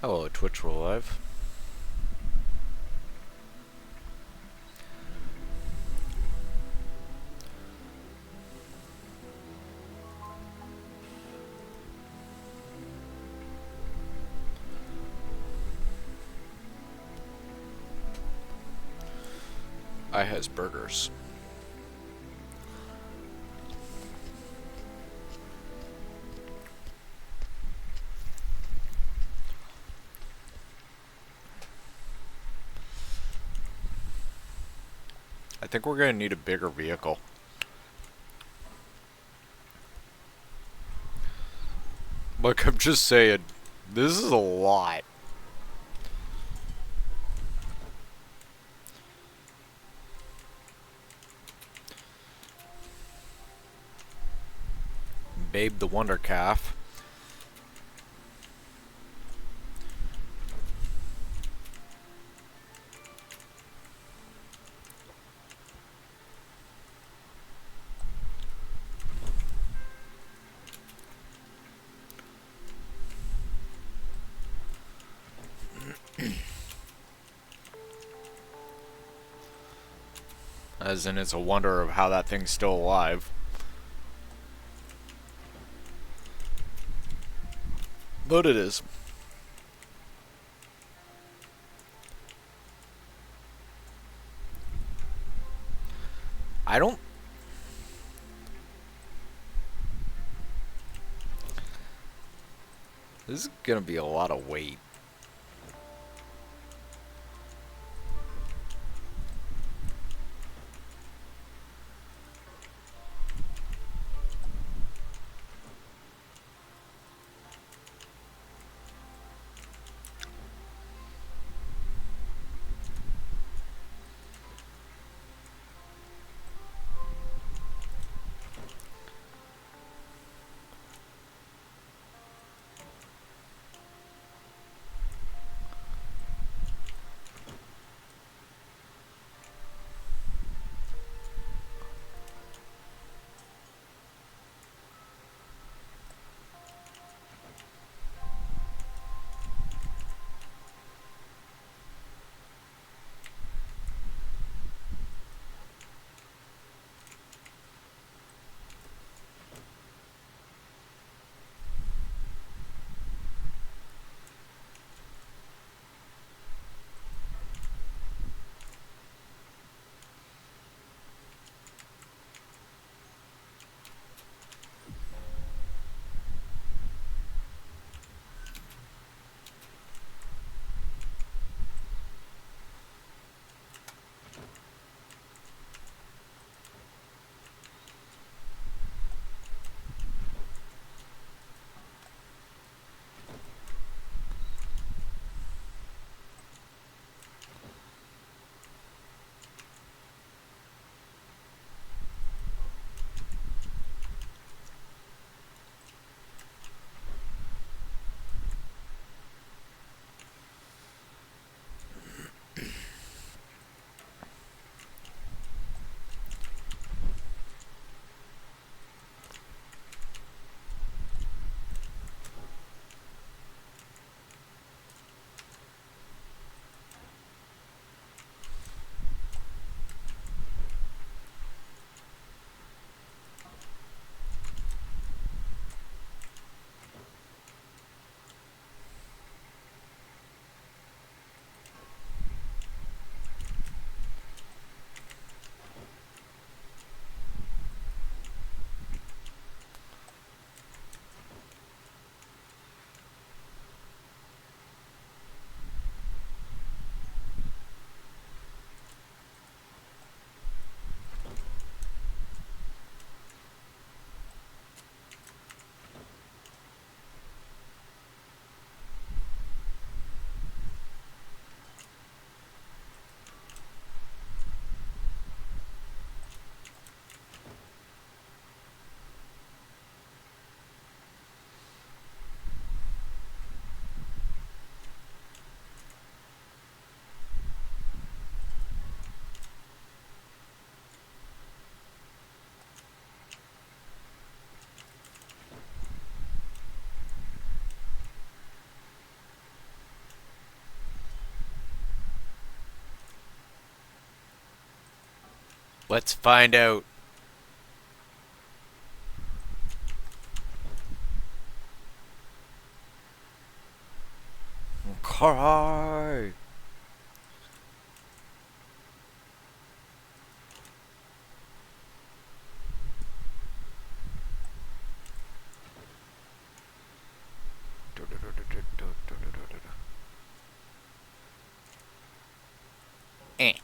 Hello, Twitch Roll Live. I has burgers. I think we're gonna need a bigger vehicle. Look, I'm just saying, this is a lot. Babe the Wonder Calf. As in, it's a wonder of how that thing's still alive. But it is. I don't... This is gonna be a lot of weight. Let's find out. Cry. Eh.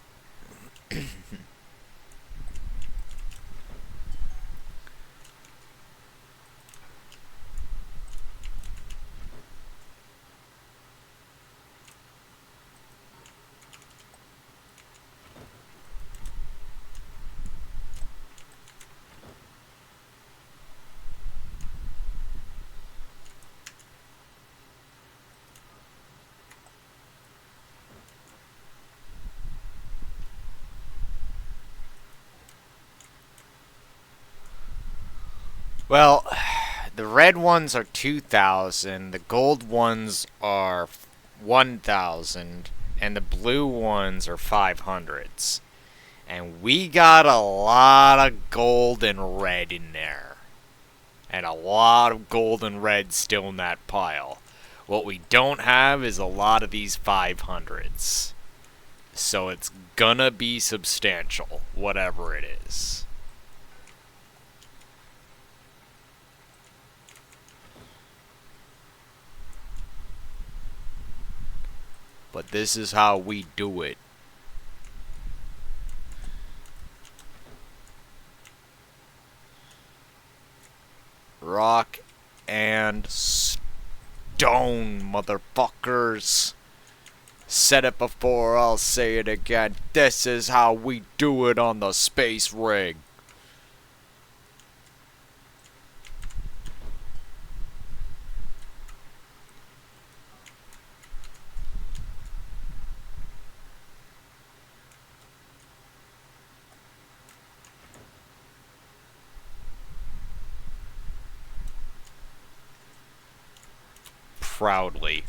Well, the red ones are 2,000, the gold ones are 1,000, and the blue ones are 500s. And we got a lot of gold and red in there. And a lot of gold and red still in that pile. What we don't have is a lot of these 500s. So it's gonna be substantial, whatever it is. But this is how we do it. Rock and stone, motherfuckers. Said it before, I'll say it again. This is how we do it on the space rig. Proudly.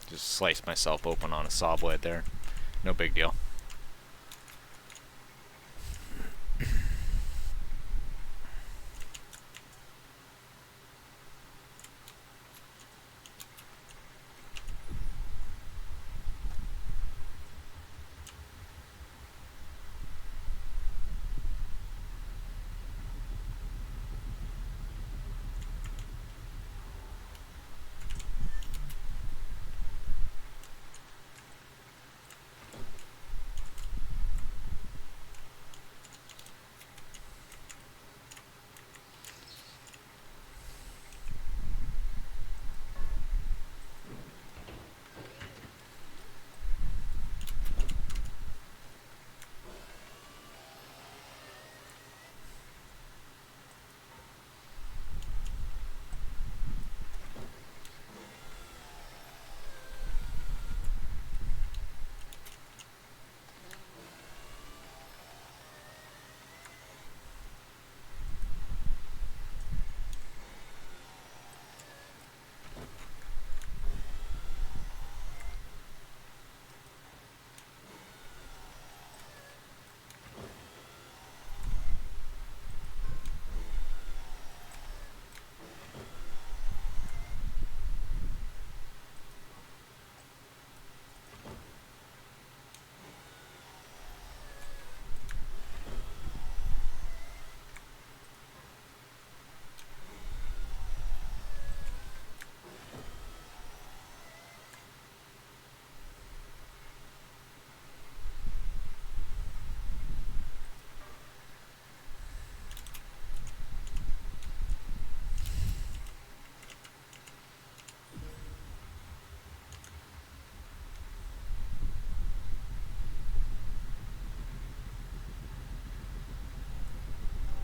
Just sliced myself open on a saw blade there. No big deal.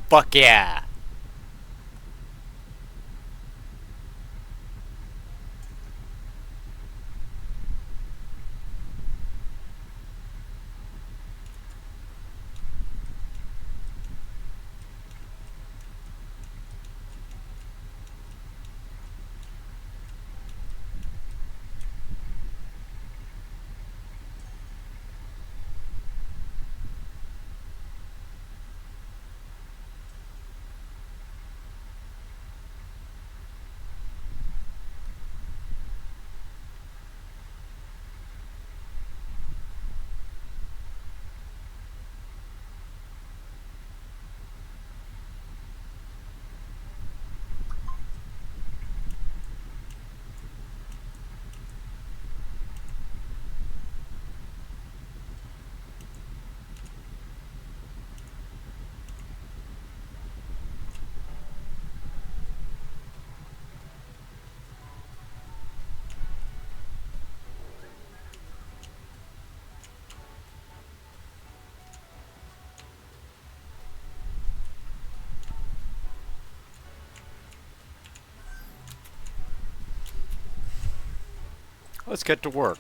Fuck yeah! Let's get to work.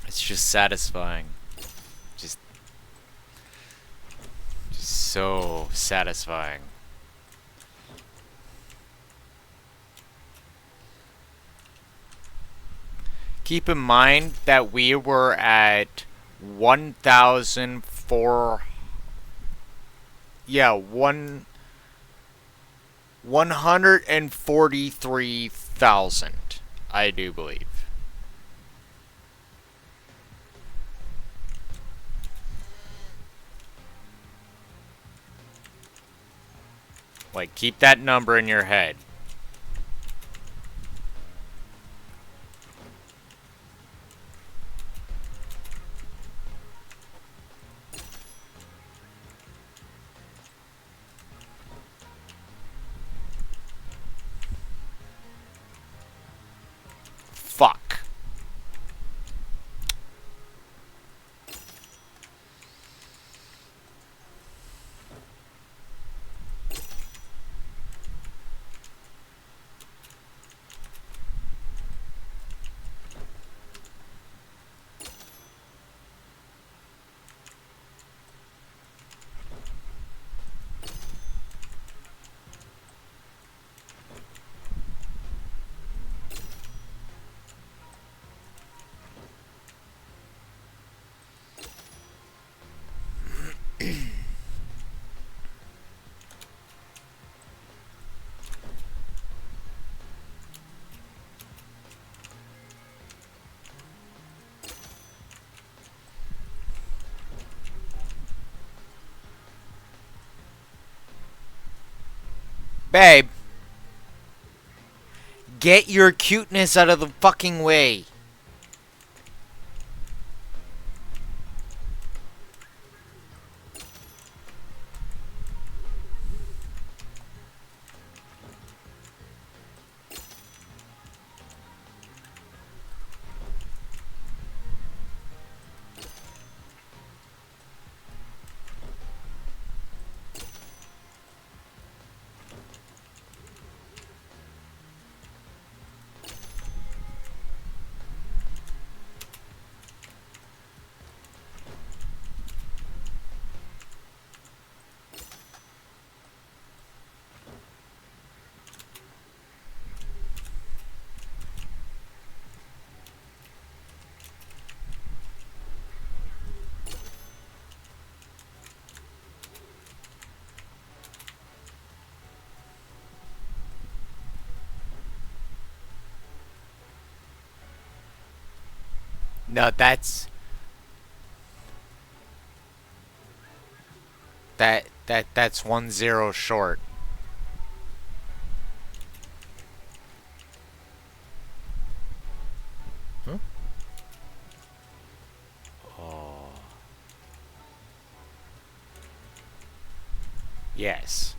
It's just satisfying. Just so satisfying. Keep in mind that we were at 1,004. Yeah, 143,000, I do believe. Like, keep that number in your head. Fuck. Babe, get your cuteness out of the fucking way. No, that's 1-0 short. Huh? Oh. Yes.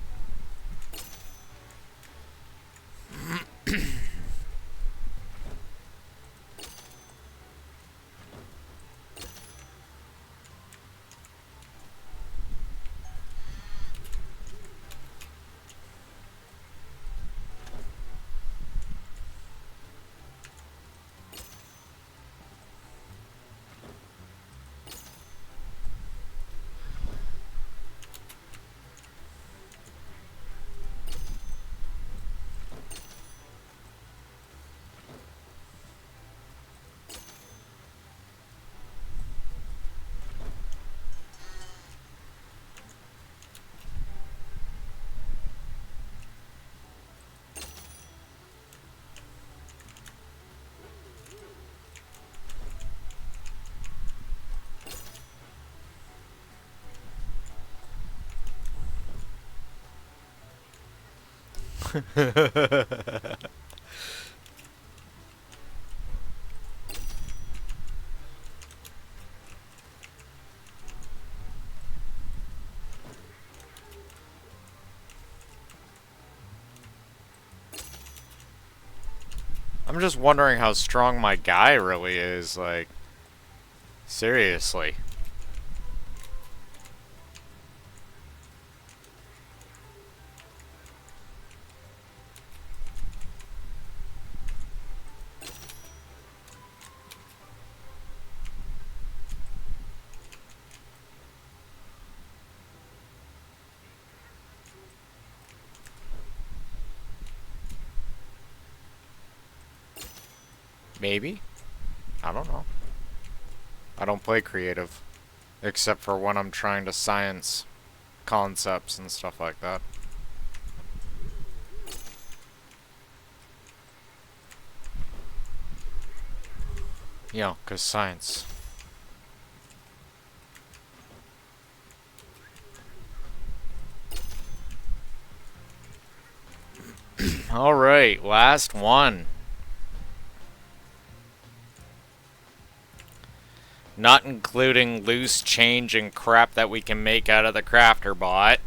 I'm just wondering how strong my guy really is, like, seriously. Maybe? I don't know. I don't play creative. Except for when I'm trying to science concepts and stuff like that. You know, 'cause science. Alright, last one. Not including loose change and crap that we can make out of the crafter bot.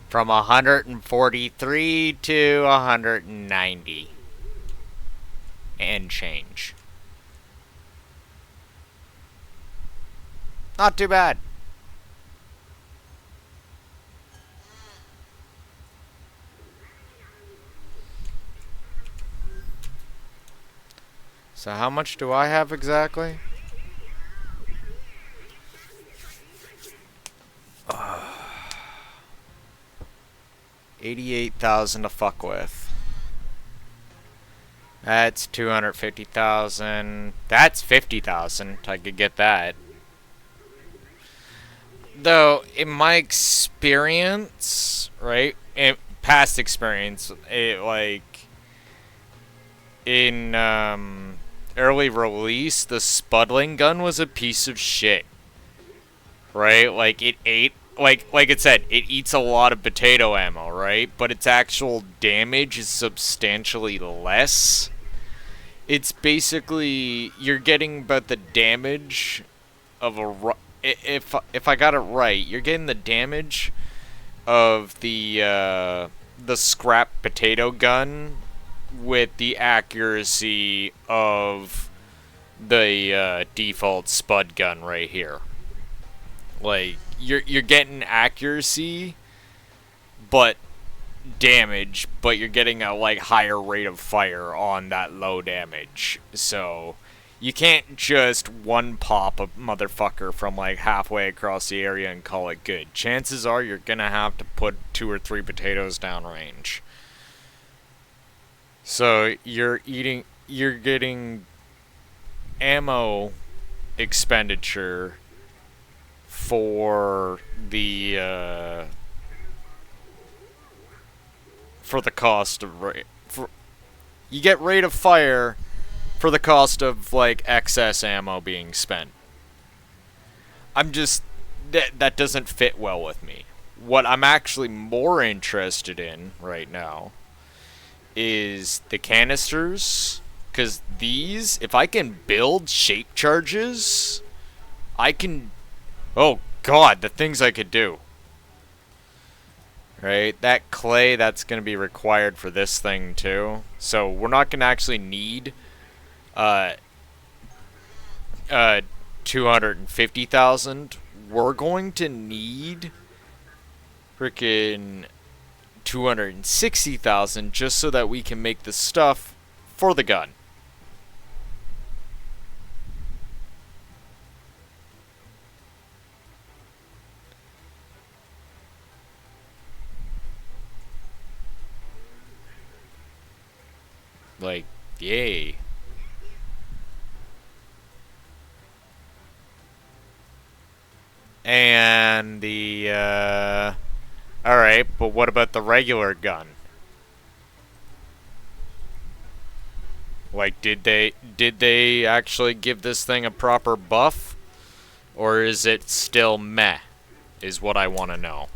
From 143 to 190. And change. Not too bad. So how much do I have exactly? 88,000 to fuck with. That's 250,000. That's 50,000. I could get that. Though, in my experience, right? In past experience, in early release, the Spudling gun was a piece of shit. Right? Like, it ate, like it said, it eats a lot of potato ammo, right? But its actual damage is substantially less. It's basically, you're getting about the damage of a, if I got it right, you're getting the damage of the scrap potato gun with the accuracy of the default spud gun right here. Like, you're getting accuracy, but damage, but you're getting a like higher rate of fire on that low damage. So you can't just one pop a motherfucker from like halfway across the area and call it good. Chances are you're gonna have to put 2 or 3 potatoes downrange. So you're getting ammo expenditure for the cost of you get rate of fire for the cost of like excess ammo being spent. I'm just that doesn't fit well with me. What I'm actually more interested in right now is the canisters, Because these, if I can build shape charges, I can... Oh, God, the things I could do. Right? That clay, that's going to be required for this thing, too. So we're not going to actually need... Uh, 250,000. We're going to need... Freaking... 260,000 just so that we can make the stuff for the gun. Like, yay. And the, alright, but what about the regular gun? Like, did they actually give this thing a proper buff? Or is it still meh? Is what I want to know.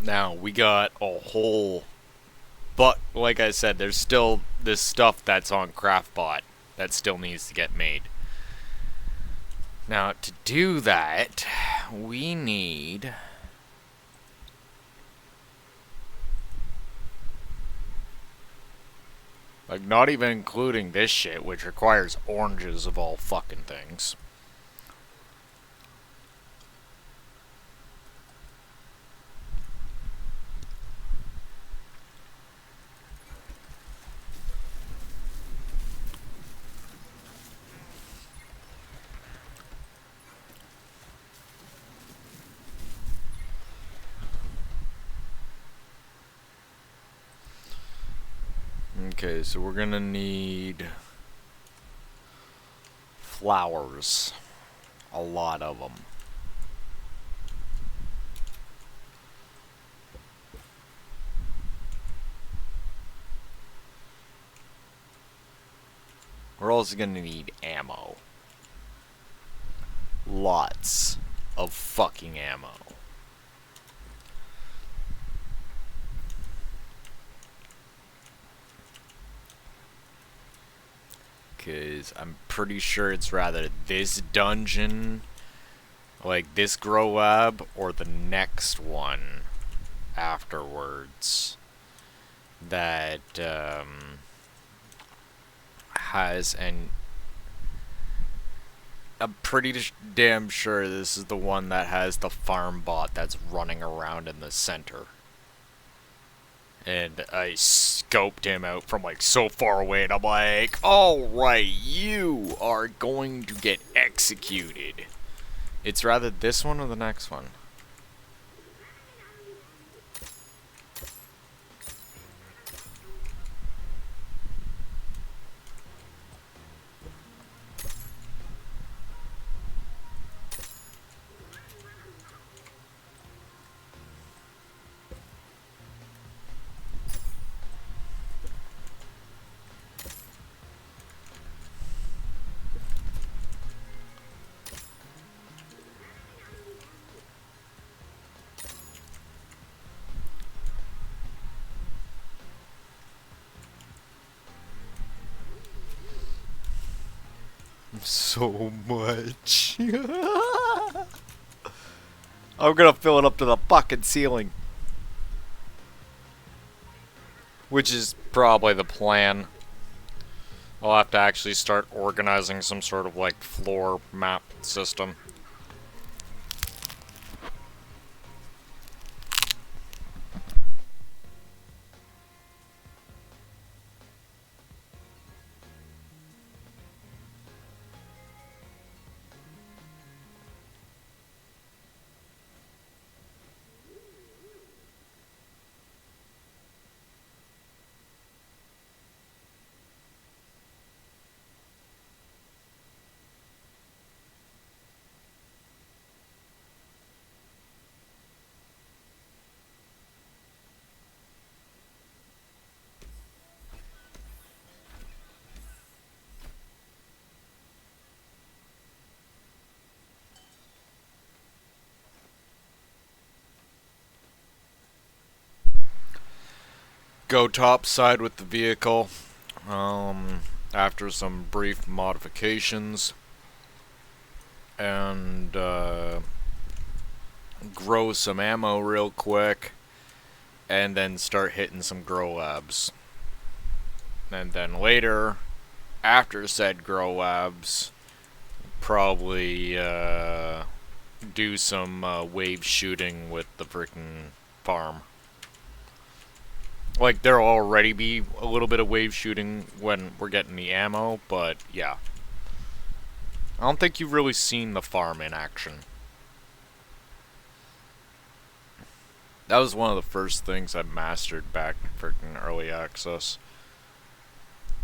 Now, we got a whole... But, like I said, there's still this stuff that's on CraftBot that still needs to get made. Now, to do that, we need... Like, not even including this shit, which requires oranges of all fucking things. Okay, so we're gonna need flowers. A lot of them. We're also gonna need ammo. Lots of fucking ammo. Because I'm pretty sure it's rather this dungeon, like this grow lab, or the next one afterwards that has an... I'm pretty damn sure this is the one that has the farm bot that's running around in the center. And I scoped him out from like so far away, and I'm like, alright, you are going to get executed. It's rather this one or the next one. So much. I'm gonna fill it up to the fucking ceiling. Which is probably the plan. I'll have to actually start organizing some sort of like floor map system. Go topside with the vehicle. After some brief modifications. And grow some ammo real quick. And then start hitting some Growlabs. And then later, after said Growlabs, probably do some wave shooting with the freaking farm. Like, there'll already be a little bit of wave shooting when we're getting the ammo, but yeah. I don't think you've really seen the farm in action. That was one of the first things I mastered back in freaking early access.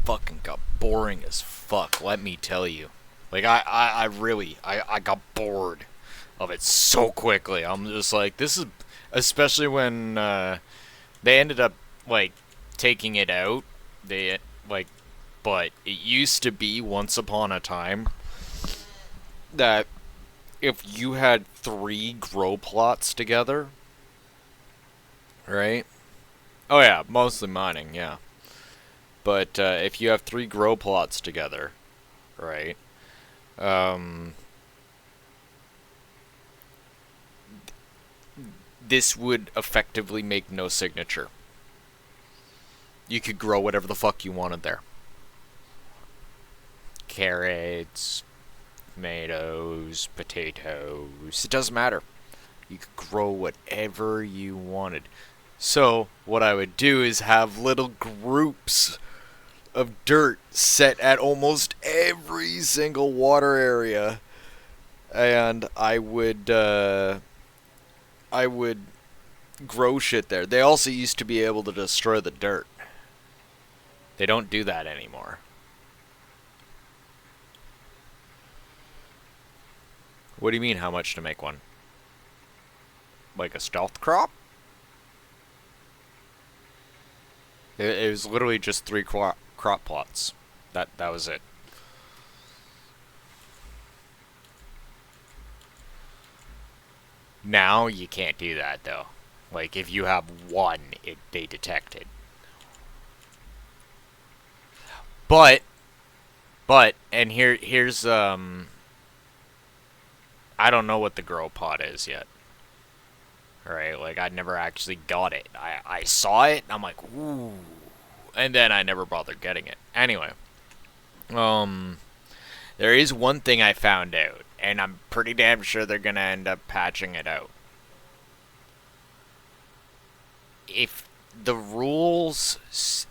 Fucking got boring as fuck, let me tell you. Like, I really got bored of it so quickly. I'm just like, this is... Especially when they ended up, like, taking it out. They, like... But it used to be, once upon a time, that if you had 3 grow plots together, right? Oh yeah, mostly mining, yeah. But if you have 3 grow plots together, right? Um, this would effectively make no signature. You could grow whatever the fuck you wanted there. Carrots, tomatoes, potatoes. It doesn't matter. You could grow whatever you wanted. So, what I would do is have little groups of dirt set at almost every single water area, and I would grow shit there. They also used to be able to destroy the dirt. They don't do that anymore. What do you mean, how much to make one? Like a stealth crop? It was literally just 3 crop plots. That was it. Now you can't do that though. Like if you have one, they detect it. But and here's I don't know what the grow pod is yet. Right? Like I never actually got it. I saw it and I'm like, ooh, and then I never bothered getting it. Anyway, um, there is one thing I found out, and I'm pretty damn sure they're gonna end up patching it out. If the rules,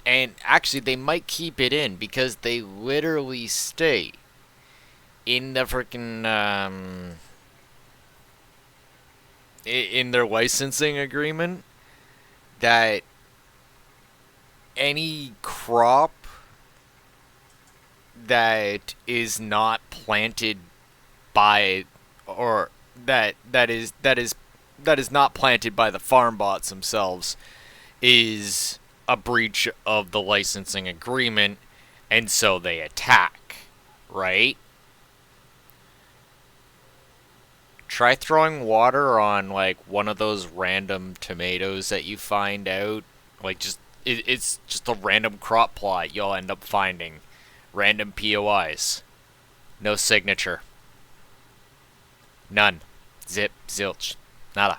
and actually they might keep it in because they literally state in the freaking in their licensing agreement that any crop that is not planted by or that is not planted by the farm bots themselves is a breach of the licensing agreement, and so they attack, right? Try throwing water on like one of those random tomatoes that you find out. Like it's just a random crop plot you'll end up finding. Random POIs. No signature. None. Zip, zilch. Nada.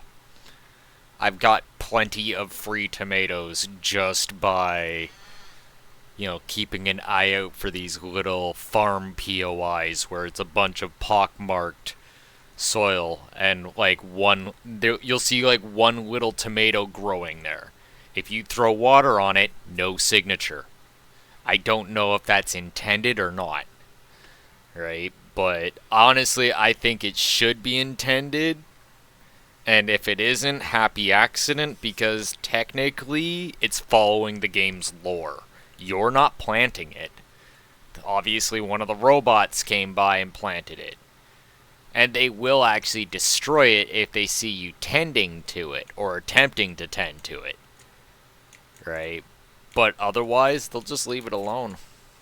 I've got plenty of free tomatoes just by, keeping an eye out for these little farm POIs where it's a bunch of pockmarked soil and like you'll see like one little tomato growing there. If you throw water on it, no signature. I don't know if that's intended or not, right? But honestly, I think it should be intended. And if it isn't, happy accident, because technically it's following the game's lore. You're not planting it. Obviously, one of the robots came by and planted it. And they will actually destroy it if they see you tending to it or attempting to tend to it. Right? But otherwise, they'll just leave it alone.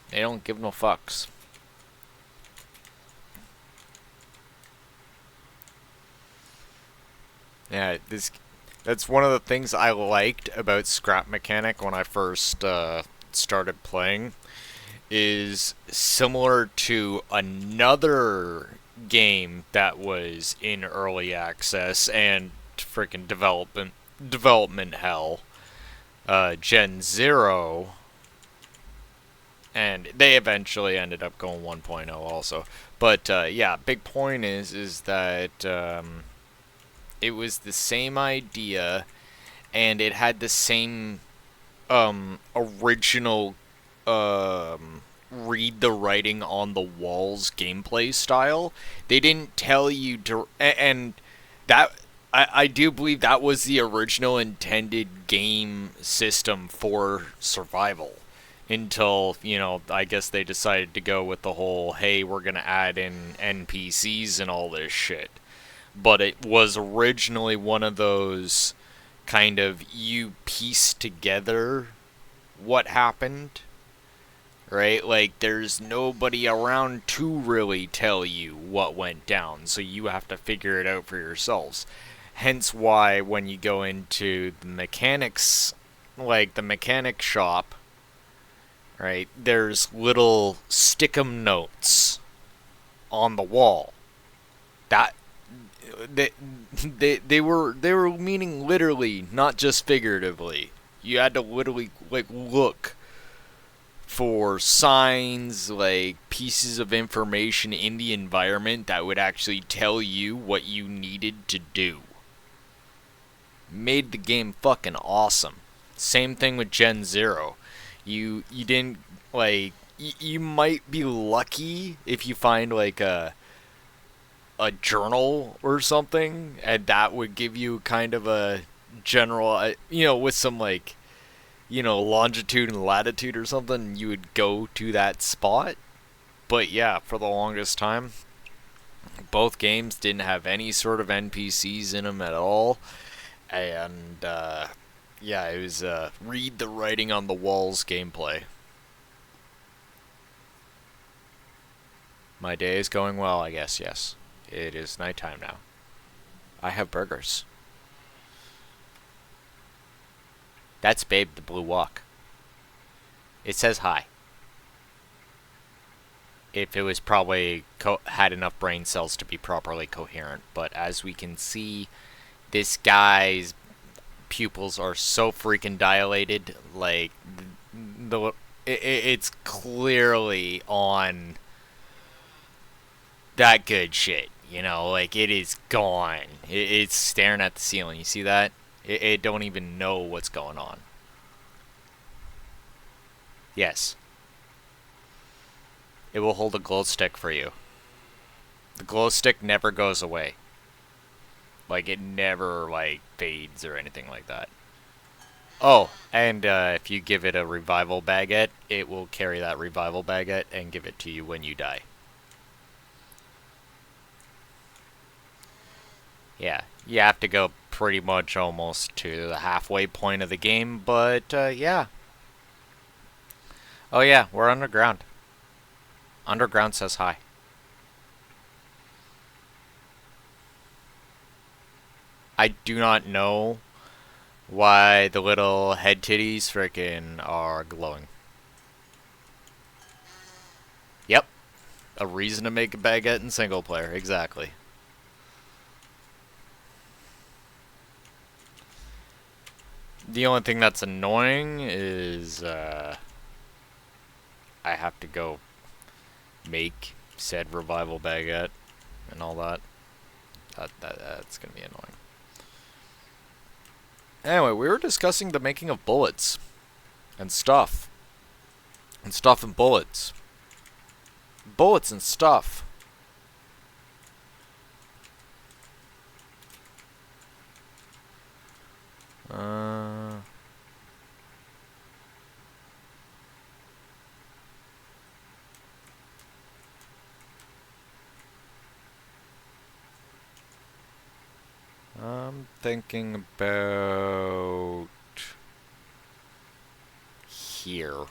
They don't give no fucks. Yeah, that's one of the things I liked about Scrap Mechanic when I first started playing, is similar to another game that was in early access and freaking development hell, Gen Zero, and they eventually ended up going 1.0 also. But yeah, big point is that it was the same idea, and it had the same original read the writing on the walls gameplay style. They didn't tell you to, and that I do believe that was the original intended game system for survival. Until, I guess they decided to go with the whole, hey, we're gonna add in NPCs and all this shit. But it was originally one of those kind of, you piece together what happened, right? Like, there's nobody around to really tell you what went down, so you have to figure it out for yourselves. Hence why when you go into the mechanics, like the mechanic shop, right, there's little stickum notes on the wall. That they, they were meaning literally, not just figuratively. You had to literally like look for signs, like pieces of information in the environment that would actually tell you what you needed to do. Made the game fucking awesome. Same thing with Gen Zero. You didn't like you might be lucky if you find like a journal or something, and that would give you kind of a general, with some like, longitude and latitude or something. You would go to that spot. But yeah, for the longest time, both games didn't have any sort of NPCs in them at all, and yeah, it was read the writing on the walls gameplay. My day is going well, I guess. Yes, it is nighttime now. I have burgers. That's Babe the Blue Walk. It says hi. If it was probably had enough brain cells to be properly coherent, but as we can see, this guy's pupils are so freaking dilated. Like it's clearly on that good shit. Like it is gone. It's staring at the ceiling. You see that? It don't even know what's going on. Yes. It will hold a glow stick for you. The glow stick never goes away. Like, it never, like, fades or anything like that. Oh, and if you give it a revival baguette, it will carry that revival baguette and give it to you when you die. Yeah, you have to go pretty much almost to the halfway point of the game, but yeah. Oh yeah, we're underground. Underground says hi. I do not know why the little head titties frickin' are glowing. Yep. A reason to make a baguette in single player, exactly. The only thing that's annoying is I have to go make said revival baguette and all that. That's gonna be annoying. Anyway, we were discussing the making of bullets and stuff. And stuff and bullets. Bullets and stuff. I'm thinking about here.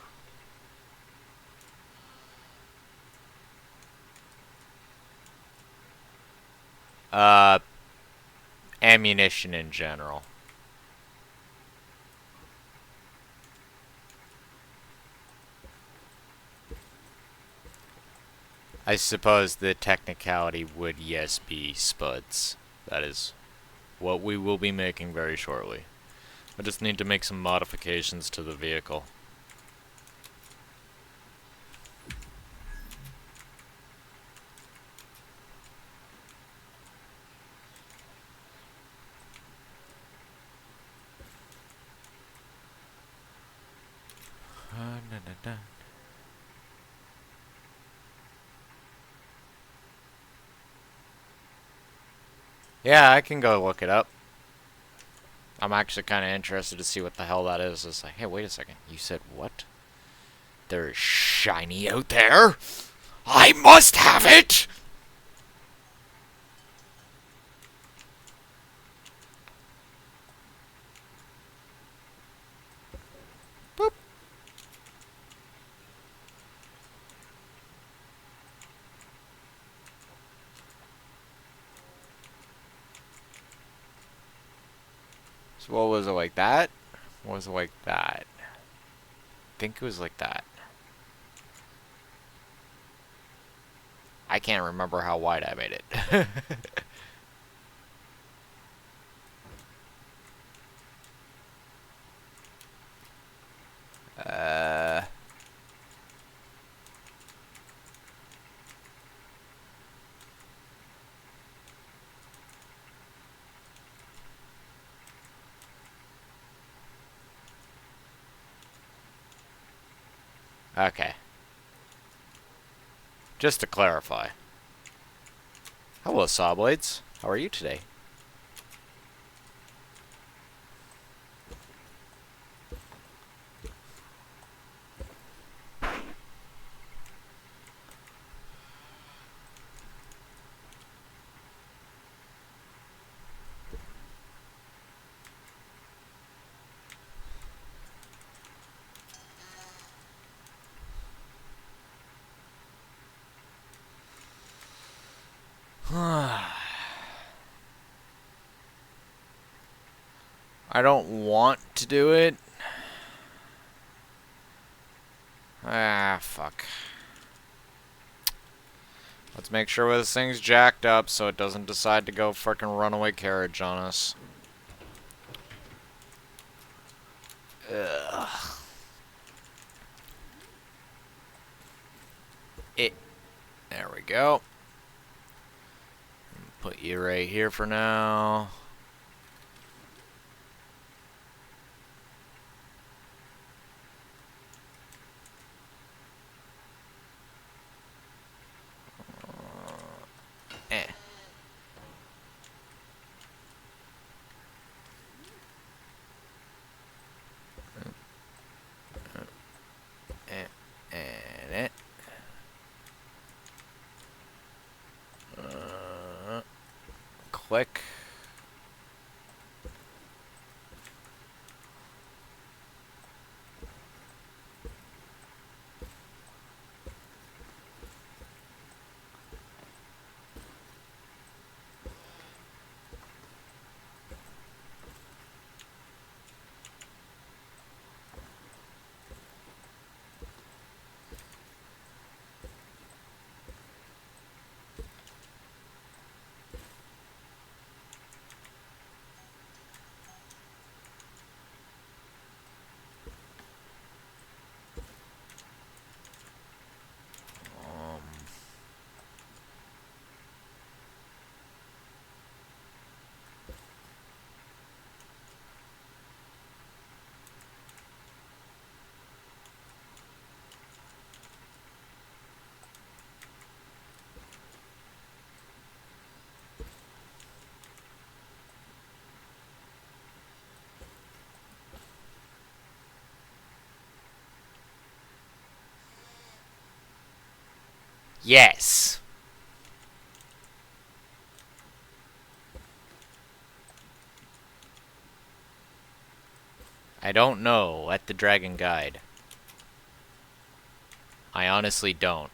Uh, Ammunition in general. I suppose the technicality would, yes, be spuds. That is what we will be making very shortly. I just need to make some modifications to the vehicle. Yeah, I can go look it up. I'm actually kind of interested to see what the hell that is. It's like, hey, wait a second. You said what? There's shiny out there? I must have it! Boop. So what was it, like that? What was it, like that? I think it was like that. I can't remember how wide I made it. uh... Okay. Just to clarify. Hello, Sawblades. How are you today? I don't want to do it. Ah, fuck. Let's make sure this thing's jacked up so it doesn't decide to go frickin' runaway carriage on us. Ugh. There we go. Put you right here for now. Eh. And it. Click. Yes. I don't know. Let the dragon guide. I honestly don't.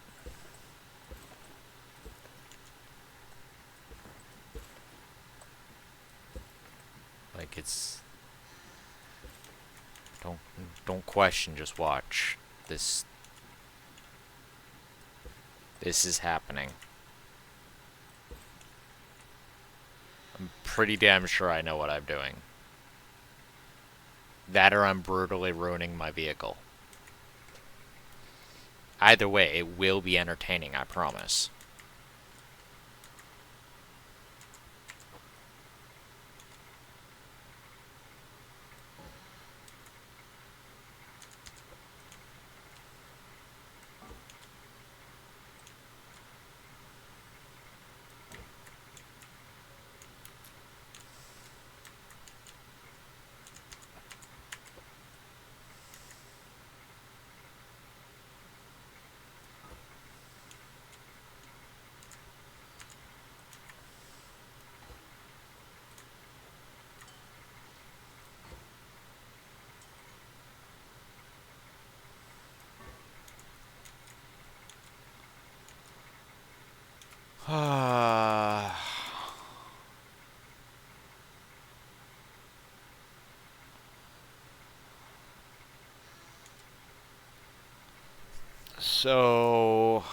Like, it's... Don't question, just watch. This is happening. I'm pretty damn sure I know what I'm doing. That or I'm brutally ruining my vehicle. Either way, it will be entertaining, I promise. So...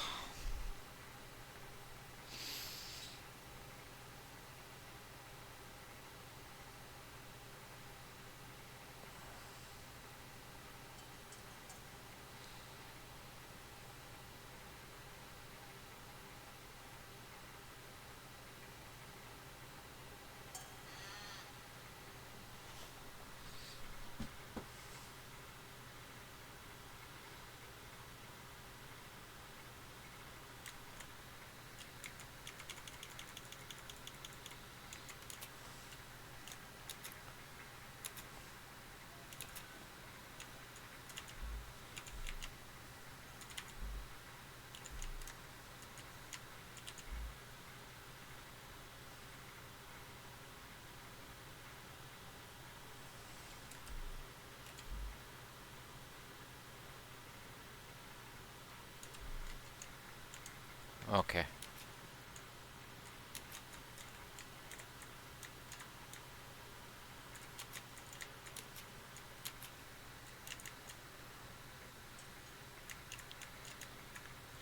Okay.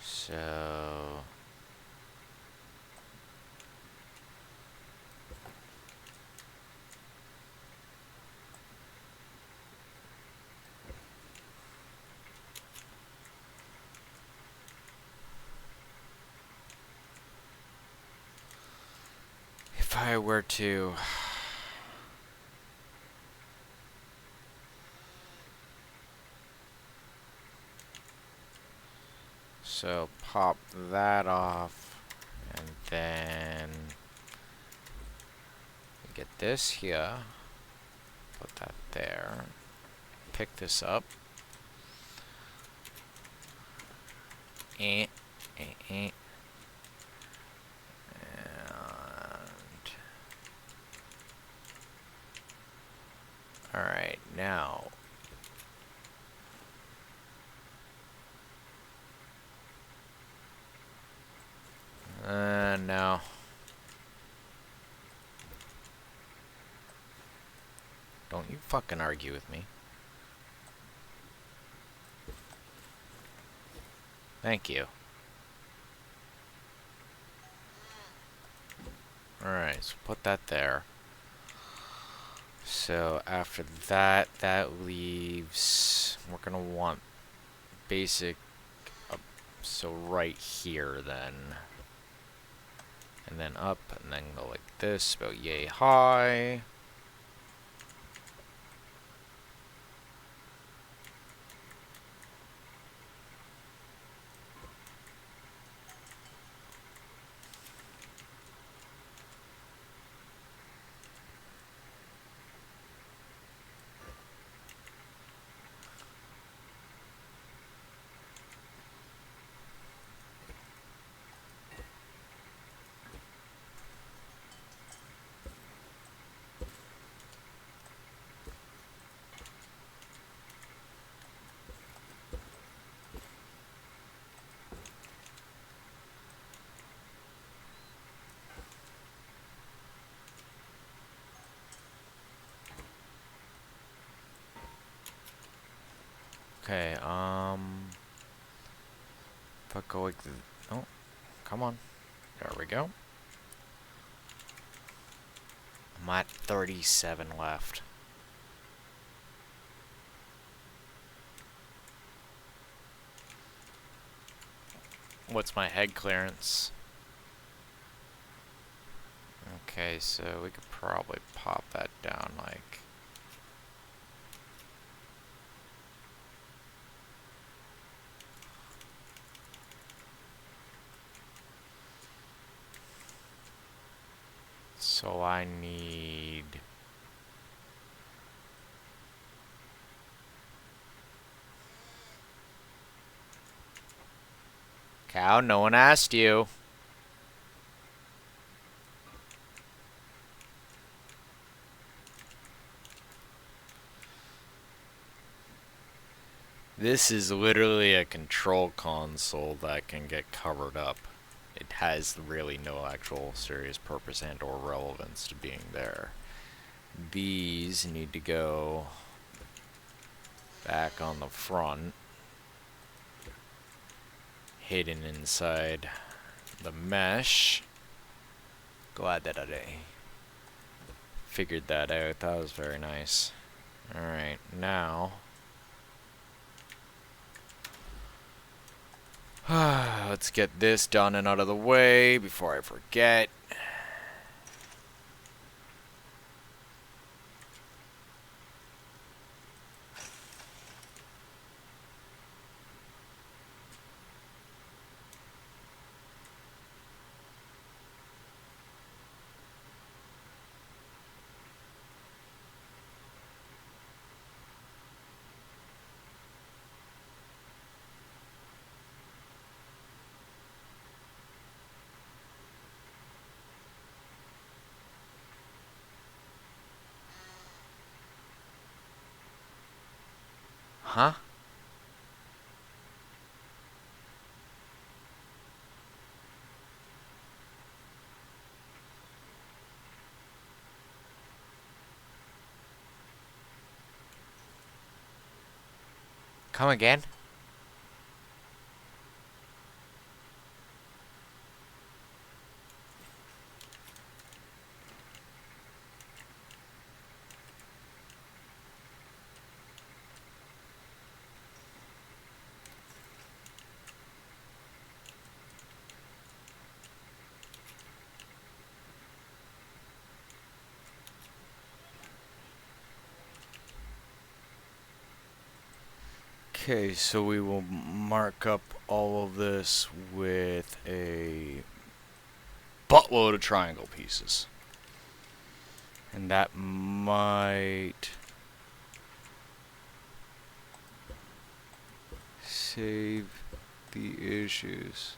So... If I were to... So, pop that off, and then... Get this here. Put that there. Pick this up. And alright, now no. Don't you fucking argue with me. Thank you. Alright, so put that there. So after that, that leaves... We're gonna want basic... so right here then. And then up, and then go like this, about yay high. Okay, if I go like oh, come on. There we go. I'm at 37 left. What's my head clearance? Okay, so we could probably pop that down like... So I need... Cow, no one asked you. This is literally a control console that can get covered up. It has really no actual serious purpose and or relevance to being there. These need to go back on the front. hidden inside the mesh. Glad that I figured that out. That was very nice. Alright, now let's get this done and out of the way before I forget. Huh? Come again? Okay, so we will mark up all of this with a buttload of triangle pieces. And that might save the issues.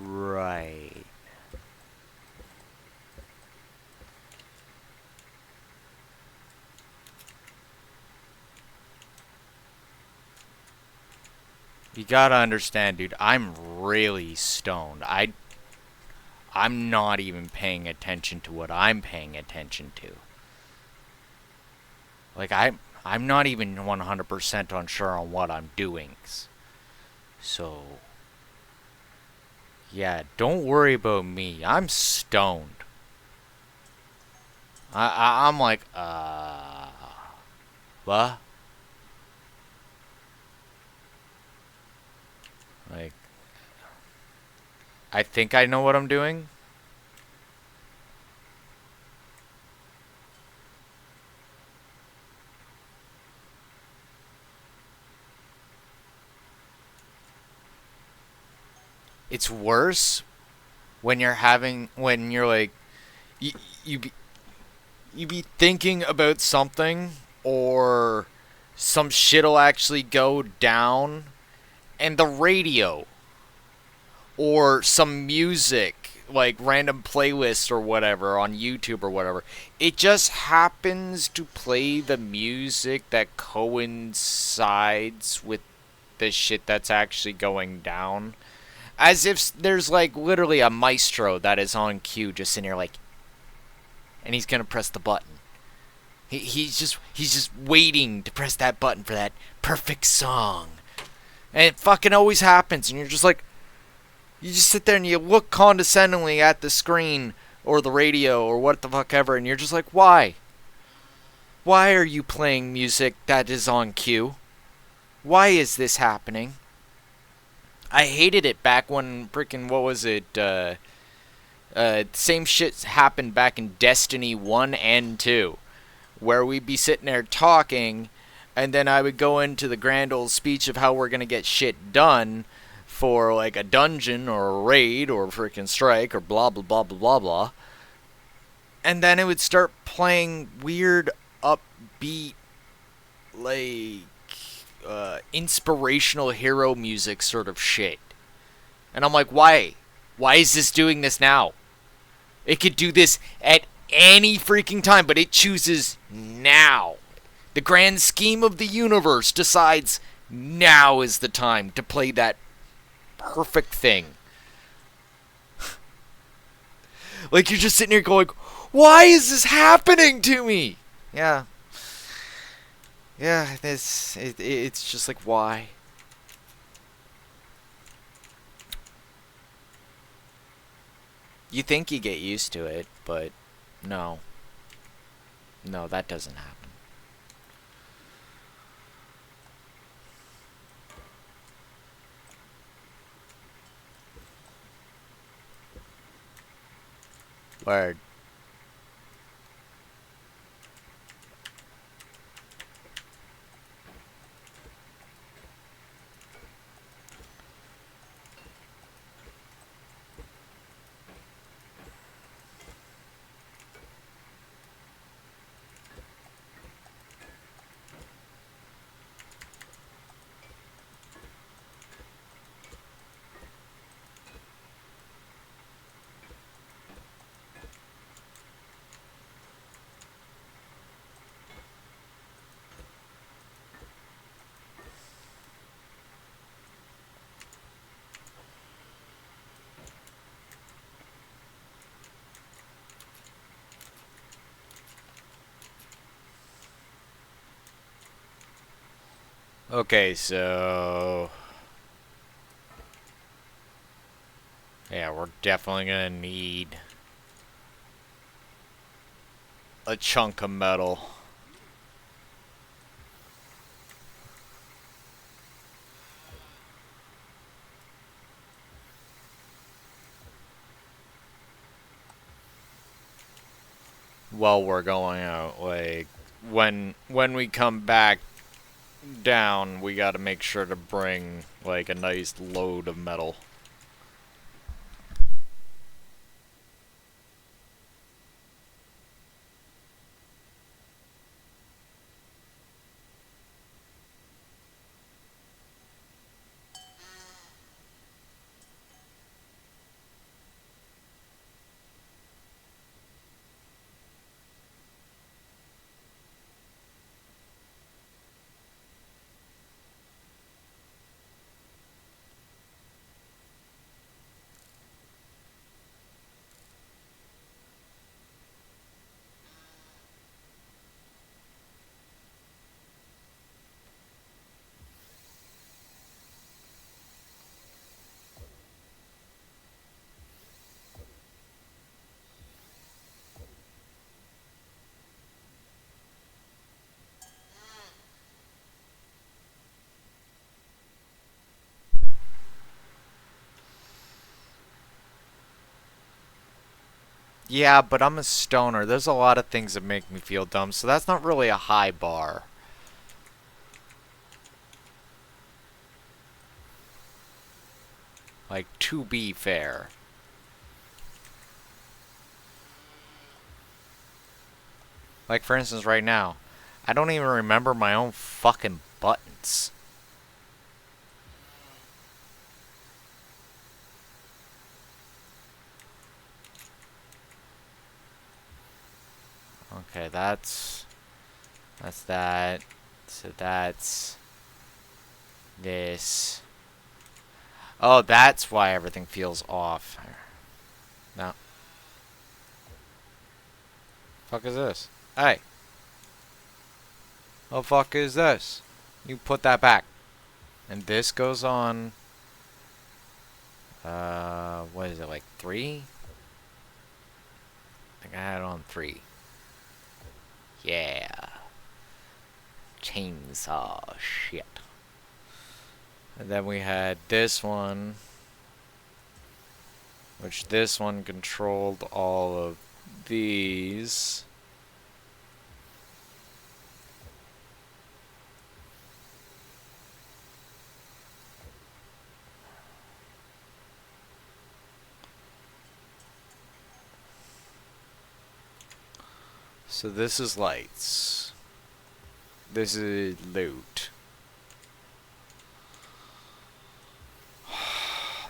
Right. You gotta understand, dude, I'm really stoned. I'm not even paying attention to what I'm paying attention to. Like, I'm not even 100% unsure on what I'm doing. So, yeah, don't worry about me. I'm stoned. I'm like, what? Like, I think I know what I'm doing. It's worse when you're like, you, you be, you be thinking about something, or some shit'll actually go down, and the radio or some music, like random playlist or whatever on YouTube or whatever, it just happens to play the music that coincides with the shit that's actually going down. As if there's like literally a maestro that is on cue just sitting here like, and he's gonna press the button. He's just waiting to press that button for that perfect song. And it fucking always happens, and you're just like, you just sit there and you look condescendingly at the screen or the radio or what the fuck ever, and you're just like, why? Why are you playing music that is on cue? Why is this happening? I hated it back when freaking, what was it, same shit happened back in Destiny 1 and 2, where we'd be sitting there talking, and then I would go into the grand old speech of how we're gonna get shit done, for like a dungeon or a raid or a freaking strike or blah blah blah blah blah blah. And then it would start playing weird upbeat like inspirational hero music sort of shit. And I'm like, why? Why is this doing this now? It could do this at any freaking time, but it chooses now. The grand scheme of the universe decides now is the time to play that perfect thing. Like, you're just sitting here going, why is this happening to me? Yeah. Yeah, it's just like, why? You think you get used to it, but no. No, that doesn't happen. Word. Okay, so... yeah, we're definitely gonna need a chunk of metal. While we're going out, like, when we come back down, we gotta make sure to bring, like, a nice load of metal. Yeah, but I'm a stoner. There's a lot of things that make me feel dumb, so that's not really a high bar. Like, to be fair. Like, for instance, right now, I don't even remember my own fucking buttons. Okay, that's that. So that's this. Oh, that's why everything feels off. No. Fuck is this? Hey. The fuck is this? You put that back. And this goes on. What is it, like 3? I think I had it on 3. Yeah. Chainsaw shit. And then we had this one, which this one controlled all of these. So this is lights. This is loot.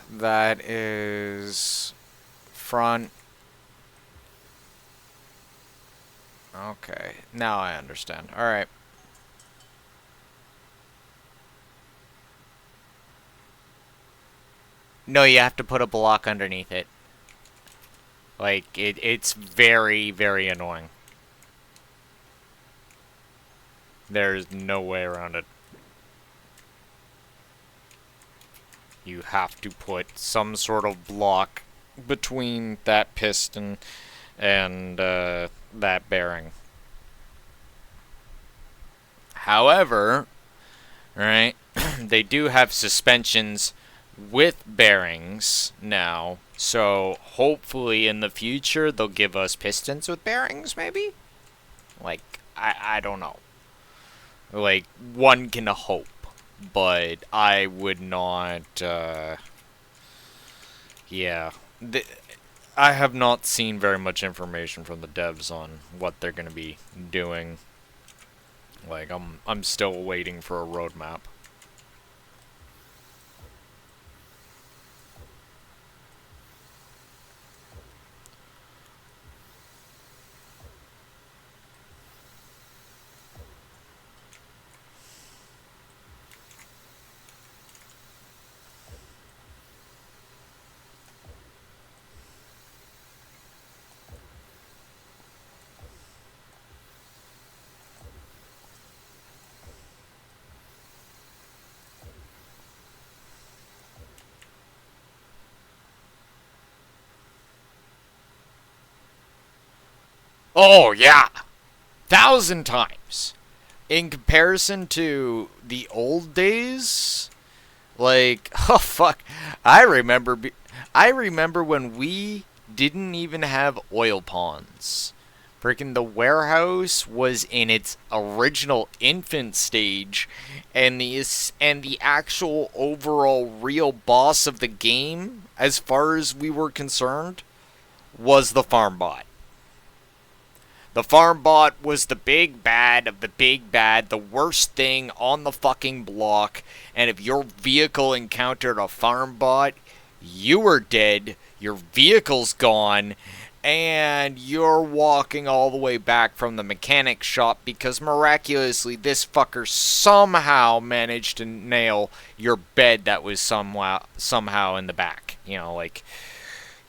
That is front. Okay, now I understand. Alright. No, you have to put a block underneath it. Like, it's very, very annoying. There's no way around it. You have to put some sort of block between that piston and that bearing. However, right, they do have suspensions with bearings now, so hopefully in the future they'll give us pistons with bearings, maybe? Like, I don't know. Like, one can hope, but I would not, yeah. I have not seen very much information from the devs on what they're going to be doing. Like, I'm still waiting for a roadmap. Oh, yeah! 1,000 times! In comparison to the old days, like, oh fuck, I remember, I remember when we didn't even have oil ponds. Freaking the warehouse was in its original infant stage, and the actual overall real boss of the game, as far as we were concerned, was the farm bot. The farm bot was the big bad of the big bad, the worst thing on the fucking block, and if your vehicle encountered a farm bot, you were dead, your vehicle's gone, and you're walking all the way back from the mechanic shop because miraculously this fucker somehow managed to nail your bed that was somehow in the back. You know, like,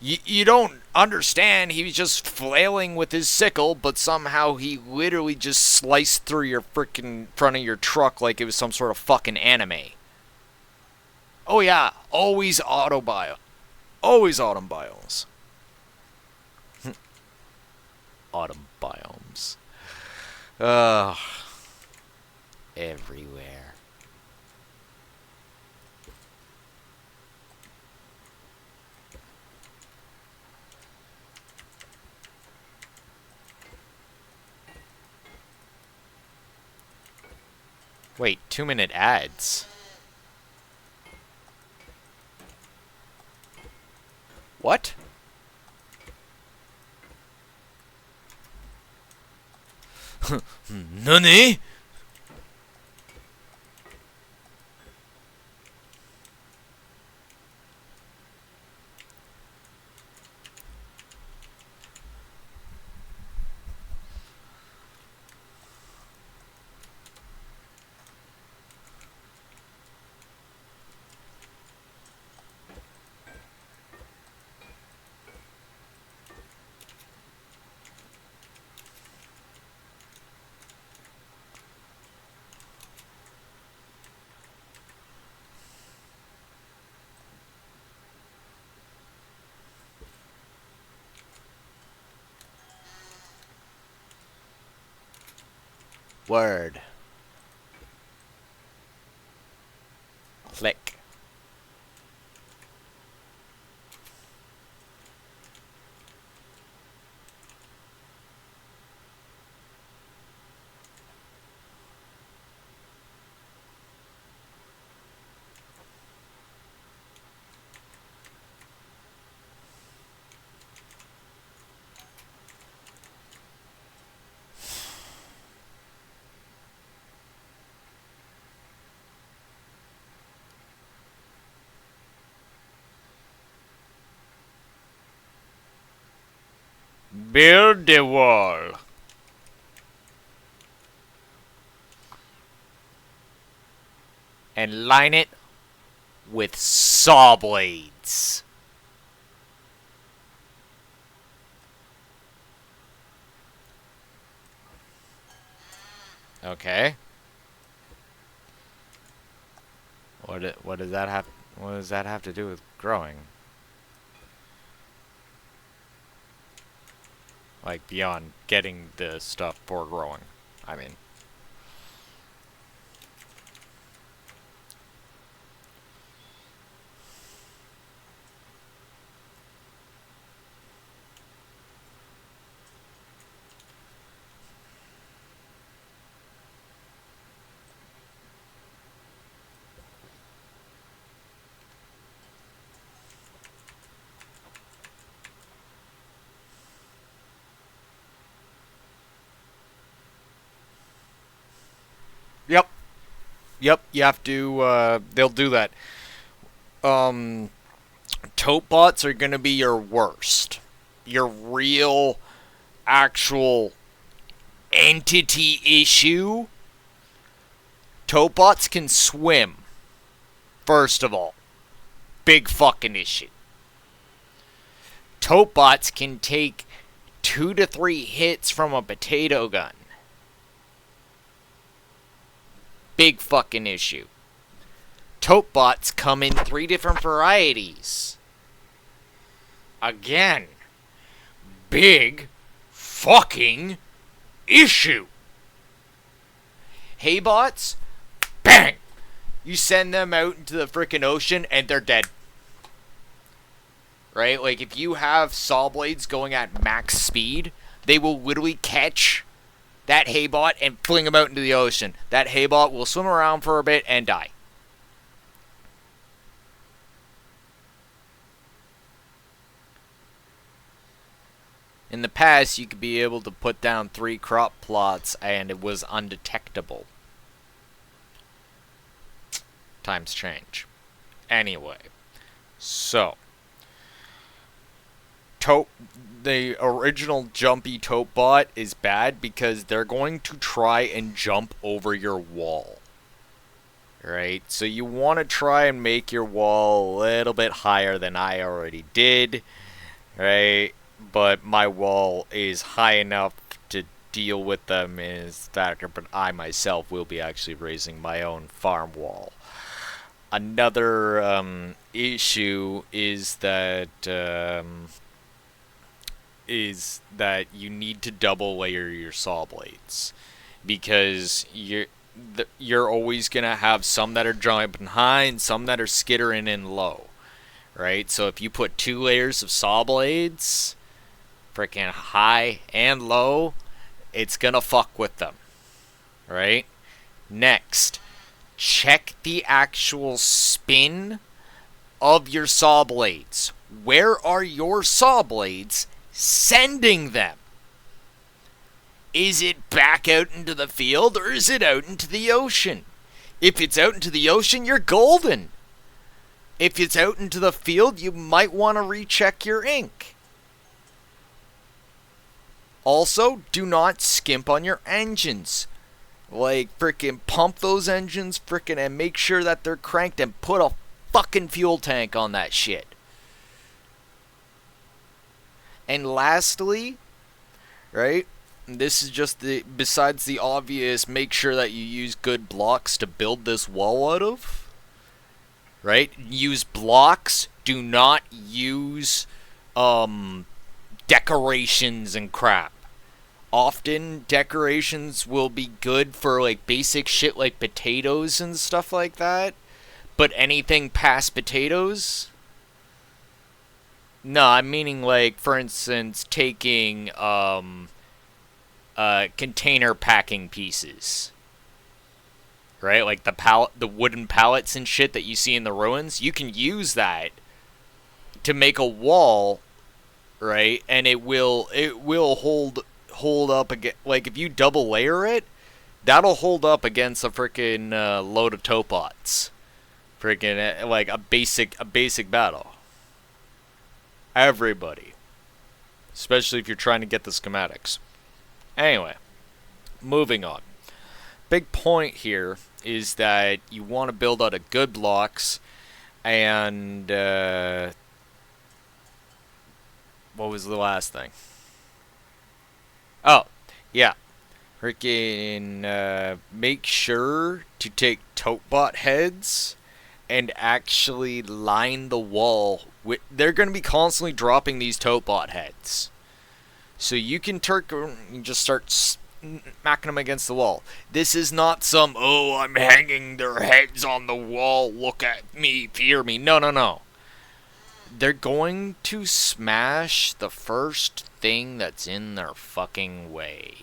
you don't understand. He was just flailing with his sickle, but somehow he literally just sliced through your freaking front of your truck like it was some sort of fucking anime. Oh yeah, always auto bio. Always autumn biomes. Autumn biomes. Ugh. Everywhere. Wait, 2-minute ads? What? Nani? Word. Click. Build the wall. And line it with saw blades. Okay. What does that have? What does that have to do with growing? Like beyond getting the stuff for growing. I mean. Yep. Yep, you have to, they'll do that. Tote bots are gonna be your worst. Your real, actual entity issue. Tote bots can swim. First of all. Big fucking issue. Tote bots can take 2 to 3 hits from a potato gun. Big fucking issue. Tote bots come in 3 different varieties. Again, big fucking issue. Hay bots, bang! You send them out into the frickin' ocean and they're dead. Right? Like, if you have saw blades going at max speed, they will literally catch that hay bot and fling them out into the ocean. That hay bot will swim around for a bit and die. In the past, you could be able to put down 3 crop plots and it was undetectable. Times change. Anyway, so the original jumpy tote bot is bad because they're going to try and jump over your wall. Right? So you want to try and make your wall a little bit higher than I already did. Right? But my wall is high enough to deal with them in this factor, but I myself will be actually raising my own farm wall. Another issue is that you need to double layer your saw blades because you're always gonna have some that are jumping high and some that are skittering in low, right? So if you put 2 layers of saw blades, freaking high and low, it's gonna fuck with them, right? Next, check the actual spin of your saw blades. Where are your saw blades sending them? Is it back out into the field or is it out into the ocean? If it's out into the ocean, you're golden. If it's out into the field, you might want to recheck your ink. Also, do not skimp on your engines. Like, frickin' pump those engines, frickin', and make sure that they're cranked and put a fucking fuel tank on that shit. And lastly, right, this is just besides the obvious, make sure that you use good blocks to build this wall out of. Right? Use blocks. Do not use, decorations and crap. Often decorations will be good for like basic shit like potatoes and stuff like that, but anything past potatoes, no, I'm meaning like, for instance, taking container packing pieces, right? Like the wooden pallets and shit that you see in the ruins. You can use that to make a wall, right? And it will hold up against, like, if you double layer it, that'll hold up against a freaking load of tote bots. Freaking like a basic battle. Everybody. especially if you're trying to get the schematics. Anyway, moving on. Big point here is that you want to build out of good blocks, and what was the last thing? Oh, yeah. Freaking make sure to take totebot heads and actually line the wall. They're going to be constantly dropping these totebot heads. So you can just start smacking them against the wall. This is not some, oh, I'm hanging their heads on the wall, look at me, fear me. No, no, no. They're going to smash the first thing that's in their fucking way.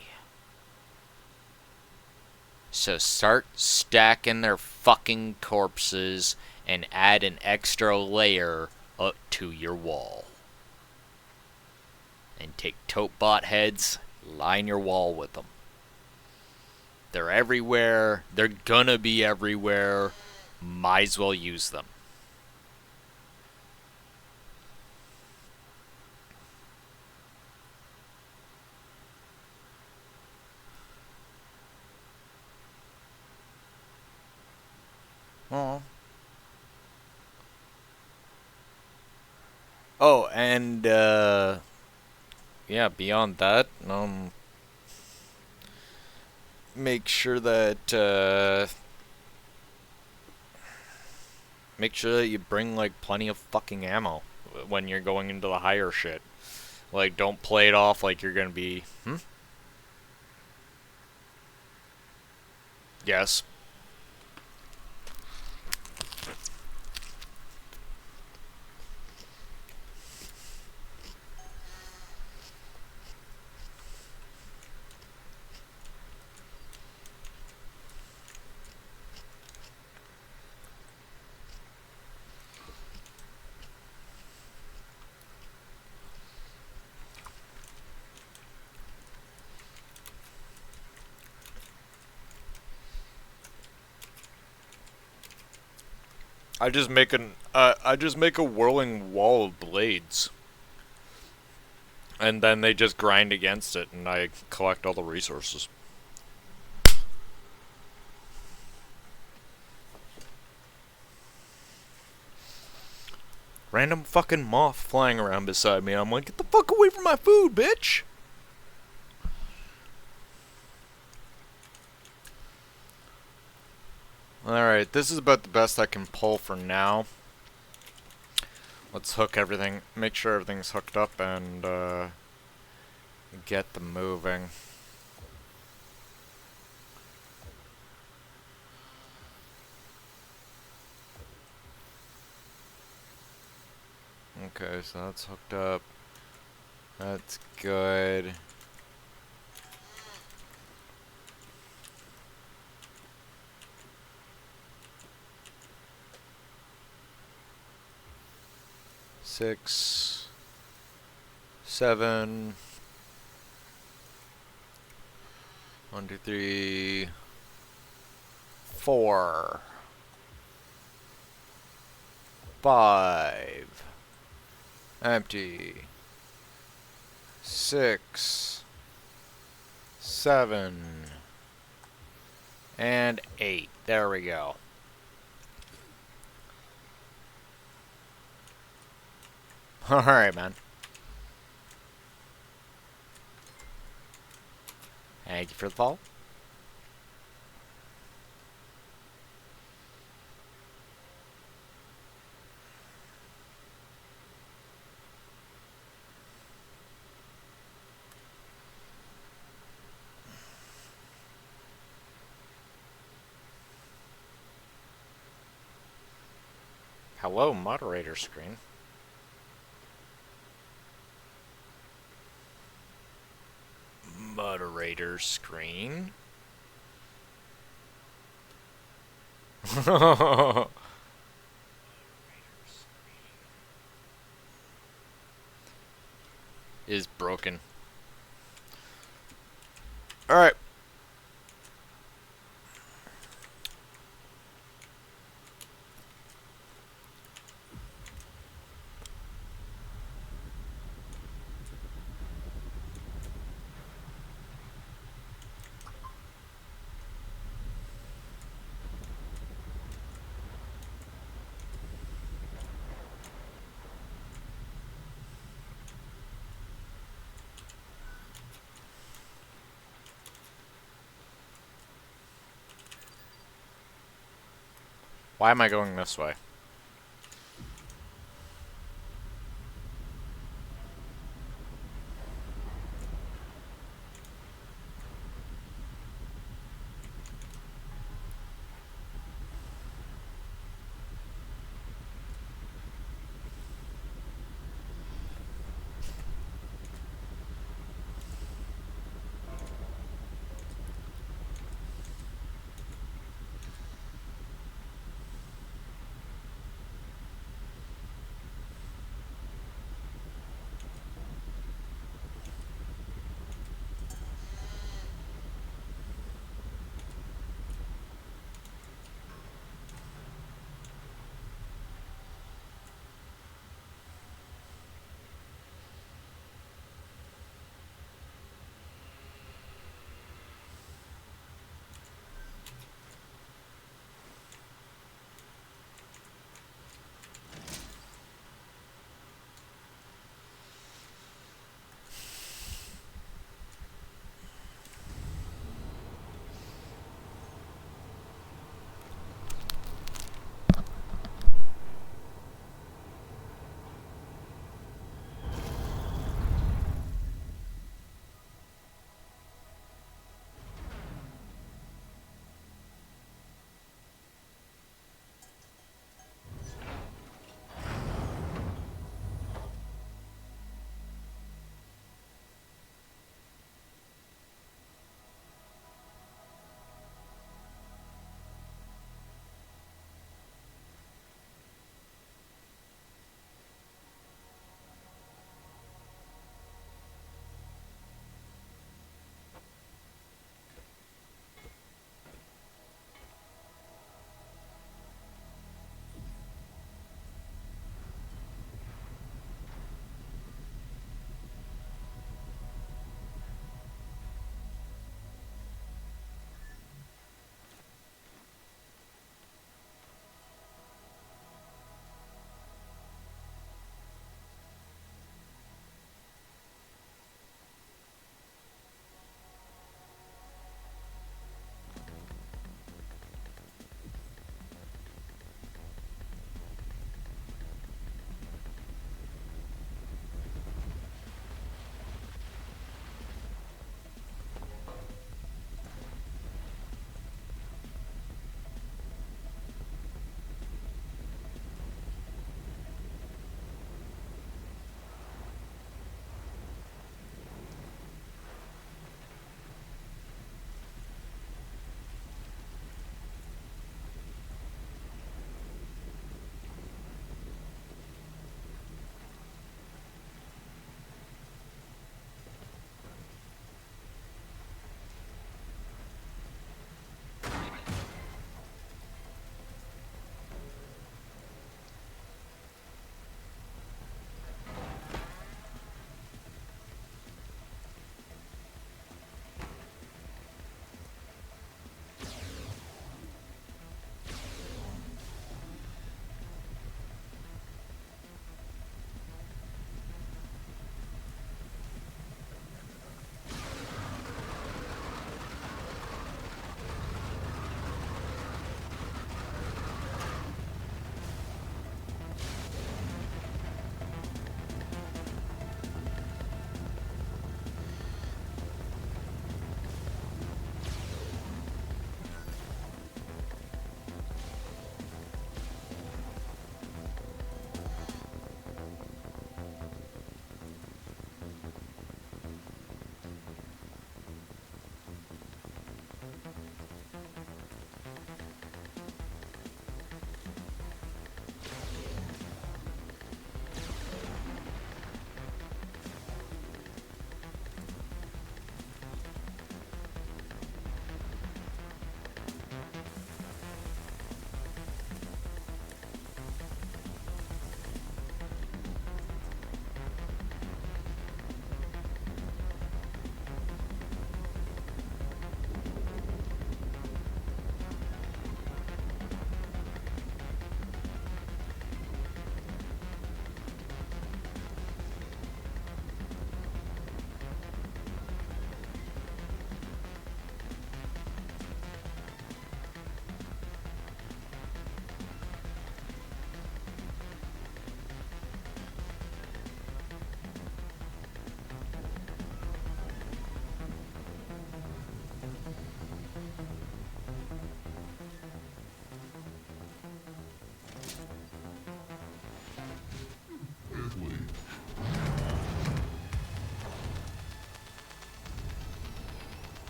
So start stacking their fucking corpses and add an extra layer up to your wall. And take totebot heads, line your wall with them. They're everywhere. They're gonna be everywhere. Might as well use them. Oh. Oh, and yeah, beyond that, make sure that you bring like plenty of fucking ammo when you're going into the higher shit. Like, don't play it off like you're gonna be. Yes. I just make a whirling wall of blades. And then they just grind against it, and I collect all the resources. Random fucking moth flying around beside me. I'm like, get the fuck away from my food, bitch! Alright, this is about the best I can pull for now. Let's hook everything, make sure everything's hooked up, and get them moving. Okay, so that's hooked up. That's good. Six, 7. 1, 2, 3, 4, 5. Empty. 6, 7, and 8. There we go. Alright, man. Thank you for the follow. Hello, moderator screen. Moderator screen. Is broken. Alright. Why am I going this way?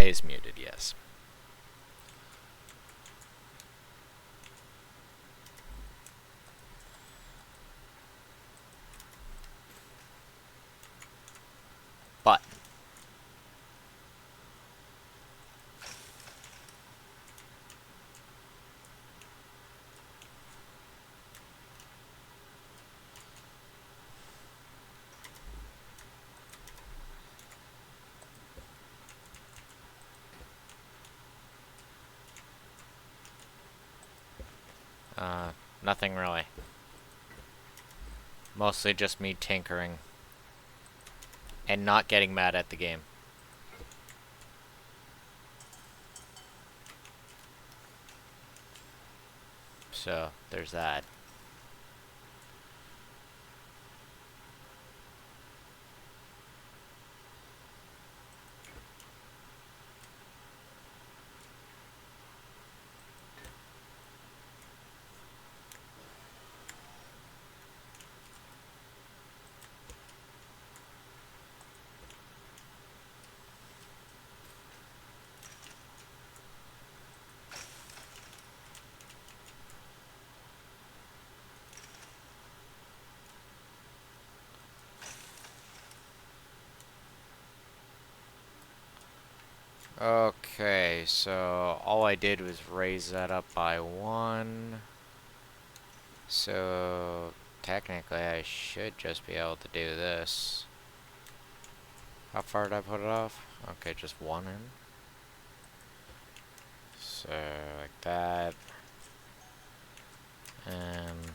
stays muted, yes. But nothing really. Mostly just me tinkering and not getting mad at the game. So, there's that. Okay, so all I did was raise that up by 1. So technically I should just be able to do this. How far did I put it off? Okay, just 1 in. So like that. And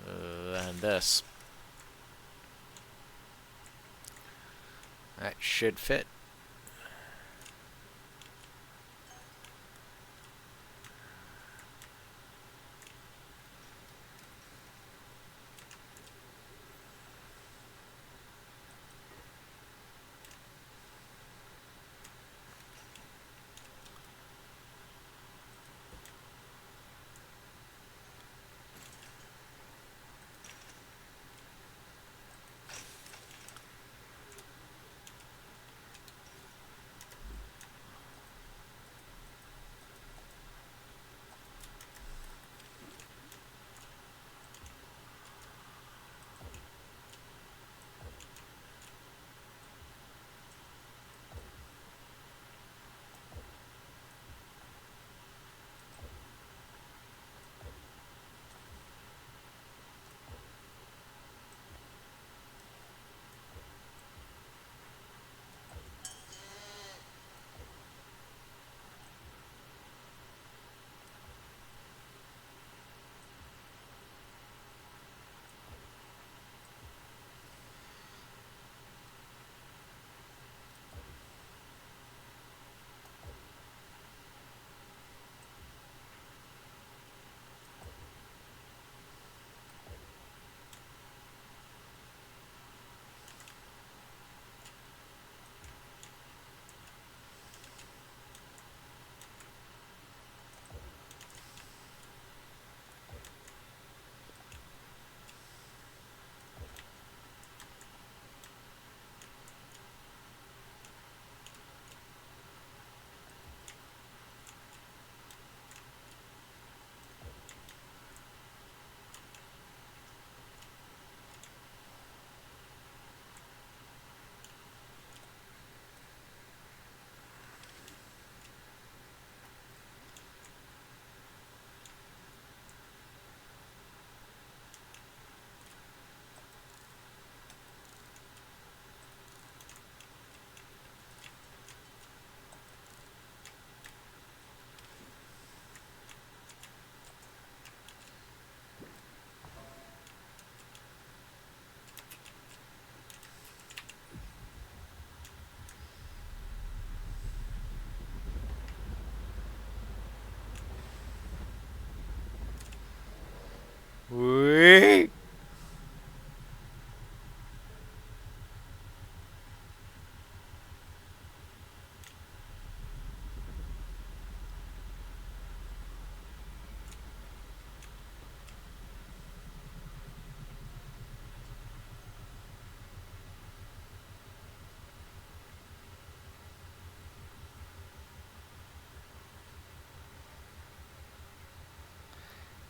then this. That should fit.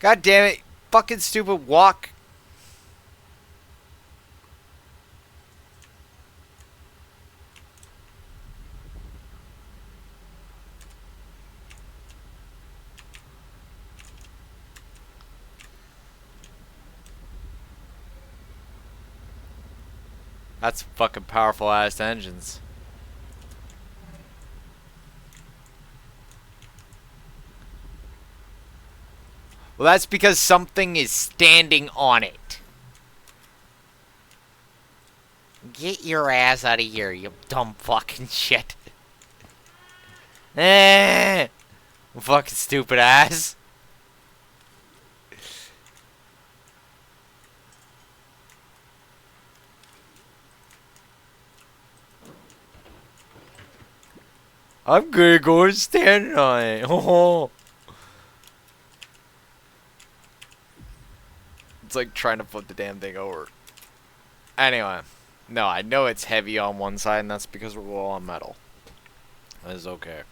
God damn it. Fucking stupid walk. That's fucking powerful ass engines. Well, that's because something is standing on it. Get your ass out of here, you dumb fucking shit. Eh, fucking stupid ass. I'm gonna go and stand on it. Oh. It's like trying to flip the damn thing over. Anyway. No, I know it's heavy on one side, and that's because we're all on metal. That is okay.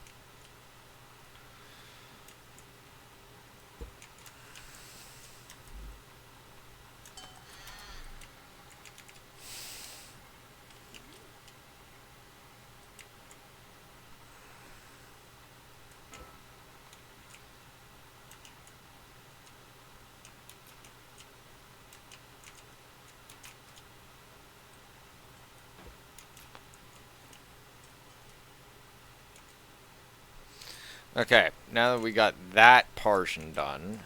Okay, now that we got that portion done.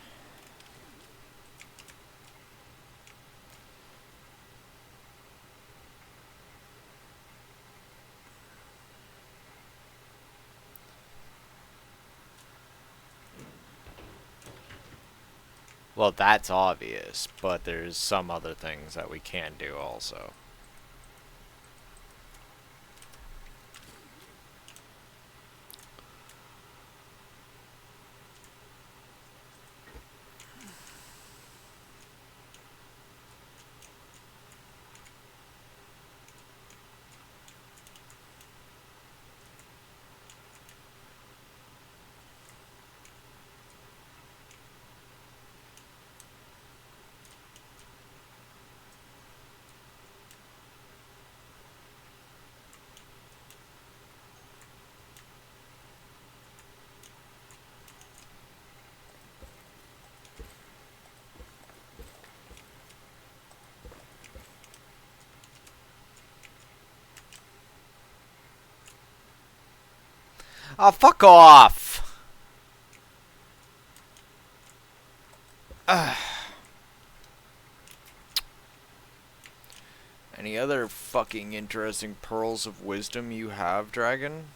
Well, that's obvious, but there's some other things that we can do also. Oh, fuck off! Any other fucking interesting pearls of wisdom you have, Dragon?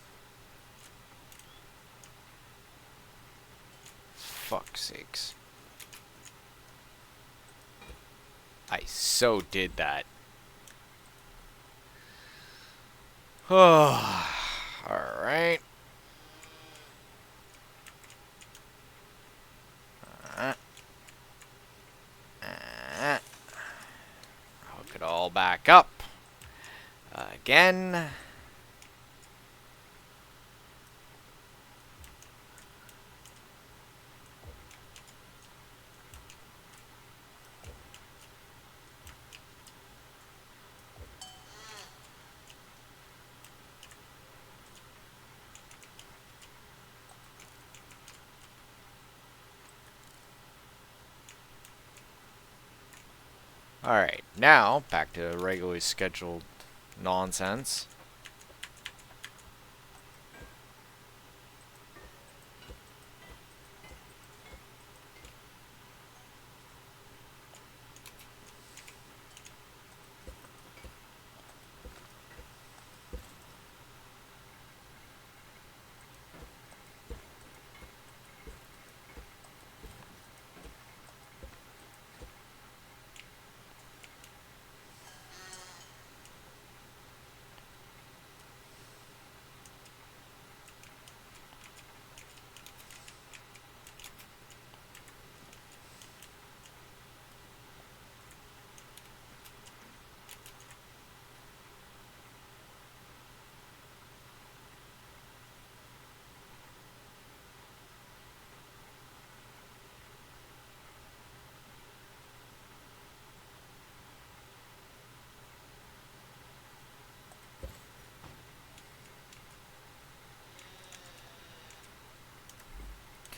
Fuck's sakes. I so did that. Alright. Hook it all back up. Again. Alright, now back to regularly scheduled nonsense.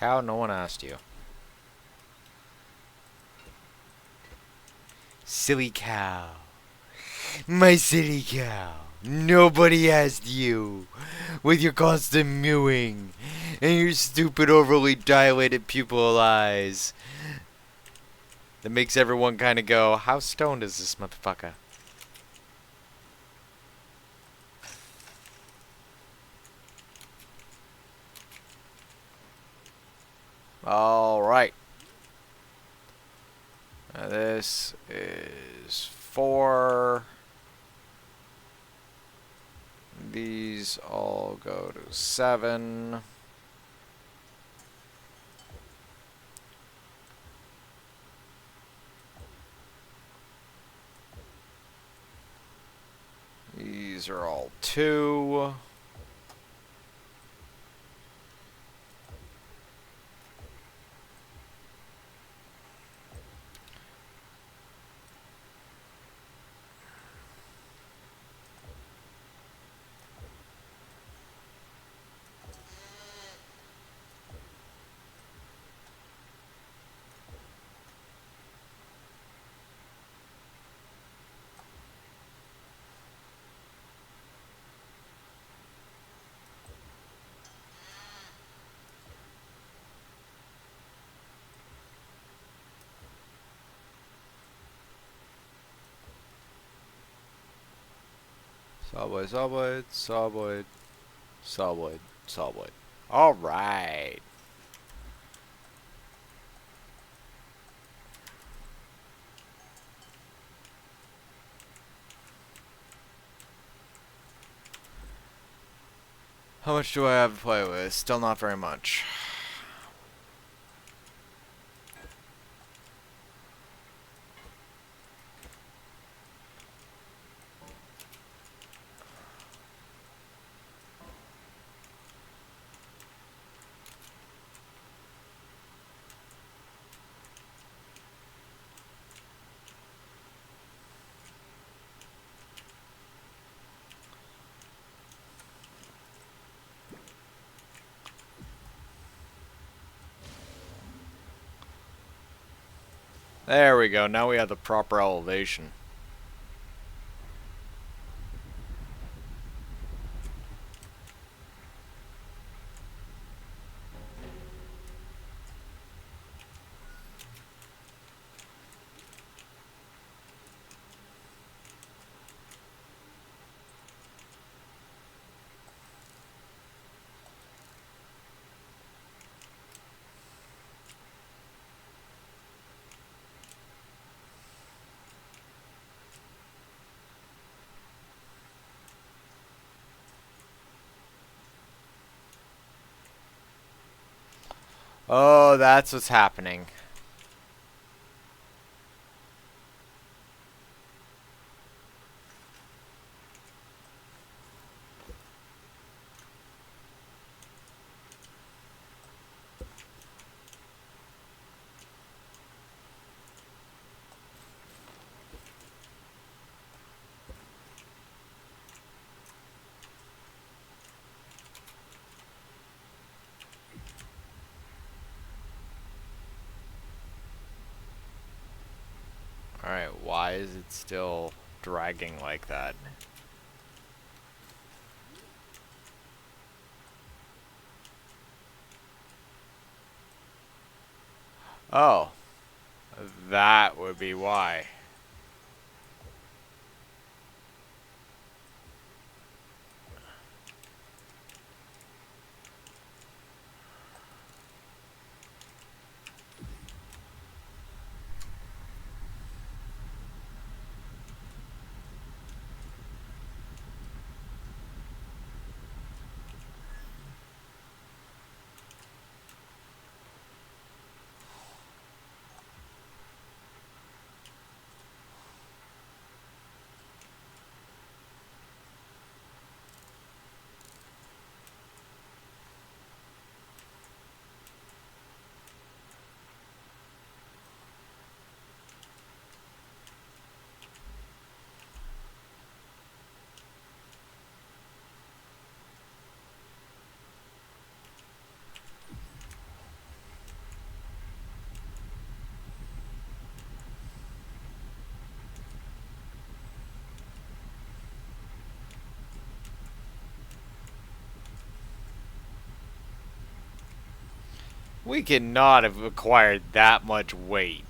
Cow, no one asked you. Silly cow. My silly cow. Nobody asked you. With your constant mewing. And your stupid overly dilated pupil eyes. That makes everyone kind of go, how stoned is this motherfucker? Alright. This is 4. These all go to 7. These are all 2. Sawblade, sawblade, sawblade, sawblade, sawblade. Alright. How much do I have to play with? Still not very much. There we go. Now we have the proper elevation. Oh, that's what's happening. Alright, why is it still dragging like that? Oh, that would be why. We cannot have acquired that much weight.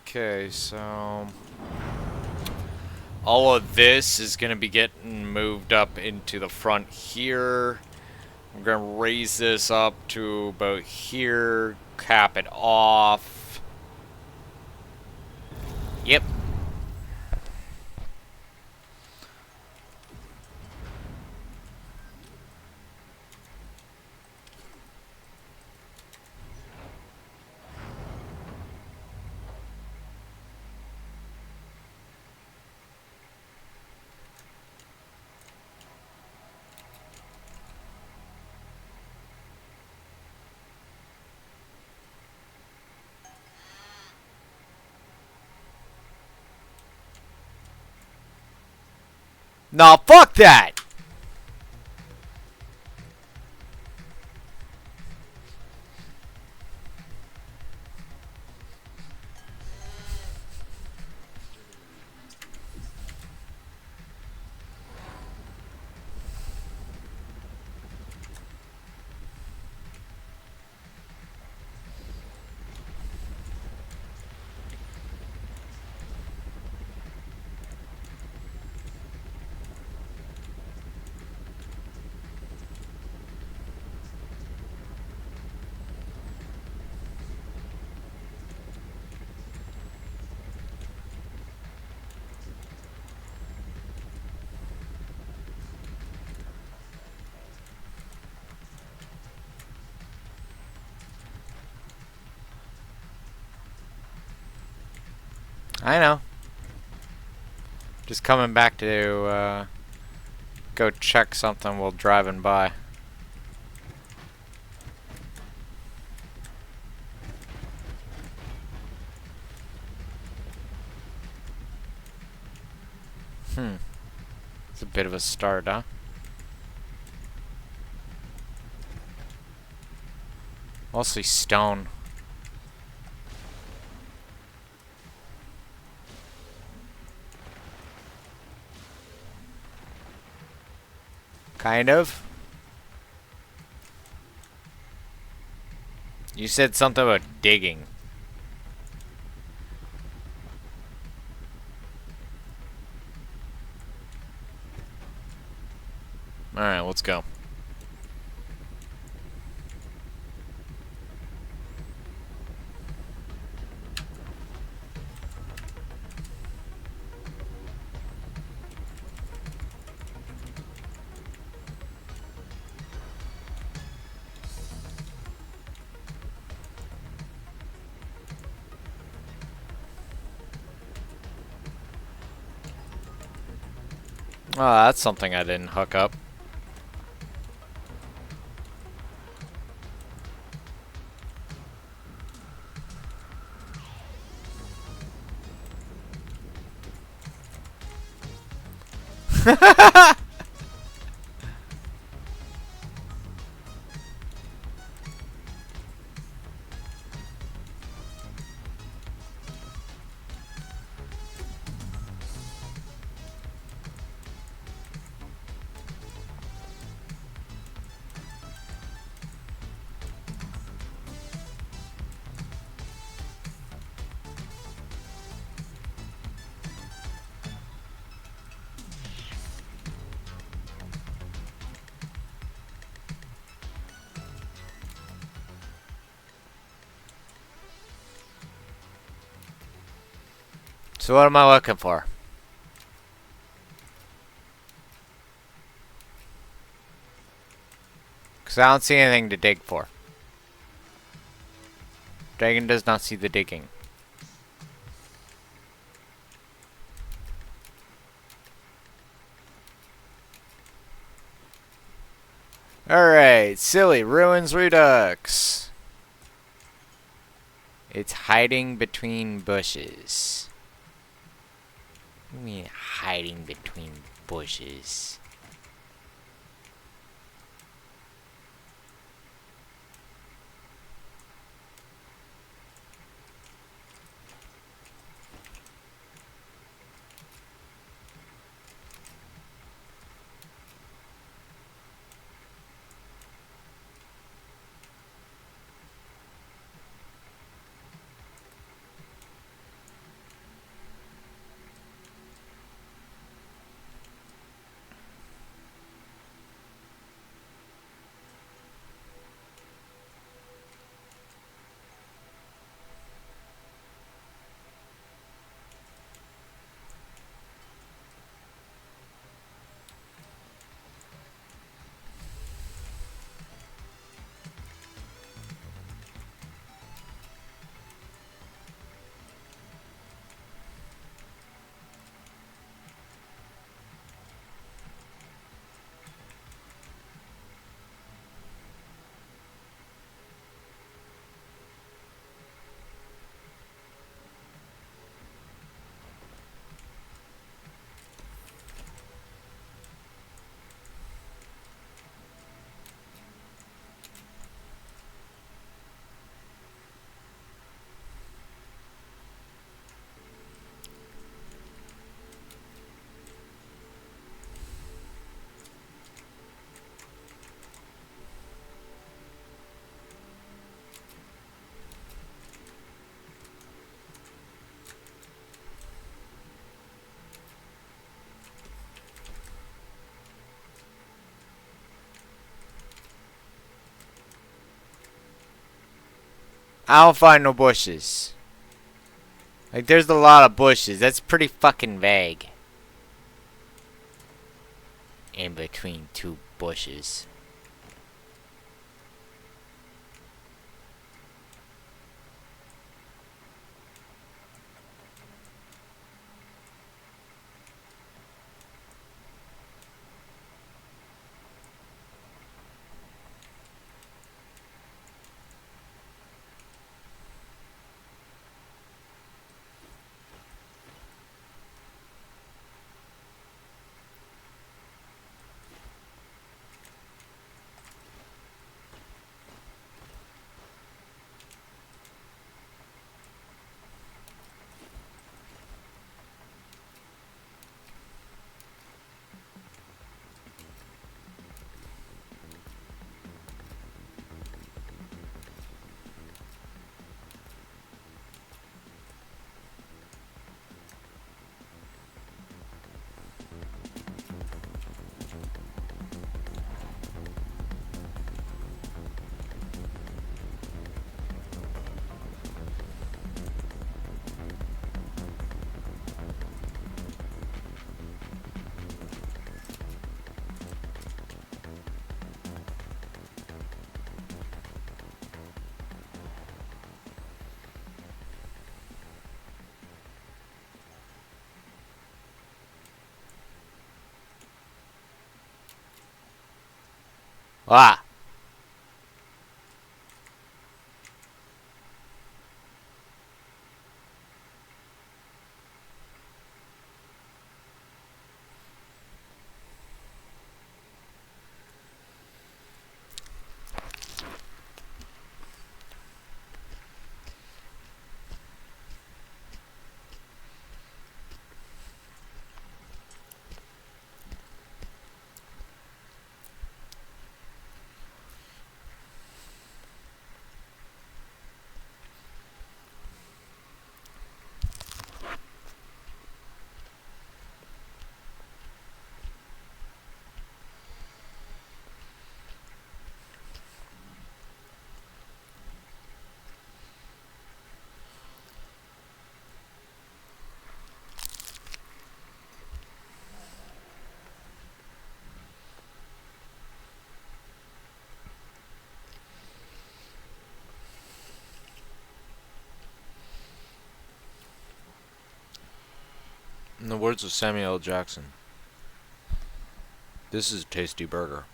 Okay, so all of this is going to be getting moved up into the front here. I'm going to raise this up to about here, cap it off. Yep. Nah, fuck that! I know. Just coming back to go check something while driving by. It's a bit of a start, huh? Mostly stone. Kind of. You said something about digging. Alright, let's go. Oh, that's something I didn't hook up. So what am I looking for? Because I don't see anything to dig for. Dragon does not see the digging. Alright, silly ruins redux. It's hiding between bushes. What do you mean hiding between bushes. I don't find no bushes. Like, there's a lot of bushes. That's pretty fucking vague. In between two bushes. Ah! In the words of Samuel L. Jackson, this is a tasty burger.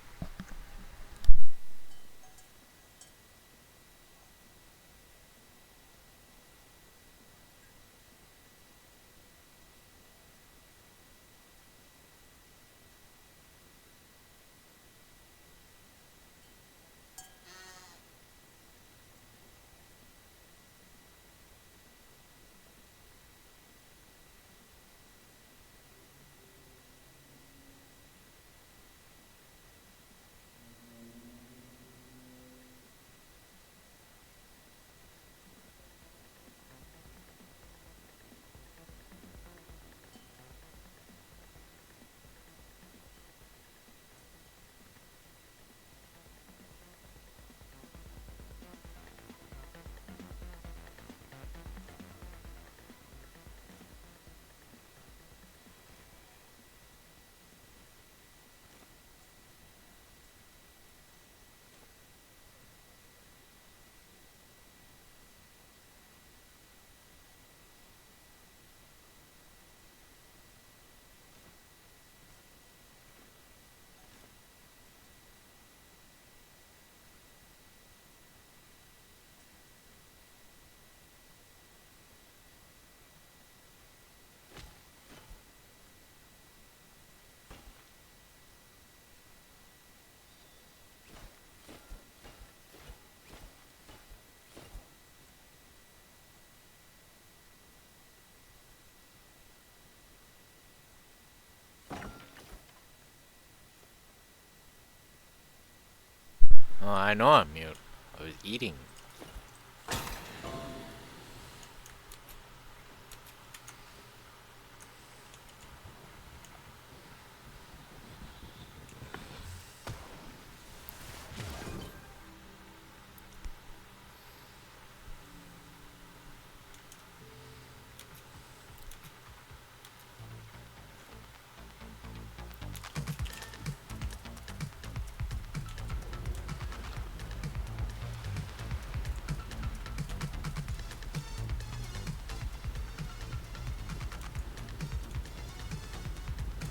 Oh, I know I'm mute. I was eating.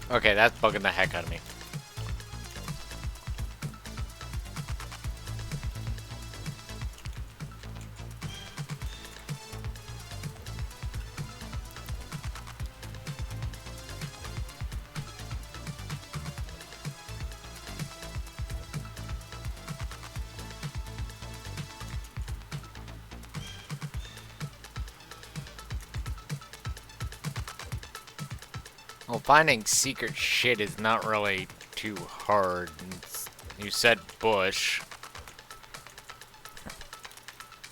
Okay, that's bugging the heck out of me. Well, finding secret shit is not really too hard. You said bush.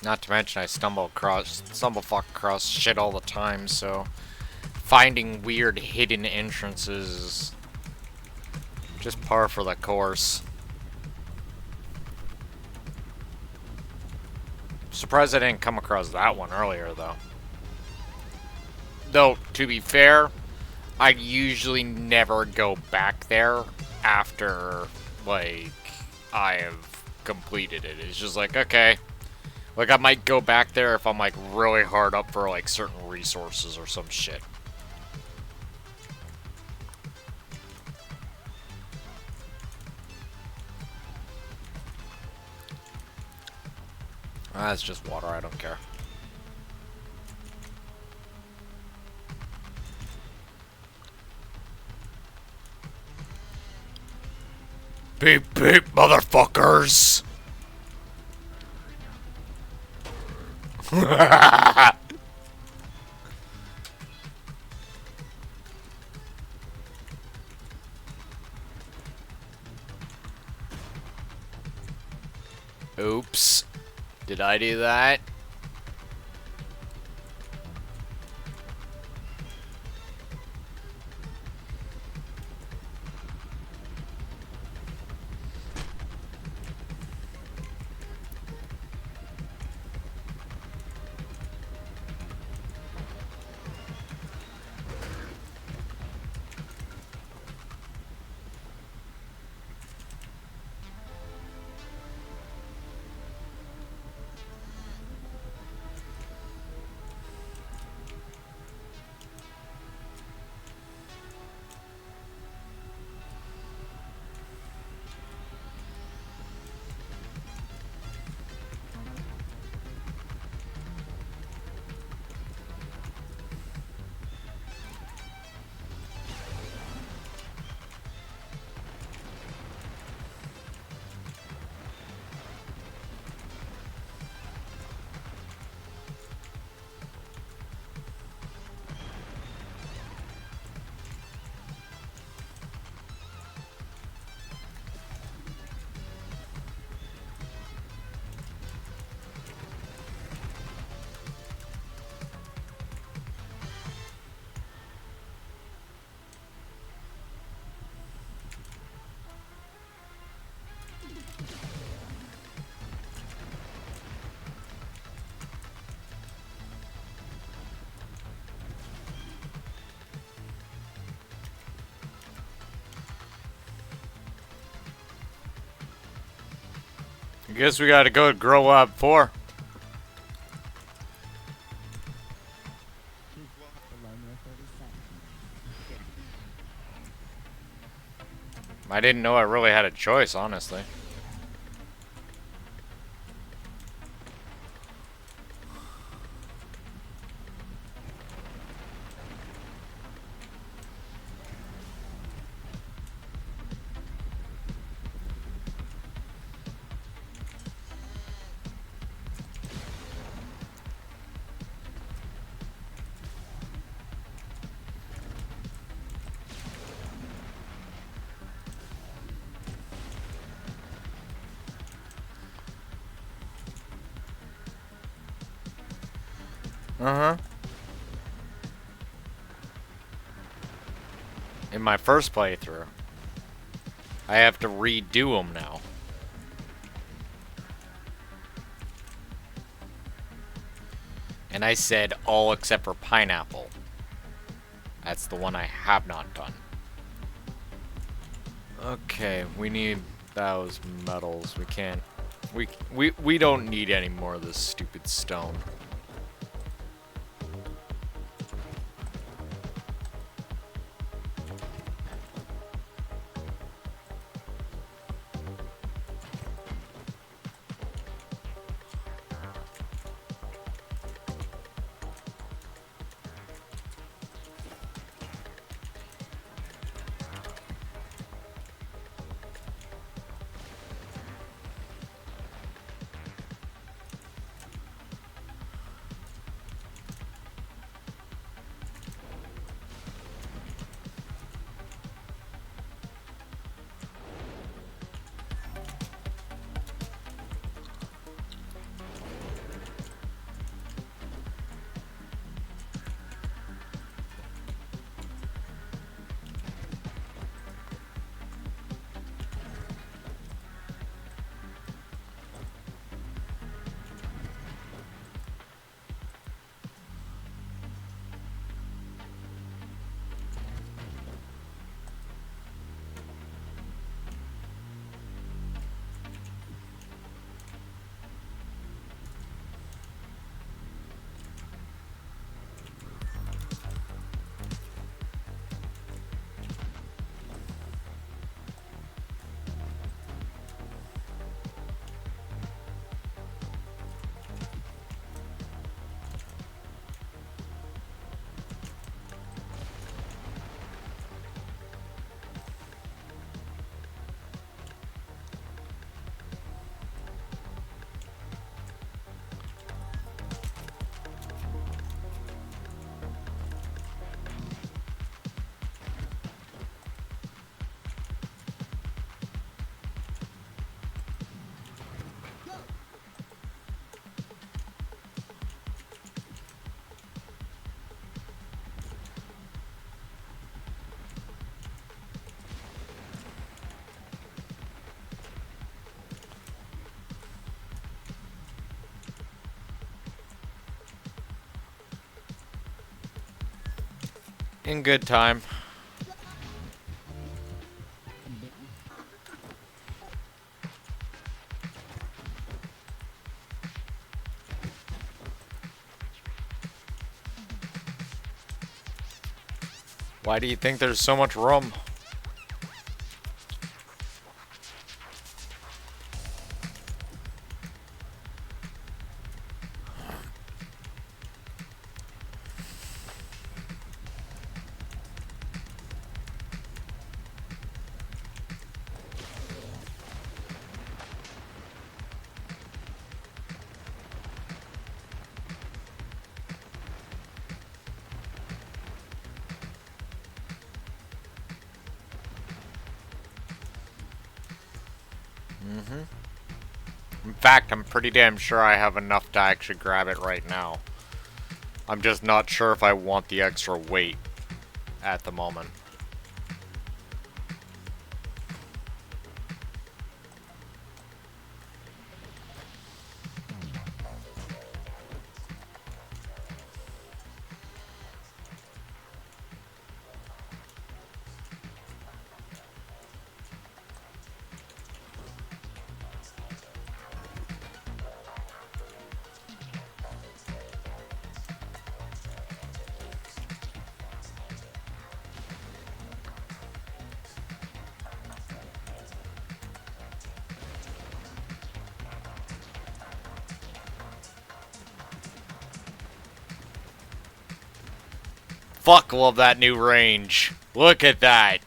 Not to mention I stumble fuck across shit all the time, so finding weird hidden entrances is just par for the course. Surprised I didn't come across that one earlier, though. Though, to be fair, I usually never go back there after, like, I have completed it. It's just like, okay. Like, I might go back there if I'm, like, really hard up for, like, certain resources or some shit. That's just water, I don't care. Beep beep, motherfuckers! Oops. Did I do that? I guess we gotta go to Growlab 4. I didn't know I really had a choice, honestly. Uh-huh. In my first playthrough. I have to redo them now. And I said all except for pineapple. That's the one I have not done. Okay, we need those metals. We can't... We don't need any more of this stupid stone. In good time. Why do you think there's so much room? In fact, I'm pretty damn sure I have enough to actually grab it right now. I'm just not sure if I want the extra weight at the moment. Fuck, love that new range. Look at that.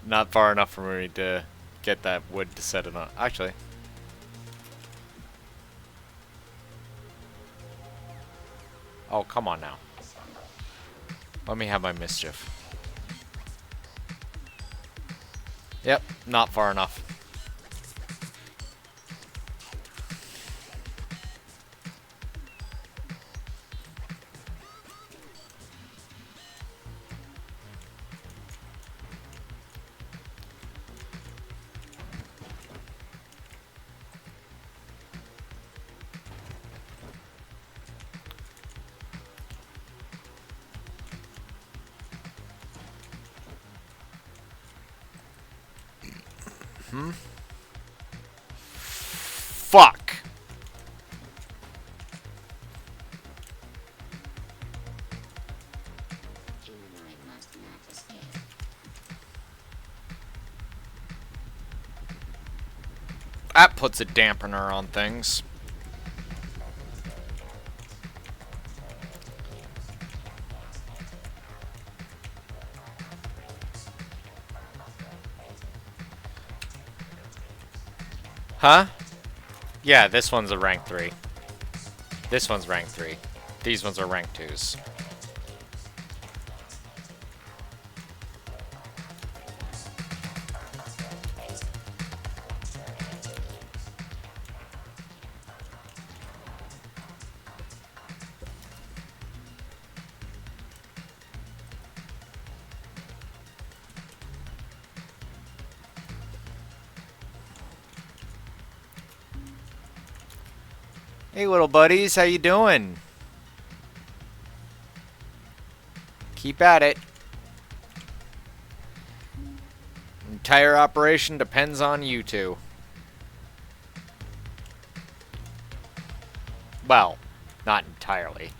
Not far enough for me to get that wood to set it on. Actually. Oh, come on now. Let me have my mischief. Yep, not far enough. Fuck! That puts a dampener on things. Huh? Yeah, this one's a rank 3. This one's rank 3. These ones are rank 2s. Hey, little buddies, how you doing? Keep at it. Entire operation depends on you two. Well, not entirely.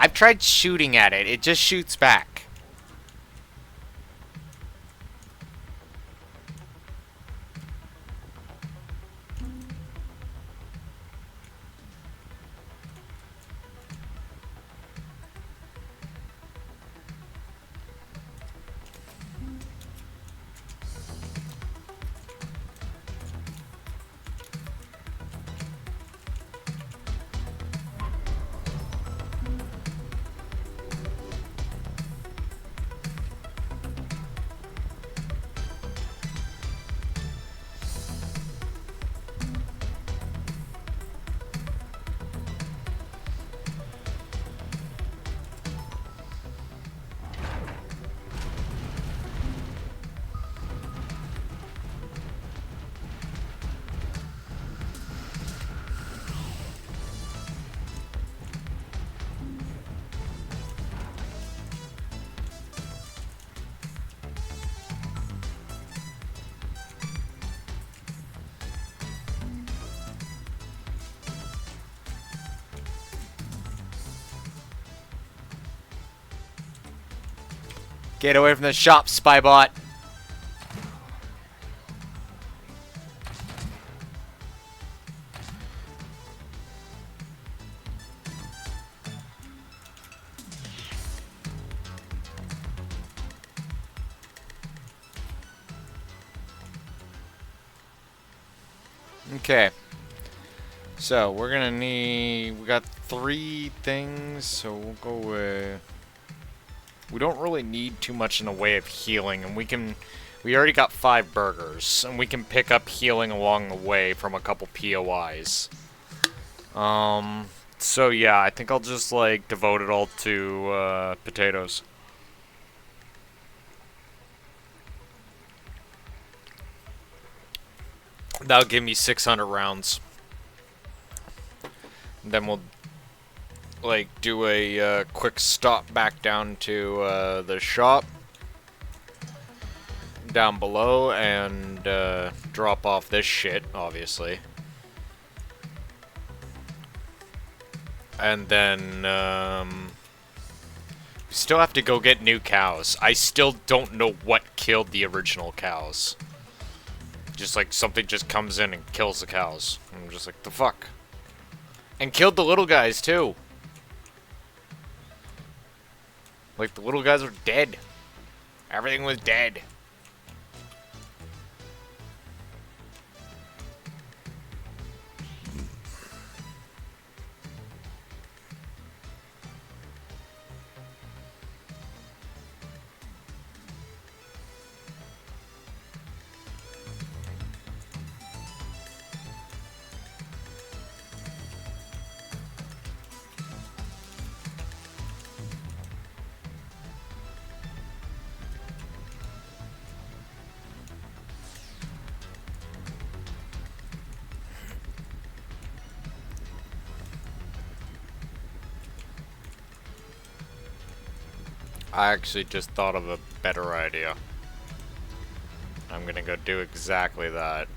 I've tried shooting at it. It just shoots back. Get away from the shop, Spybot. Okay. So, we're gonna need... We got 3 things, so we'll go with... We don't really need too much in the way of healing, and we already got 5 burgers, and we can pick up healing along the way from a couple POIs. So yeah, I think I'll just, like, devote it all to, potatoes. That'll give me 600 rounds. Then we'll, like, do a quick stop back down to the shop down below and drop off this shit, obviously. And then we still have to go get new cows. I still don't know what killed the original cows. Just like something just comes in and kills the cows. I'm just like, the fuck? And killed the little guys too. Like, the little guys were dead. Everything was dead. I actually just thought of a better idea. I'm gonna go do exactly that.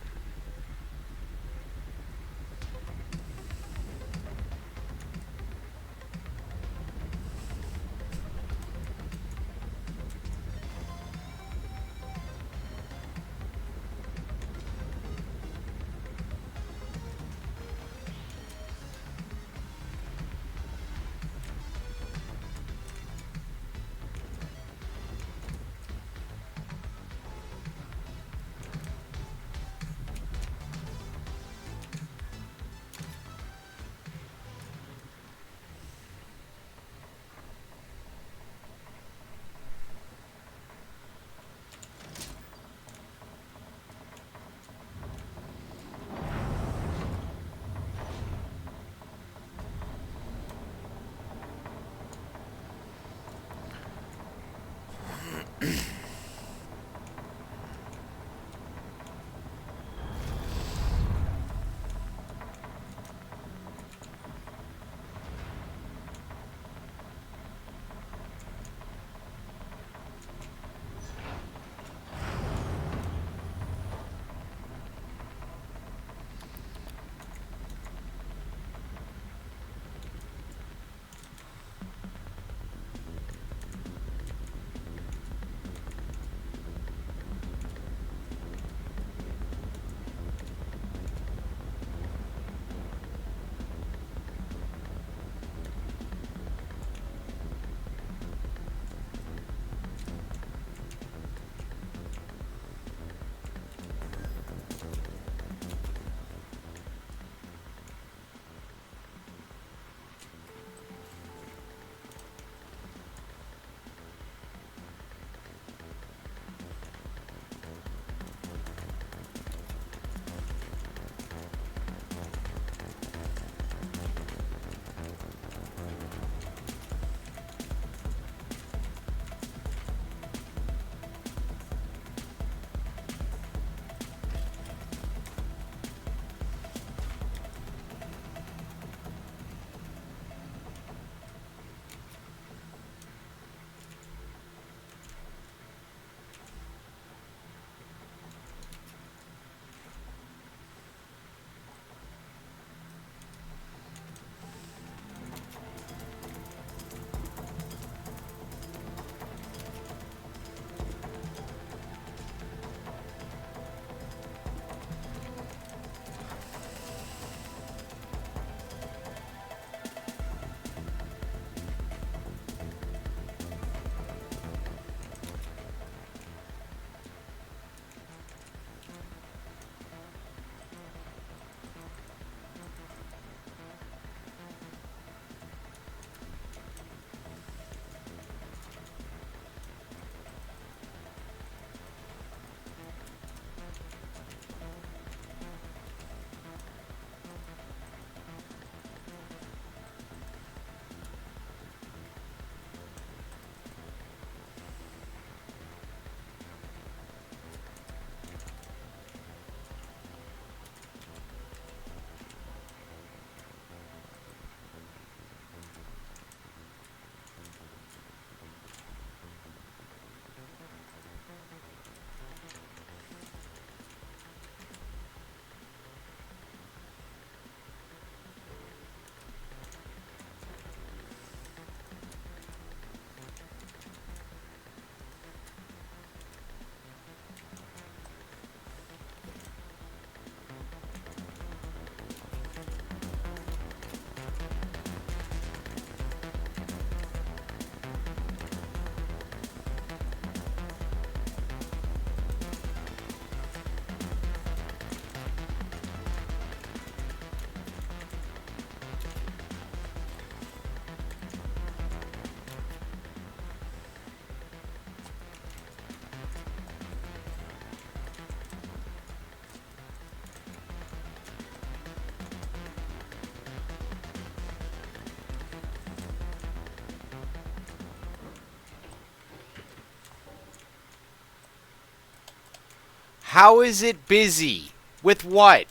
How is it busy? With what?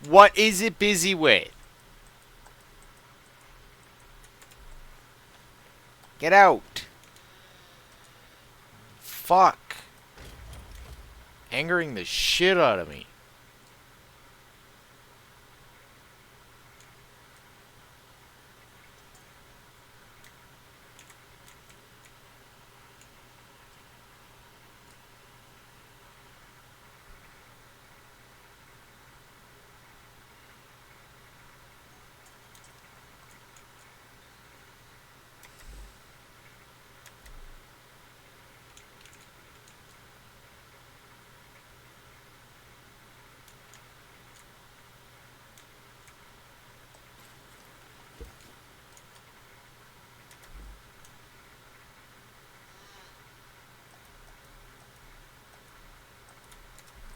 What is it busy with? Get out! Fuck. Angering the shit out of me.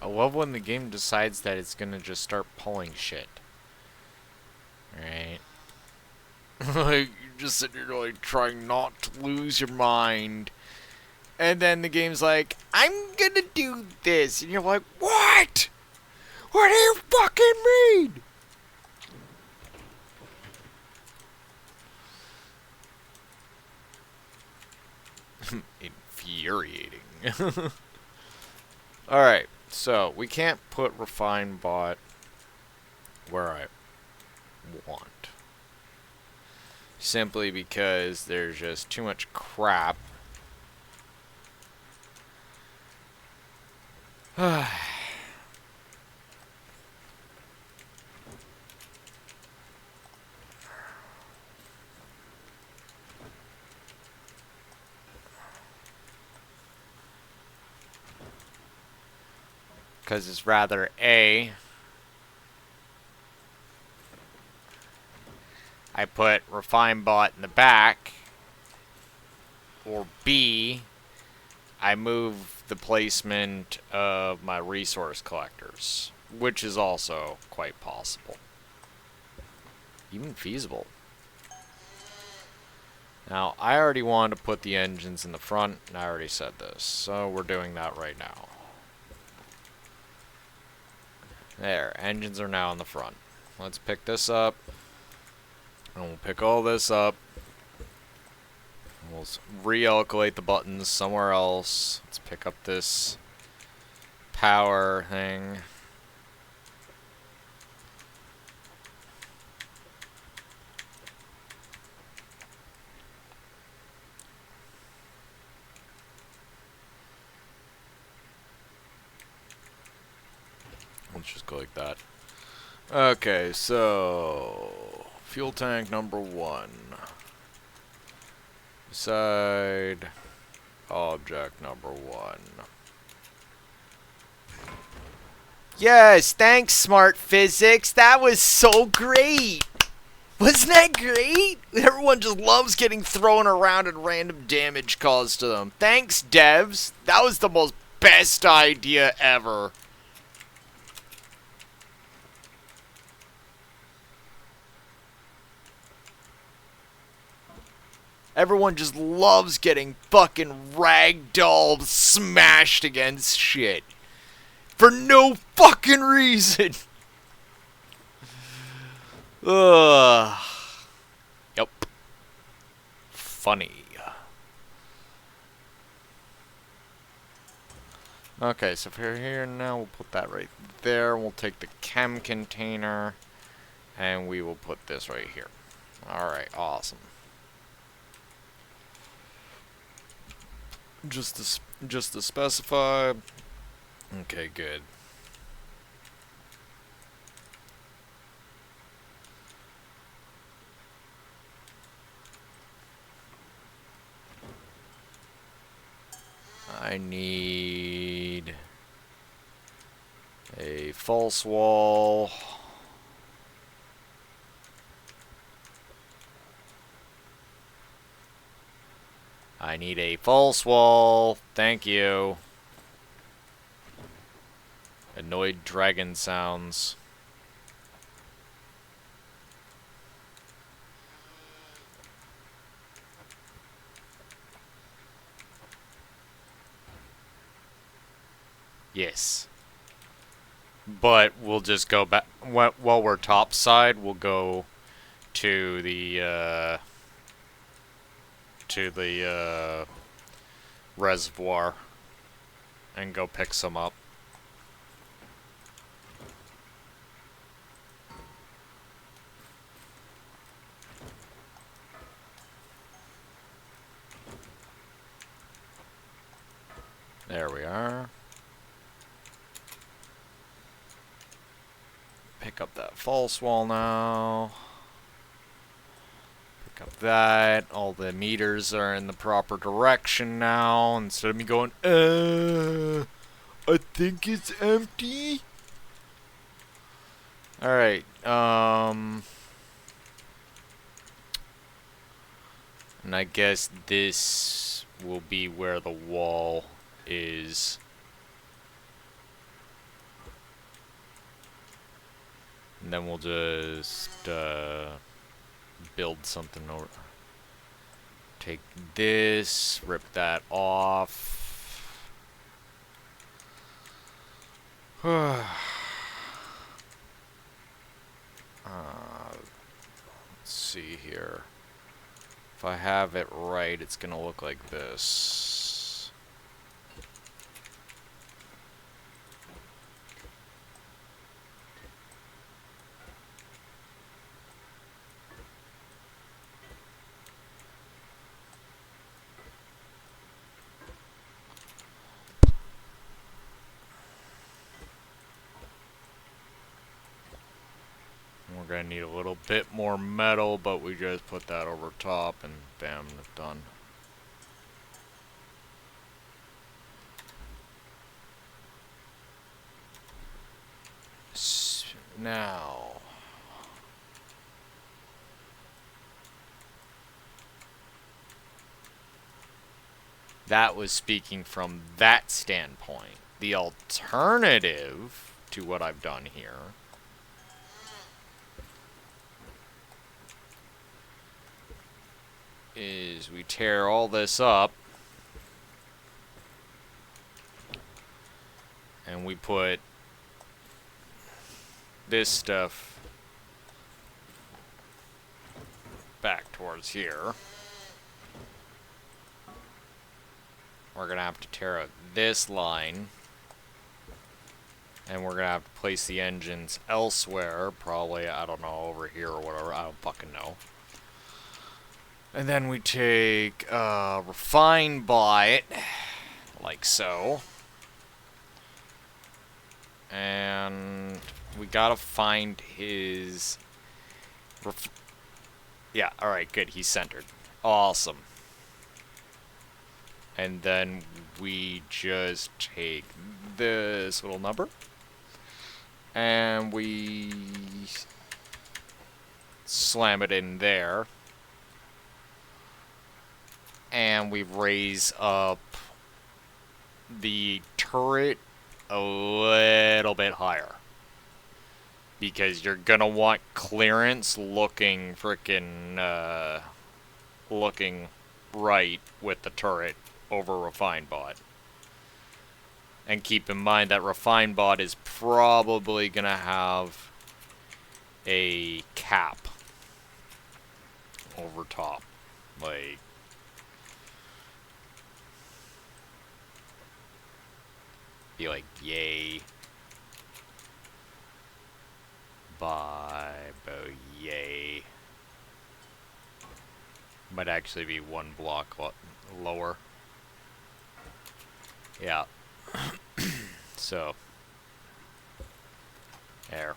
I love when the game decides that it's gonna just start pulling shit. Right? Like, you're just sitting here like trying not to lose your mind. And then the game's like, I'm gonna do this. And you're like, what? What do you fucking mean? Infuriating. Alright, so we can't put Refine Bot where I want. Simply because there's just too much crap. Because it's rather A, I put Refine Bot in the back, or B, I move the placement of my resource collectors, which is also quite possible. Even feasible. Now, I already wanted to put the engines in the front, and I already said this, so we're doing that right now. There, engines are now in the front. Let's pick this up. And we'll pick all this up. We'll reallocate the buttons somewhere else. Let's pick up this power thing. Let's just go like that. Okay, so fuel tank number 1. Side object number 1. Yes, thanks, Smart Physics. That was so great. Wasn't that great? Everyone just loves getting thrown around and random damage caused to them. Thanks, devs. That was the most best idea ever. Everyone just loves getting fucking ragdoll smashed against shit. For no fucking reason. Ugh. Yep. Funny. Okay, so if you're here now, we'll put that right there. We'll take the chem container, and we will put this right here. Alright, awesome. Just to specify. Okay, good. I need a false wall. I need a false wall. Thank you. Annoyed dragon sounds. Yes. But we'll just go back. While we're topside, we'll go to the to the reservoir and go pick some up. There we are. Pick up that false wall now. Pick up that. All the meters are in the proper direction now. Instead of me going, I think it's empty. Alright, and I guess this will be where the wall is. And then we'll just build something over. Take this, rip that off. Let's see here. If I have it right, it's gonna look like this. We're gonna need a little bit more metal, but we just put that over top and bam, it's done. Now, that was speaking from that standpoint. The alternative to what I've done here is we tear all this up and we put this stuff back towards here. We're gonna have to tear out this line, and we're gonna have to place the engines elsewhere, probably, I don't know, over here or whatever, I don't fucking know. And then we take refine bite, like so. And we gotta find his... yeah, alright, good, he's centered. Awesome. And then we just take this little number, and we slam it in there. And we raise up the turret a little bit higher, because you're gonna want clearance looking frickin' looking right with the turret over RefineBot. And keep in mind that RefineBot is probably gonna have a cap over top, like, be like, yay. Bye, yay. Might actually be one block lower. Yeah. So. There.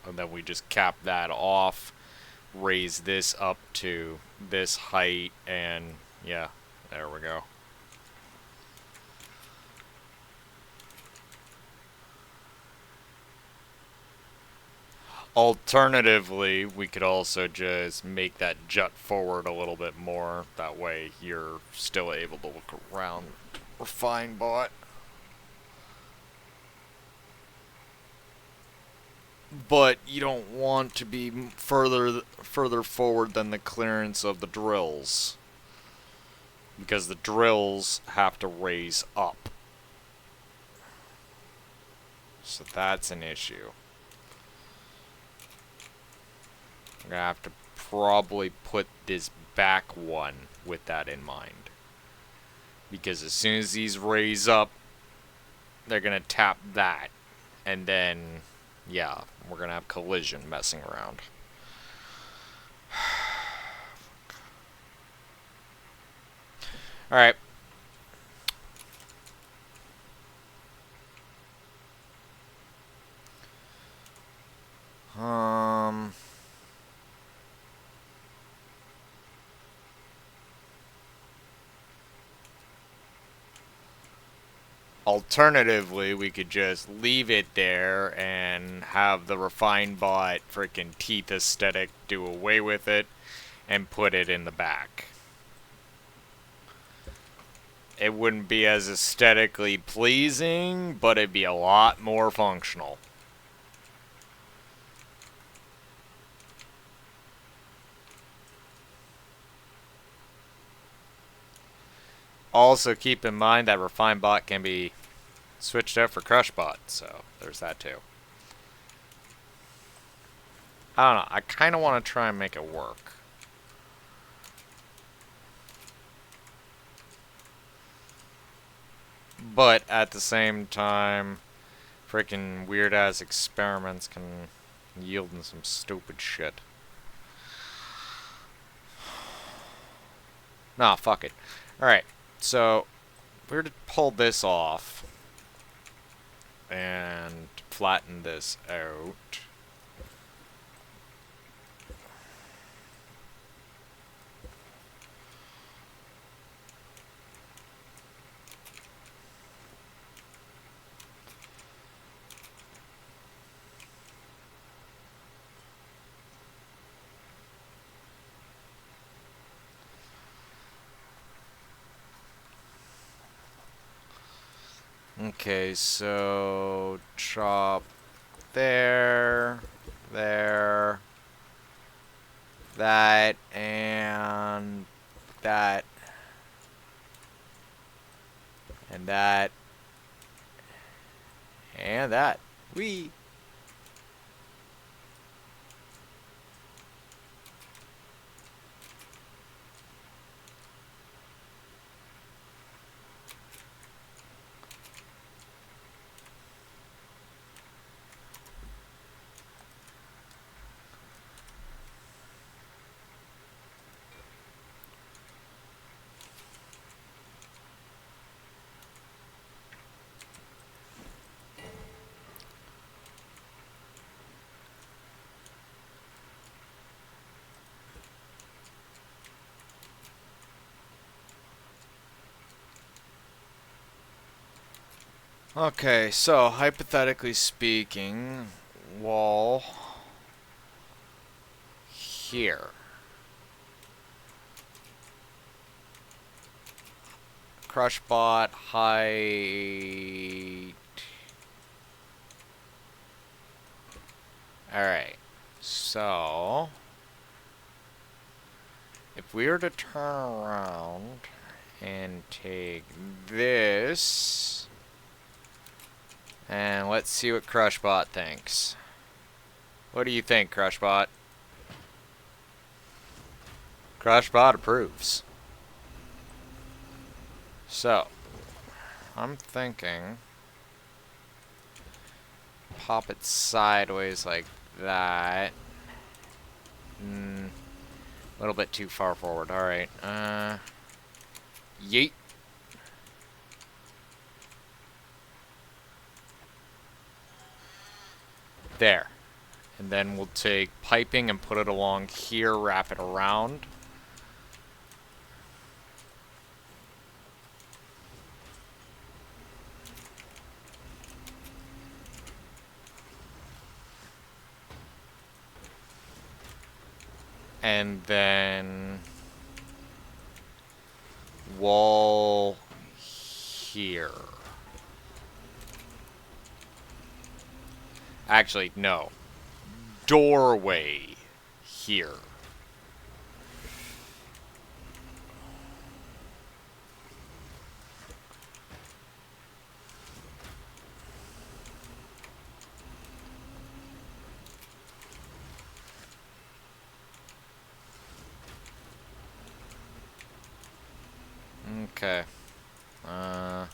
And then we just cap that off, raise this up to this height, and yeah, there we go. Alternatively, we could also just make that jut forward a little bit more. That way you're still able to look around RefineBot. But you don't want to be further forward than the clearance of the drills, because the drills have to raise up. So that's an issue. I'm gonna have to probably put this back one with that in mind. Because as soon as these raise up, they're going to tap that. And then, yeah, we're going to have collision messing around. Alright. Alternatively, we could just leave it there and have the refined bot freaking teeth aesthetic do away with it and put it in the back. It wouldn't be as aesthetically pleasing, but it'd be a lot more functional. Also, keep in mind that refined bot can be switched out for crush bot, so there's that too. I don't know, I kind of want to try and make it work. But at the same time, freaking weird ass experiments can yield in some stupid shit. Nah, fuck it. Alright, so we're to pull this off and flatten this out. Okay, so chop there, that, and that, and that, and that. Whee! Okay, so hypothetically speaking, wall here. Crush bot height. Alright, so if we were to turn around and take this, and let's see what Crushbot thinks. What do you think, Crushbot? Crushbot approves. So, I'm thinking pop it sideways like that. A little bit too far forward. Alright. Yeet. There. And then we'll take piping and put it along here, wrap it around. And then wall here. Actually, no. Doorway here. Okay. Uh...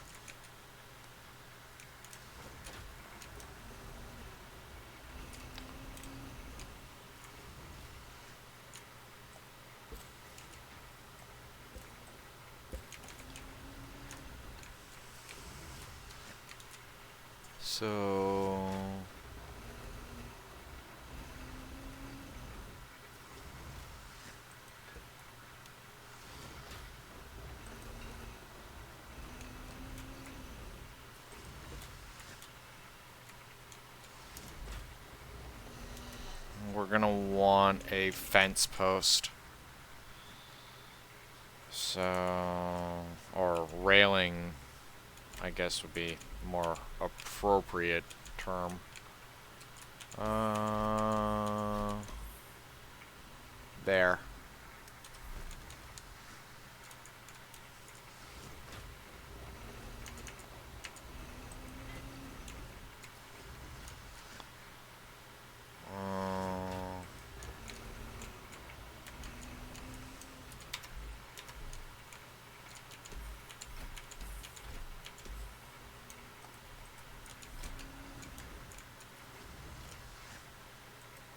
So... We're gonna want a fence post. So... Or railing, I guess would be more appropriate term. There.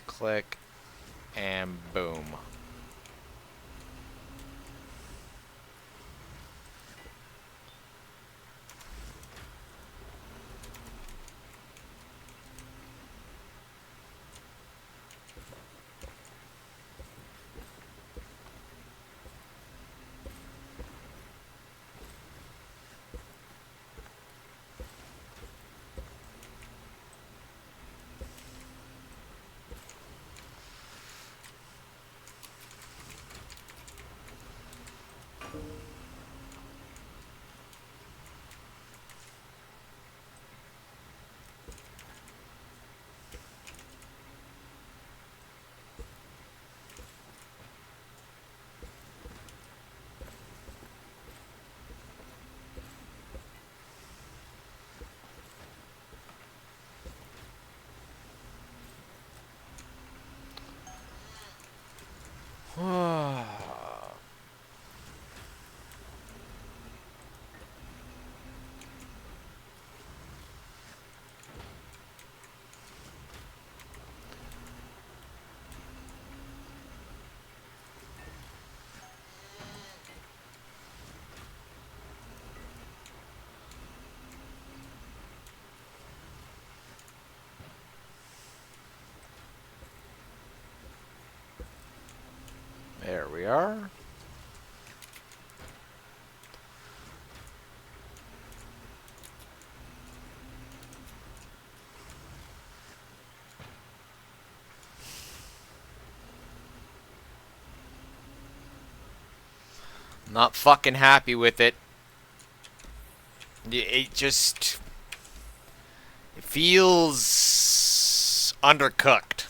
Click, and boom. There we are. Not fucking happy with it. It just... It feels... undercooked.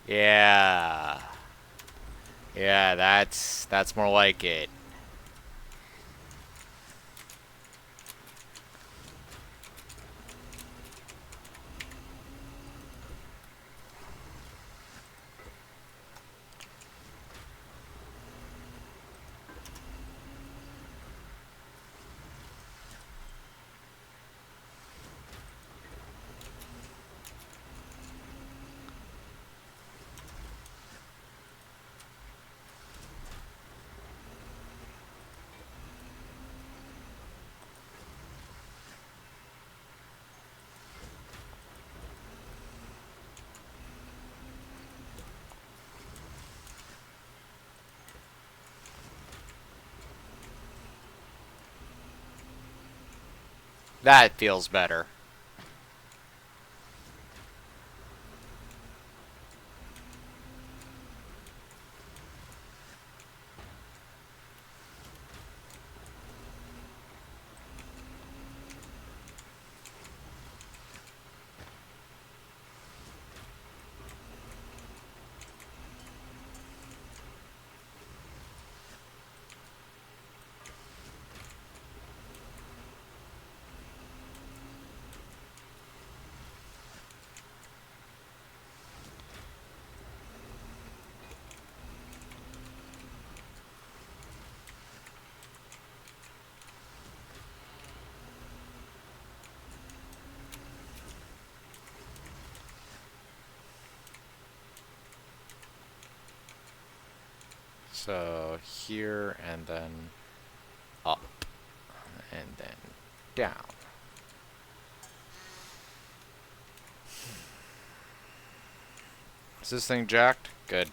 Yeah. Yeah, that's more like it. That feels better. So here and then up and then down. Is this thing jacked? Good.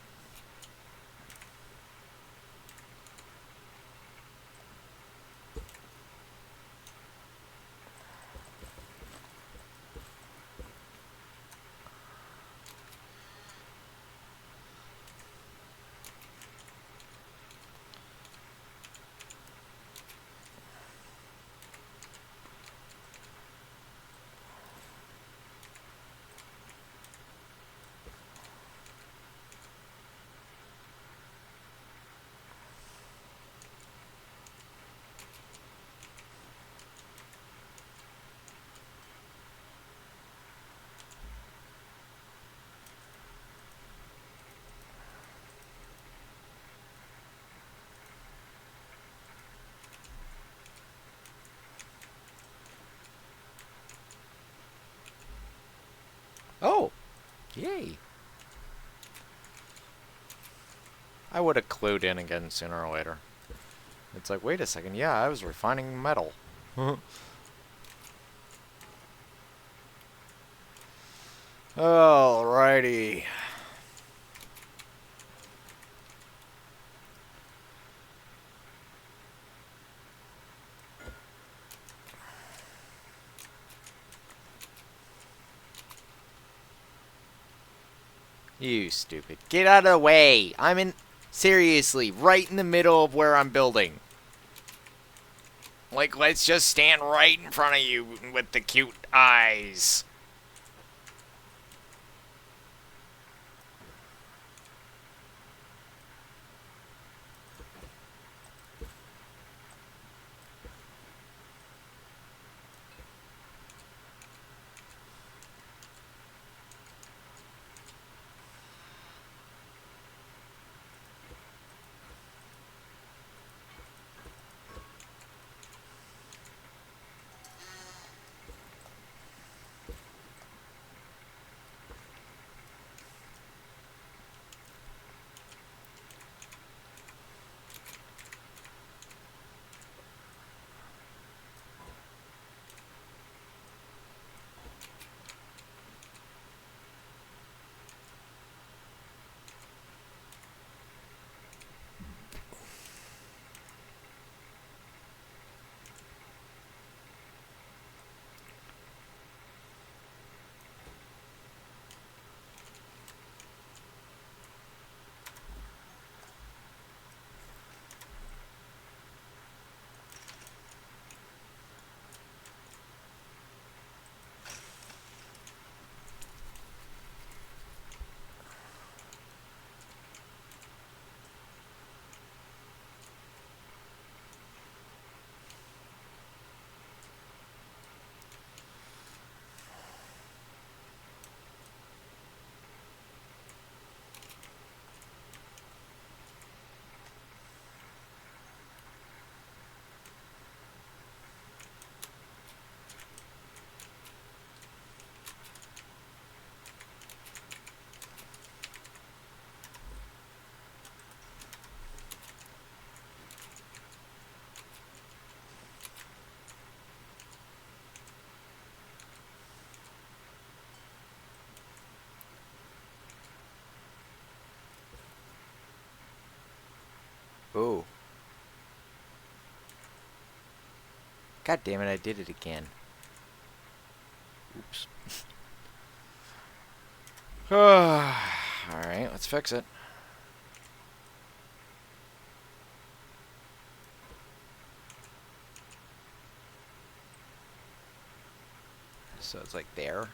Oh, yay. I would have clued in again sooner or later. It's like, wait a second, yeah, I was refining metal. Alrighty. You stupid. Get out of the way. I'm in... Seriously, right in the middle of where I'm building. Like, let's just stand right in front of you with the cute eyes. Ooh. God damn it, I did it again. Oops. Alright, let's fix it. So it's like there.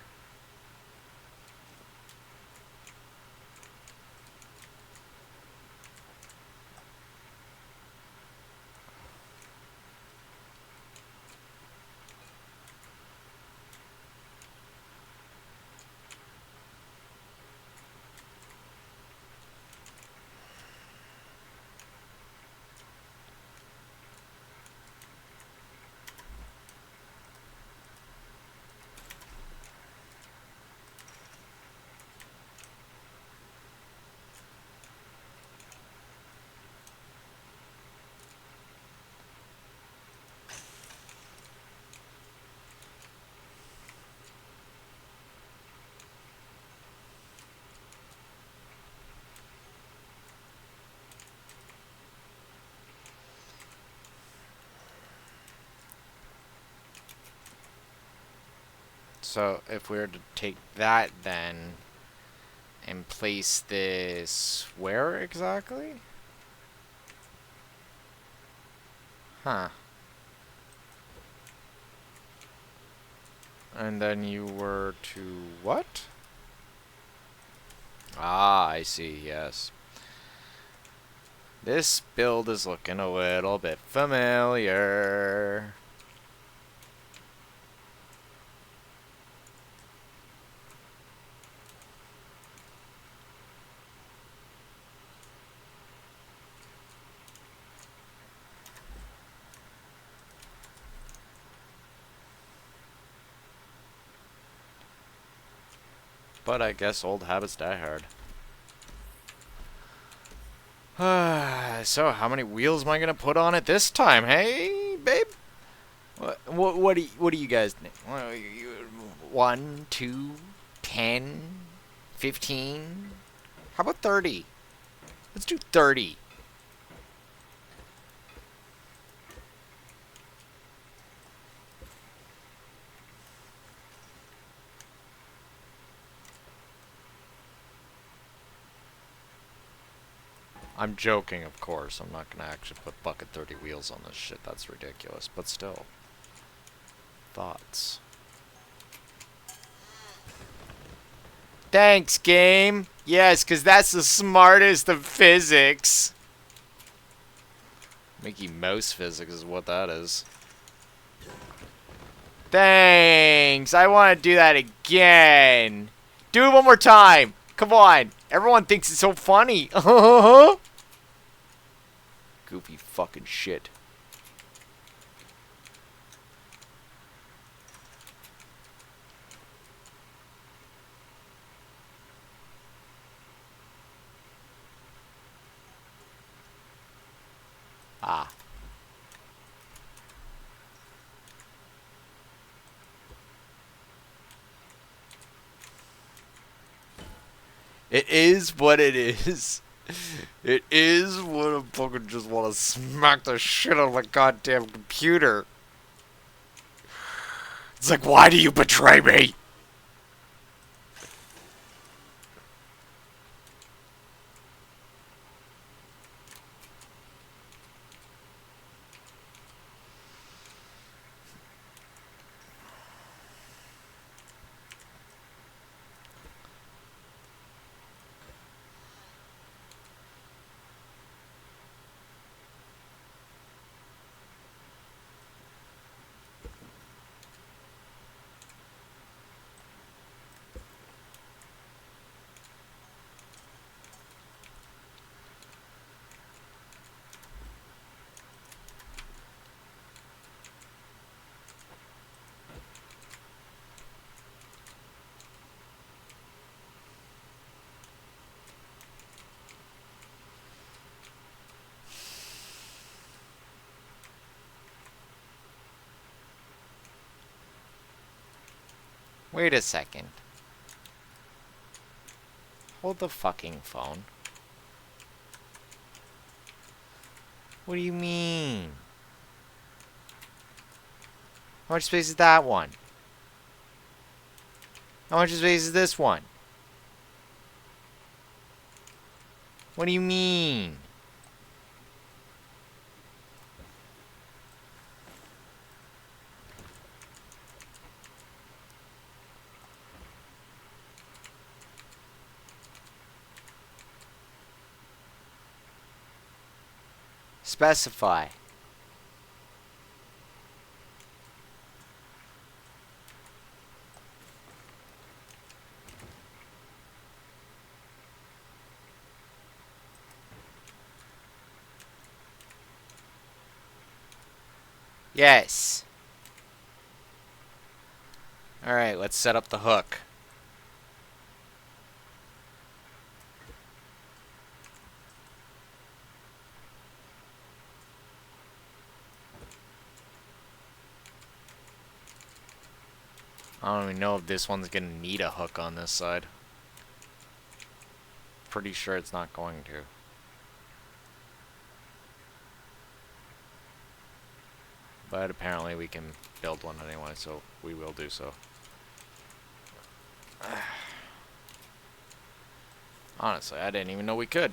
So if we were to take that then and place this where exactly? Huh. And then you were to what? Ah, I see, yes. This build is looking a little bit familiar. But I guess old habits die hard. So, how many wheels am I gonna put on it this time? Hey, babe. What do you guys think? 1, 2, 10, 15? How about 30? Let's do 30. I'm joking, of course. I'm not gonna actually put bucket 30 wheels on this shit. That's ridiculous. But still. Thoughts? Thanks, game. Yes, because that's the smartest of physics. Mickey Mouse physics is what that is. Thanks. I want to do that again. Do it one more time. Come on. Everyone thinks it's so funny. Goofy fucking shit. Ah. It is what it is. It is what I fucking just want to smack the shit out of my goddamn computer. It's like, why do you betray me? Wait a second. Hold the fucking phone. What do you mean? How much space is that one? How much space is this one? What do you mean? Specify. Yes. Alright, let's set up the hook. I don't even know if this one's gonna need a hook on this side. Pretty sure it's not going to. But apparently we can build one anyway, so we will do so. Honestly, I didn't even know we could.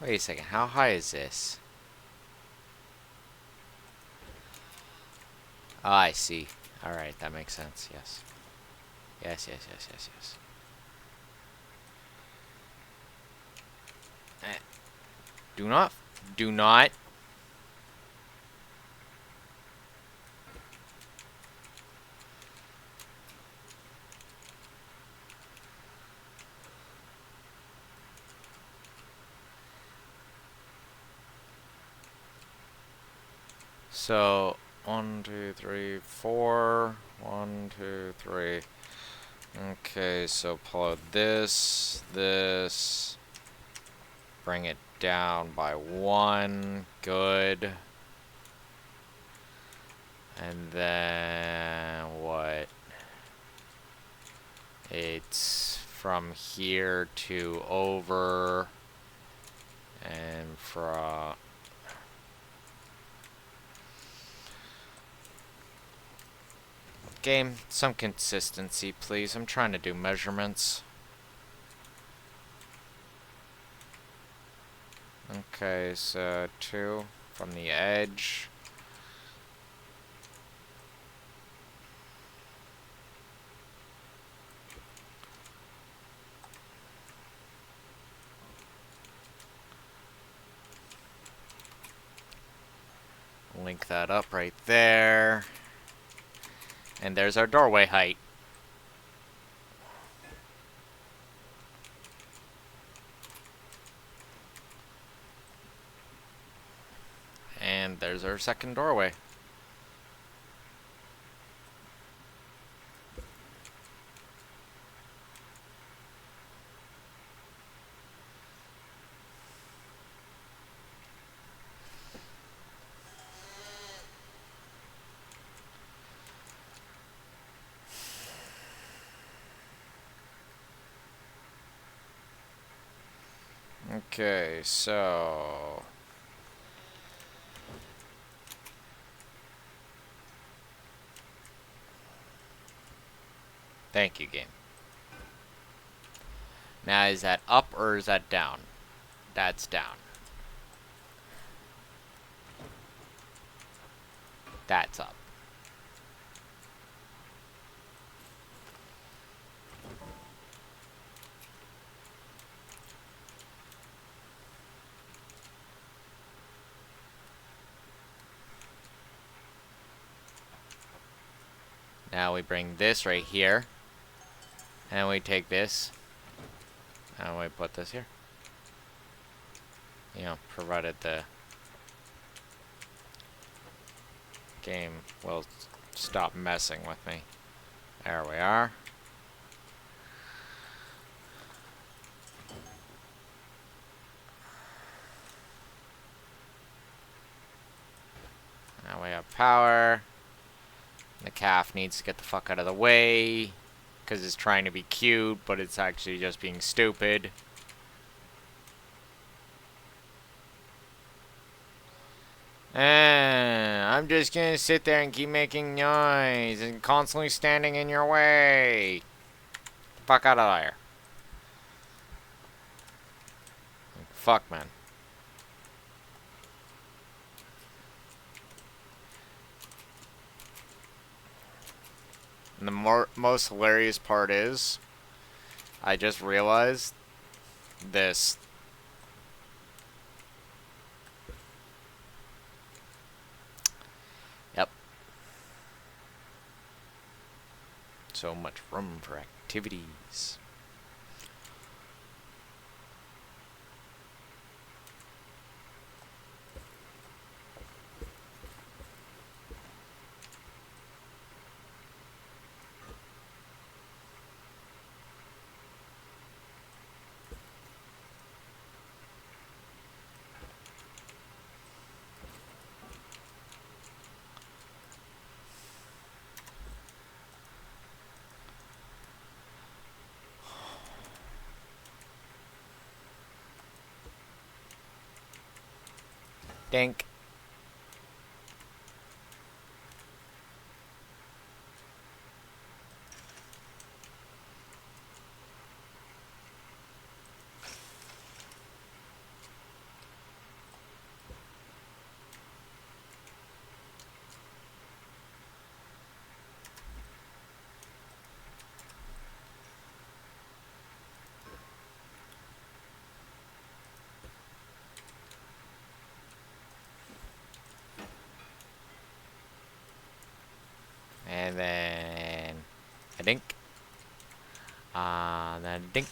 Wait a second, how high is this? Oh, I see. Alright, that makes sense, yes. Yes, yes, yes, yes, yes. Do not. Do not. So, 1, 2, 3, 4. 1, 2, 3. Okay, so pull out this, this. Bring it down by 1. Good. And then what? It's from here to over. And from... Game, some consistency, please. I'm trying to do measurements. Okay, so 2 from the edge. Link that up right there. And there's our doorway height. And there's our second doorway. Okay, so... Thank you, game. Now, is that up or is that down? That's down. That's up. Now we bring this right here. And we take this. And we put this here. You know, provided the game will stop messing with me. There we are. Now we have power. The calf needs to get the fuck out of the way. Because it's trying to be cute, but it's actually just being stupid. I'm just gonna sit there and keep making noise and constantly standing in your way. Fuck out of there. Fuck, man. And the most hilarious part is, I just realized this. Yep. So much room for activities. Dink. And then a dink. Then a dink.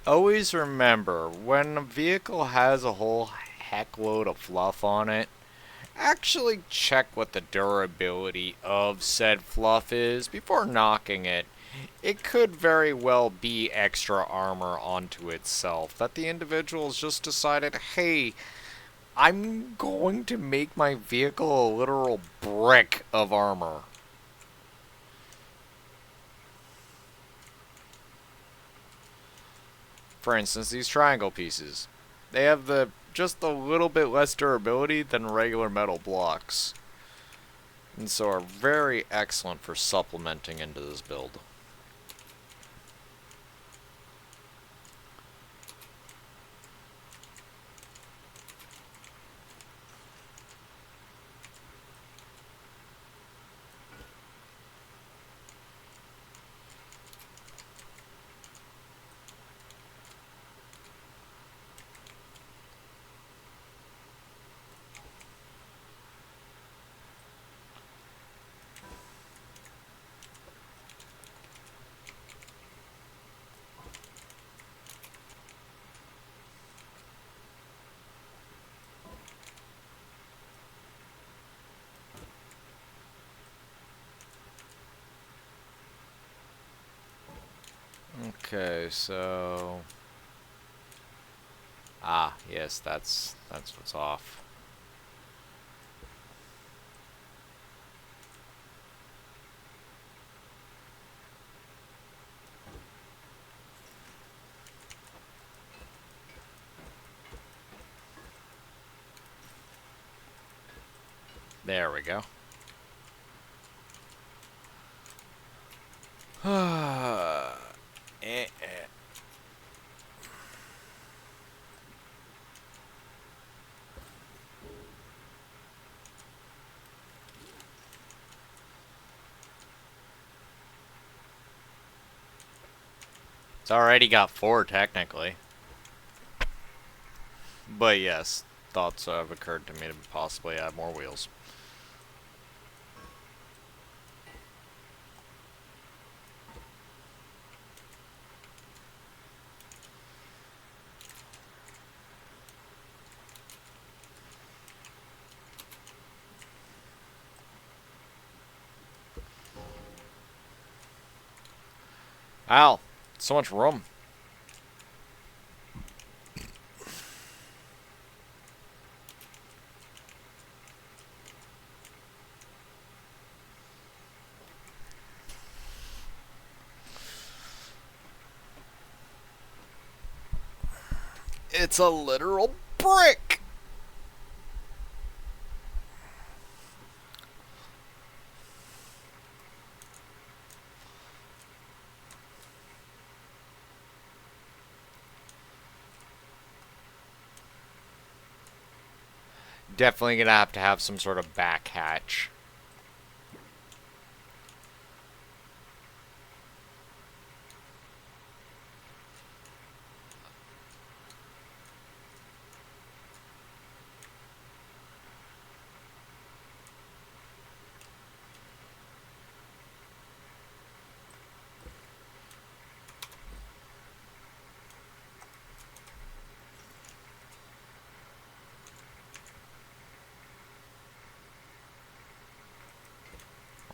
Always remember, when a vehicle has a whole heckload of fluff on it, actually check what the durability of said fluff is before knocking it. It could very well be extra armor onto itself that the individual's just decided, hey, I'm going to make my vehicle a literal brick of armor. For instance, these triangle pieces. They have just a little bit less durability than regular metal blocks, and so are very excellent for supplementing into this build. Okay, so... yes, that's what's off. There we go. Eh, eh. It's already got 4, technically. But yes, thoughts have occurred to me to possibly add more wheels. Ow, so much room. It's a literal brick! Definitely gonna have some sort of back hatch.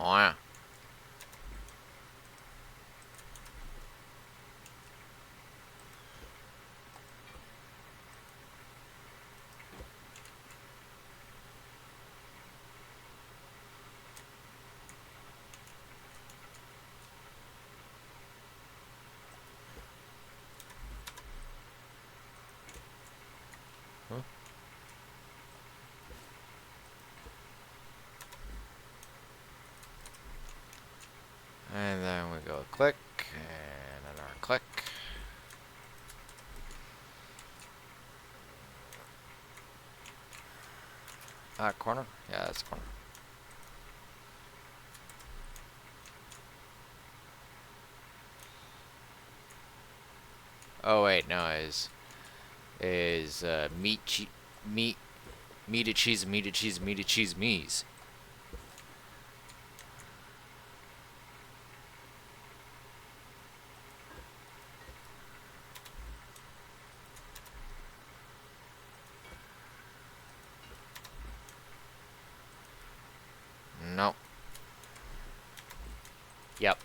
Oh yeah. Huh? And then we go click, and another click. Corner? Yeah, that's corner. Oh wait, no, is meat meat cheese me's. Nope. Yep.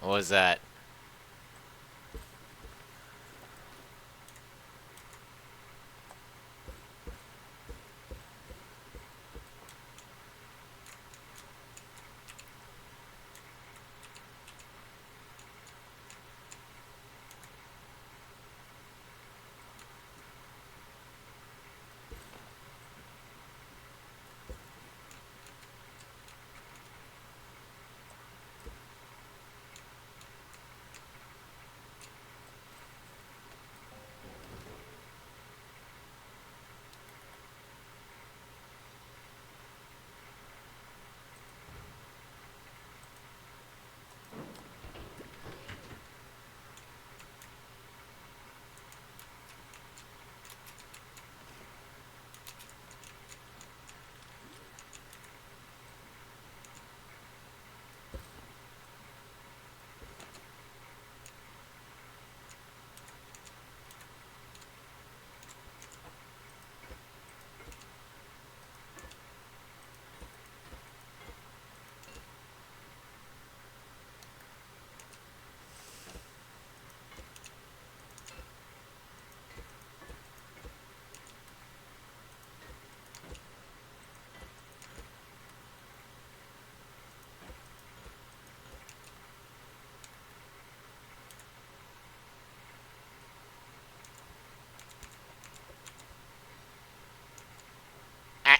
What was that? Ah,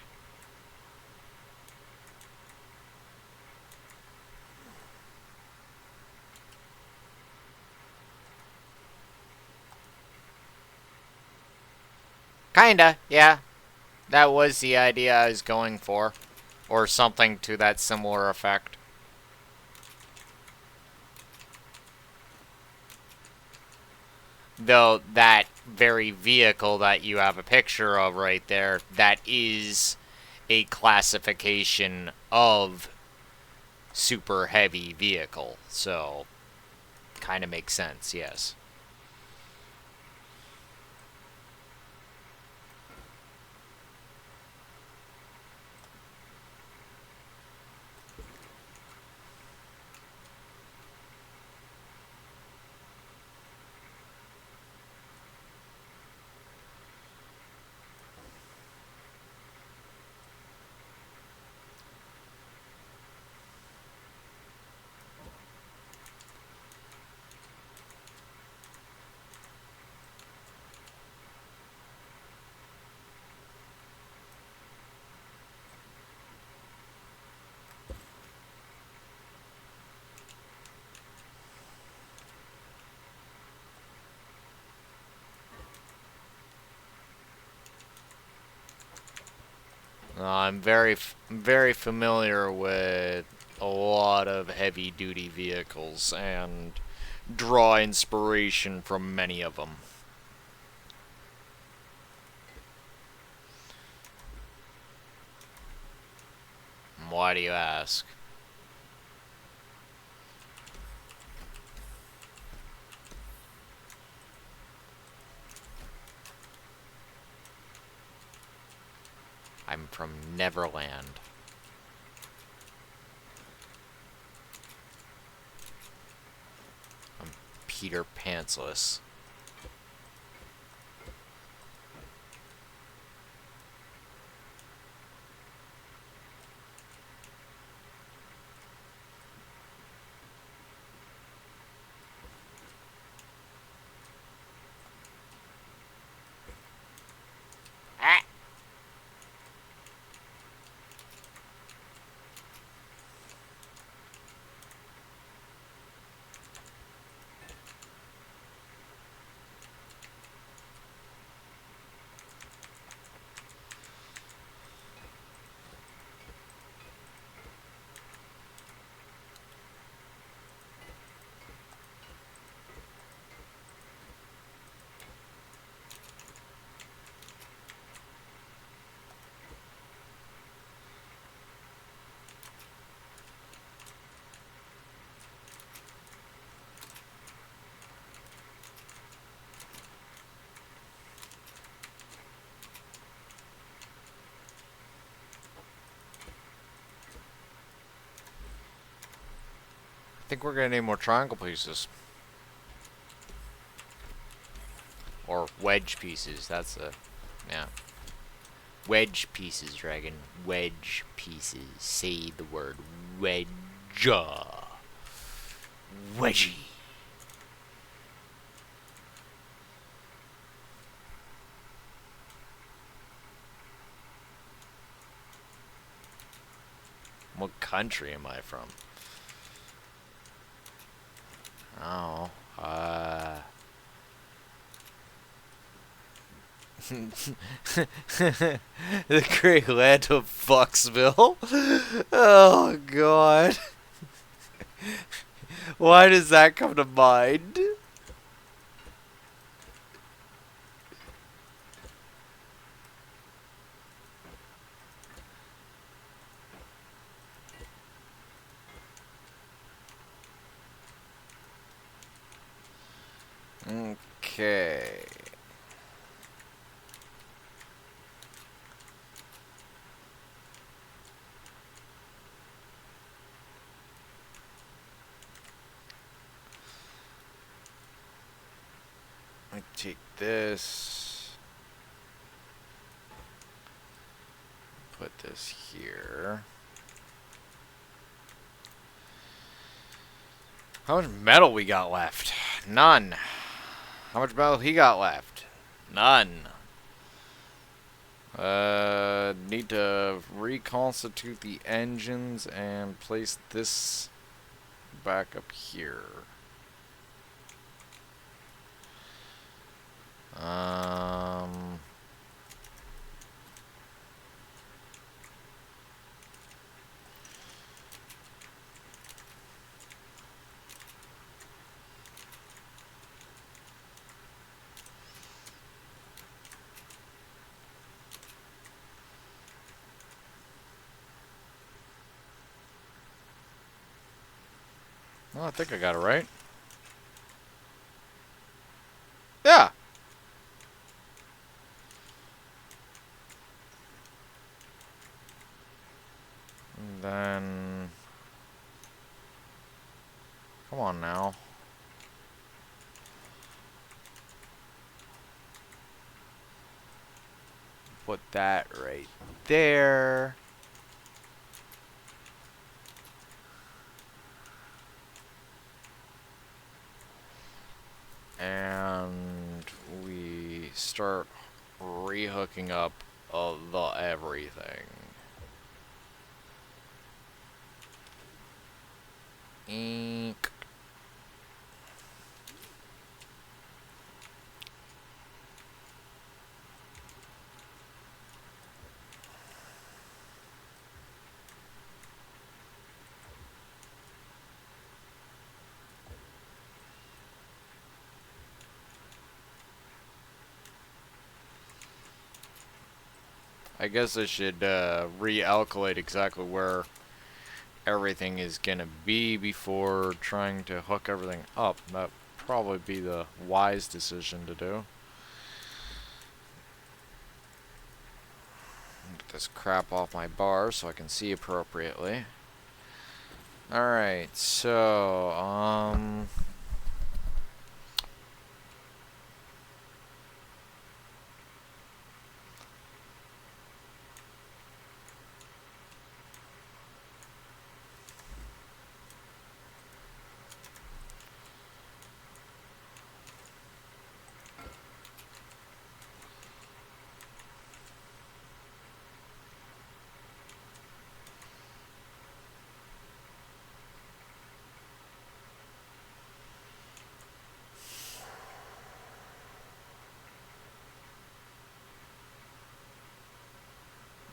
kinda, yeah. That was the idea I was going for. Or something to that similar effect. Though that very vehicle that you have a picture of right there, that is a classification of super heavy vehicle. So, kind of makes sense, yes. I'm very familiar with a lot of heavy duty vehicles and draw inspiration from many of them. Why do you ask? I'm from Neverland. I'm Peter Pantsless. Ah! think we're gonna need more triangle pieces. Or wedge pieces, that's a... yeah. Wedge pieces, dragon. Wedge pieces. Say the word wedge. Wedgie. What country am I from? Oh, the great land of Foxville? Oh, God. Why does that come to mind? Okay. I take this. Put this here. How much metal we got left? None. How much metal he got left? None. Need to reconstitute the engines and place this back up here. Well, I think I got it right. Yeah. And then... come on now. Put that right there. And we start re-hooking up the everything. Ink. I guess I should recalculate exactly where everything is gonna be before trying to hook everything up. That'd probably be the wise decision to do. Get this crap off my bar so I can see appropriately. Alright, so,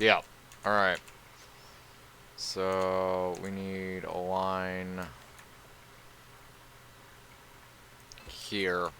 yeah, alright. So, we need a line here.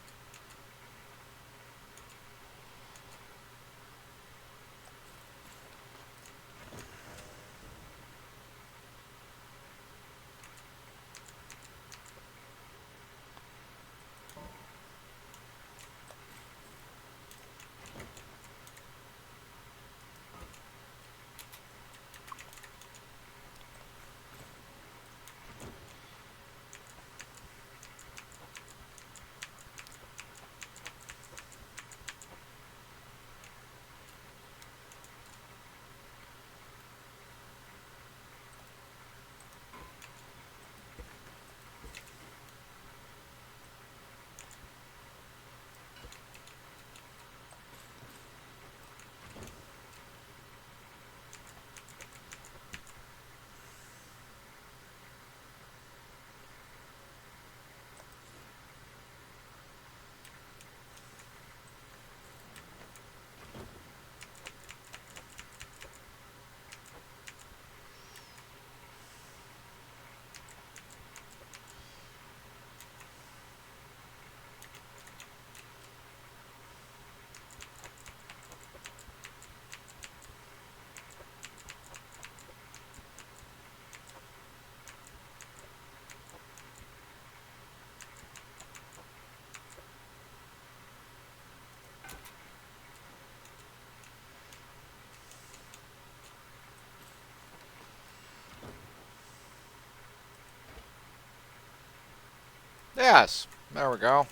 Yes, there we go.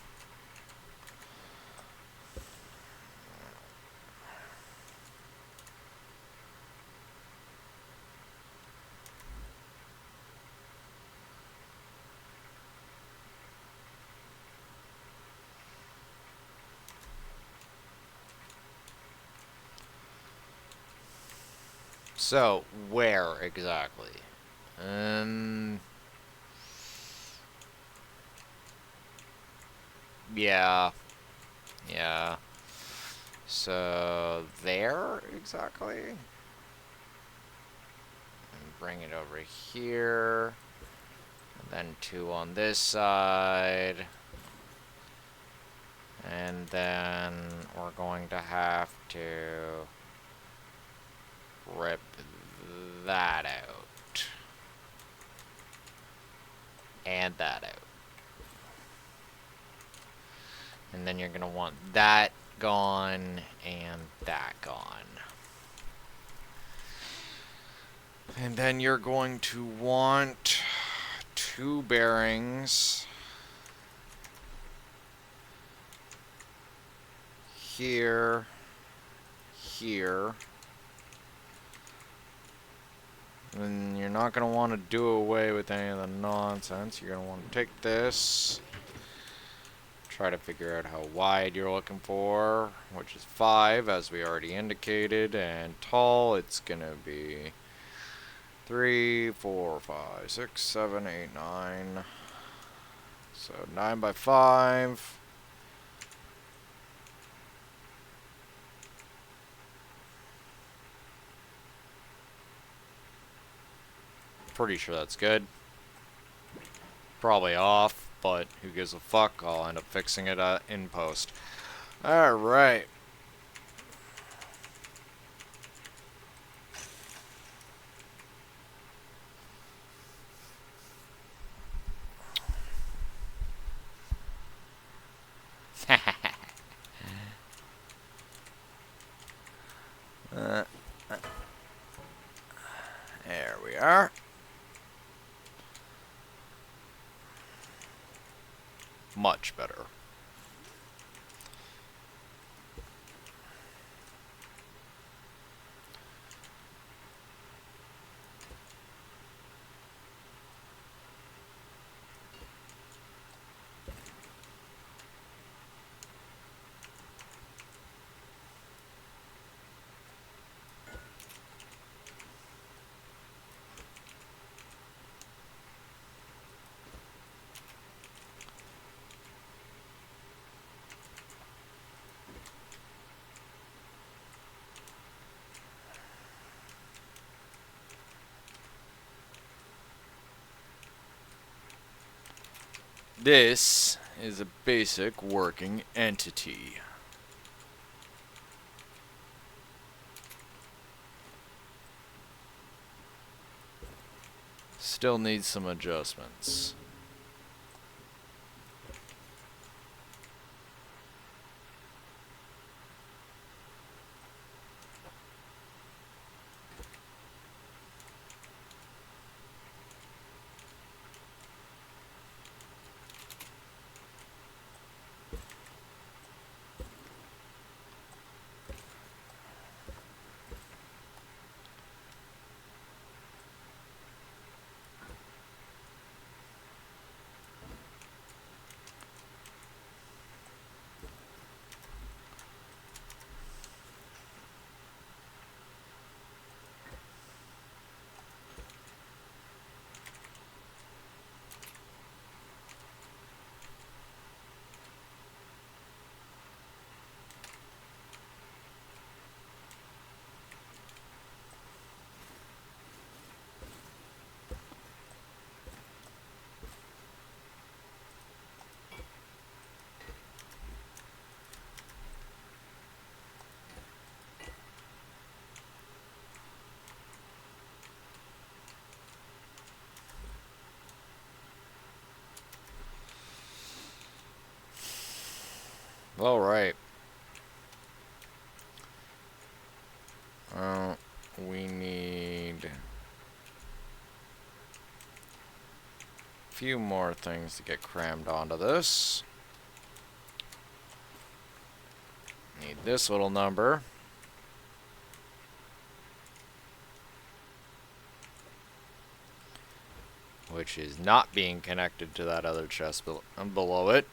So, where exactly? Um, yeah, yeah. So, there exactly? And bring it over here. And then 2 on this side. And then we're going to have to rip that out. And that out. And then you're going to want that gone and that gone. And then you're going to want 2 bearings here, here. And you're not going to want to do away with any of the nonsense. You're going to want to take this, try to figure out how wide you're looking for, which is 5, as we already indicated, and tall, it's going to be 3, 4, 5, 6, 7, 8, 9. So 9 by 5. Pretty sure that's good. Probably off, but who gives a fuck? I'll end up fixing it in post. Alright. There we are. Much better. This is a basic working entity. Still needs some adjustments. Alright. We need few more things to get crammed onto this. Need this little number. Which is not being connected to that other chest below it.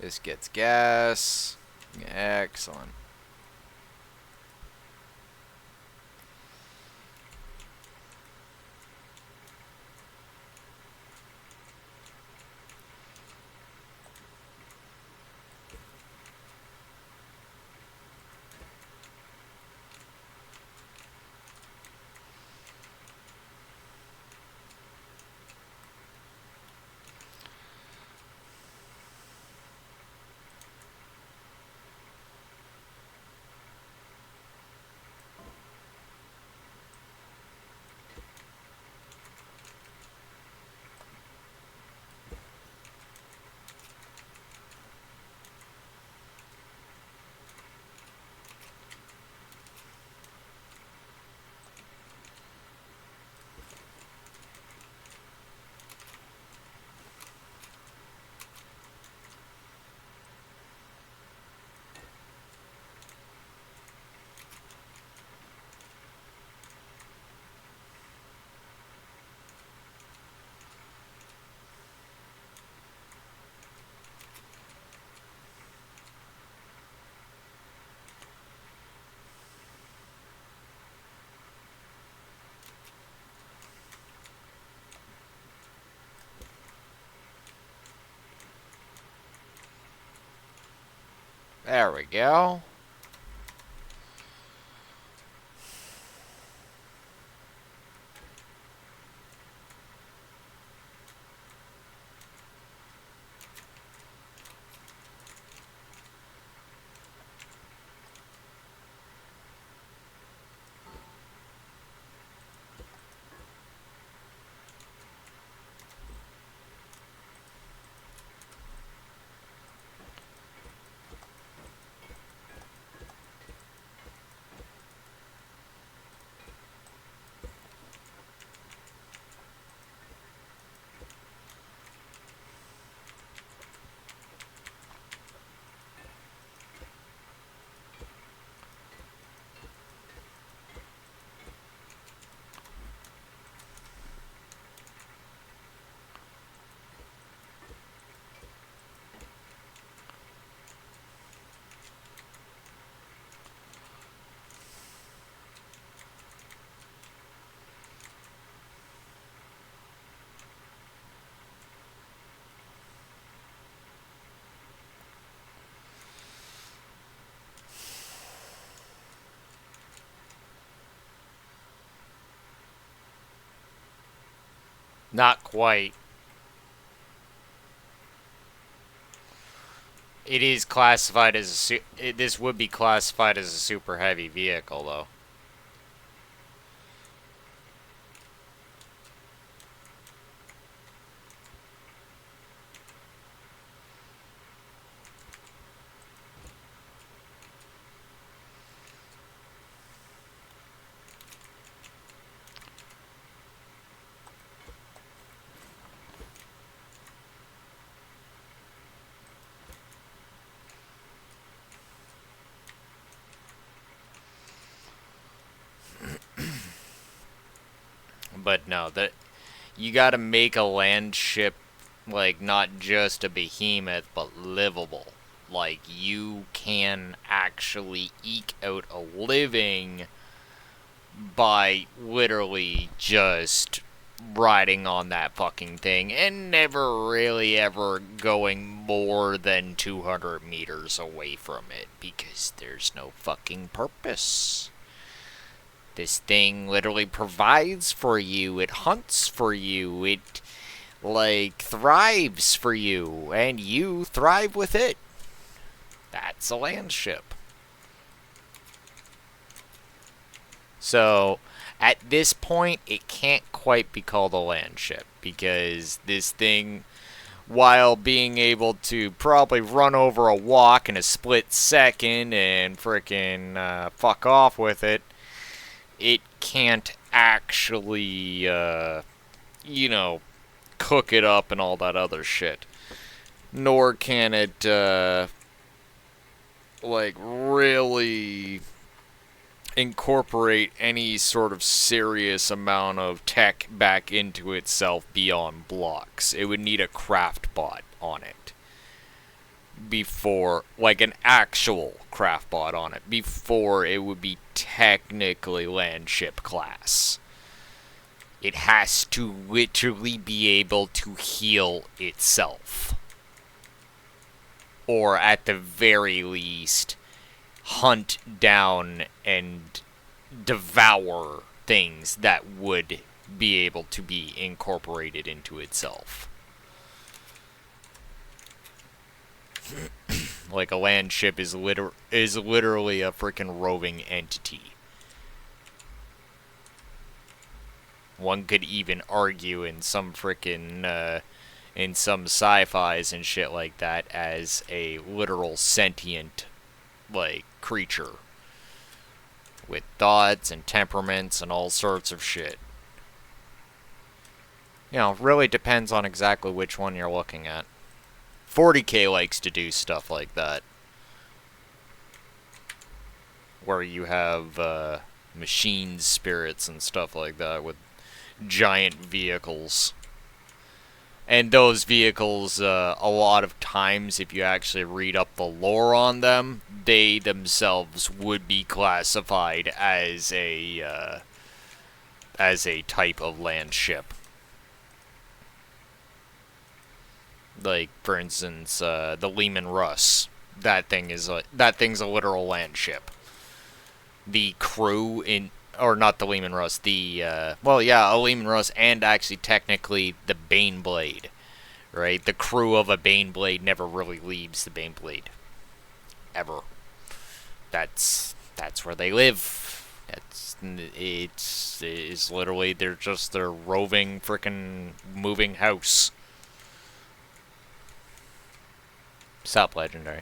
This gets gas. Excellent. There we go. Not quite. It is classified as this would be classified as a super heavy vehicle, though. But no, that you got to make a land ship like not just a behemoth, but livable. Like you can actually eke out a living by literally just riding on that fucking thing and never really ever going more than 200 meters away from it because there's no fucking purpose. This thing literally provides for you, it hunts for you, it like thrives for you, and you thrive with it. It's a landship. So, at this point, it can't quite be called a landship because this thing, while being able to probably run over a walk in a split second and frickin' fuck off with it, it can't actually, cook it up and all that other shit. Nor can it, really incorporate any sort of serious amount of tech back into itself beyond blocks. It would need a craft bot on it before, like an actual craft bot on it, before it would be technically landship class. It has to literally be able to heal itself. Or at the very least, hunt down and devour things that would be able to be incorporated into itself. Like a landship is literally a freaking roving entity. One could even argue in some freaking in some sci-fis and shit like that as a literal sentient creature with thoughts and temperaments and all sorts of shit. Really depends on exactly which one you're looking at. 40K likes to do stuff like that, where you have machine spirits and stuff like that with giant vehicles. And those vehicles, a lot of times, if you actually read up the lore on them, they themselves would be classified as a type of land ship. Like, for instance, the Lehman Russ. That thing's a literal land ship. The crew in, or not the Lehman Russ, a Lehman Russ, and actually technically the Baneblade, right? The crew of a Baneblade never really leaves the Baneblade, ever. That's where they live. It's literally they're just their roving frickin' moving house. Sup, Legendary.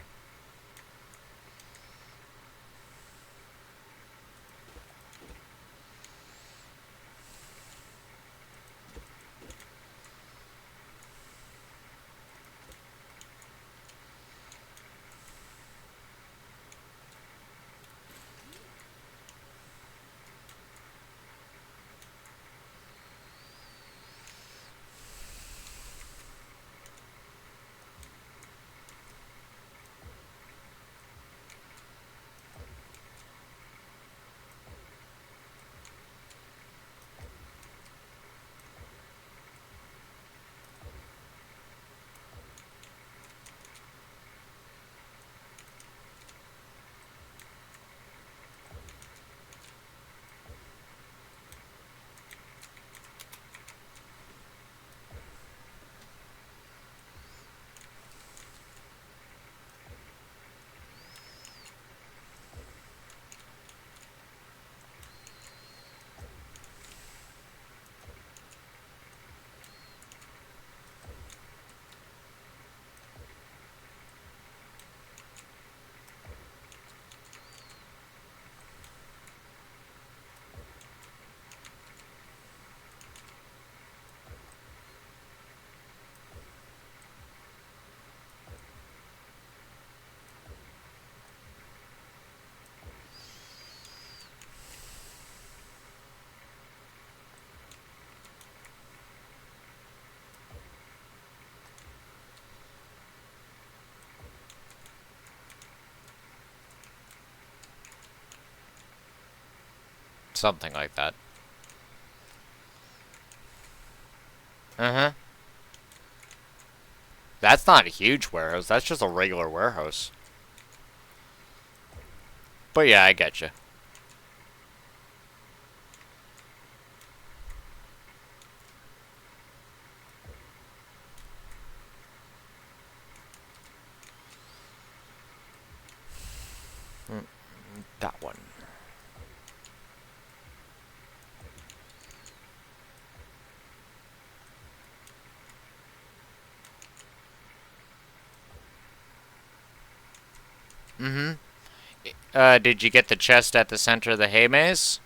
Something like that. Uh-huh. That's not a huge warehouse. That's just a regular warehouse. But yeah, I get you. That one. Mm-hmm. Did you get the chest at the center of the hay maze?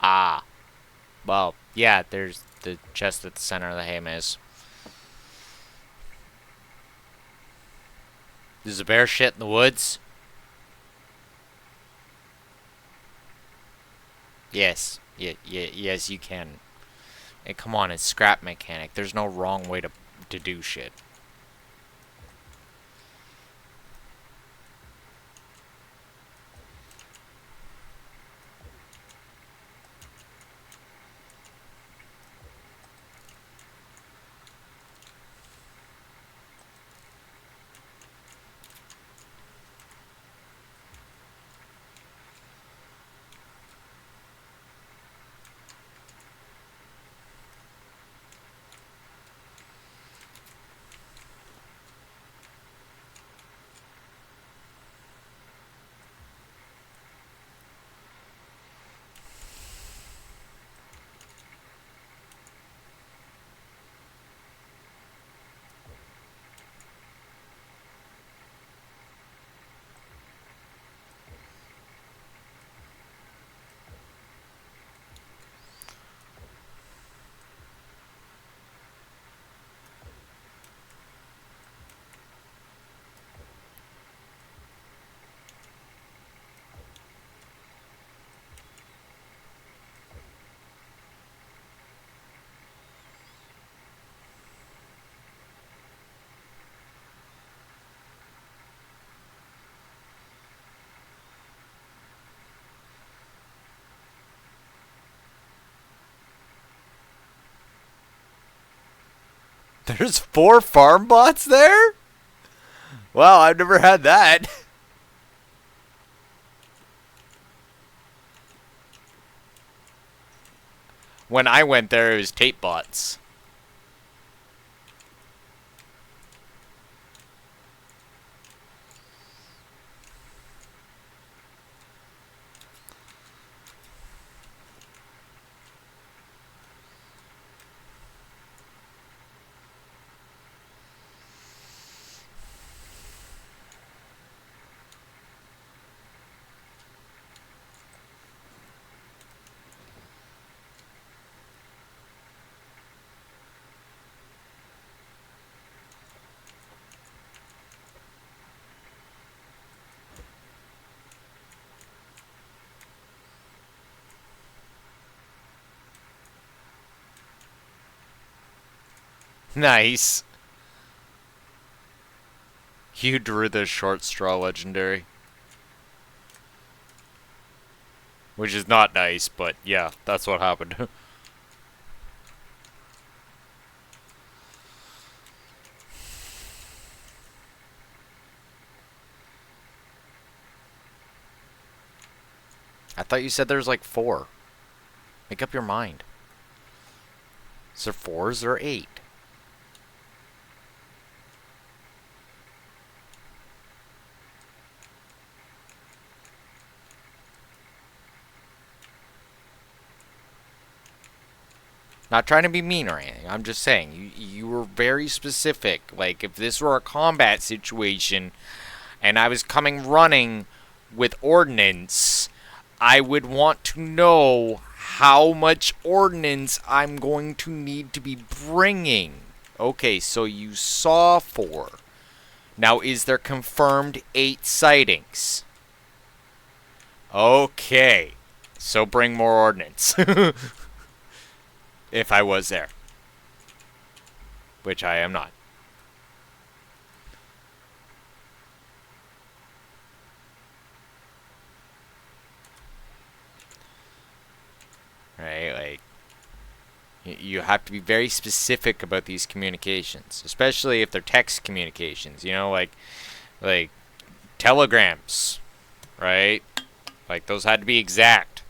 Ah. Well, yeah, there's the chest at the center of the hay maze. There's a bear shit in the woods? Yes. Yes, you can. Hey, come on, it's scrap mechanic. There's no wrong way to do shit. There's 4 farm bots there? Wow, I've never had that. When I went there, it was tape bots. Nice. You drew the short straw legendary. Which is not nice, but yeah, that's what happened. I thought you said there's like 4. Make up your mind. Is there 4? Is there 8? Not trying to be mean or anything. I'm just saying, you were very specific. Like, if this were a combat situation and I was coming running with ordnance, I would want to know how much ordnance I'm going to need to be bringing. Okay, so you saw 4. Now, is there confirmed 8 sightings? Okay. So bring more ordnance. If I was there. Which I am not. Right? Like, you have to be very specific about these communications. Especially if they're text communications. You know, like telegrams. Right? Like, those had to be exact.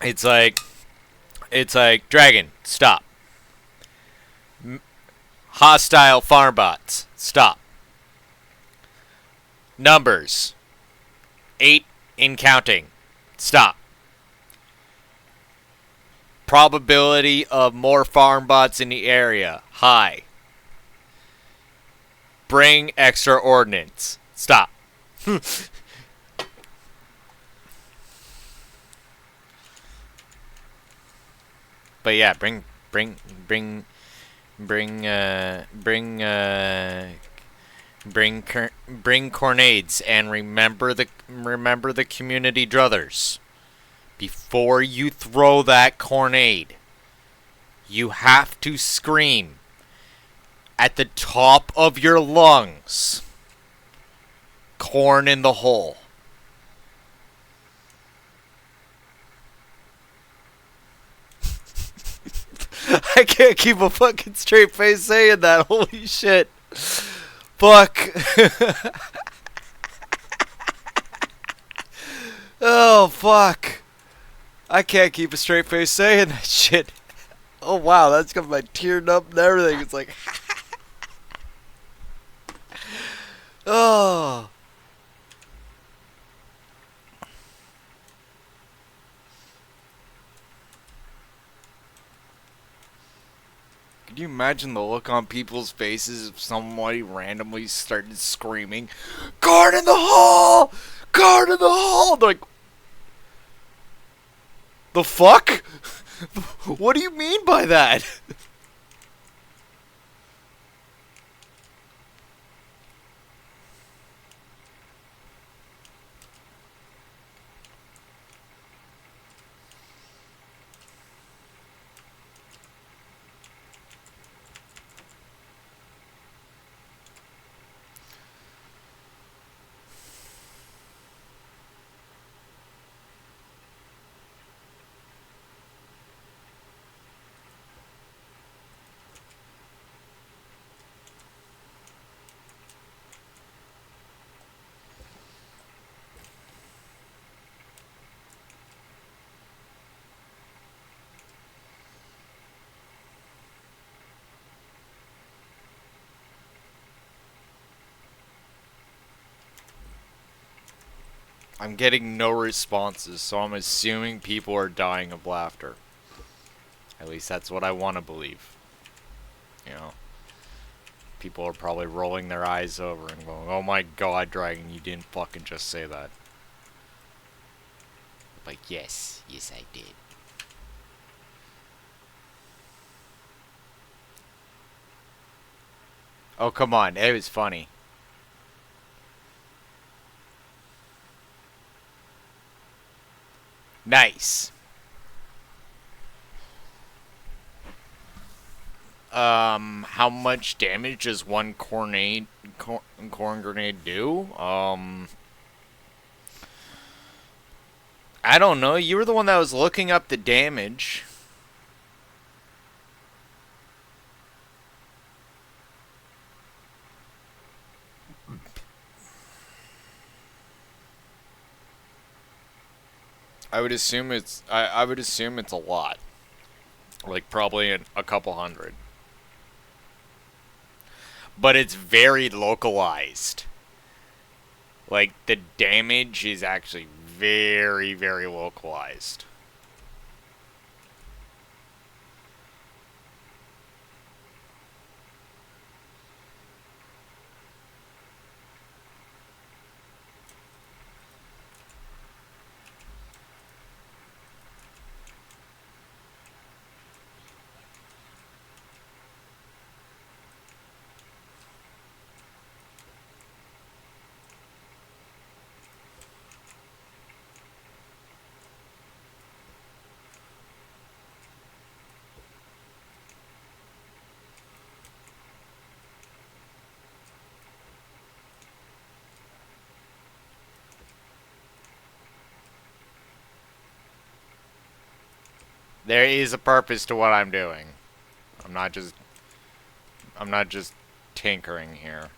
It's like, Dragon, stop. Hostile farm bots, stop. Numbers, 8 in counting, stop. Probability of more farm bots in the area, high. Bring extra ordnance, stop. But yeah, bring grenades and remember the community druthers. Before you throw that grenade, you have to scream at the top of your lungs, corn in the hole. I can't keep a fucking straight face saying that. Holy shit. Fuck. Oh, fuck. I can't keep a straight face saying that shit. Oh, wow. That's got my teared up and everything. It's like... Oh. Can you imagine the look on people's faces if somebody randomly started screaming, "Guard in the hall! Guard in the hall!" They're like, the fuck? What do you mean by that? I'm getting no responses, so I'm assuming people are dying of laughter. At least that's what I want to believe. You know? People are probably rolling their eyes over and going, "Oh my god, Dragon, you didn't fucking just say that." Like, yes, I did. Oh, come on, it was funny. Nice. How much damage does one corn grenade do? I don't know. You were the one that was looking up the damage. I would assume I would assume it's a lot. Like probably a couple hundred. But it's very localized. Like the damage is actually very, very localized. There is a purpose to what I'm doing. I'm not just I'm not just tinkering here.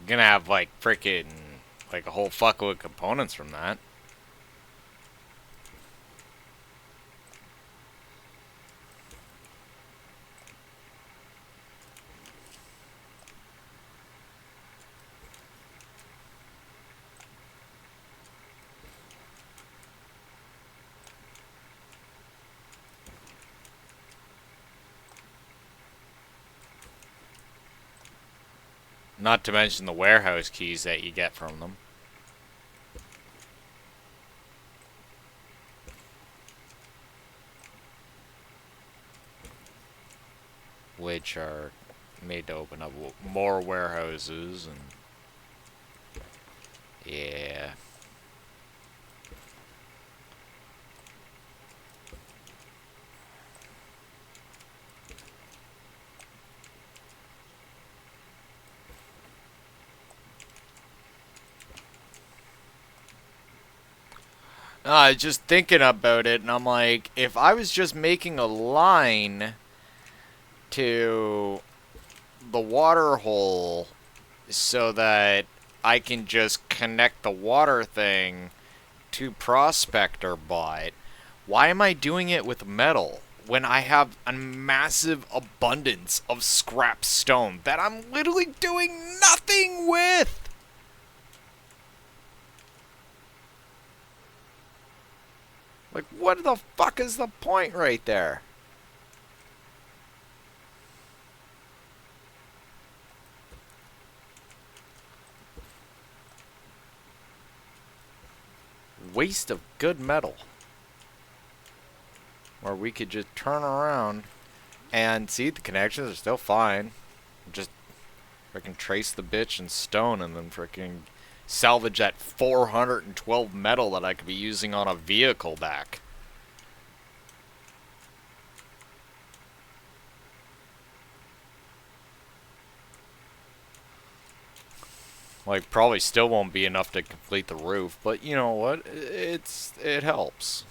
I'm gonna have like freaking like a whole fuckload of components from that. Not to mention the warehouse keys that you get from them, which are made to open up more warehouses and yeah. No, I was just thinking about it, and I'm like, if I was just making a line to the water hole so that I can just connect the water thing to Prospector Bot, why am I doing it with metal when I have a massive abundance of scrap stone that I'm literally doing nothing with? Like, what the fuck is the point right there? Waste of good metal. Or we could just turn around and see the connections are still fine. Just freaking trace the bitch in stone and then freaking salvage that 412 metal that I could be using on a vehicle back. Like, probably still won't be enough to complete the roof, but you know what? It helps.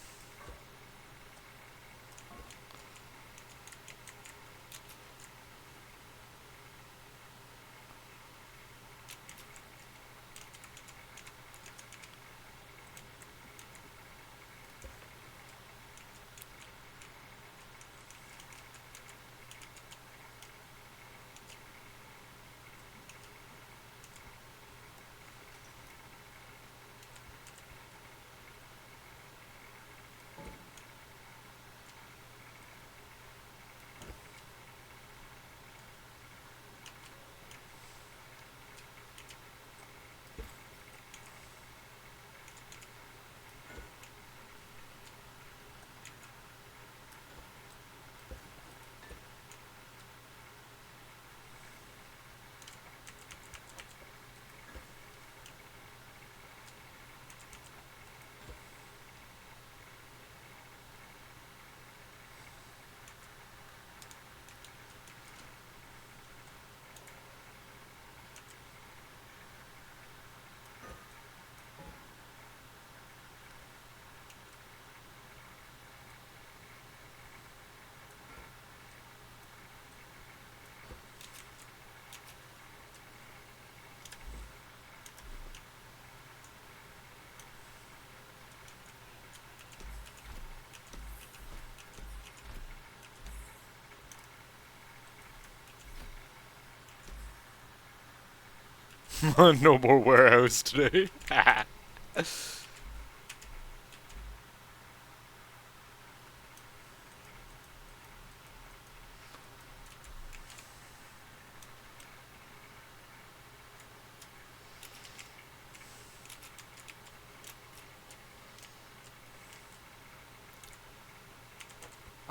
No more warehouse today. I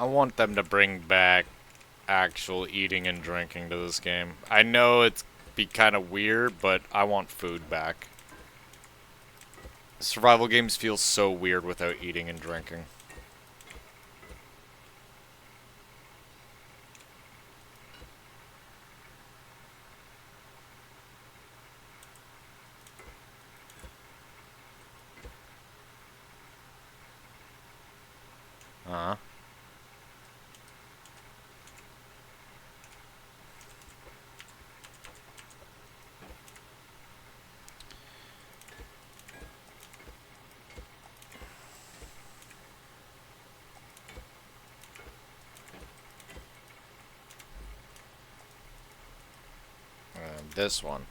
want them to bring back actual eating and drinking to this game. I know it's be kind of weird, but I want food back. Survival games feel so weird without eating and drinking. Uh-huh. This one.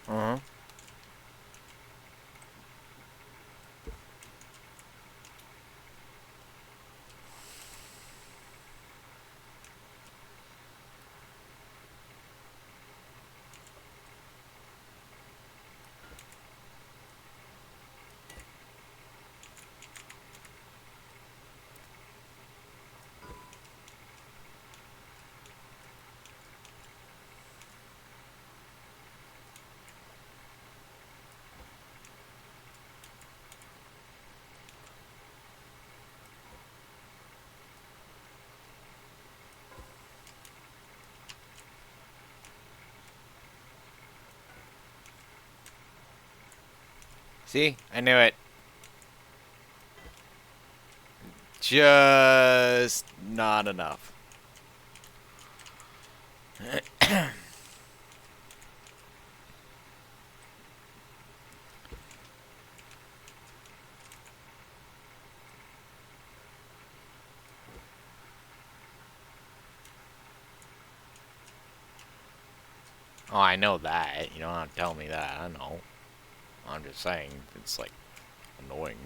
Uh-huh. See? I knew it. Just not enough. Oh, I know that. You don't have to tell me that. I know. I'm just saying, it's like annoying.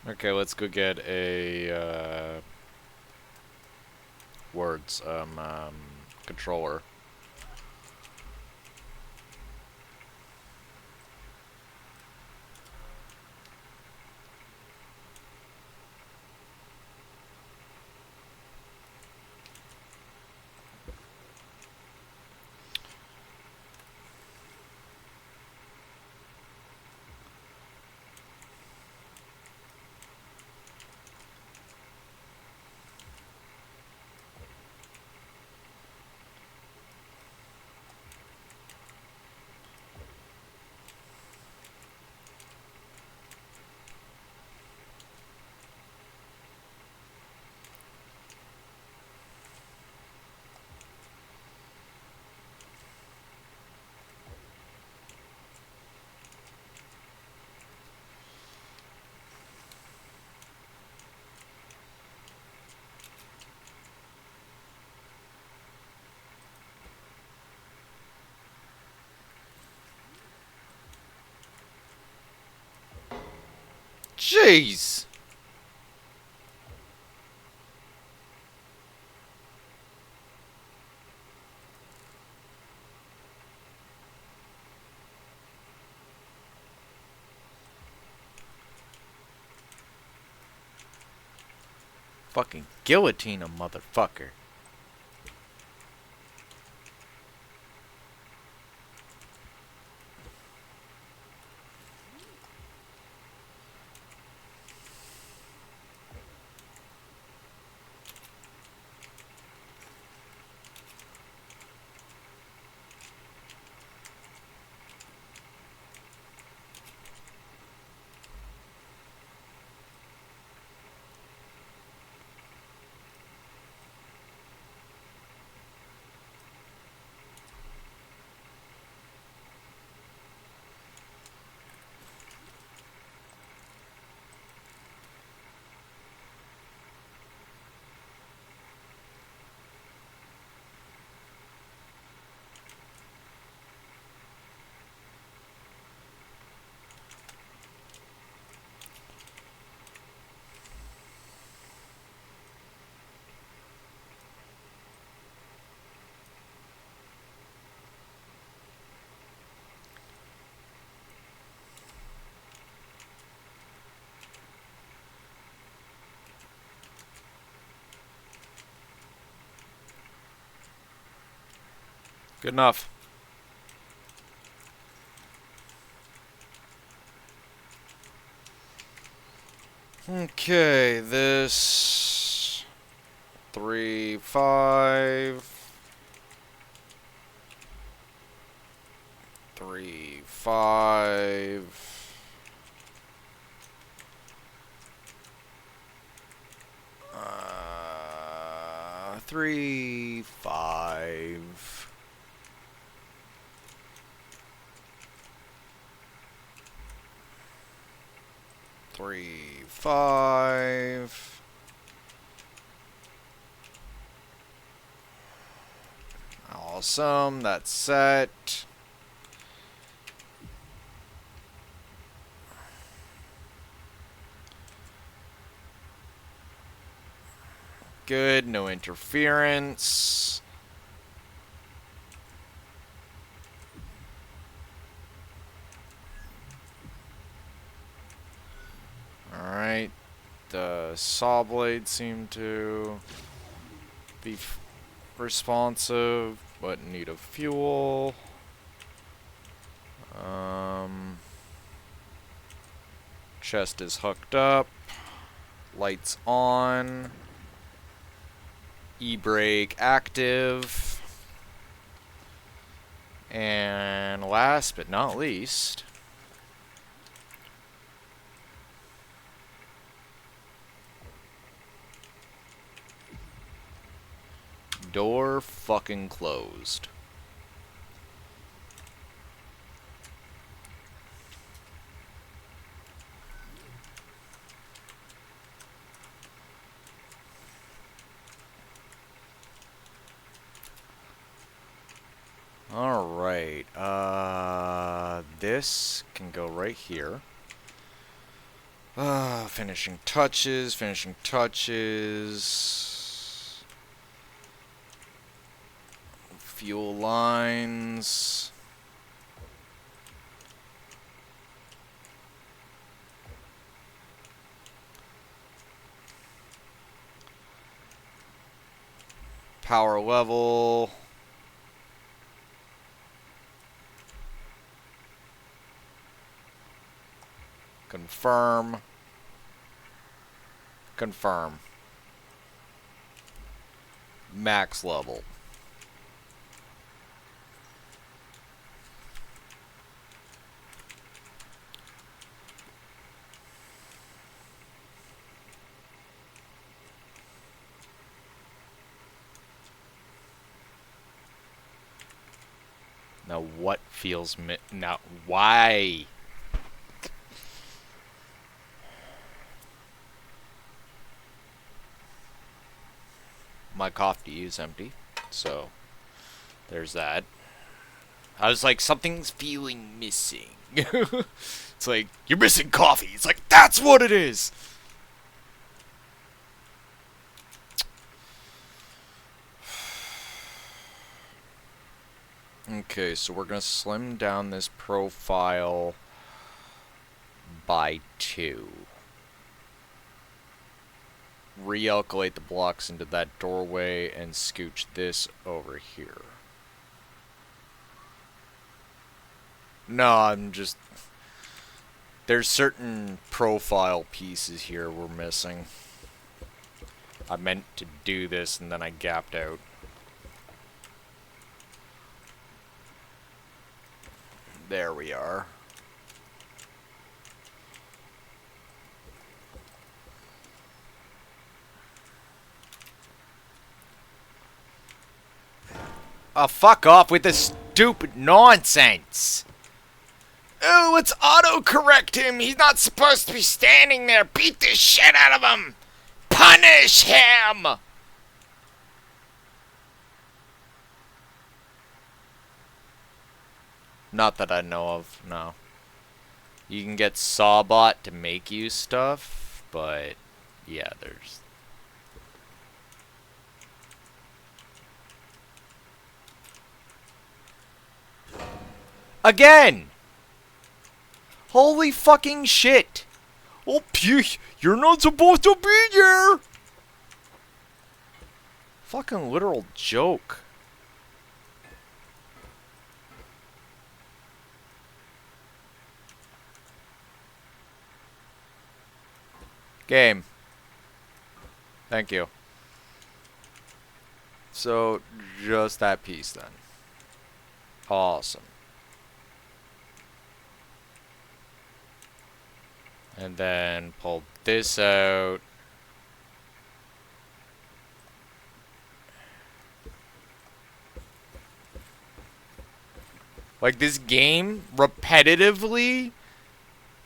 Okay, let's go get a words controller. Jeez! Fucking guillotine a motherfucker. Good enough. Okay, this 3, 5, 3, 5, 3, 5. 3, 5. Awesome, that's set. Good, no interference. Alright, the saw blades seem to be responsive, but need of fuel. Chest is hooked up. Lights on. E-brake active. And last but not least, door fucking closed. Alright, this can go right here. Finishing touches, finishing touches. Fuel lines. Power level. Confirm. Confirm. Max level. Now what feels now why? My coffee is empty, so there's that. I was like, something's feeling missing. It's like, you're missing coffee. It's like, that's what it is. Okay, so we're going to slim down this profile by 2. Realkalate the blocks into that doorway and scooch this over here. No, I'm just... There's certain profile pieces here we're missing. I meant to do this and then I gapped out. There we are. Oh, fuck off with this stupid nonsense! Oh, let's auto-correct him! He's not supposed to be standing there! Beat the shit out of him! Punish him! Not that I know of, no. You can get Sawbot to make you stuff, but yeah, there's... Again! Holy fucking shit! Oh, you're not supposed to be here! Fucking literal joke. Game. Thank you. So, just that piece then. Awesome. And then pull this out. Like, this game repetitively,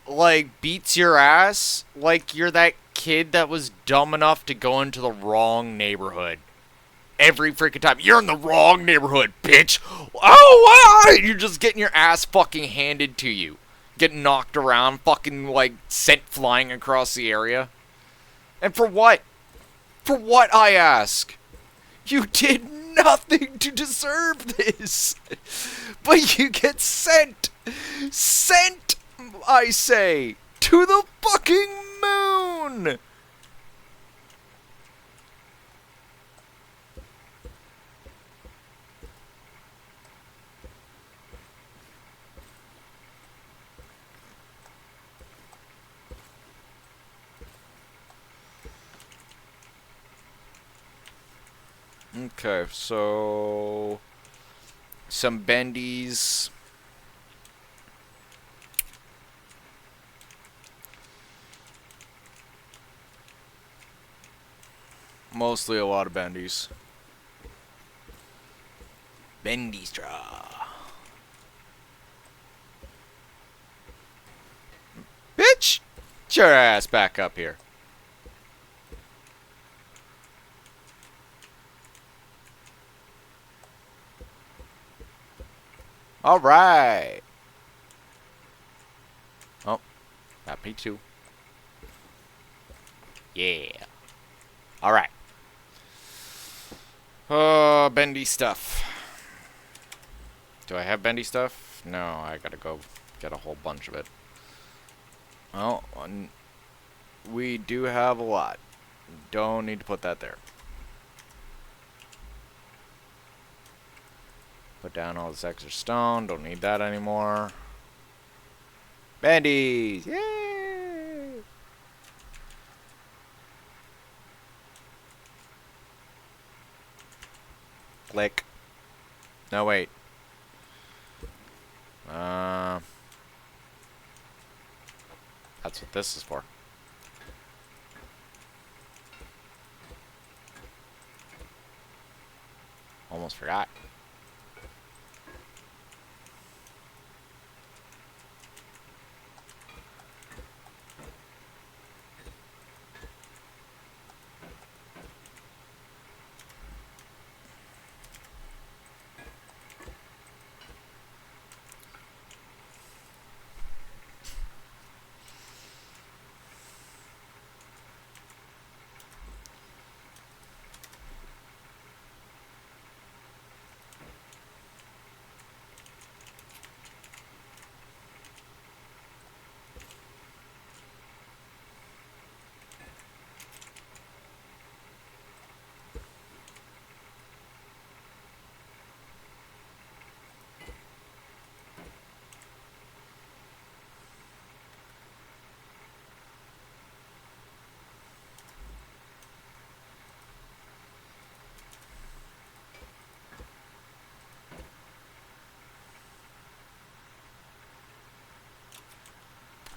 like, beats your ass like you're that kid that was dumb enough to go into the wrong neighborhood. Every freaking time. You're in the wrong neighborhood, bitch! Oh, wow! You're just getting your ass fucking handed to you. Getting knocked around, fucking, like, sent flying across the area. And for what? For what, I ask? You did nothing to deserve this. But you get sent. Sent, I say, to the fucking moon. Okay, so some bendies. Mostly a lot of bendies. Bendy straw. Bitch! Get your ass back up here. Alright. Oh, got me too. Yeah. Alright. Bendy stuff. Do I have bendy stuff? No, I gotta go get a whole bunch of it. Well, we do have a lot. Don't need to put that there. Put down all this extra stone. Don't need that anymore. Bendies! Yay! Click. No, wait. That's what this is for. Almost forgot.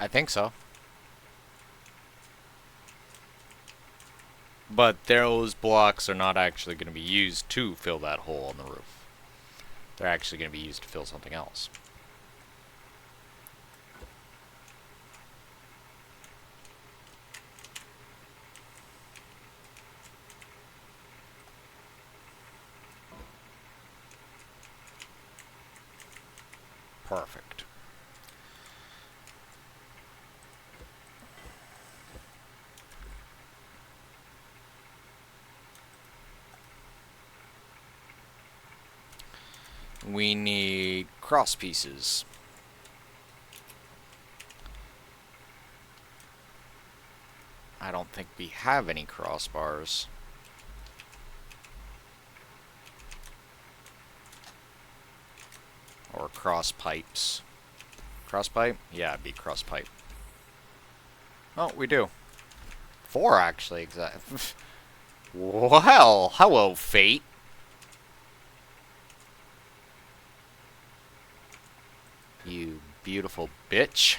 I think so. But those blocks are not actually going to be used to fill that hole in the roof. They're actually going to be used to fill something else. Perfect. We need cross pieces. I don't think we have any crossbars. Or cross pipes. Cross pipe? Yeah, it'd be cross pipe. Oh, we do. 4 actually, exactly. Well, hello, fate. You beautiful bitch.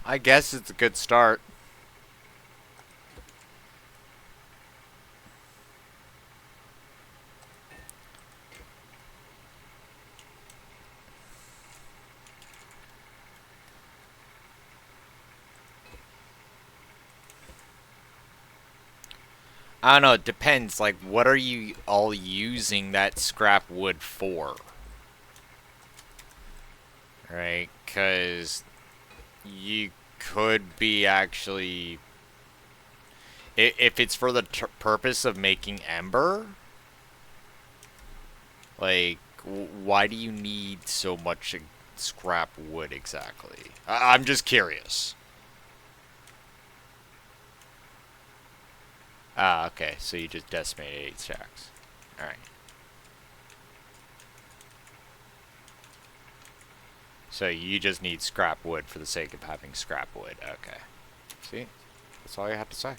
I guess it's a good start. I don't know, it depends. Like, what are you all using that scrap wood for? Right? Because you could be actually. If it's for the purpose of making ember, like, why do you need so much scrap wood exactly? I'm just curious. Ah, okay, so you just decimated 8 stacks. Alright. So you just need scrap wood for the sake of having scrap wood. Okay. See? That's all you have to say.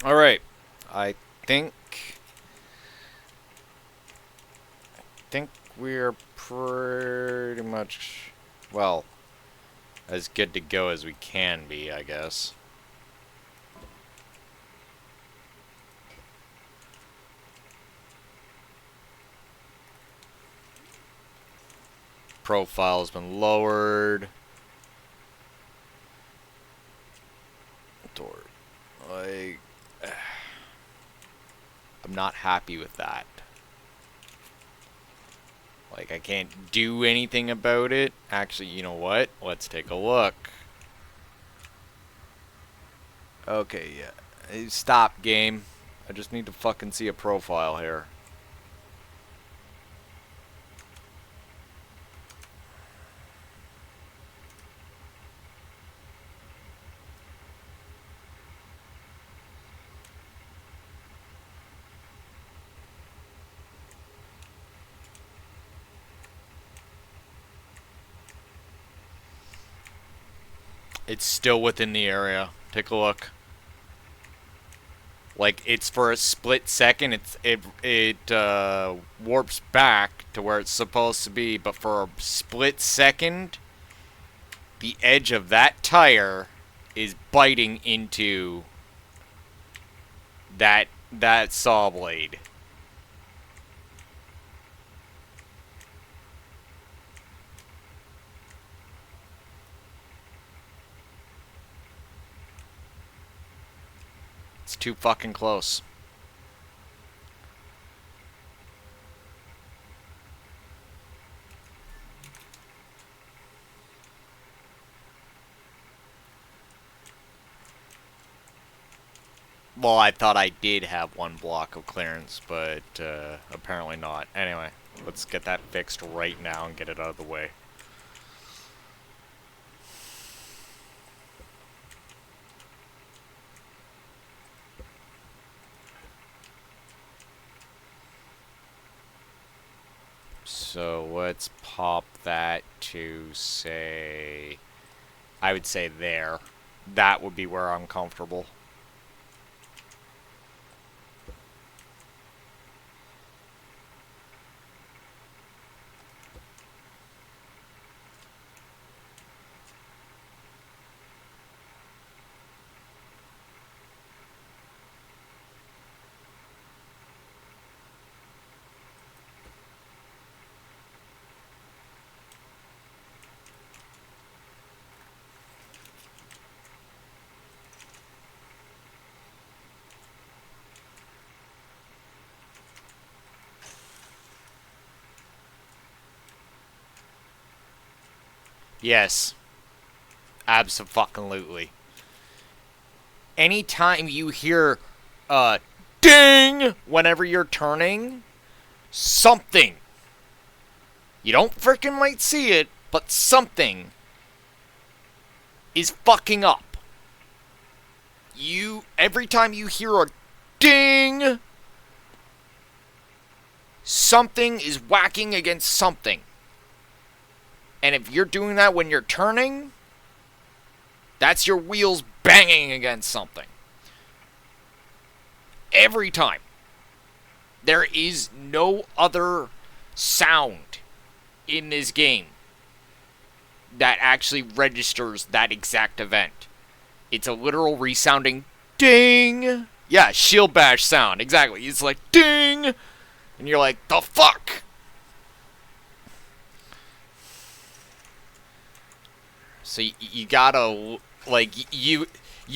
Alright. I think think we're pretty much, well, as good to go as we can be, I guess. Profile's been lowered. Door. Like, I'm not happy with that. Like, I can't do anything about it. Actually, you know what? Let's take a look. Okay, yeah. Hey, stop, game. I just need to fucking see a profile here. It's still within the area. Take a look. Like, it's for a split second, it warps back to where it's supposed to be, but for a split second, the edge of that tire is biting into that saw blade. It's too fucking close. Well, I thought I did have one block of clearance, but apparently not. Anyway, let's get that fixed right now and get it out of the way. So let's pop that to, say, I would say there. That would be where I'm comfortable. Yes. Abso-fucking-lutely. Anytime you hear ding whenever you're turning, something. You don't freaking might see it, but something is fucking up. Every time you hear a ding, something is whacking against something. And if you're doing that when you're turning, that's your wheels banging against something. Every time. There is no other sound in this game that actually registers that exact event. It's a literal resounding ding. Yeah, shield bash sound. Exactly. It's like ding. And you're like, the fuck? So you gotta, like, you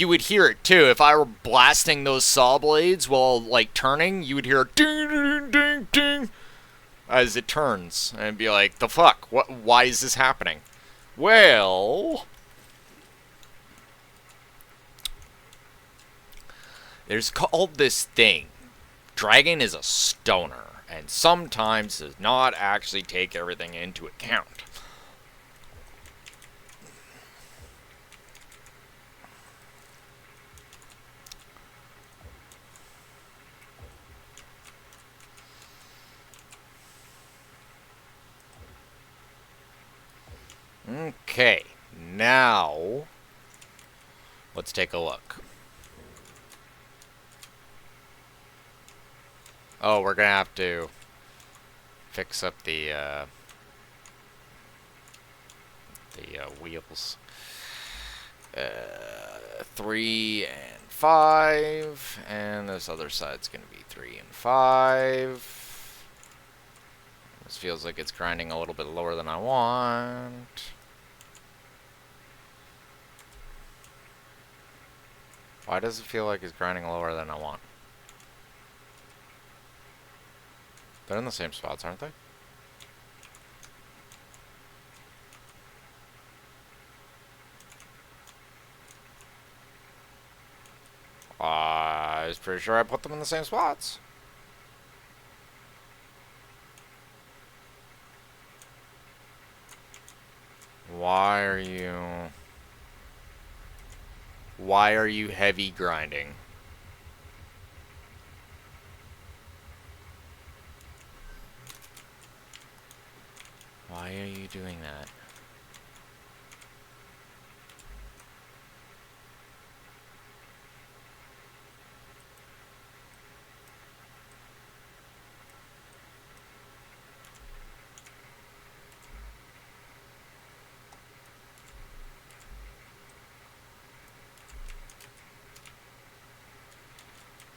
would hear it too. If I were blasting those saw blades while, like, turning, you would hear ding, ding, ding, ding as it turns. And be like, the fuck? Why is this happening? Well, there's called this thing. Dragon is a stoner, and sometimes does not actually take everything into account. Okay, now let's take a look. Oh, we're gonna have to fix up the wheels. 3 and 5, and this other side's gonna be 3 and 5. This feels like it's grinding a little bit lower than I want. Why does it feel like it's grinding lower than I want? They're in the same spots, aren't they? I was pretty sure I put them in the same spots. Why are you heavy grinding? Why are you doing that?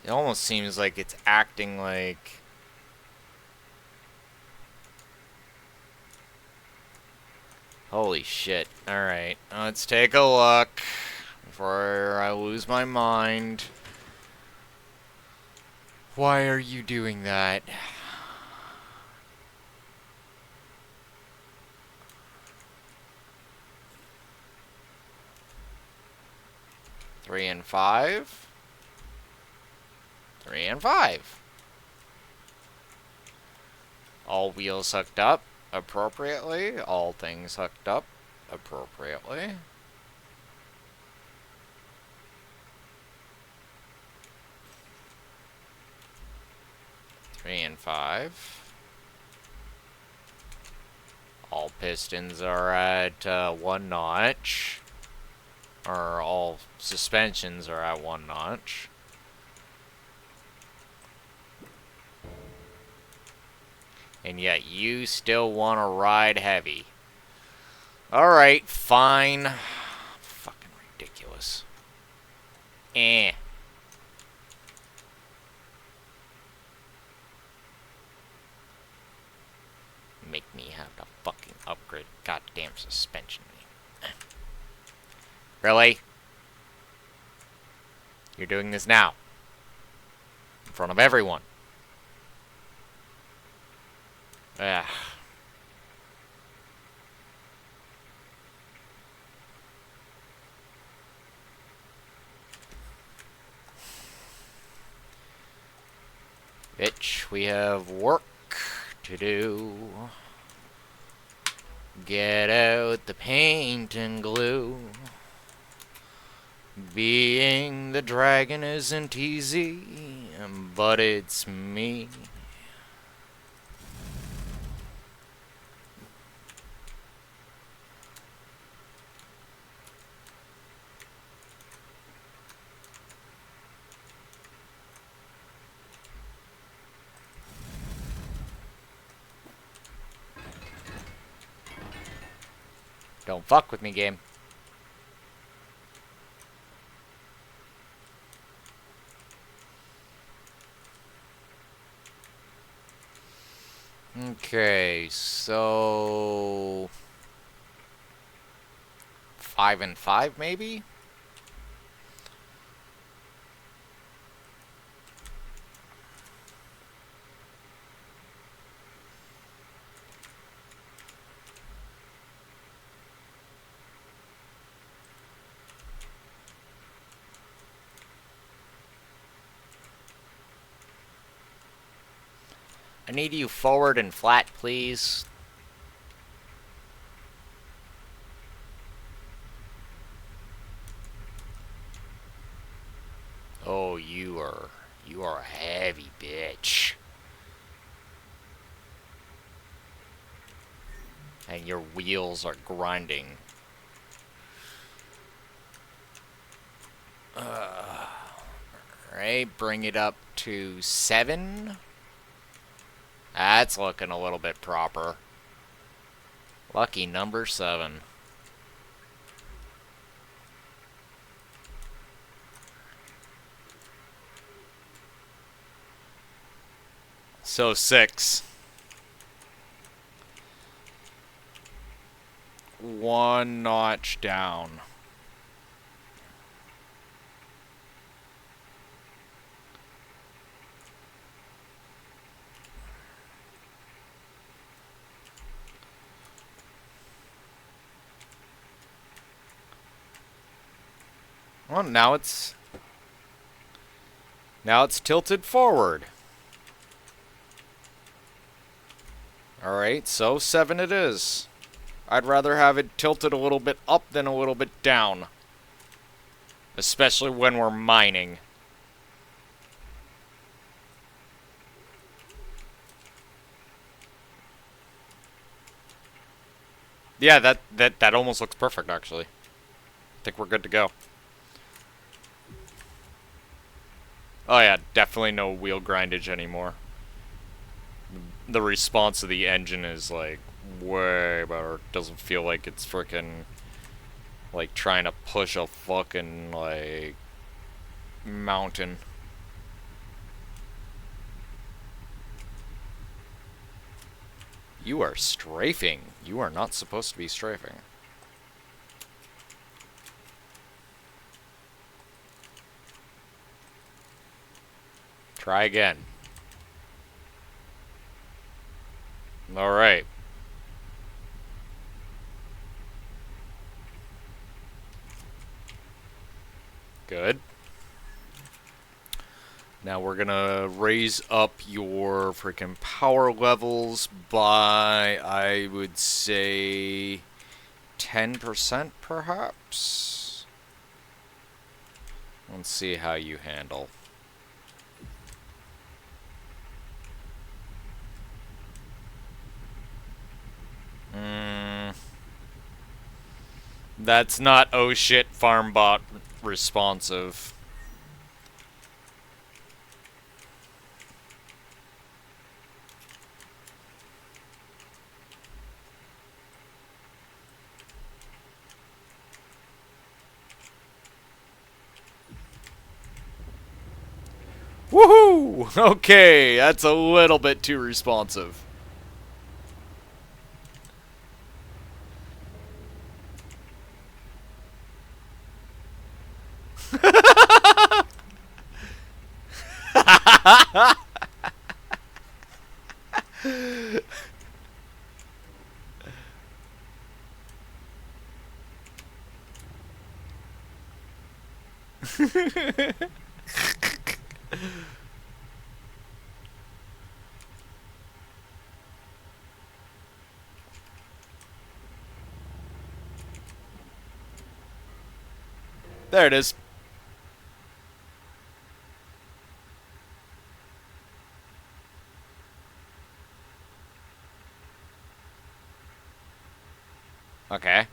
It almost seems like it's acting like... Holy shit. Alright, let's take a look before I lose my mind. Why are you doing that? Three and five. 3 and 5. All wheels hooked up appropriately. All things hooked up appropriately. 3 and 5. All pistons are at 1 notch. Or all suspensions are at 1 notch. And yet you still want to ride heavy. Alright, fine. Fucking ridiculous. Eh. Make me have to fucking upgrade goddamn suspension. Really? You're doing this now. In front of everyone. Ugh. Bitch, we have work to do. Get out the paint and glue. Being the dragon isn't easy, but it's me. Don't fuck with me, game. Okay, so 5 and 5 maybe? I need you forward and flat, please. Oh, you are a heavy bitch. And your wheels are grinding. Alright, bring it up to 7. That's looking a little bit proper. Lucky number 7. So 6. 1 notch down. Well, now it's tilted forward. Alright, so 7 it is. I'd rather have it tilted a little bit up than a little bit down. Especially when we're mining. Yeah, that almost looks perfect, actually. I think we're good to go. Oh yeah, definitely no wheel grindage anymore. The response of the engine is, like, way better. Doesn't feel like it's frickin', like, trying to push a fucking, like, mountain. You are strafing. You are not supposed to be strafing. Try again. Alright. Good. Now we're gonna raise up your freaking power levels by, I would say, 10% perhaps? Let's see how you handle. That's not oh shit farmbot responsive. Woohoo! Okay, that's a little bit too responsive. There it is. Okay.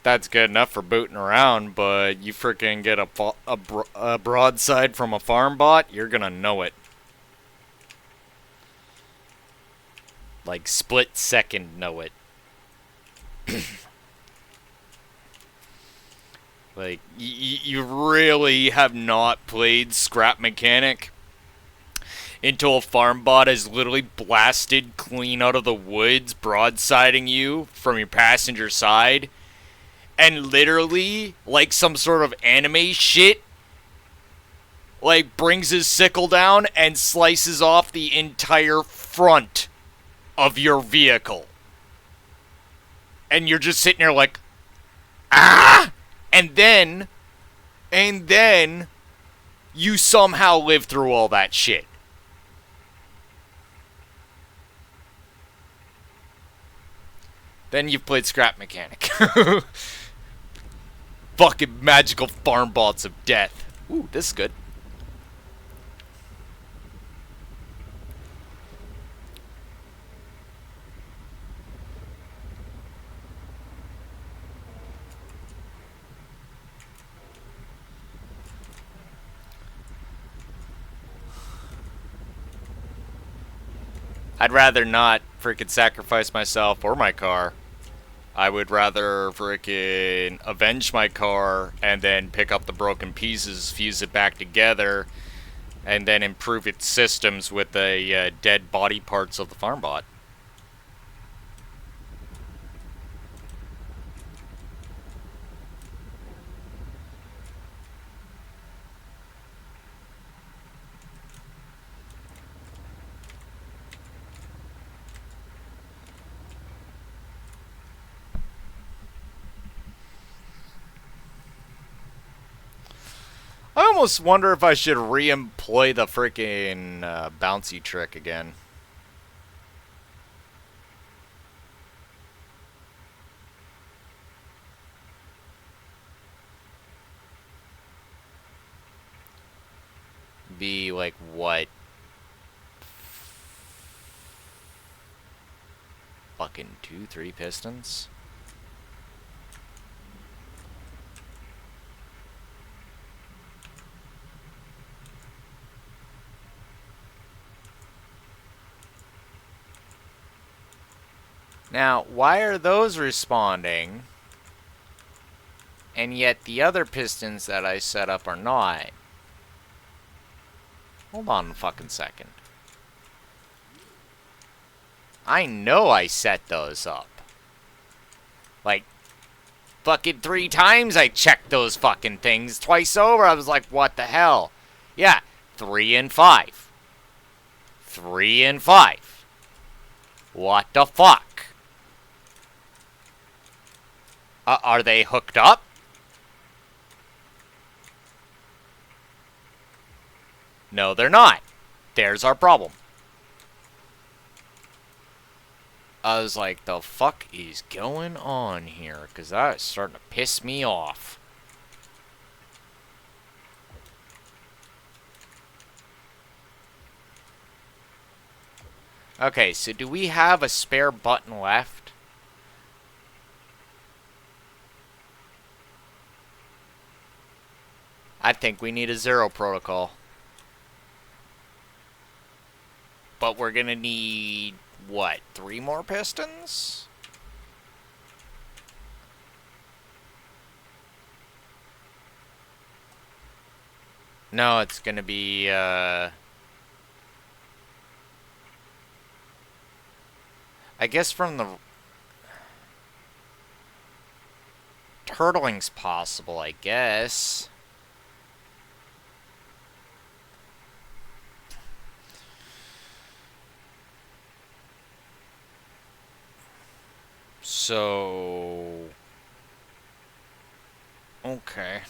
That's good enough for booting around, but you freaking get a broadside from a farm bot, you're gonna know it. Like, split second know it. Like, you really have not played Scrap Mechanic until a farm bot is literally blasted clean out of the woods, broadsiding you from your passenger side, and literally, like some sort of anime shit, like, brings his sickle down and slices off the entire front of your vehicle. And you're just sitting there like, ah! And then, you somehow live through all that shit. Then you've played Scrap Mechanic. Fucking magical farm bots of death. Ooh, this is good. I'd rather not freaking sacrifice myself or my car. I would rather freaking avenge my car and then pick up the broken pieces, fuse it back together, and then improve its systems with the dead body parts of the farm bot. I almost wonder if I should re-employ the freaking bouncy trick again. Be like what? Fucking 2-3 pistons? Now, why are those responding, and yet the other pistons that I set up are not? Hold on a fucking second. I know I set those up. Like, fucking 3 times I checked those fucking things. Twice over, I was like, what the hell? Yeah, 3 and 5. 3 and 5. What the fuck? Are they hooked up? No, they're not. There's our problem. I was like, the fuck is going on here? Because that is starting to piss me off. Okay, so do we have a spare button left? I think we need a 0 protocol. But we're gonna need, what, 3 more pistons? No, it's gonna be, I guess from the... Turtling's possible, I guess. So... Okay.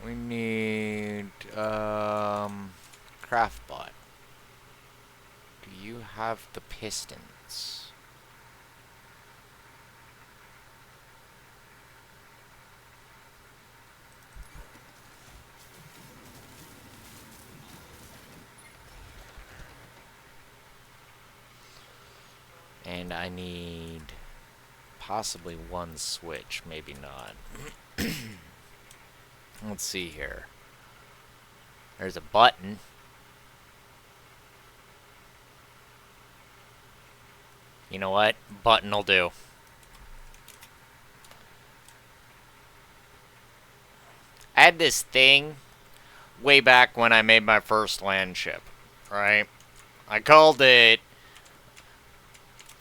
We need, Craftbot. Do you have the pistons? And I need possibly 1 switch, maybe not. Let's see here. There's a button. You know what? Button will do. I had this thing way back when I made my first land ship, right? I called it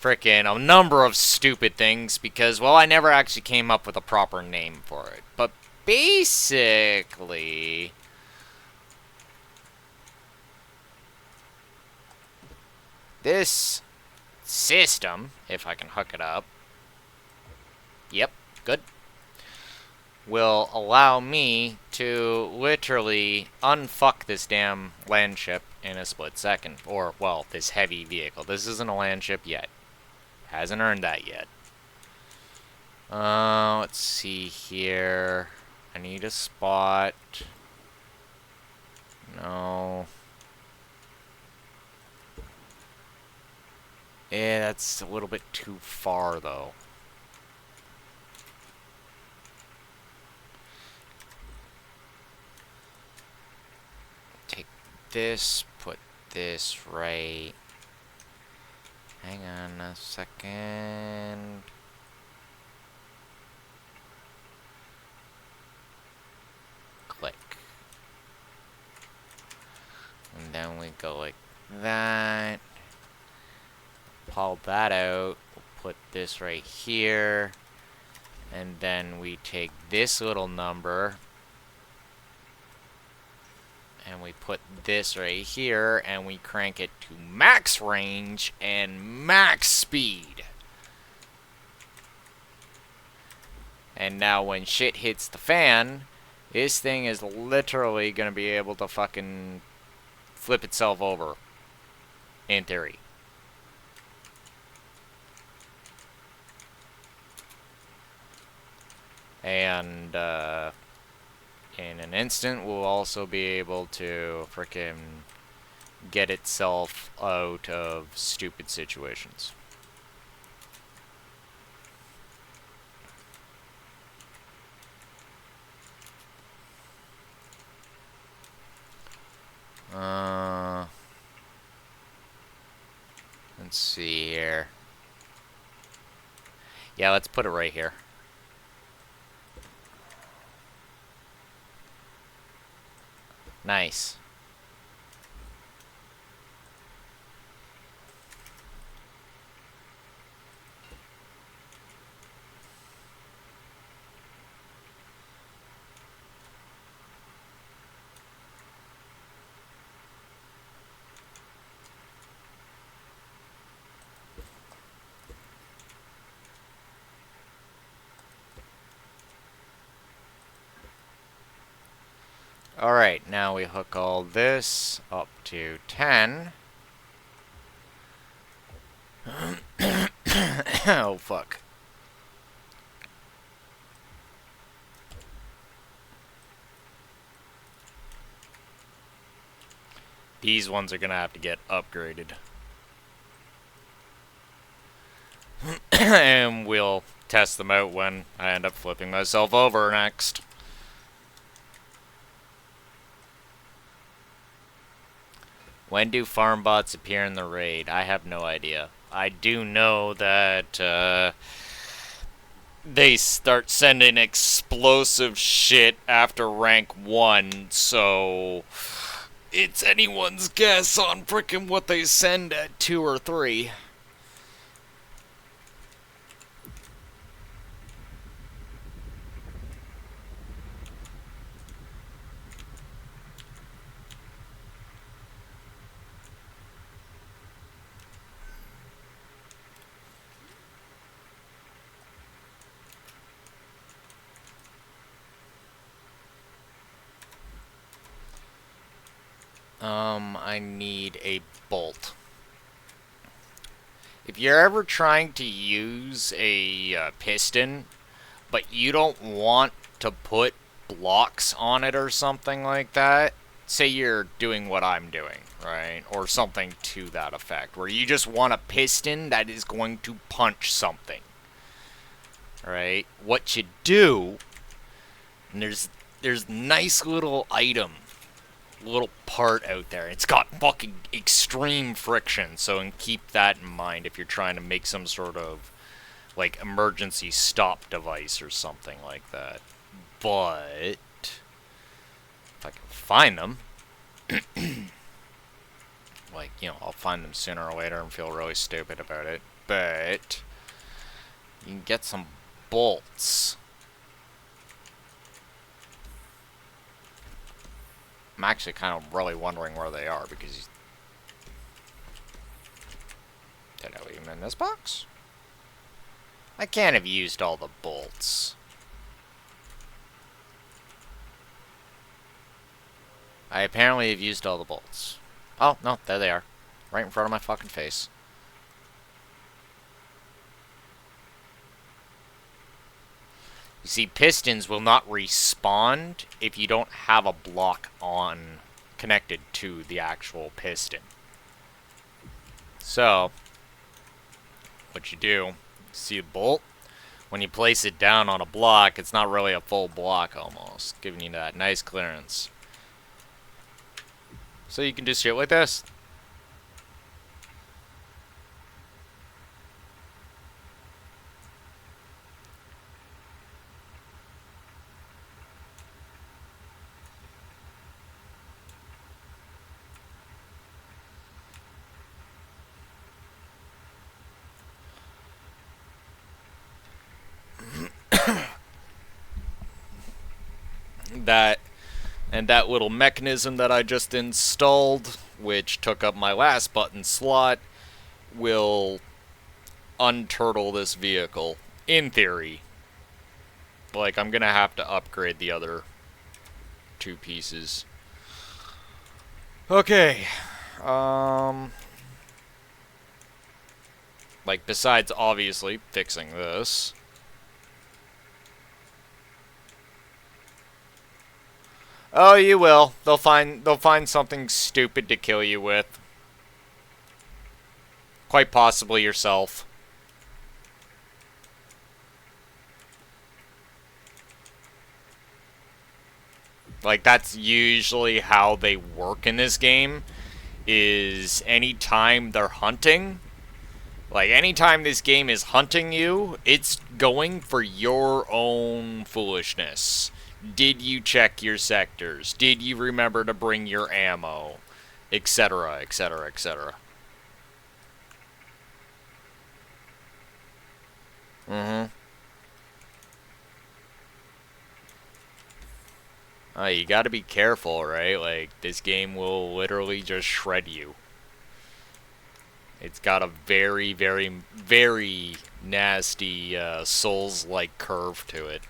frickin' a number of stupid things because, well, I never actually came up with a proper name for it. But basically, this system, if I can hook it up, yep, good, will allow me to literally unfuck this damn land ship in a split second. Or, well, this heavy vehicle. This isn't a land ship yet. Hasn't earned that yet. Let's see here. I need a spot. No. Yeah, that's a little bit too far, though. Take this, put this right. Hang on a second. Click. And then we go like that. Pull that out. We'll put this right here. And then we take this little number. And we put this right here. And we crank it to max range and max speed. And now when shit hits the fan, this thing is literally going to be able to fucking flip itself over. In theory. And, in an instant, we'll also be able to frickin' get itself out of stupid situations. Let's see here. Yeah, let's put it right here. Nice. Alright, now we hook all this up to 10. Oh, fuck. These ones are gonna have to get upgraded. And we'll test them out when I end up flipping myself over next. When do farm bots appear in the raid? I have no idea. I do know that they start sending explosive shit after rank 1, so it's anyone's guess on frickin' what they send at 2 or 3. I need a bolt. If you're ever trying to use a piston, but you don't want to put blocks on it or something like that, say you're doing what I'm doing, right? Or something to that effect, where you just want a piston that is going to punch something, right? What you do, and there's nice little part out there. It's got fucking extreme friction, so and keep that in mind if you're trying to make some sort of like emergency stop device or something like that. But if I can find them, like, you know, I'll find them sooner or later and feel really stupid about it. But you can get some bolts. I'm actually kind of really wondering where they are, because... Did I leave them in this box? I can't have used all the bolts. I apparently have used all the bolts. Oh, no, there they are. Right in front of my fucking face. You see, pistons will not respawn if you don't have a block on connected to the actual piston. So, what you do, see a bolt? When you place it down on a block, it's not really a full block almost, giving you that nice clearance. So you can do shit like this. That little mechanism that I just installed, which took up my last button slot, will unturtle this vehicle, in theory. Like, I'm gonna have to upgrade the other 2 pieces. Okay. Like, besides obviously fixing this. Oh, you will. They'll find something stupid to kill you with. Quite possibly yourself. Like, that's usually how they work in this game, is anytime they're hunting, like, anytime this game is hunting you, it's going for your own foolishness. Did you check your sectors? Did you remember to bring your ammo? Etc., etc., etc. You gotta be careful, right? Like, this game will literally just shred you. It's got a very, very, very nasty Souls-like curve to it.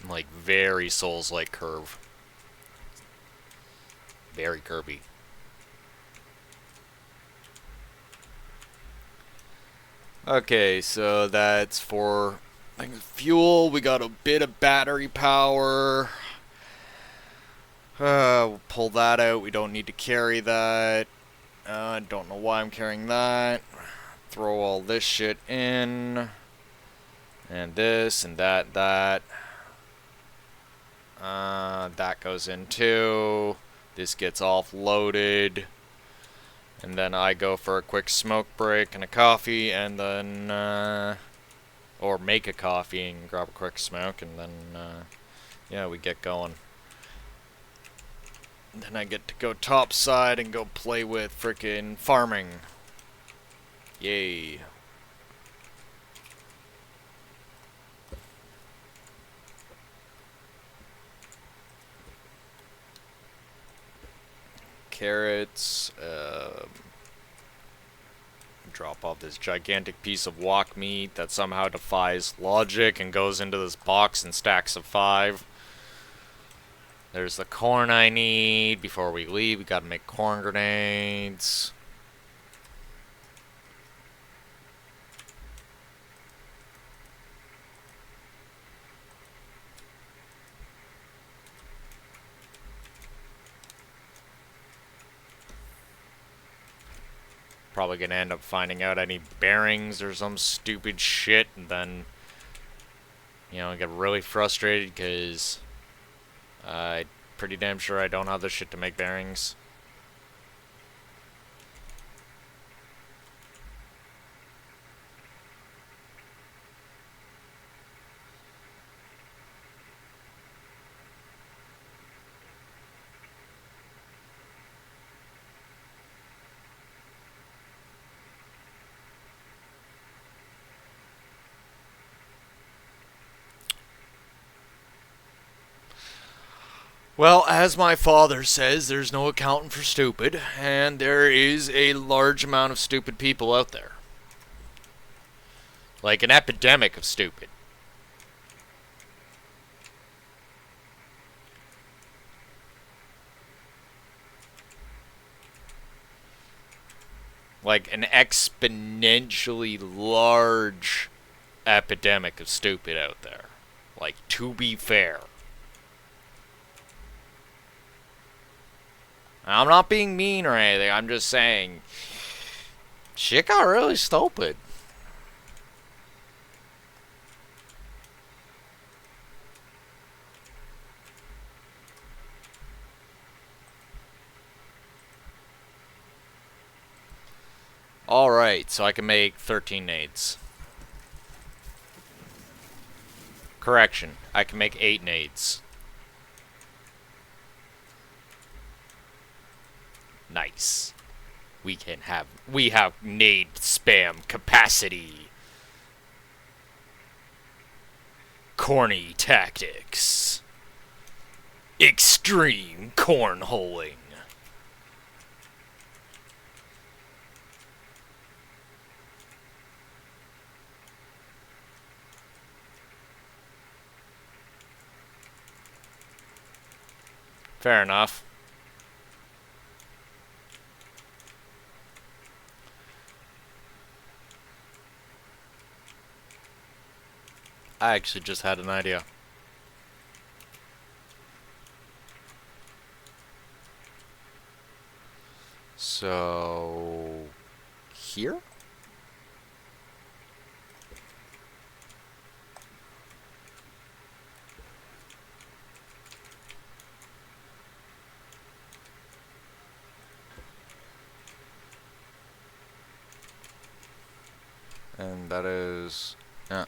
Like, very Souls-like curve. Very curvy. Okay, so that's for fuel. We got a bit of battery power. We'll pull that out. We don't need to carry that. I don't know why I'm carrying that. Throw all this shit in. And this and that. That goes in too. This gets offloaded. And then I go for a quick smoke break and a coffee, and then, or make a coffee and grab a quick smoke, and then, yeah, we get going. And then I get to go topside and go play with frickin' farming. Yay. Carrots, drop off this gigantic piece of wok meat that somehow defies logic and goes into this box in stacks of 5. There's the corn I need. Before we leave, we gotta make corn grenades. Probably gonna end up finding out I need bearings or some stupid shit, and then, you know, get really frustrated because I'm pretty damn sure I don't have the shit to make bearings. Well, as my father says, there's no accounting for stupid, and there is a large amount of stupid people out there. Like an epidemic of stupid. Like an exponentially large epidemic of stupid out there. Like, to be fair. I'm not being mean or anything, I'm just saying, shit got really stupid. Alright, so I can make 13 nades. Correction, I can make 8 nades. Nice. We have nade spam capacity. Corny tactics. Extreme cornholing. Fair enough. I actually just had an idea. So, here? And that is... yeah.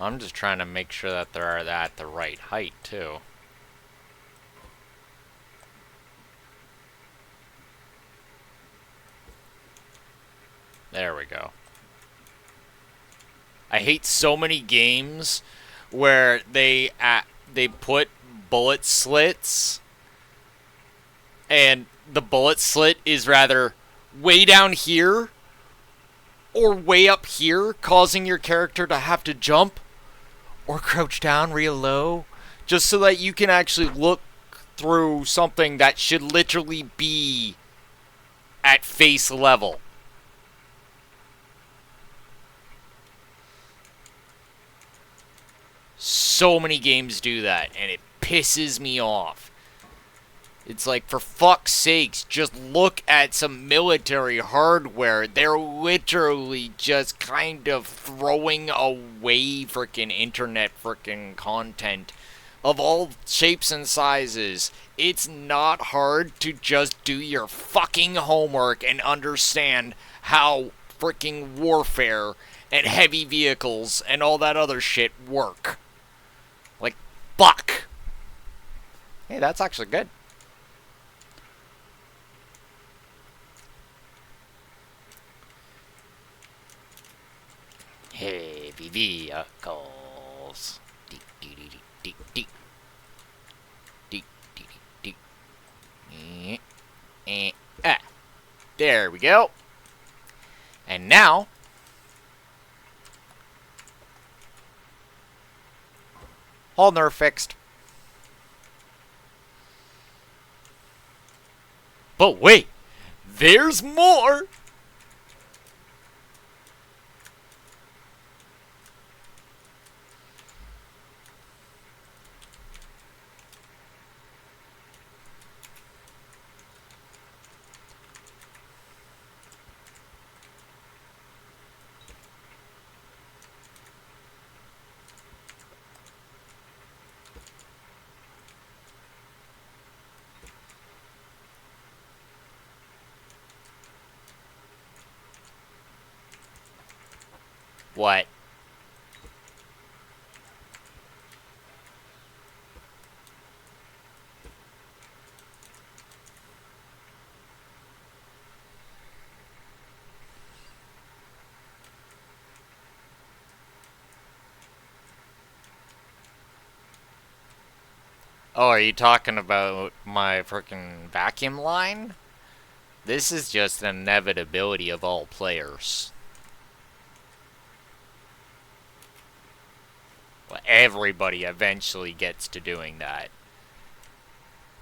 I'm just trying to make sure that they're at the right height, too. There we go. I hate so many games where they put bullet slits, and the bullet slit is rather way down here or way up here, causing your character to have to jump or crouch down real low, just so that you can actually look through something that should literally be at face level. So many games do that, and it pisses me off. It's like, for fuck's sakes, just look at some military hardware. They're literally just kind of throwing away freaking internet freaking content of all shapes and sizes. It's not hard to just do your fucking homework and understand how freaking warfare and heavy vehicles and all that other shit work. Like, fuck. Hey, that's actually good. Heavy vehicles. Deep, deep, deep, deep, deep. Deep, deep, deep, deep. There we go. And now, all nerf fixed. But wait, there's more! What? Oh, are you talking about my frickin' vacuum line? This is just an inevitability of all players. Well, everybody eventually gets to doing that.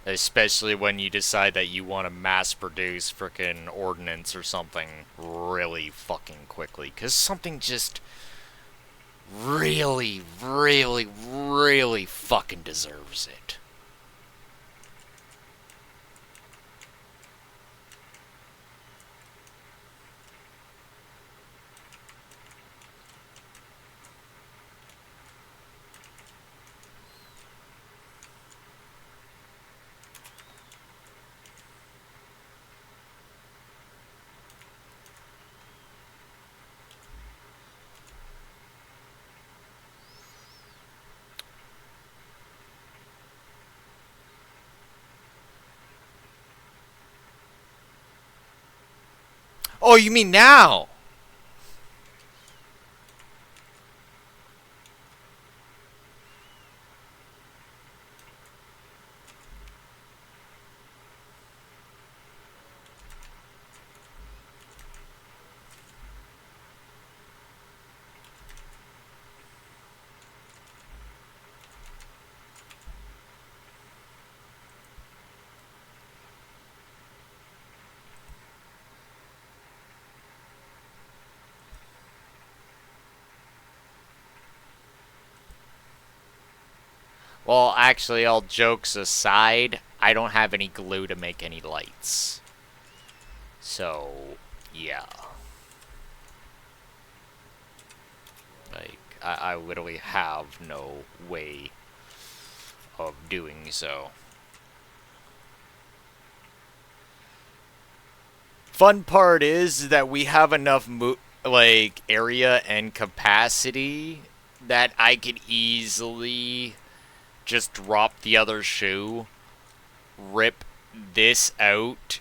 Especially when you decide that you want to mass produce frickin' ordnance or something really fucking quickly. Because something just really, really, really fucking deserves it. Oh, you mean now? Well, actually, all jokes aside, I don't have any glue to make any lights. So, yeah. Like, I literally have no way of doing so. Fun part is that we have enough like area and capacity that I could easily just drop the other shoe, rip this out,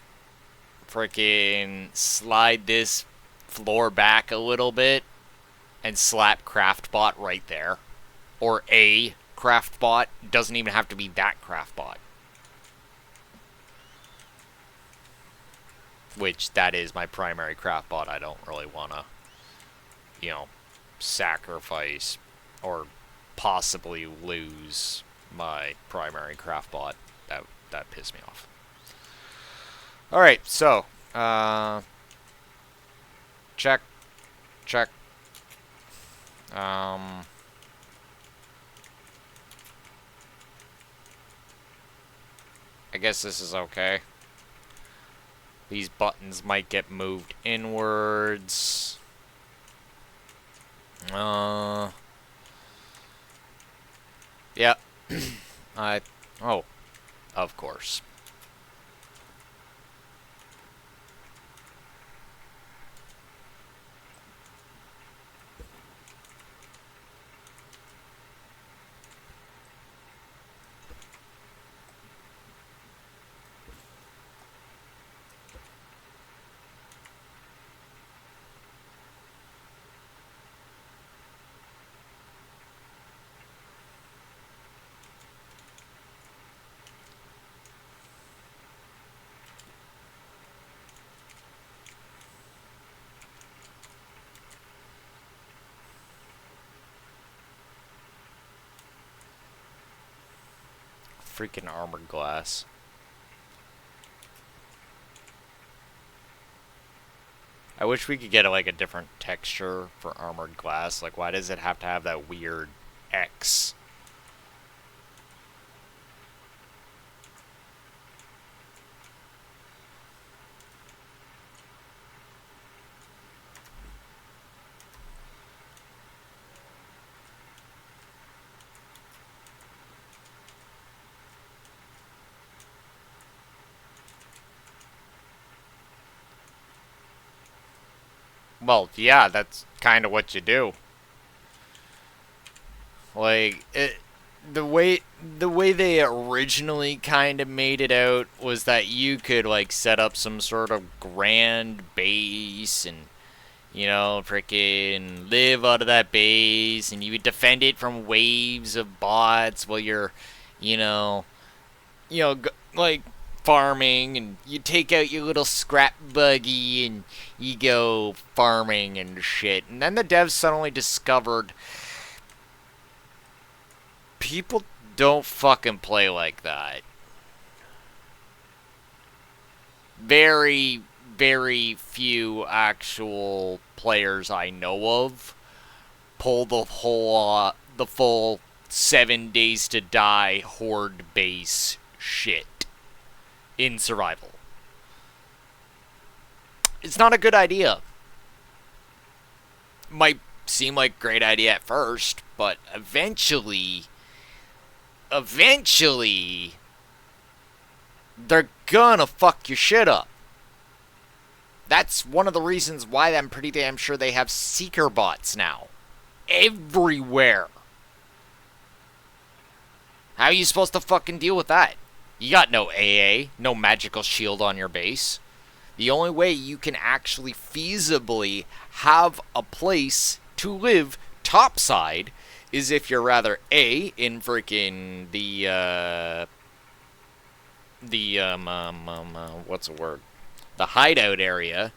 freaking slide this floor back a little bit and slap CraftBot right there. Or a CraftBot. It doesn't even have to be that CraftBot. Which, that is my primary CraftBot. I don't really want to, sacrifice or possibly lose my primary CraftBot. That pissed me off. Alright, so, check. I guess this is okay. These buttons might get moved inwards. Yeah. Oh, of course. Freaking armored glass. I wish we could get like a different texture for armored glass. Like, why does it have to have that weird X? Well, yeah, that's kind of what you do. Like, the way they originally kind of made it out was that you could like set up some sort of grand base and freaking live out of that base, and you would defend it from waves of bots while you're, you know, like farming, and you take out your little scrap buggy and you go farming and shit. And then the devs suddenly discovered people don't fucking play like that. Very, very few actual players I know of pull the full 7 days to die horde base shit in survival. It's not a good idea. Might seem like a great idea at first, but eventually they're gonna fuck your shit up. That's one of the reasons why I'm pretty damn sure they have seeker bots now. Everywhere. How are you supposed to fucking deal with that? You got no AA, no magical shield on your base. The only way you can actually feasibly have a place to live topside is if you're rather A, in freaking what's the word? The hideout area,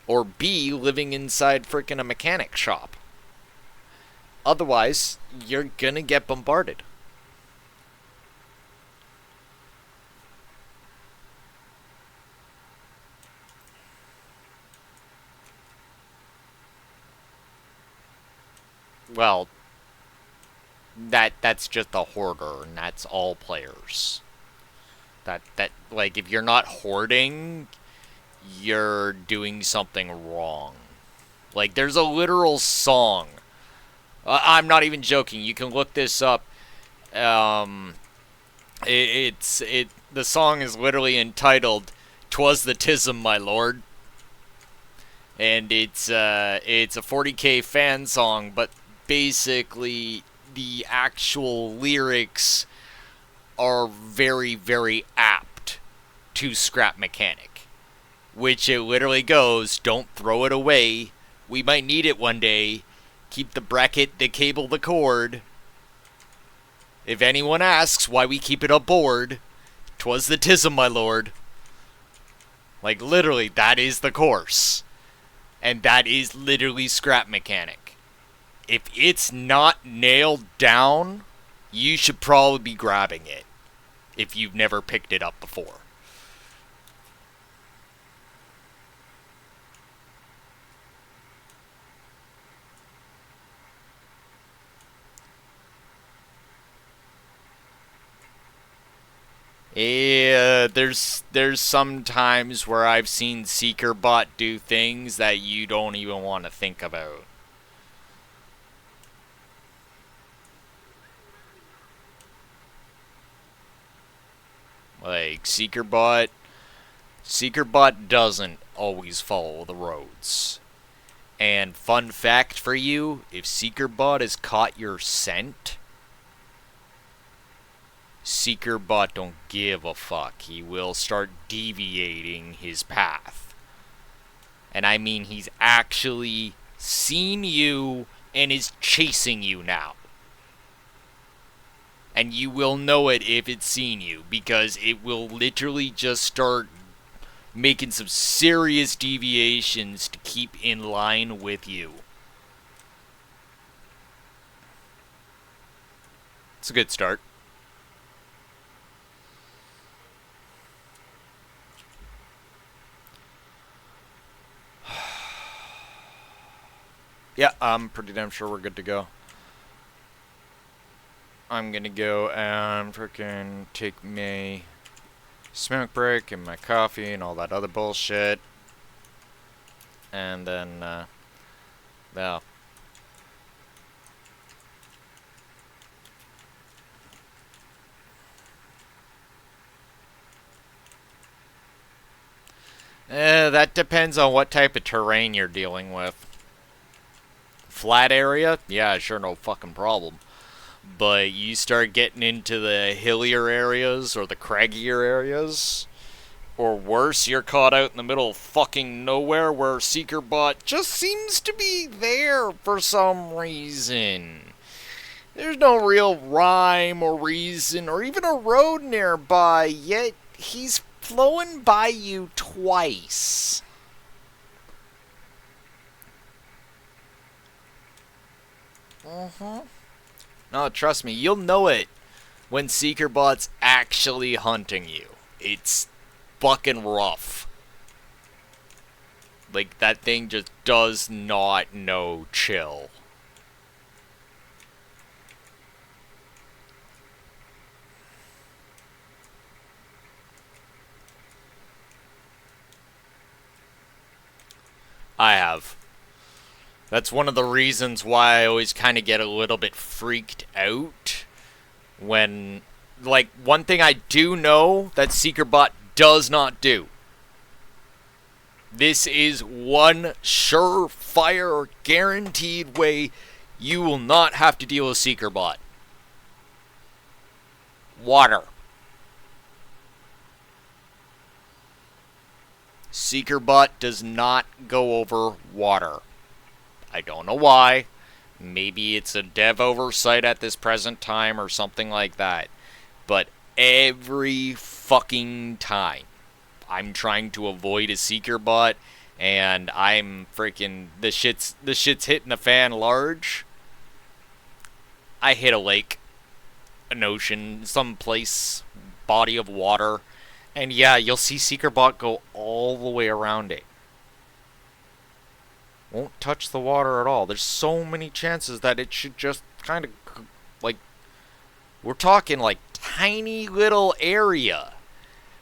or B, living inside freaking a mechanic shop. Otherwise, you're gonna get bombarded. Well, that's just a hoarder, and that's all players. That like, if you're not hoarding, you're doing something wrong. Like, there's a literal song. I'm not even joking. You can look this up. The song is literally entitled "'Twas the Tism, My Lord," and it's a 40K fan song, but basically the actual lyrics are very, very apt to Scrap Mechanic, which it literally goes, "Don't throw it away, We might need it one day. Keep the bracket, the cable, the cord. If anyone asks why we keep it aboard, 'twas the tism, my lord. Like, literally, that is the course. And that is literally scrap mechanic. If it's not nailed down, you should probably be grabbing it. If you've never picked it up before. Yeah, there's some times where I've seen SeekerBot do things that you don't even want to think about. Like, SeekerBot doesn't always follow the roads. And fun fact for you, if SeekerBot has caught your scent, SeekerBot don't give a fuck. He will start deviating his path. And I mean, he's actually seen you and is chasing you now. And you will know it if it's seen you, because it will literally just start making some serious deviations to keep in line with you. It's a good start. Yeah, I'm pretty damn sure we're good to go. I'm gonna go and freaking take my smoke break and my coffee and all that other bullshit. And then, well. That depends on what type of terrain you're dealing with. Flat area? Yeah, sure, no fucking problem. But you start getting into the hillier areas or the craggier areas, or worse, you're caught out in the middle of fucking nowhere where SeekerBot just seems to be there for some reason. There's no real rhyme or reason or even a road nearby, yet he's flowing by you twice. No, trust me, you'll know it when SeekerBot's actually hunting you. It's fucking rough. Like, that thing just does not know chill. I have. That's one of the reasons why I always kind of get a little bit freaked out when, like, one thing I do know that SeekerBot does not do. This is one surefire, guaranteed way you will not have to deal with SeekerBot. Water. SeekerBot does not go over water. I don't know why. Maybe it's a dev oversight at this present time or something like that. But every fucking time I'm trying to avoid a SeekerBot and I'm freaking the shit's hitting the fan large, I hit a lake, an ocean, some place, body of water, and yeah, you'll see SeekerBot go all the way around it. Won't touch the water at all. There's so many chances that it should just kind of, like, we're talking like tiny little area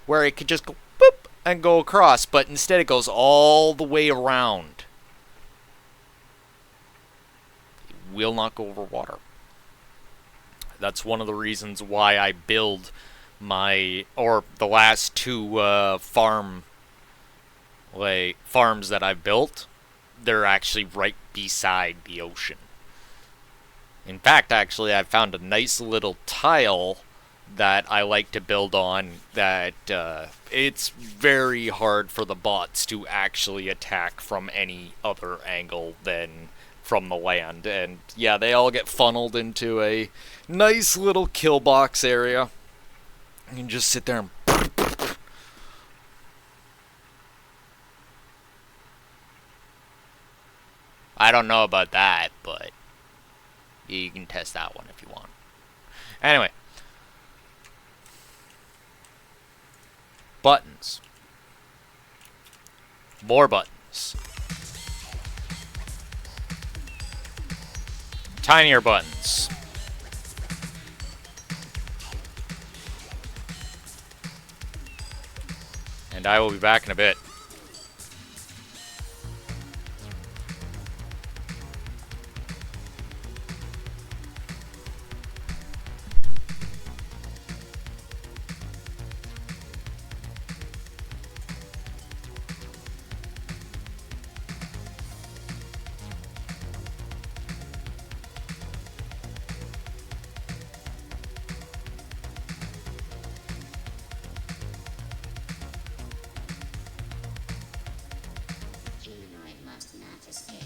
where it could just go boop and go across, but instead it goes all the way around. It will not go over water. That's one of the reasons why I build the last two farms that I've built. They're actually right beside the ocean. In fact, actually, I found a nice little tile that I like to build on, that it's very hard for the bots to actually attack from any other angle than from the land. And yeah, they all get funneled into a nice little kill box area. You can just sit there and I don't know about that, but you can test that one if you want. Anyway, buttons. More buttons. Tinier buttons. And I will be back in a bit. Humanoid must not escape.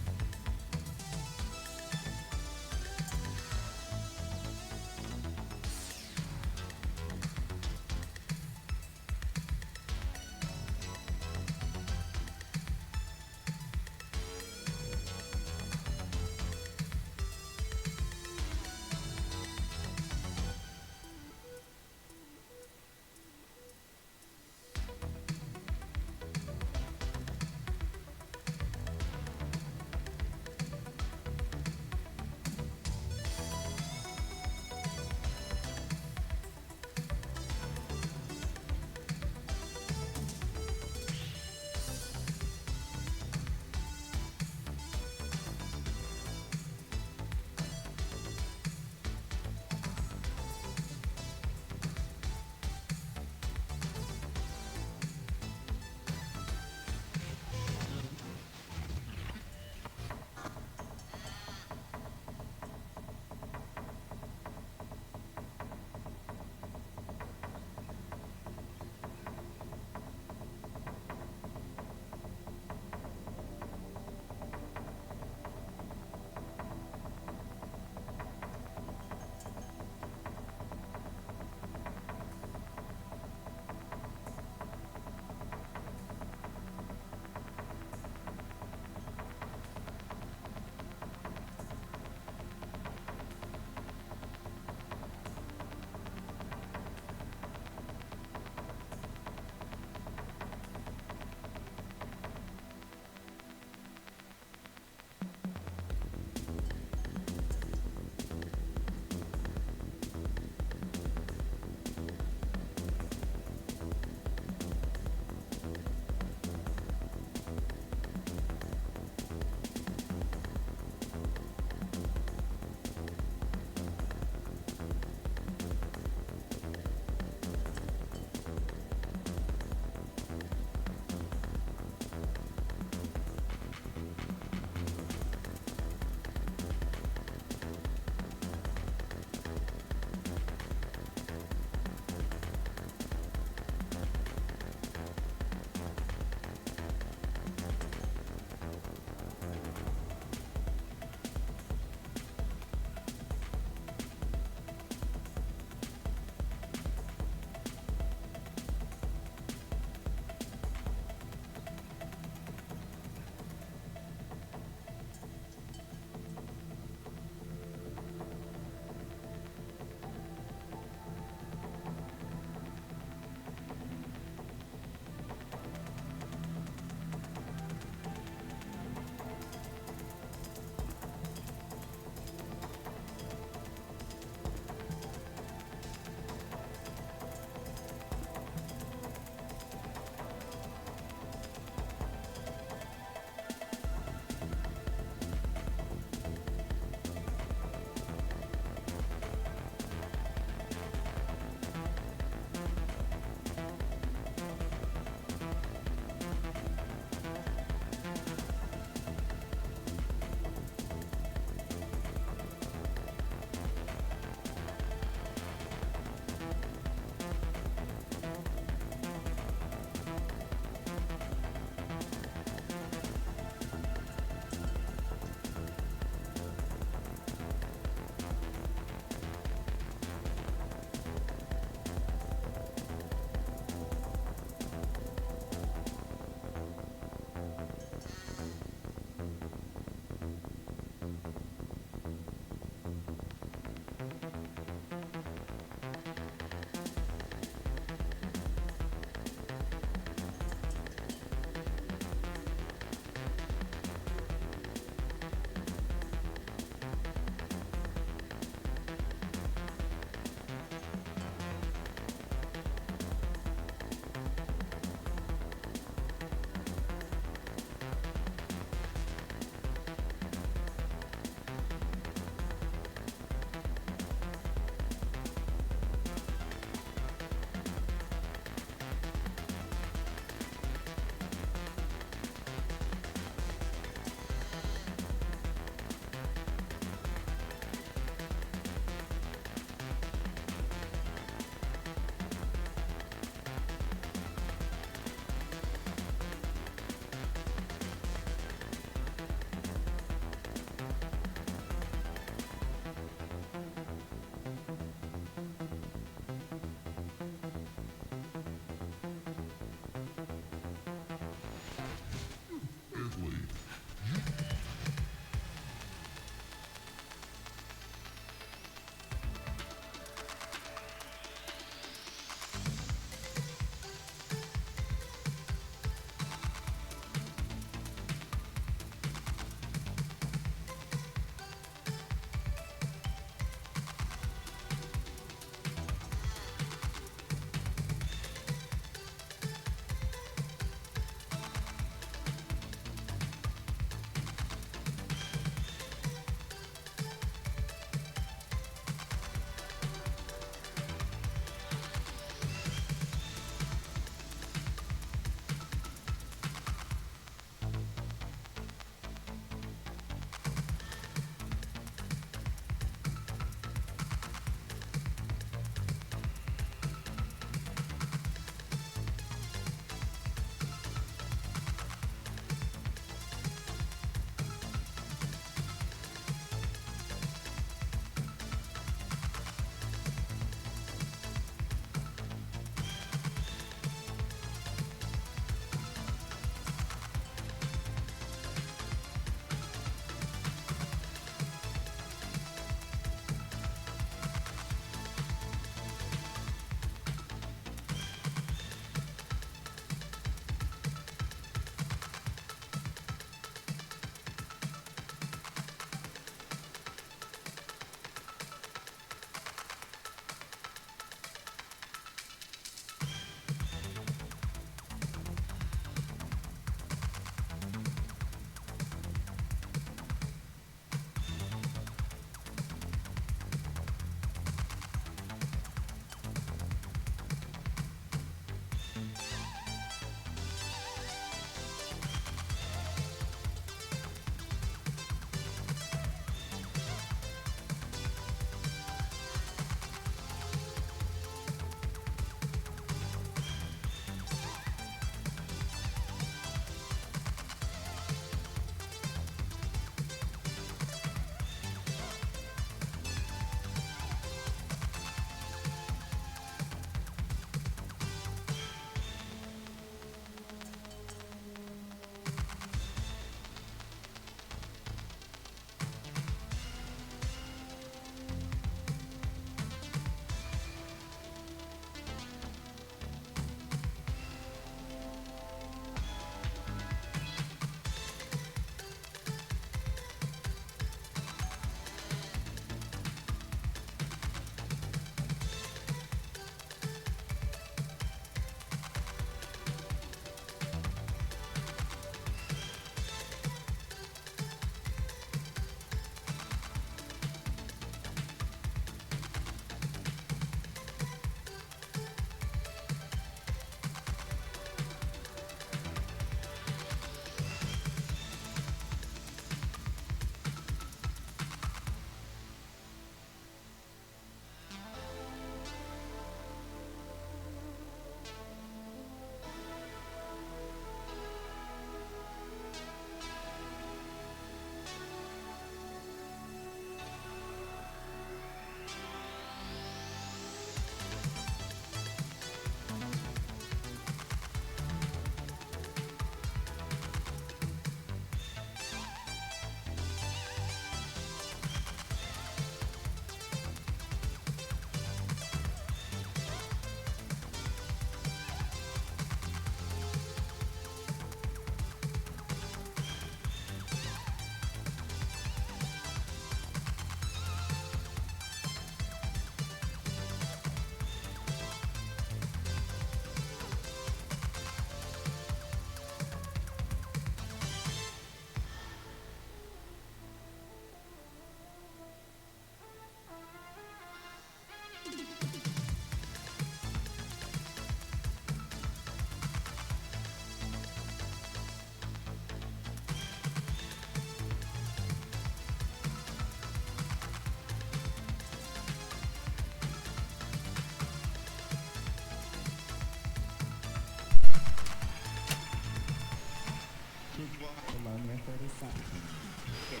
Here.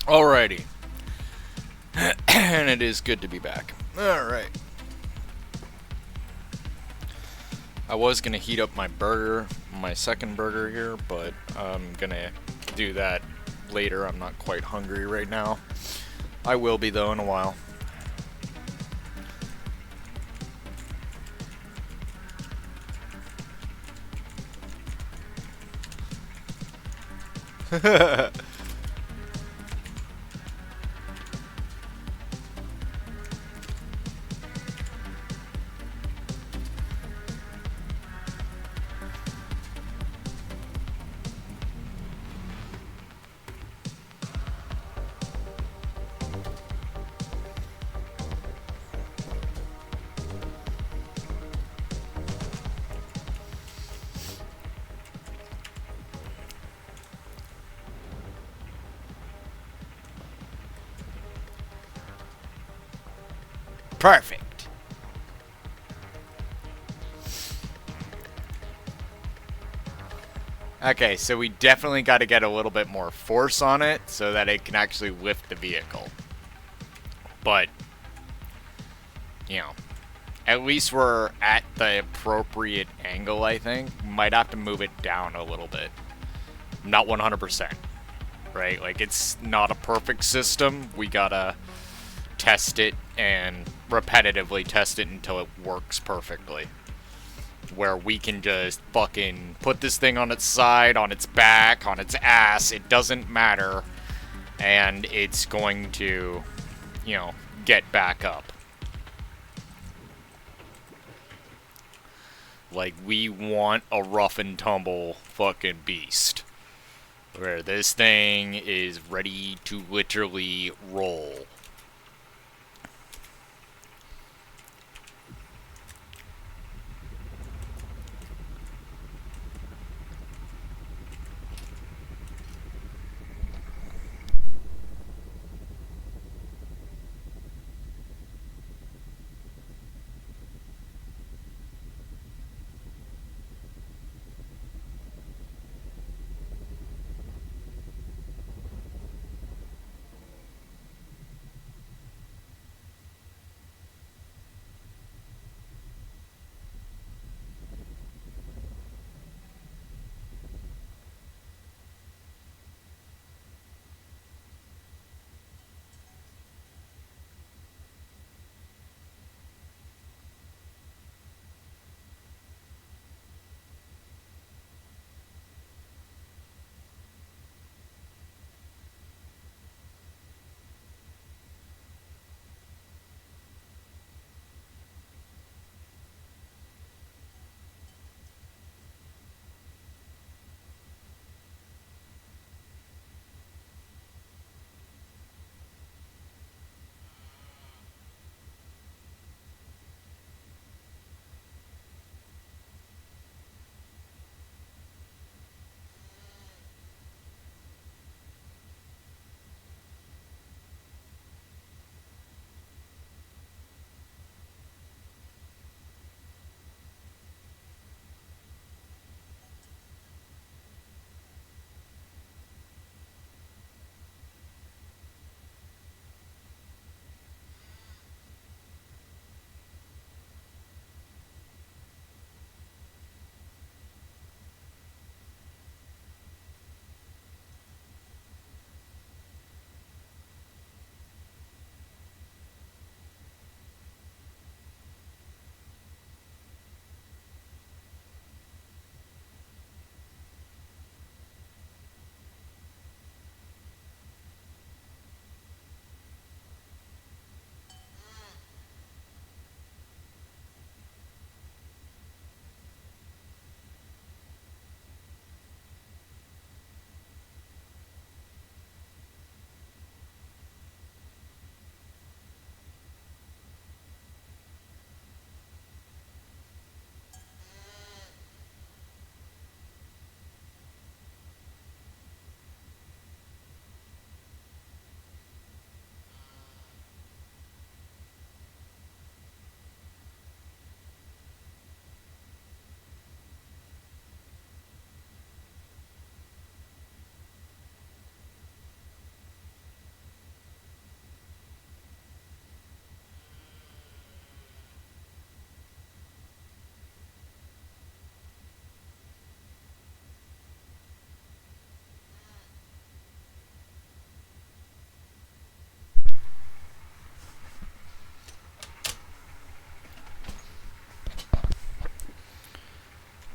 Alrighty. And it is good to be back. Alright. I was gonna heat up my burger, my second burger here, but I'm gonna do that later. I'm not quite hungry right now. I will be though in a while. Perfect. Okay, so we definitely got to get a little bit more force on it so that it can actually lift the vehicle. But, you know, at least we're at the appropriate angle, I think. Might have to move it down a little bit. Not 100%, right? Like, it's not a perfect system. We gotta test it and repetitively test it until it works perfectly. Where we can just fucking put this thing on its side, on its back, on its ass, it doesn't matter, and it's going to, you know, get back up. Like, we want a rough and tumble fucking beast. Where this thing is ready to literally roll.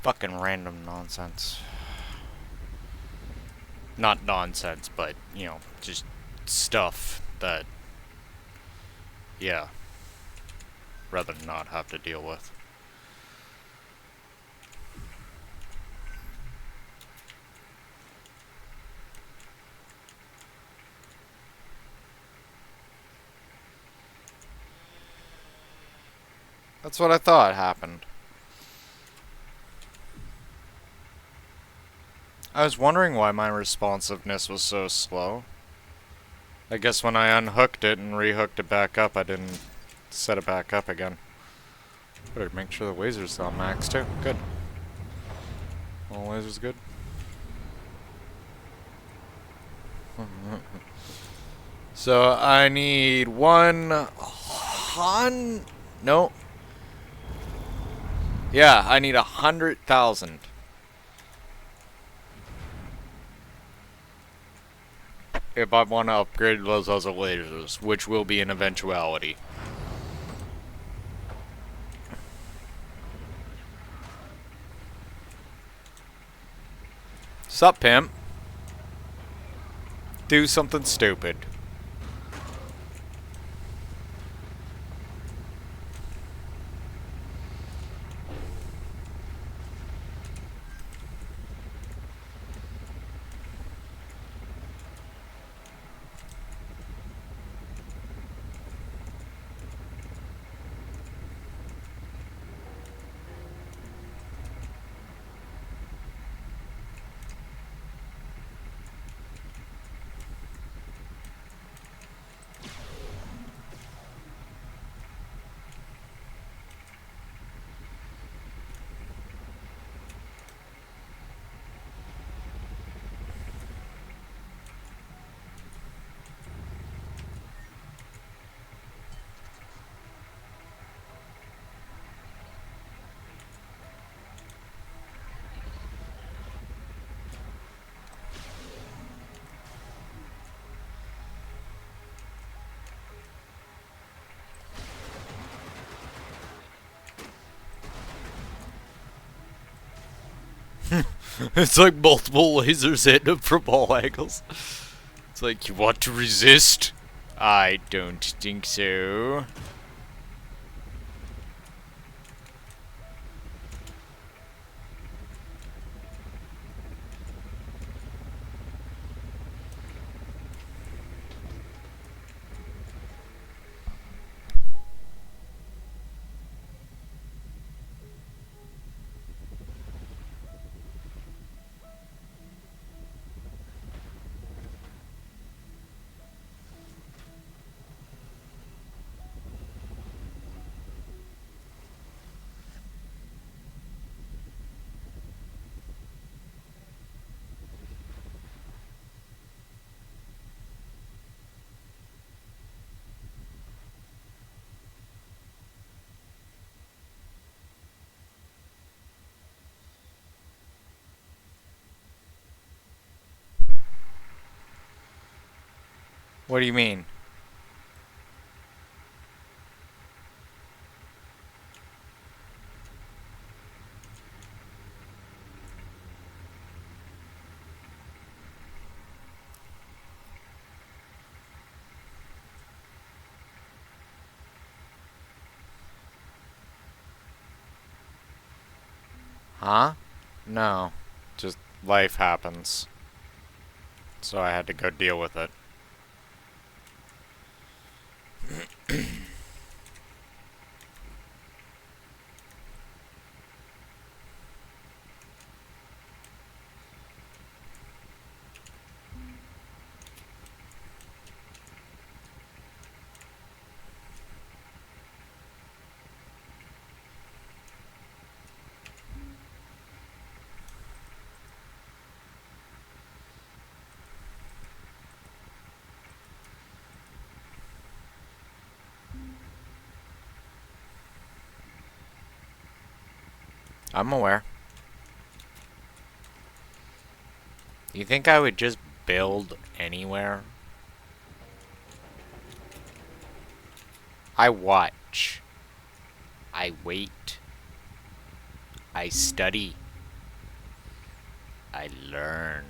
Fucking random nonsense. Not nonsense, but, you know, just stuff that, yeah, rather not have to deal with. That's what I thought happened. I was wondering why my responsiveness was so slow. I guess when I unhooked it and rehooked it back up, I didn't set it back up again. Better make sure the laser's on max too. Good. All lasers good. So I need no. Yeah, I need 100,000. If I want to upgrade those other lasers, which will be an eventuality. Sup, pimp? Do something stupid. It's like multiple lasers hitting him from all angles. It's like, you want to resist? I don't think so. What do you mean? Huh? No. Just life happens. So I had to go deal with it. I'm aware. You think I would just build anywhere? I watch. I wait. I study. I learn.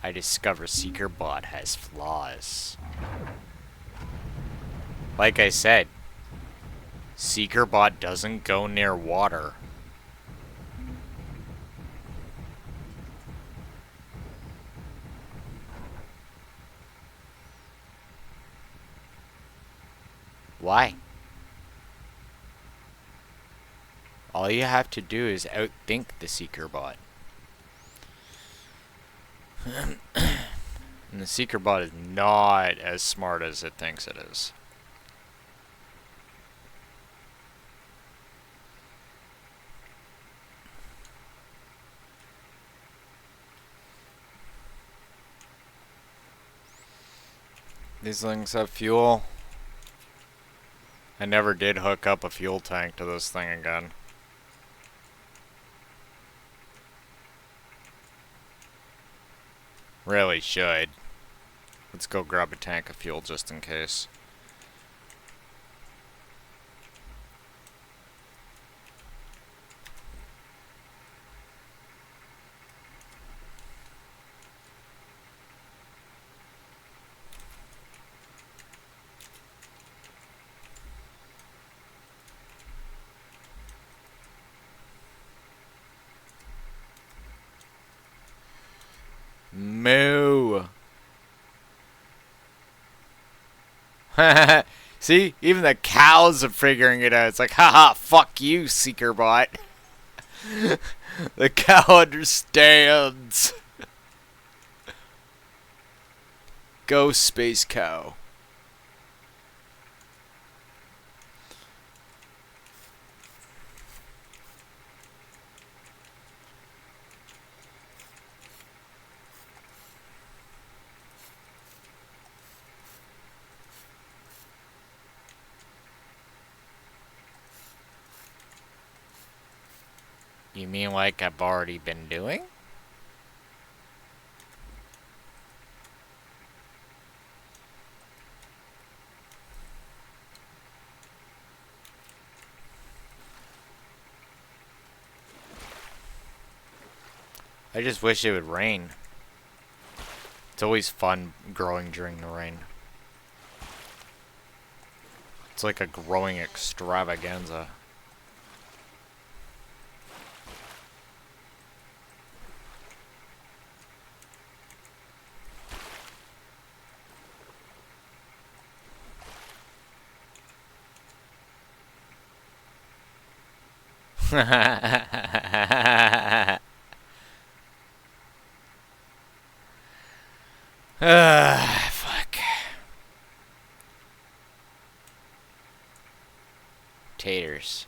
I discover SeekerBot has flaws. Like I said, SeekerBot doesn't go near water. Why? All you have to do is outthink the SeekerBot. And the SeekerBot is not as smart as it thinks it is. These things have fuel. I never did hook up a fuel tank to this thing again. Really should. Let's go grab a tank of fuel just in case. Moo! See? Even the cows are figuring it out. It's like, haha, fuck you, SeekerBot. The cow understands. Go, Space Cow. You mean like I've already been doing? I just wish it would rain. It's always fun growing during the rain. It's like a growing extravaganza. Fuck. Taters.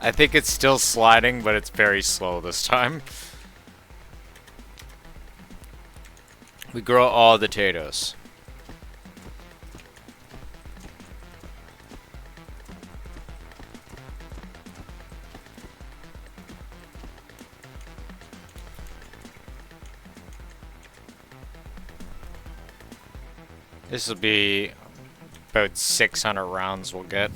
I think it's still sliding, but it's very slow this time. We grow all the potatoes. This will be about 600 rounds we'll get.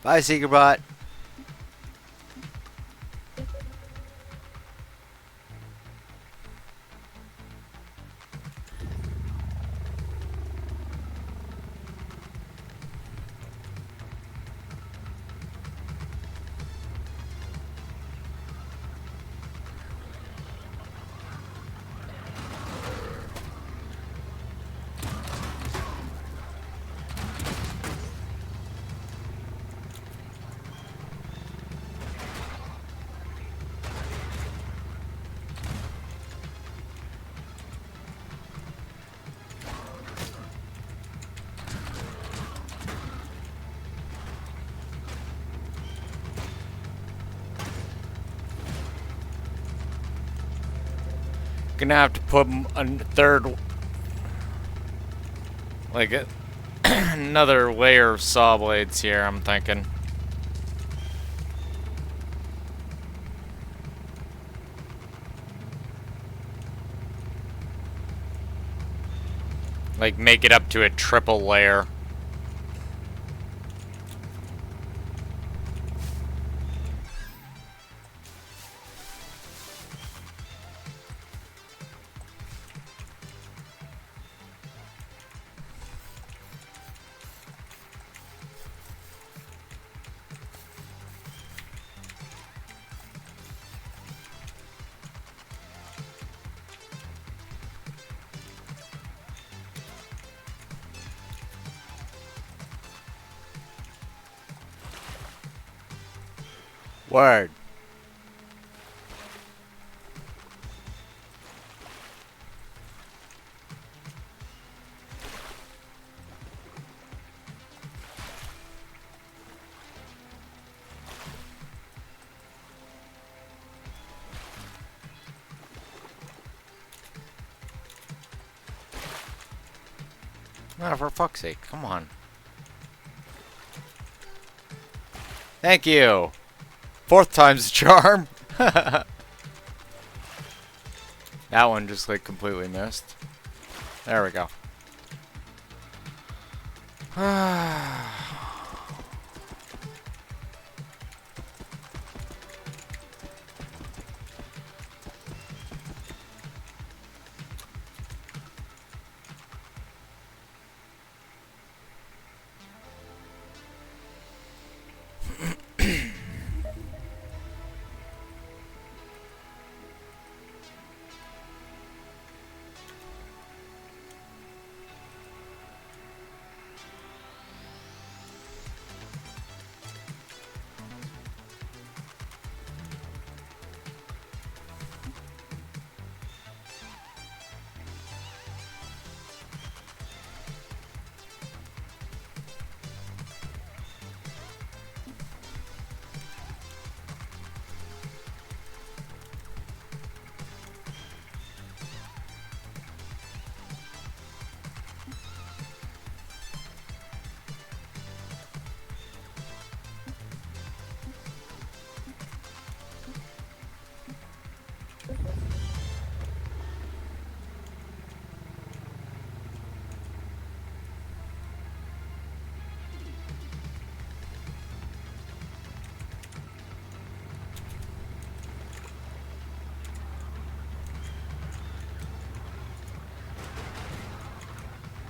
Bye, Seekerbot. Gonna have to put a third, like another layer of saw blades here, I'm thinking. Like make it up to a triple layer. Word. No, for fuck's sake, come on. Thank you. Fourth time's the charm. That one just like completely missed. There we go.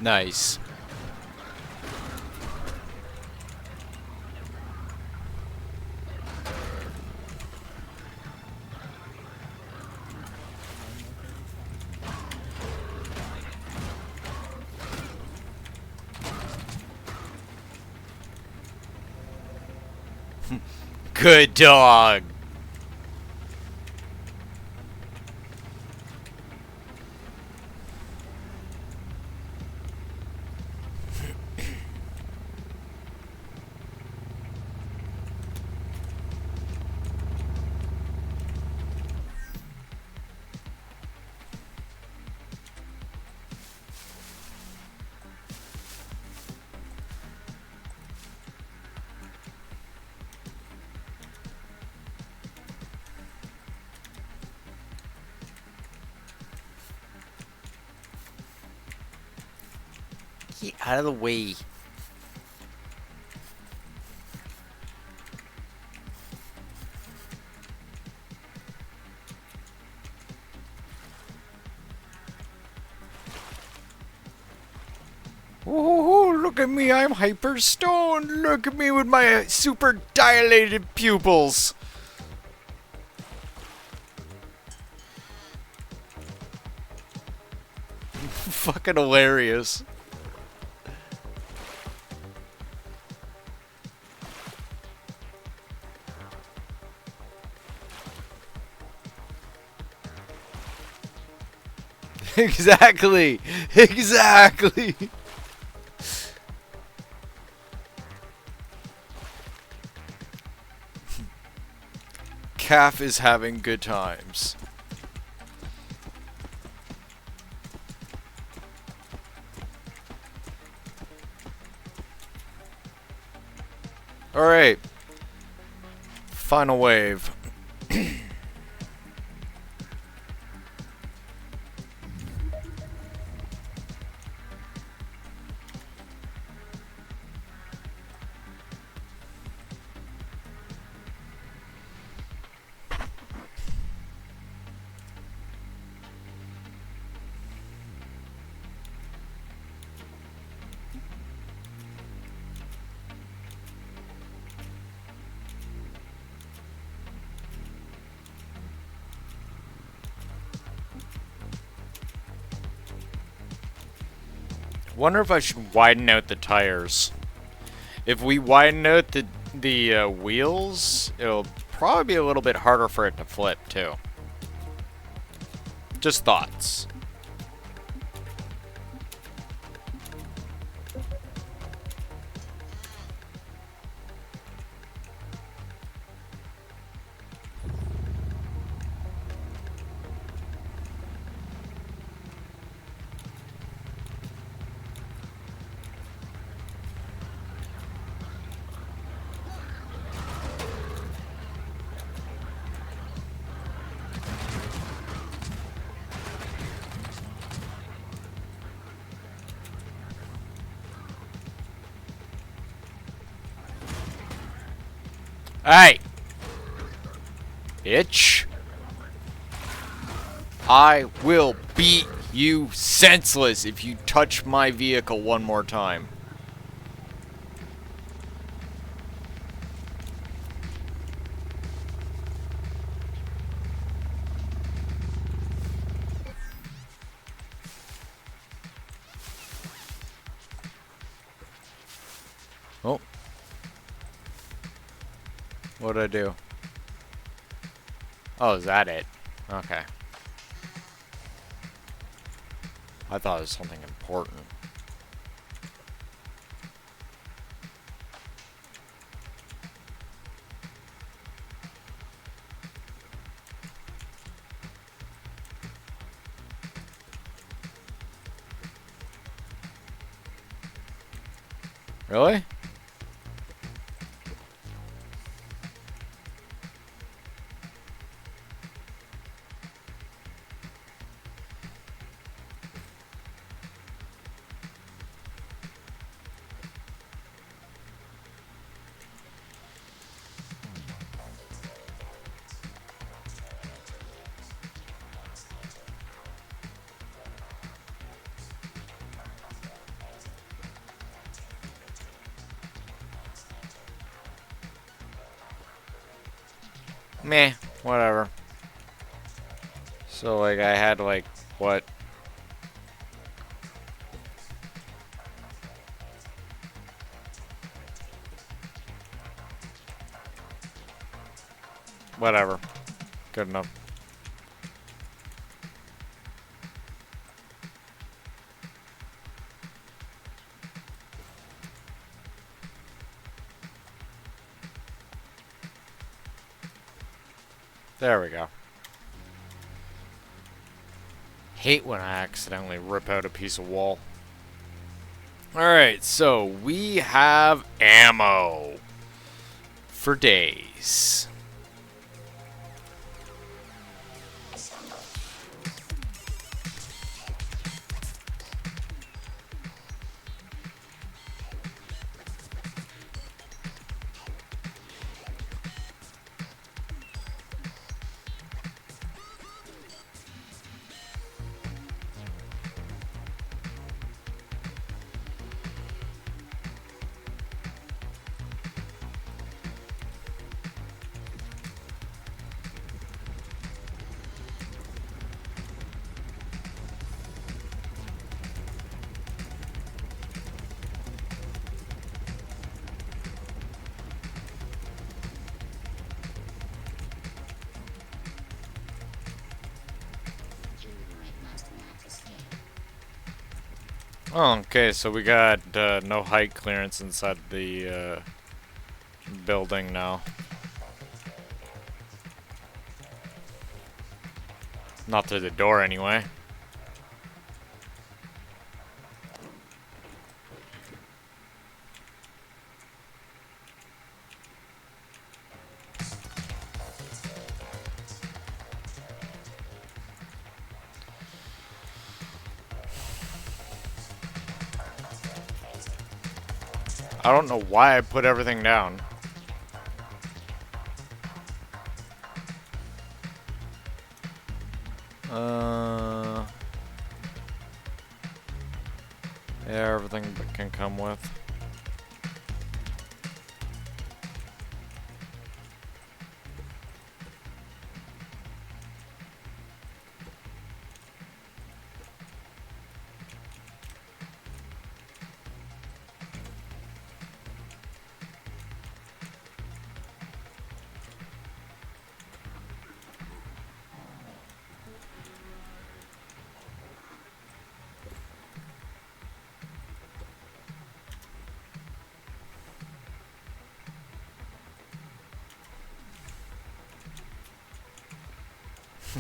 Nice. Good dog. Get out of the way. Oh, look at me, I'm hyper stoned. Look at me with my super dilated pupils. Fucking hilarious. Exactly. Exactly. Calf is having good times. Alright. Final wave. Wonder if I should widen out the tires. If we widen out the wheels, it'll probably be a little bit harder for it to flip too. Just thoughts. Hey! Bitch! I will beat you senseless if you touch my vehicle one more time. Oh. What'd I do? Oh, is that it? Okay. I thought it was something important. Really? Meh, whatever. So, like, I had, like, what? Whatever. Good enough. There we go. Hate when I accidentally rip out a piece of wall. Alright, so we have ammo for days. Oh, okay, so we got no height clearance inside the building now. Not through the door, anyway. I don't know why I put everything down. Yeah, everything can come with.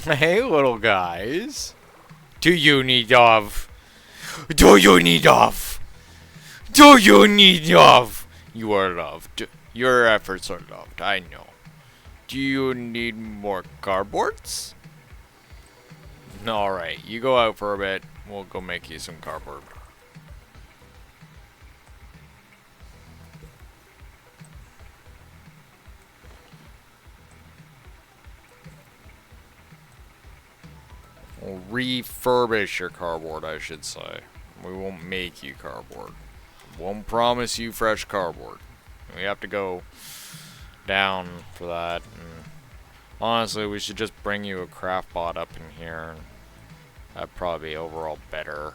Hey, little guys. Do you need of? Do you need of? Do you need of? You are loved. Your efforts are loved, I know. Do you need more cardboards? Alright, you go out for a bit. We'll go make you some cardboard. We'll refurbish your cardboard, I should say. We won't make you cardboard. Won't promise you fresh cardboard. We have to go down for that. And honestly, we should just bring you a craft bot up in here. And that'd probably be overall better.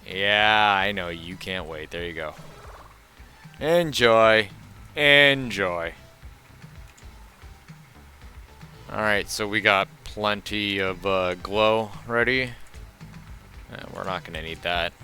Yeah, I know. You can't wait. There you go. Enjoy. Enjoy. Alright, so we got plenty of glow ready. We're not going to need that.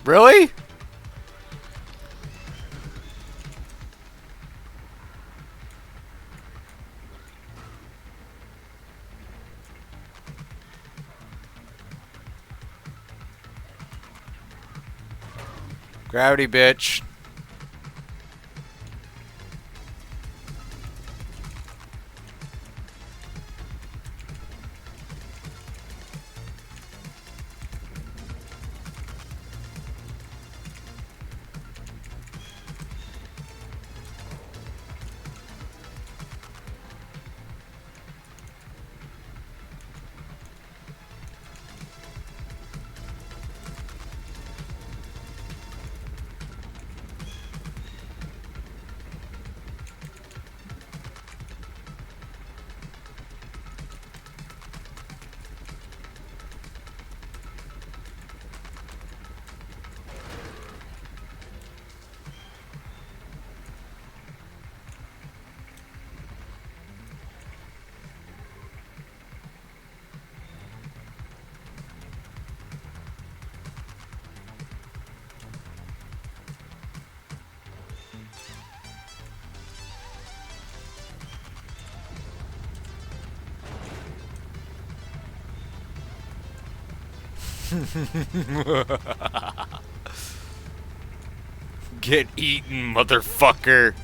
Really? Gravity, bitch. Get eaten, motherfucker.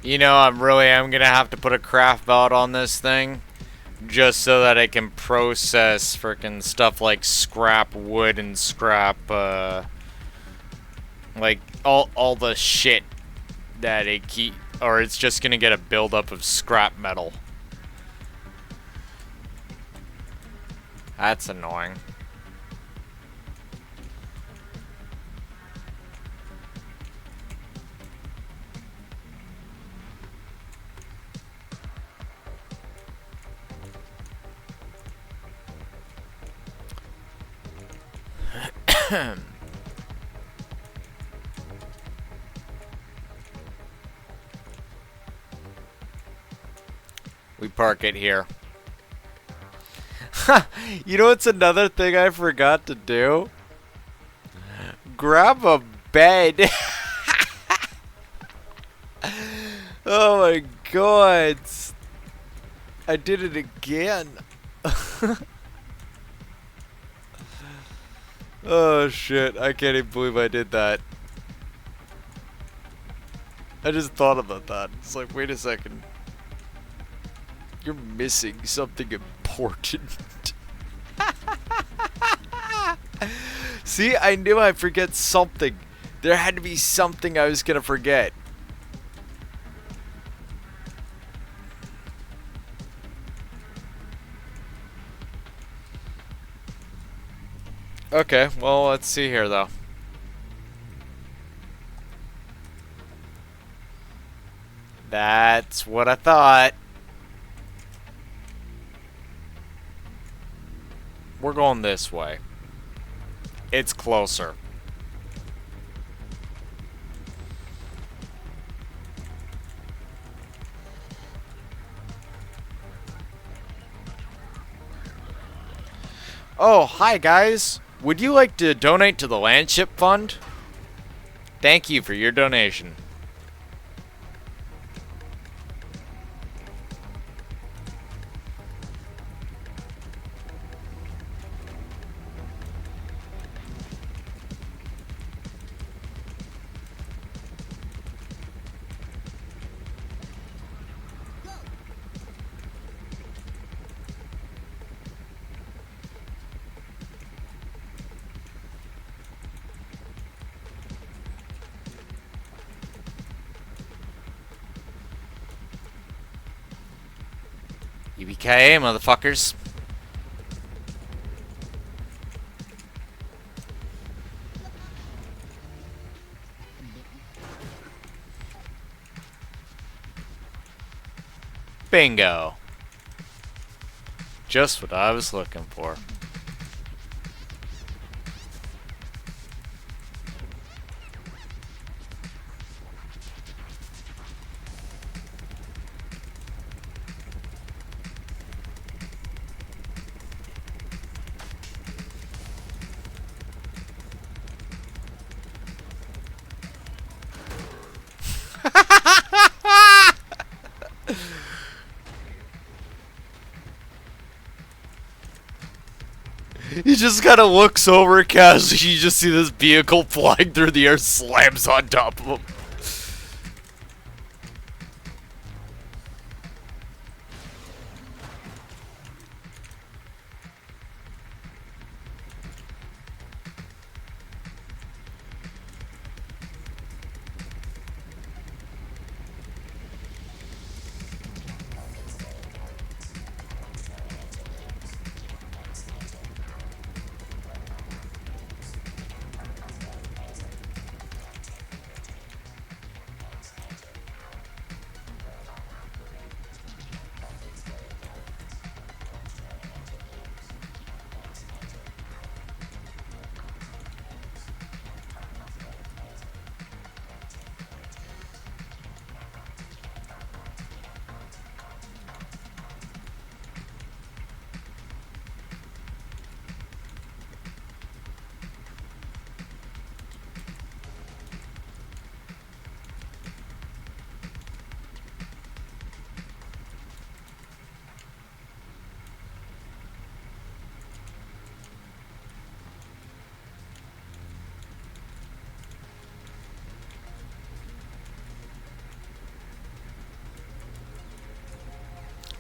You know, I'm gonna have to put a craft belt on this thing just so that I can process freaking stuff like scrap wood and scrap like all the shit that it or it's just gonna get a buildup of scrap metal. That's annoying. We park it here. You know what's another thing I forgot to do? Grab a bed. Oh my god. I did it again. Oh shit, I can't even believe I did that. I just thought about that. It's like, wait a second. You're missing something important. See, I knew I'd forget something. There had to be something I was gonna forget. Okay, well, let's see here, though. That's what I thought. We're going this way. It's closer. Oh, hi guys. Would you like to donate to the Landship Fund? Thank you for your donation. UBKA, motherfuckers. Bingo. Just what I was looking for. He just kind of looks over casually. You just see this vehicle flying through the air, slams on top of him.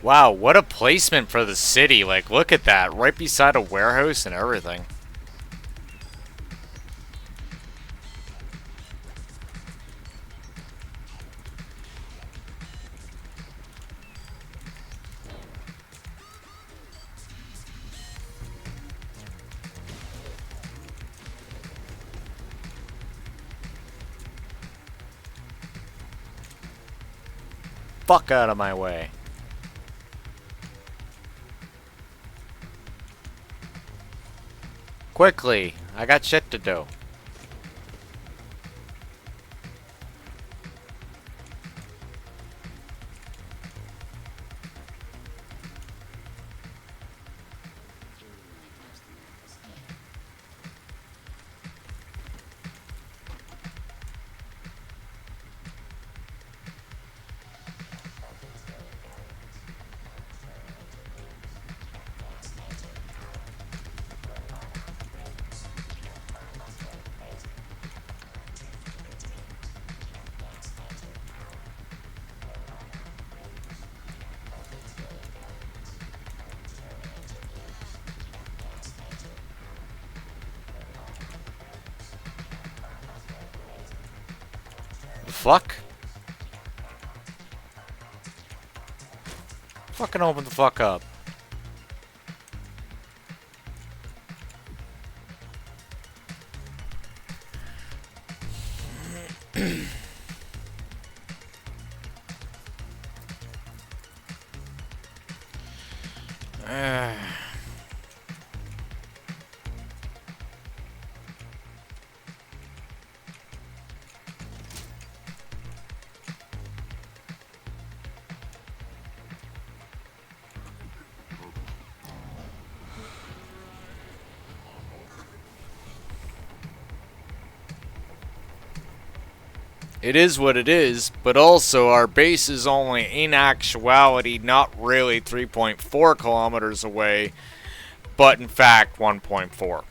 Wow, what a placement for the city. Like, look at that. Right beside a warehouse and everything. fuck out of my way. Quickly, I got shit to do. The fuck? Fucking open the fuck up. It is what it is, but also our base is only, in actuality, not really 3.4 kilometers away, but in fact 1.4.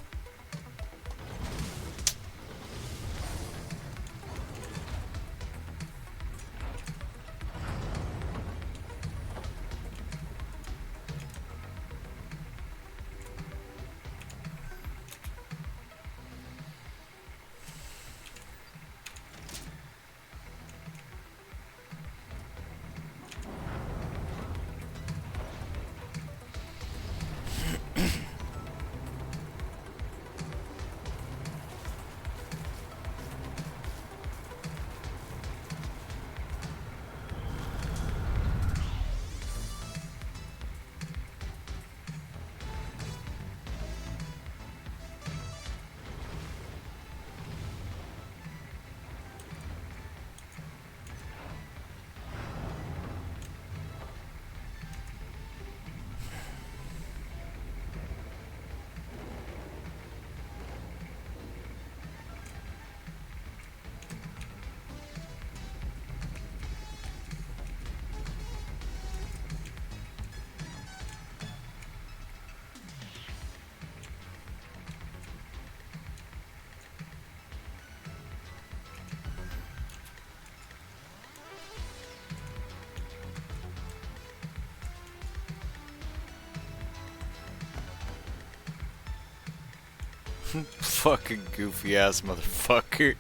Fucking goofy ass motherfucker.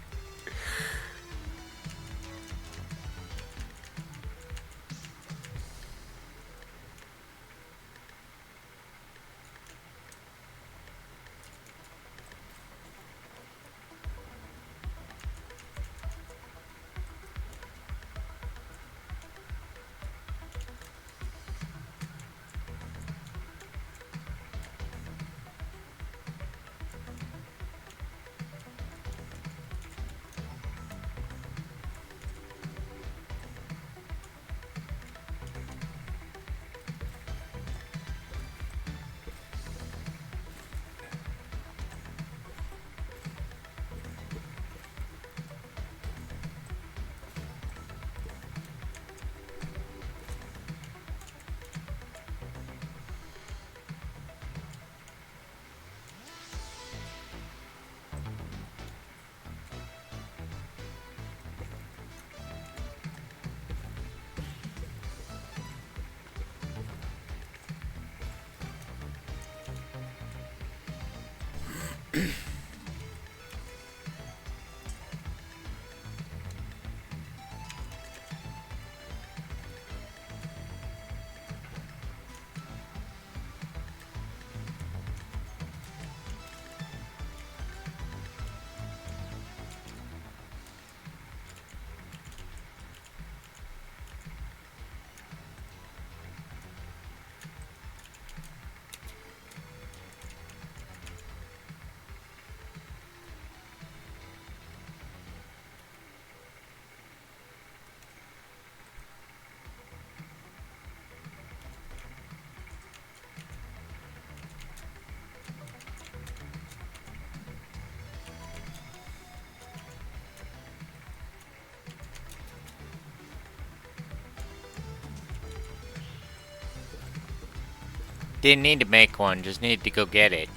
Didn't need to make one, just needed to go get it.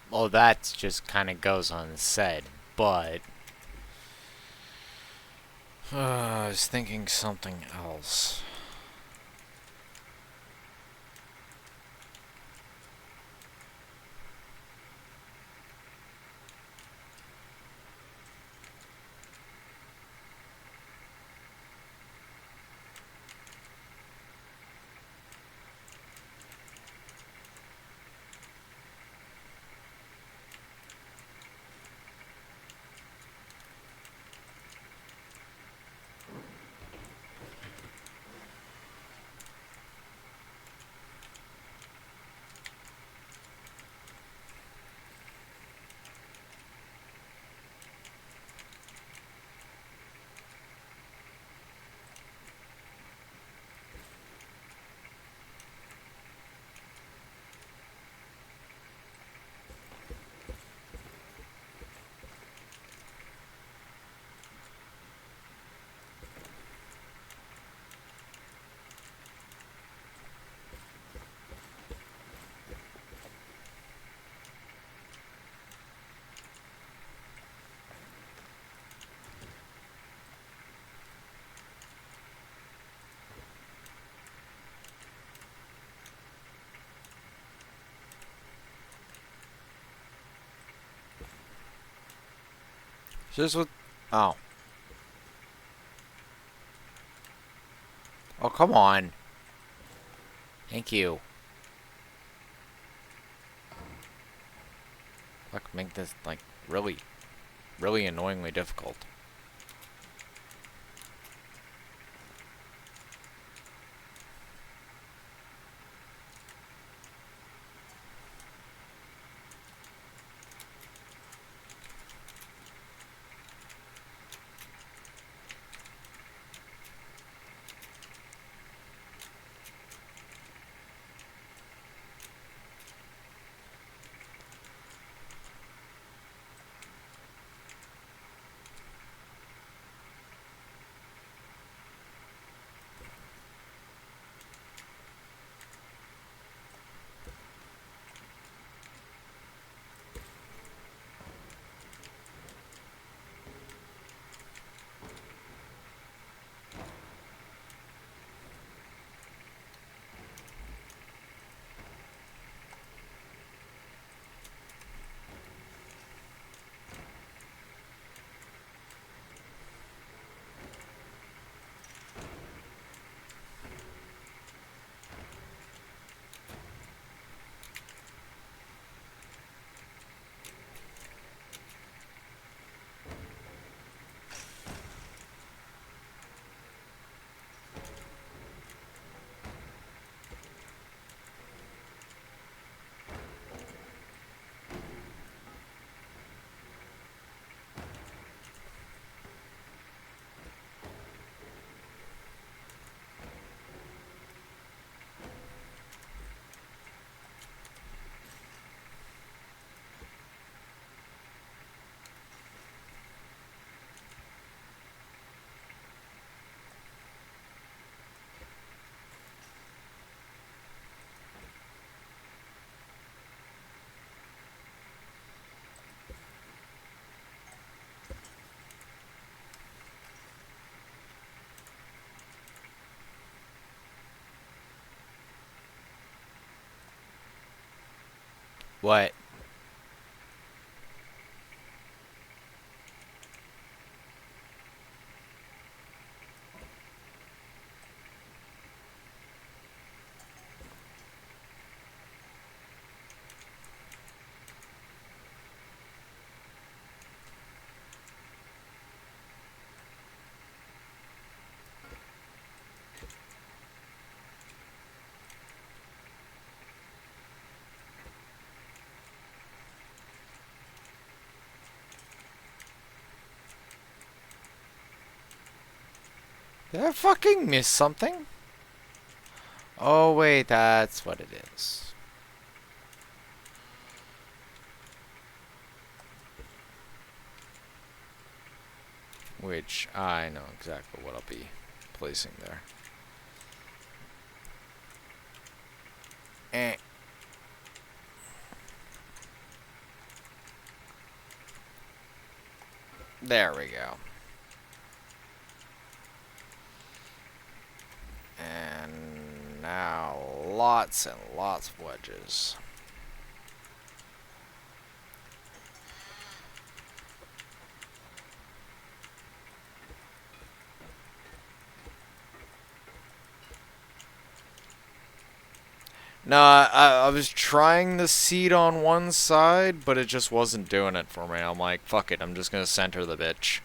Well, that just kind of goes unsaid, but I was thinking something else. Just what? Oh. Oh, come on. Thank you. Like, make this, like, really, really annoyingly difficult. What? Did I fucking miss something? Oh, wait, that's what it is. Which I know exactly what I'll be placing there. Eh. There we go. And now lots and lots of wedges. No, I was trying the seat on one side, but it just wasn't doing it for me. I'm like, fuck it, I'm just gonna center the bitch.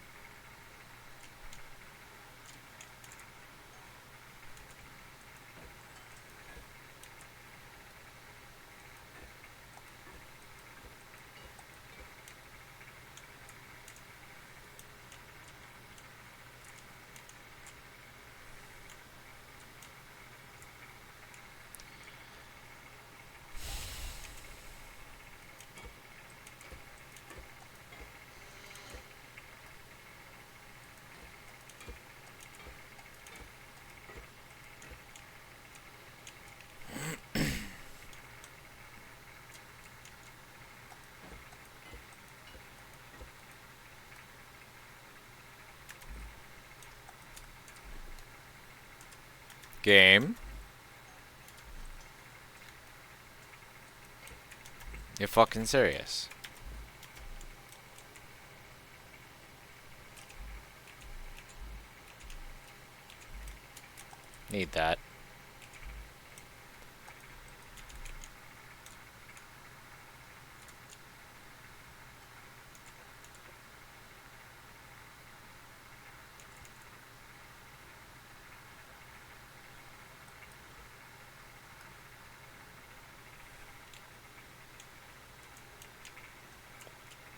Game? You fucking serious? Need that.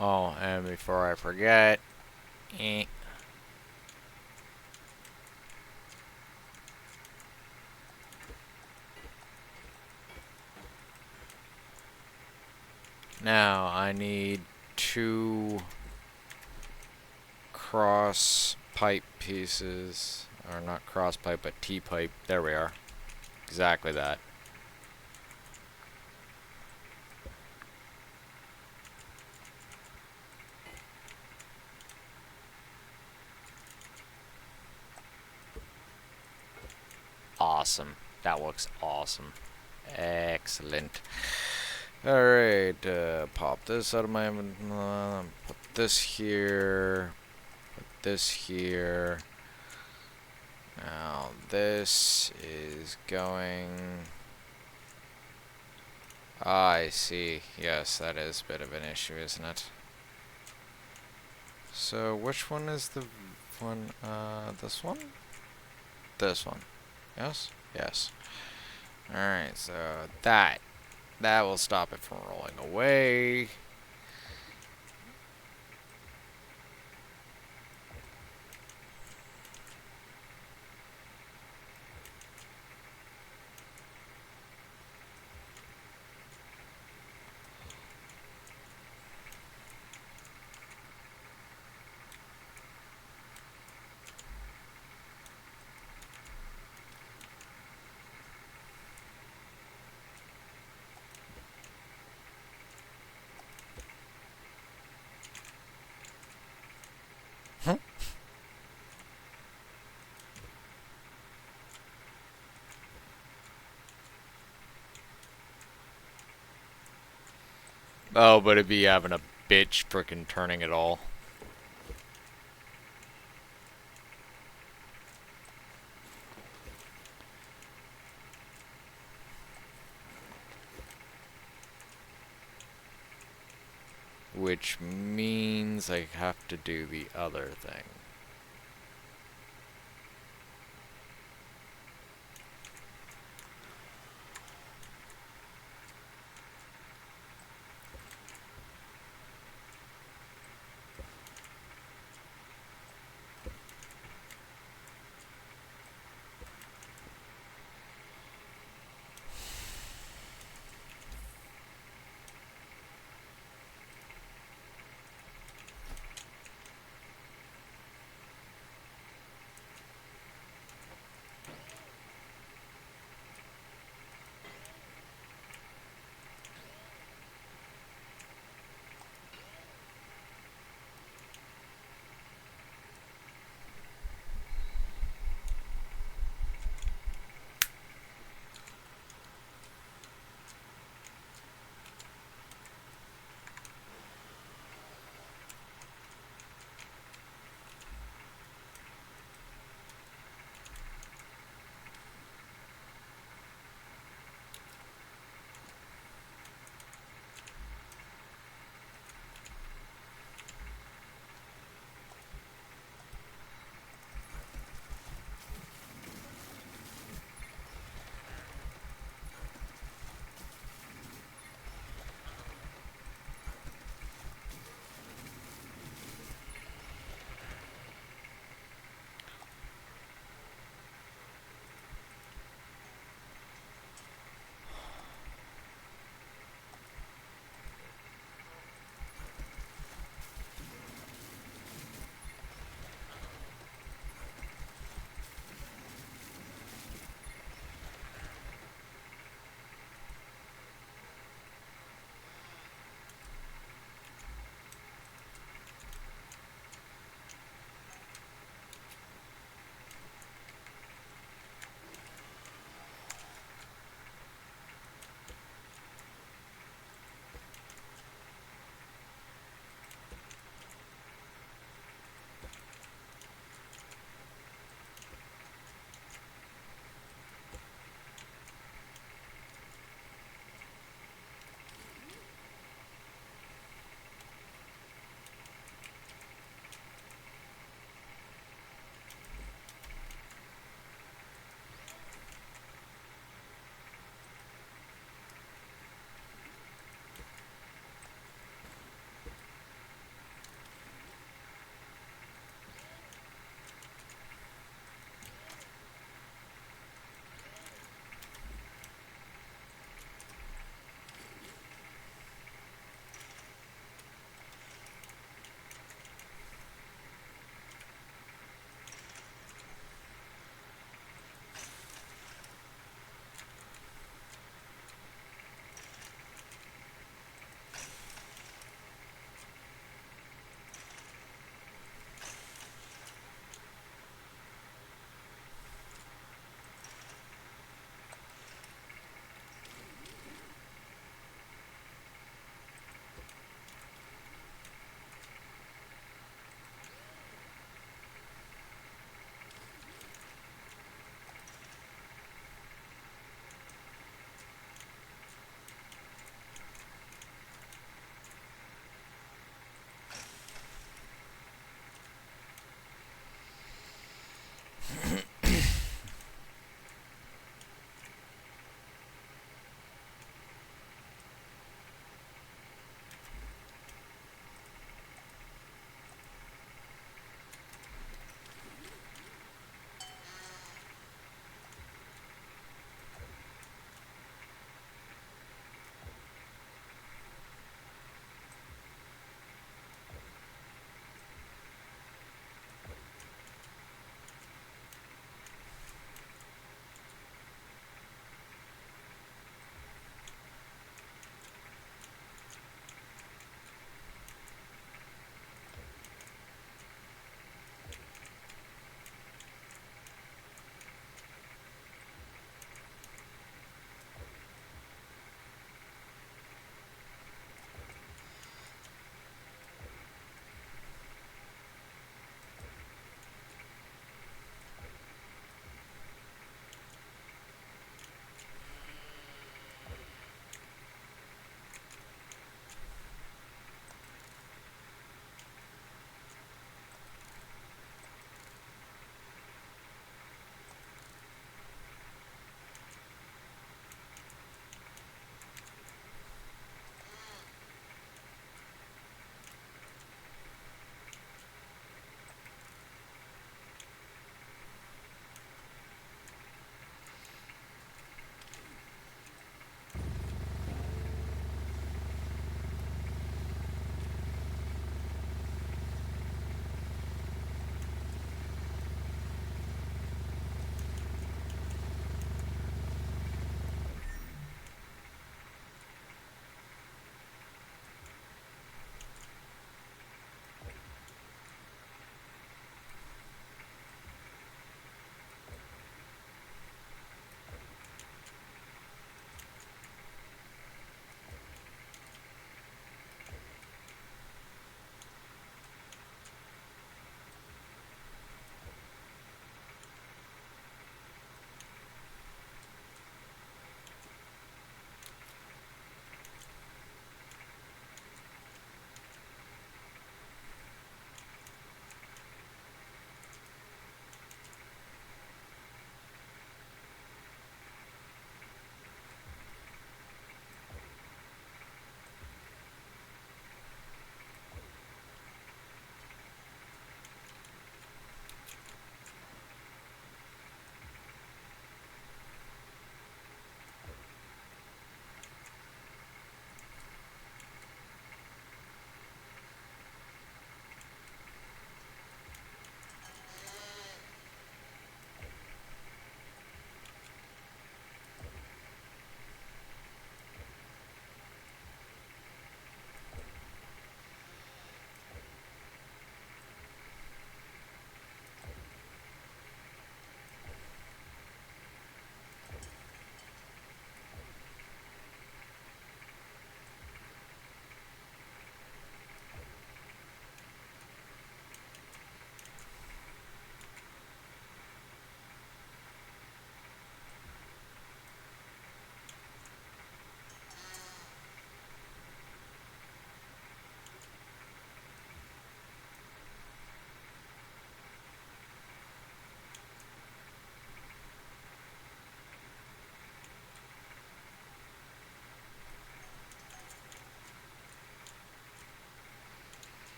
Oh, and before I forget, eh. Now I need 2 cross pipe pieces, or not cross pipe, but T pipe. There we are. Exactly that. Awesome. That looks awesome. Excellent. Alright, pop this out of my inventory. Put this here. Put this here. Now, this is going... I see. Yes, that is a bit of an issue, isn't it? So, which one is the one? This one? This one. Yes? Yes. Alright, so that will stop it from rolling away. Oh, but it'd be having a bitch frickin' turning it all. Which means I have to do the other thing.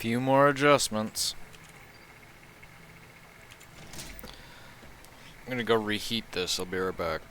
Few more adjustments. I'm gonna go reheat this. I'll be right back.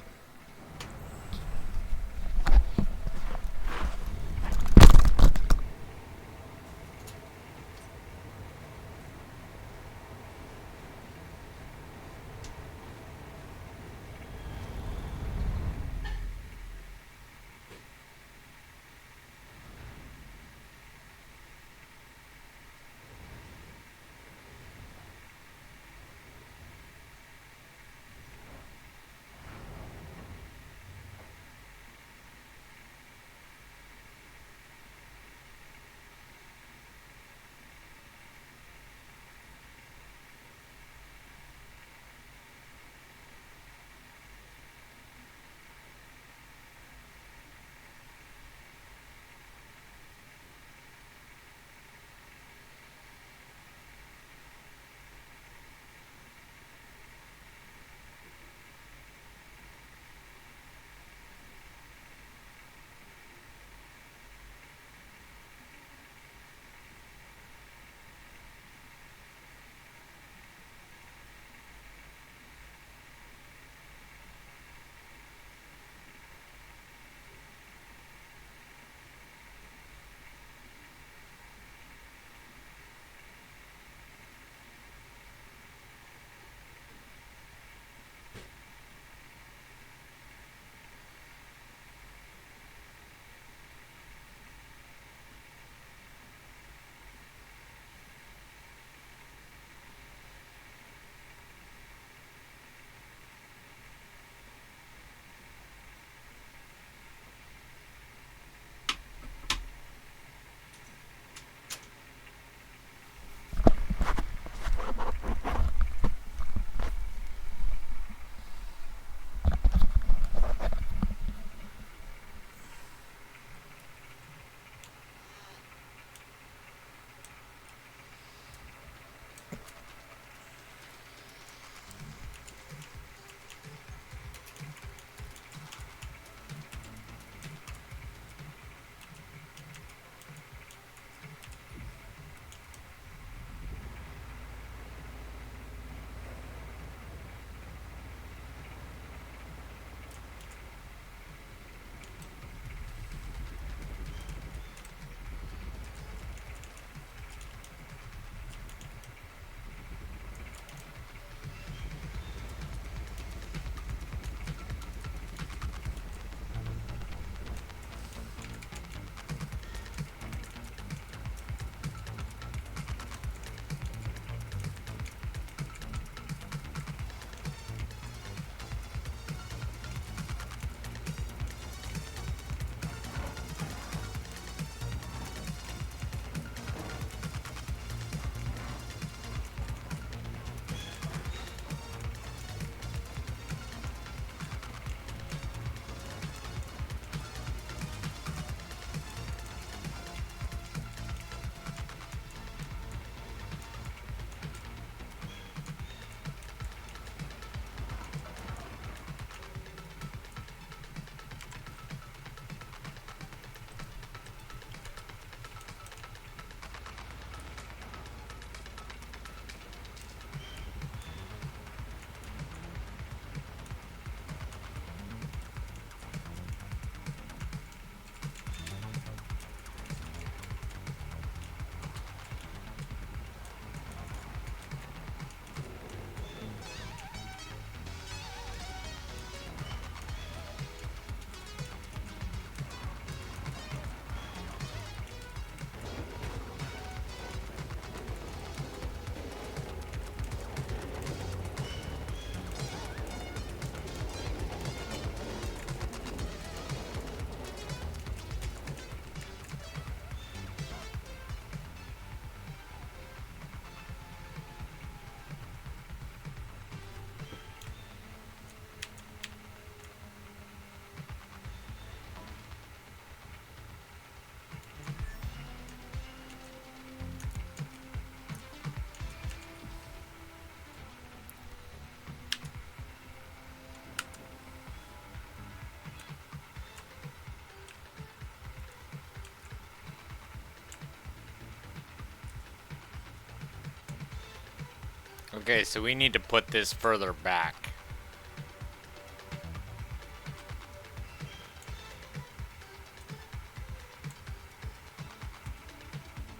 Okay, so we need to put this further back.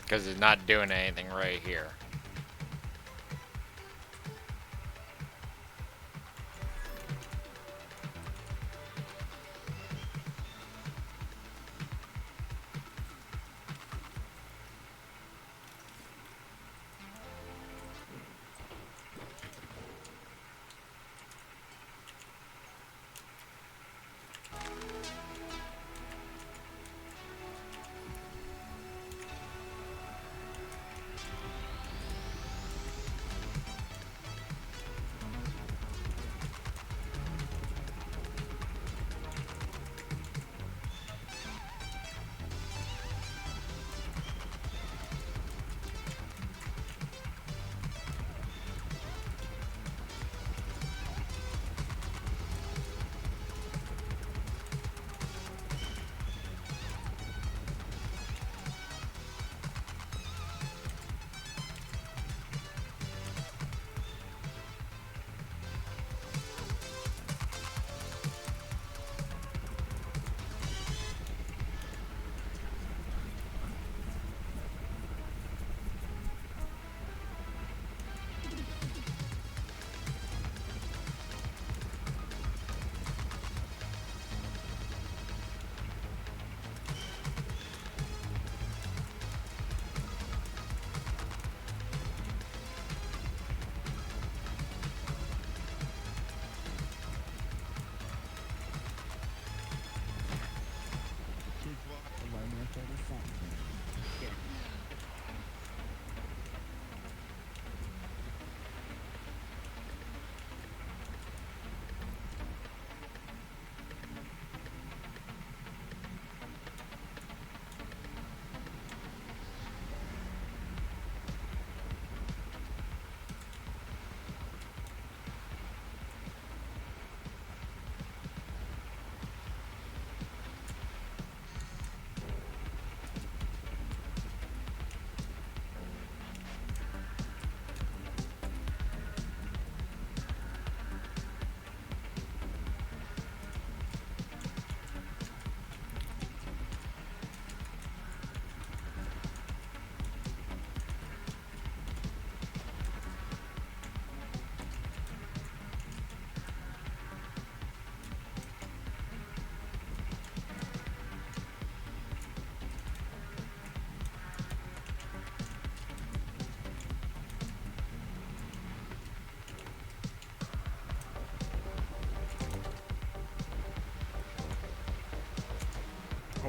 Because it's not doing anything right here.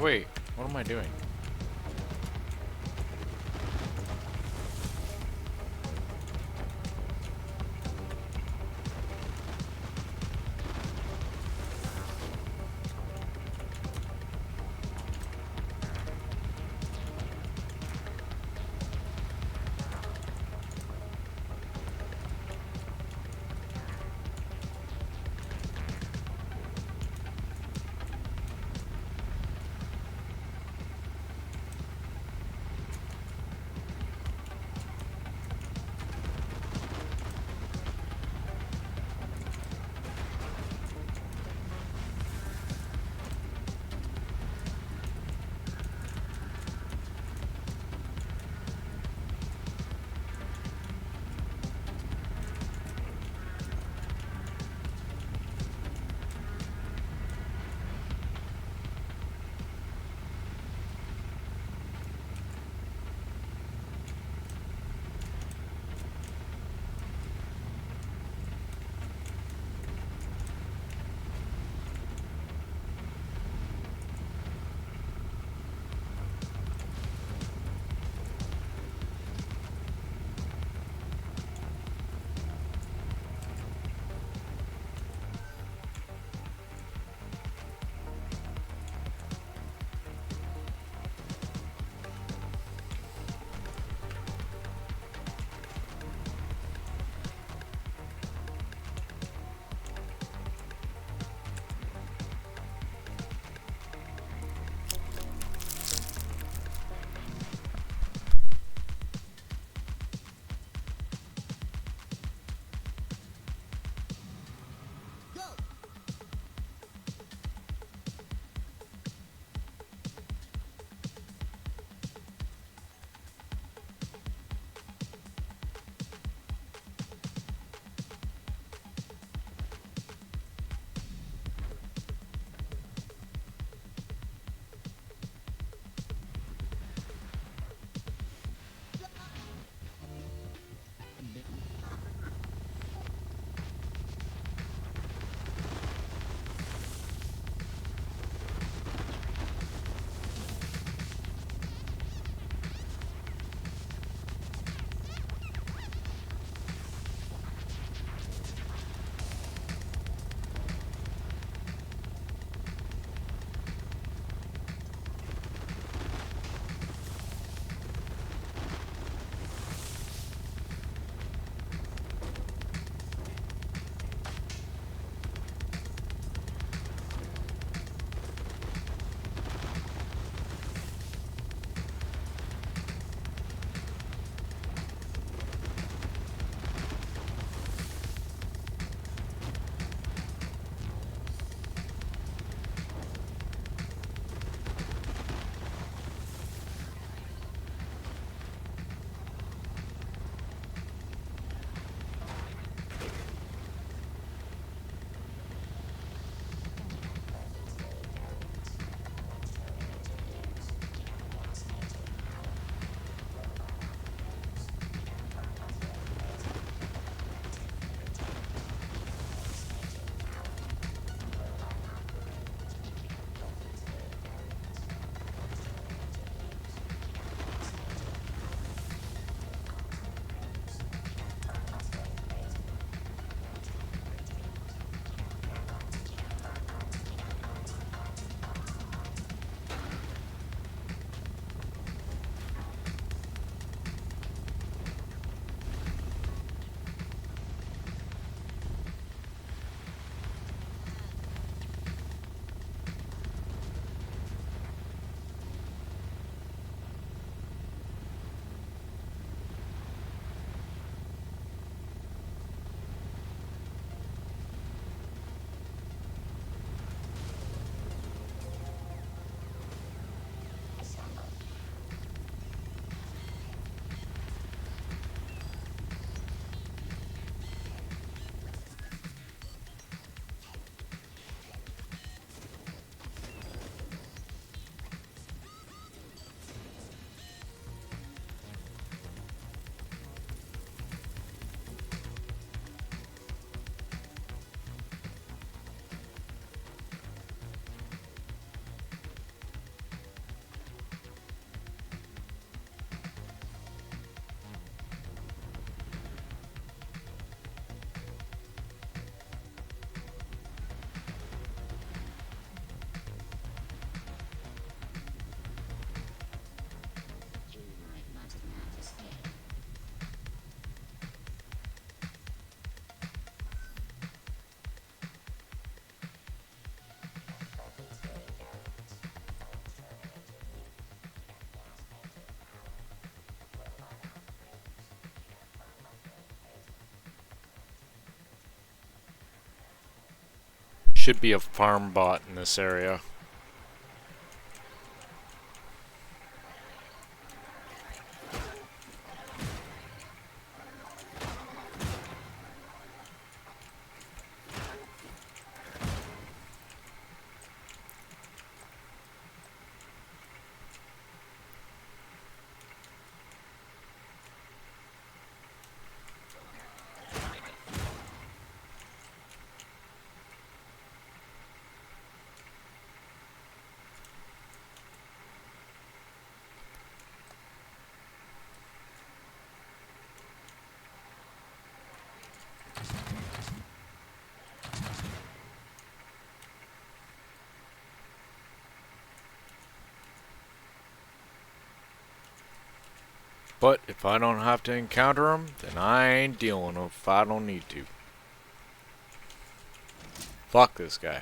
Oh, wait, what am I doing? Should be a farm bot in this area. But if I don't have to encounter them, then I ain't dealing with them if I don't need to. Fuck this guy.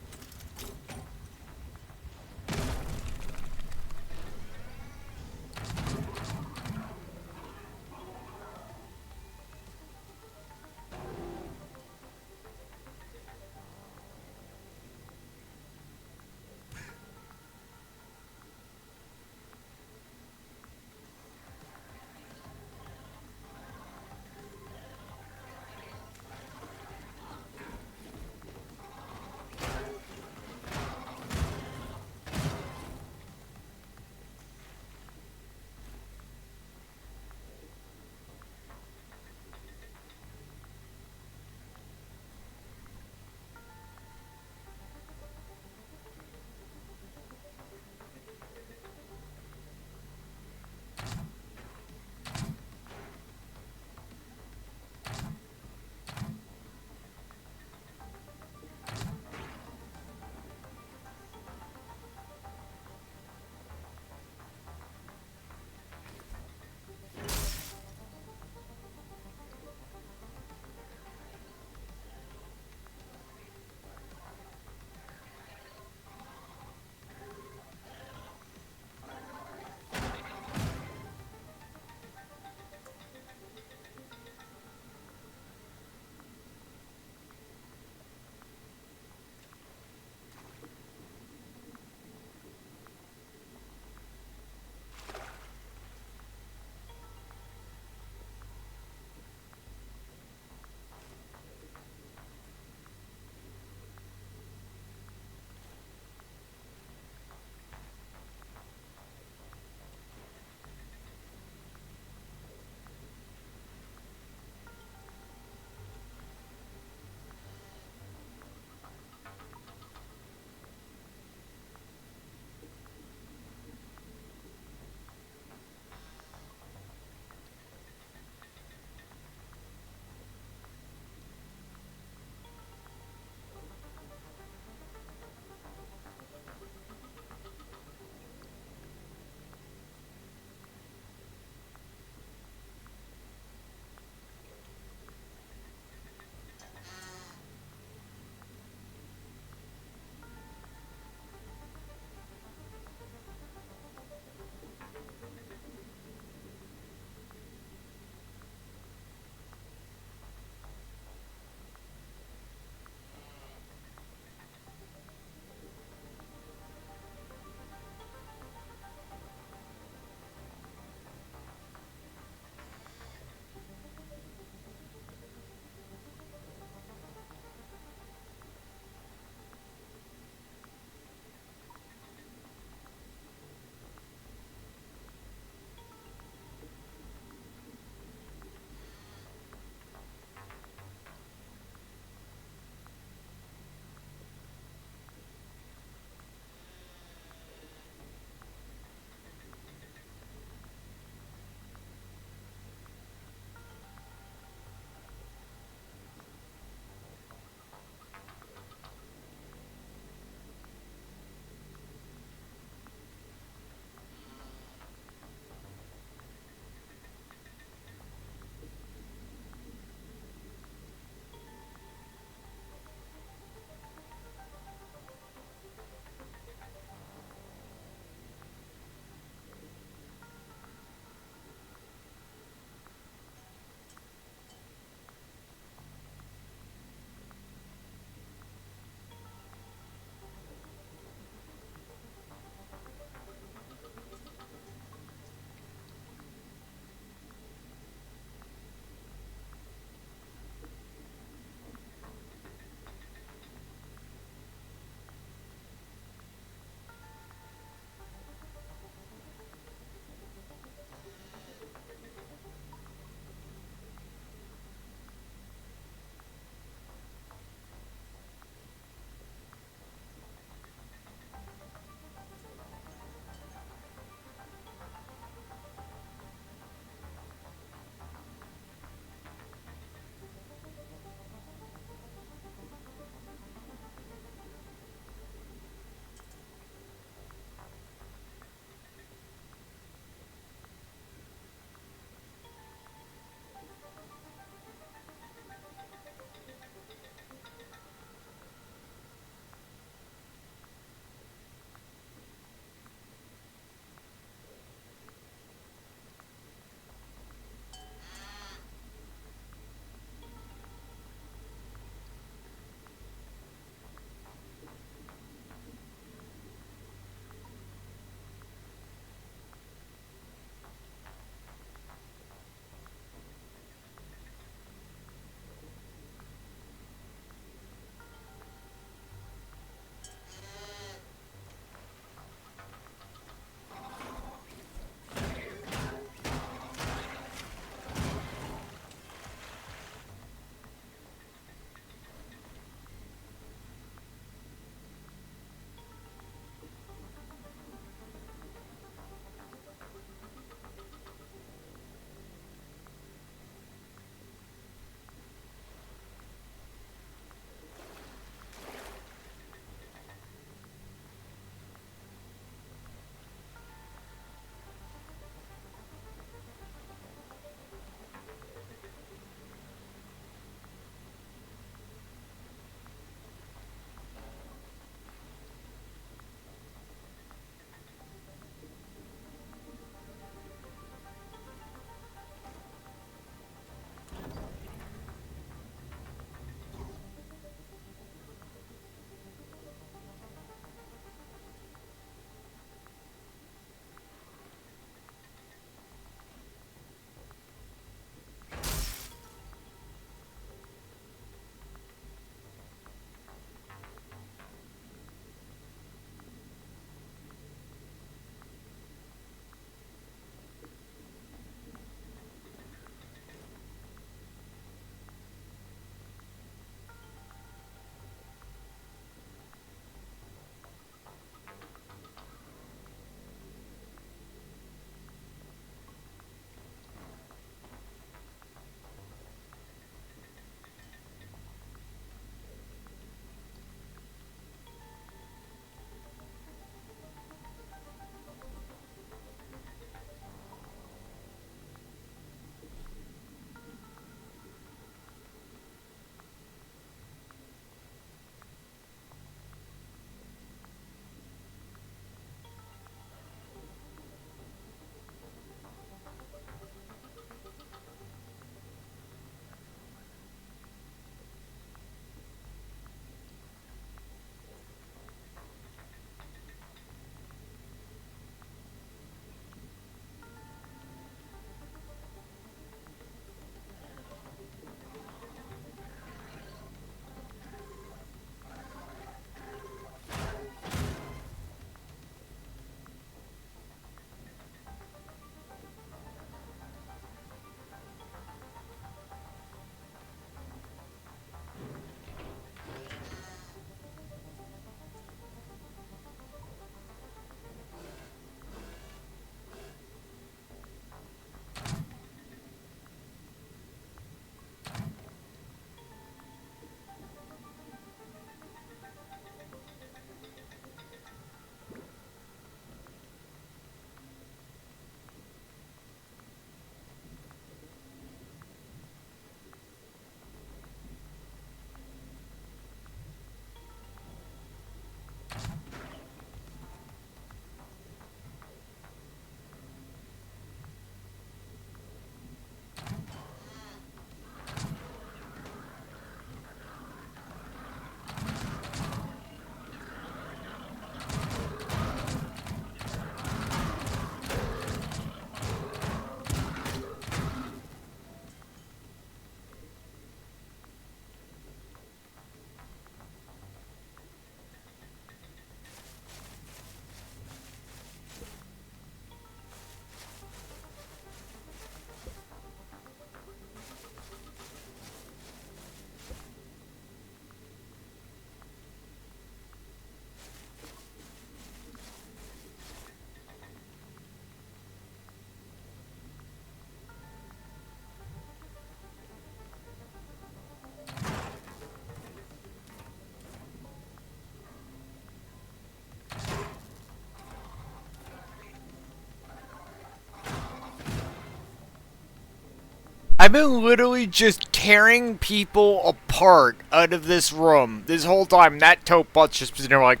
I've been literally just tearing people apart out of this room this whole time. That tote butt's just sitting there like,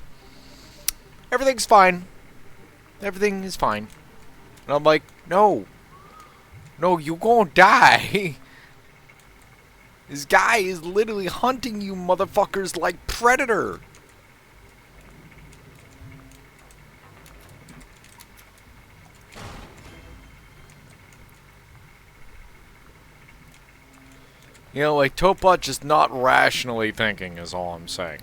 everything's fine. Everything is fine. And I'm like, no. No, you gonna die. This guy is literally hunting you motherfuckers like Predator. You know, like, Topot just not rationally thinking is all I'm saying.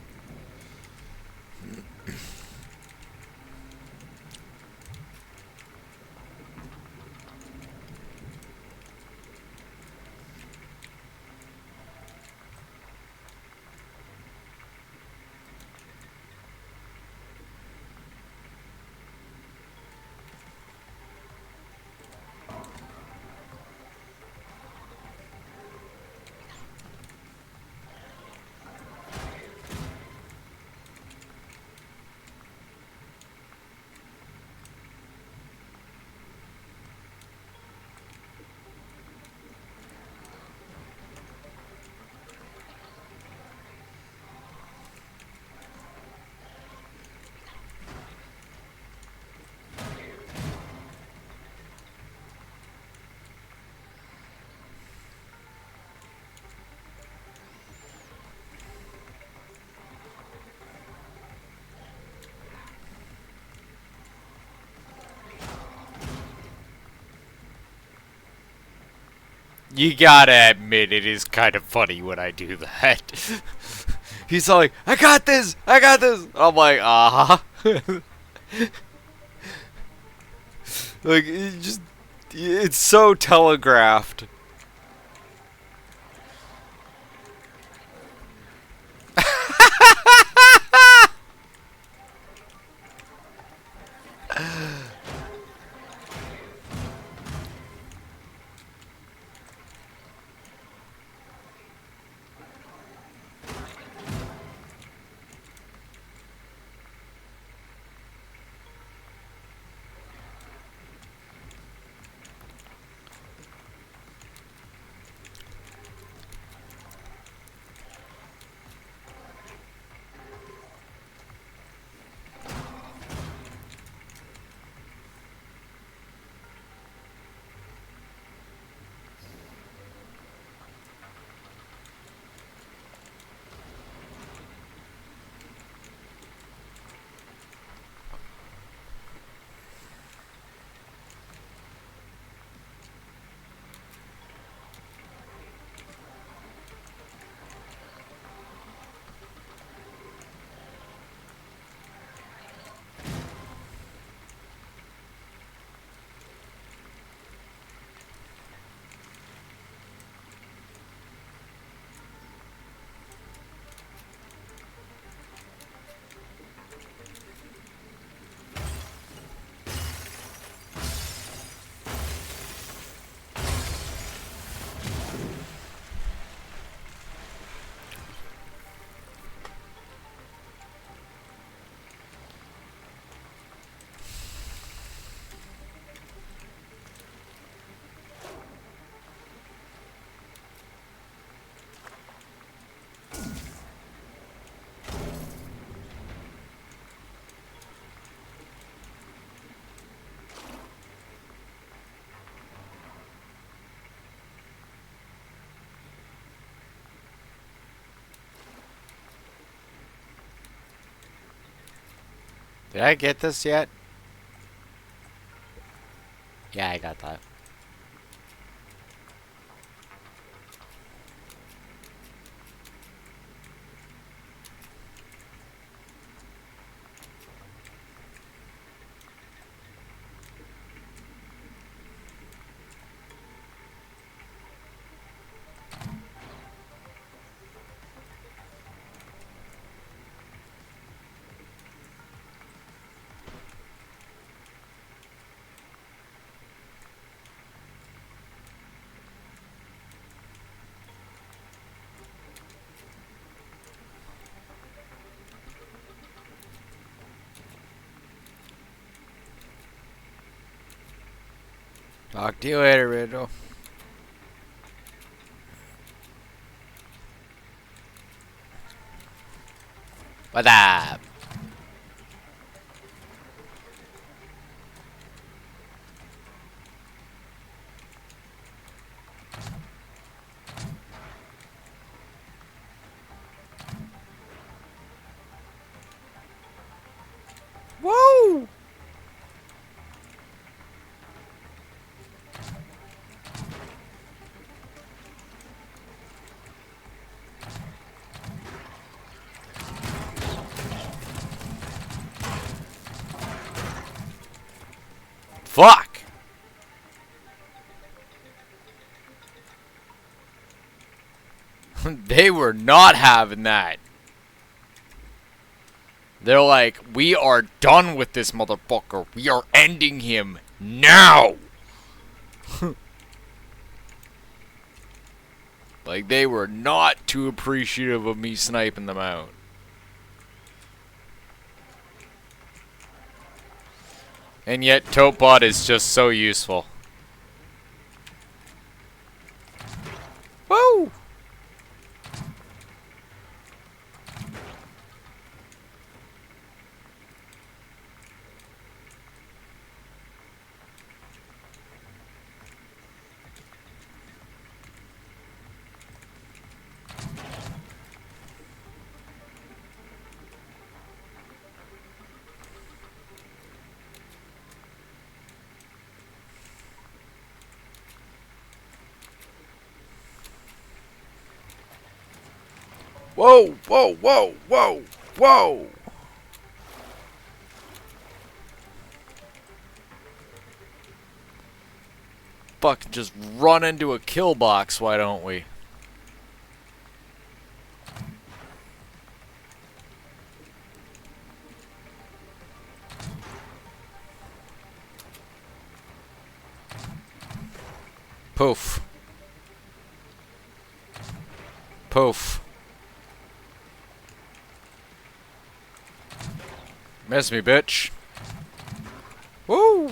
You gotta admit, it is kind of funny when I do that. He's like, I got this! I got this! I'm like, uh-huh. Like, it's so telegraphed. Did I get this yet? Yeah, I got that. Talk to you later, Riddle. What up? Whoa! Fuck! They were not having that. They're like, we are done with this motherfucker. We are ending him now. Like, they were not too appreciative of me sniping them out. And yet, Topebot is just so useful. Woo! Whoa, whoa, whoa, whoa, whoa! Fuck, just run into a kill box, why don't we? Poof. Poof. Miss me, bitch. Woo!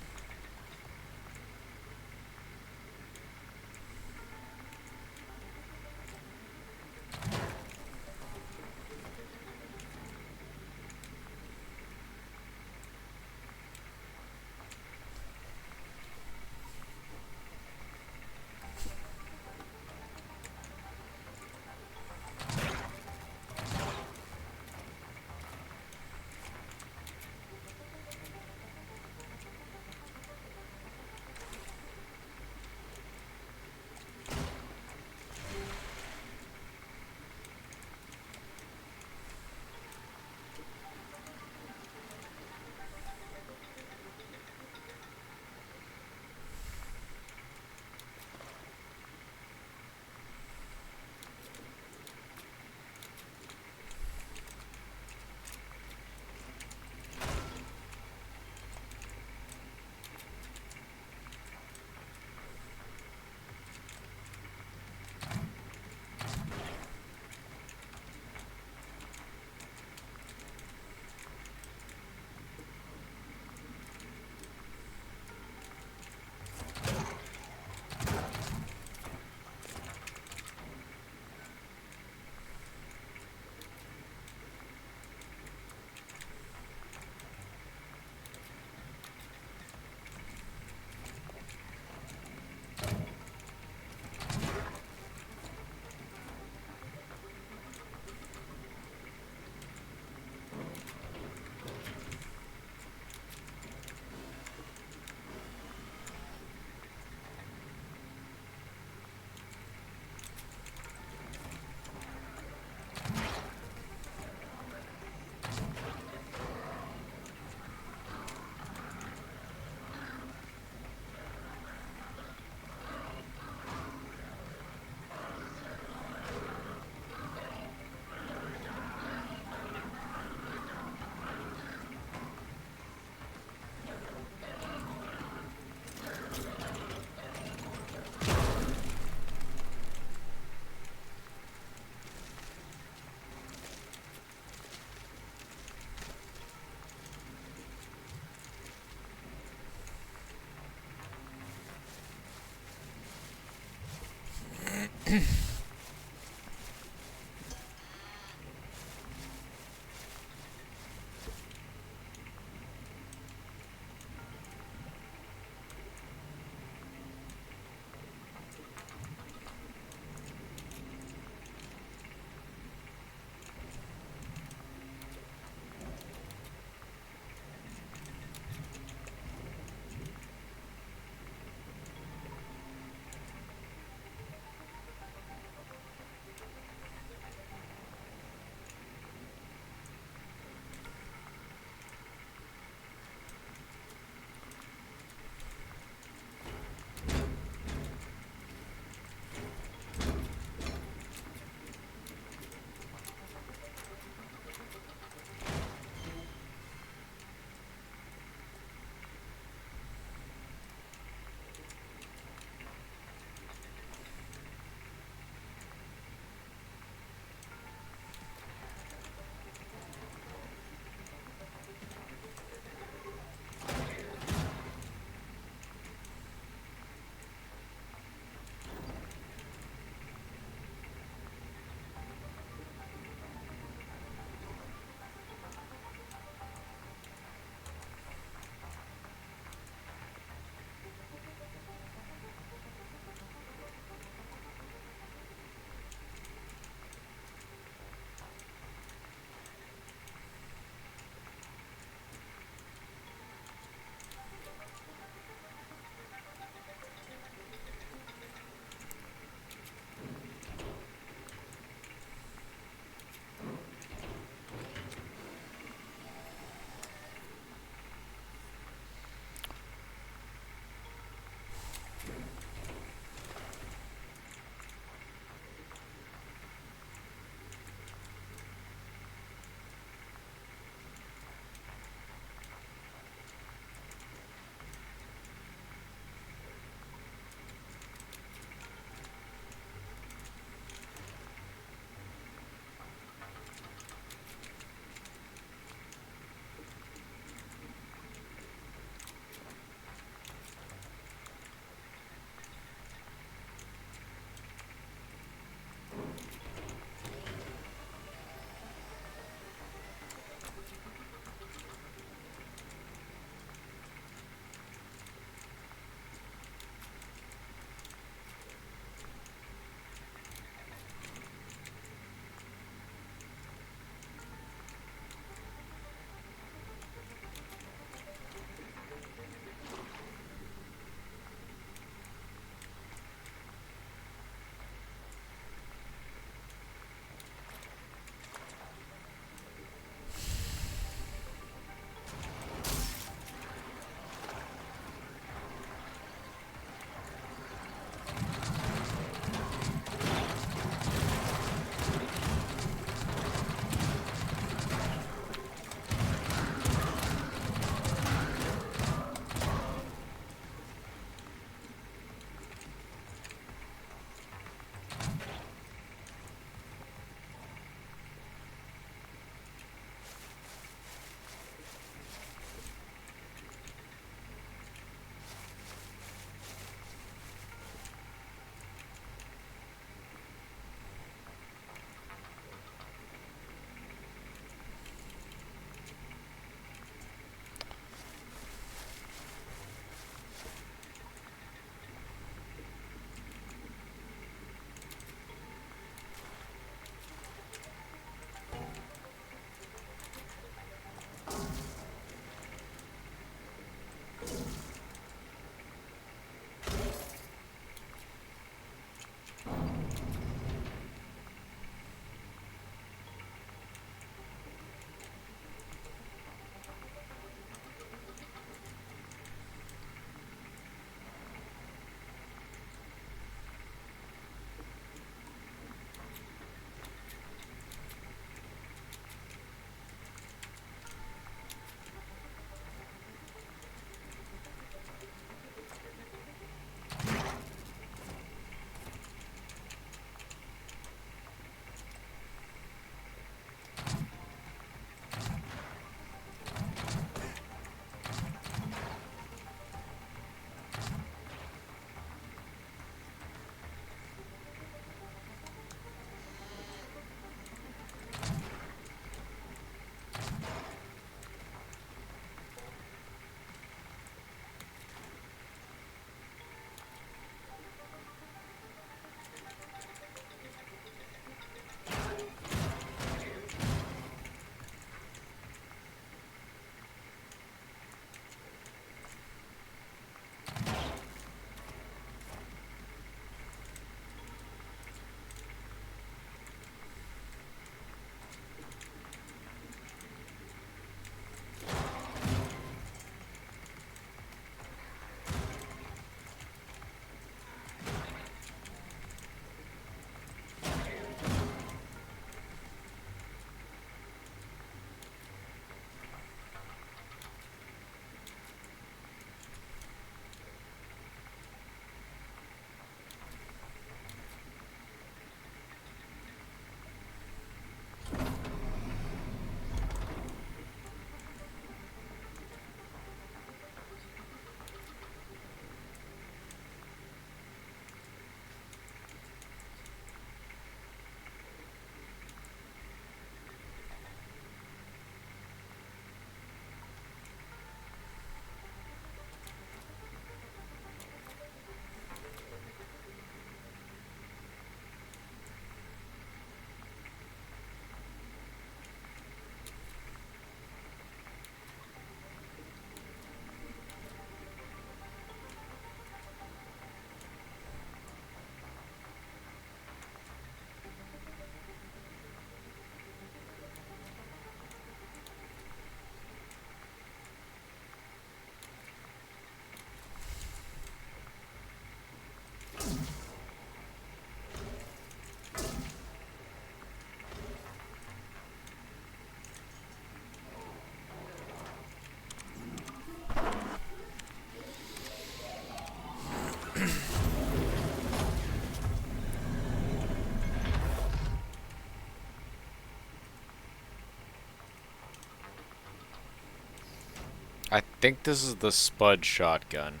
I think this is the Spud shotgun.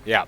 Yeah.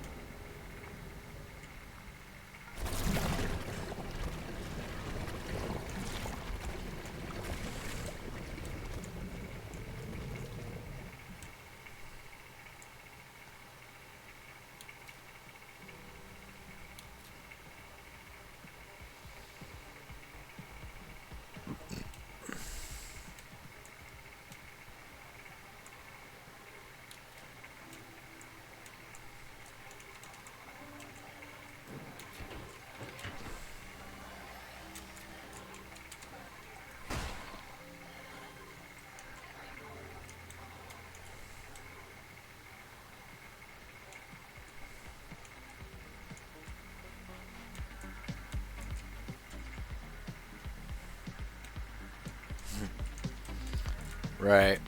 Right.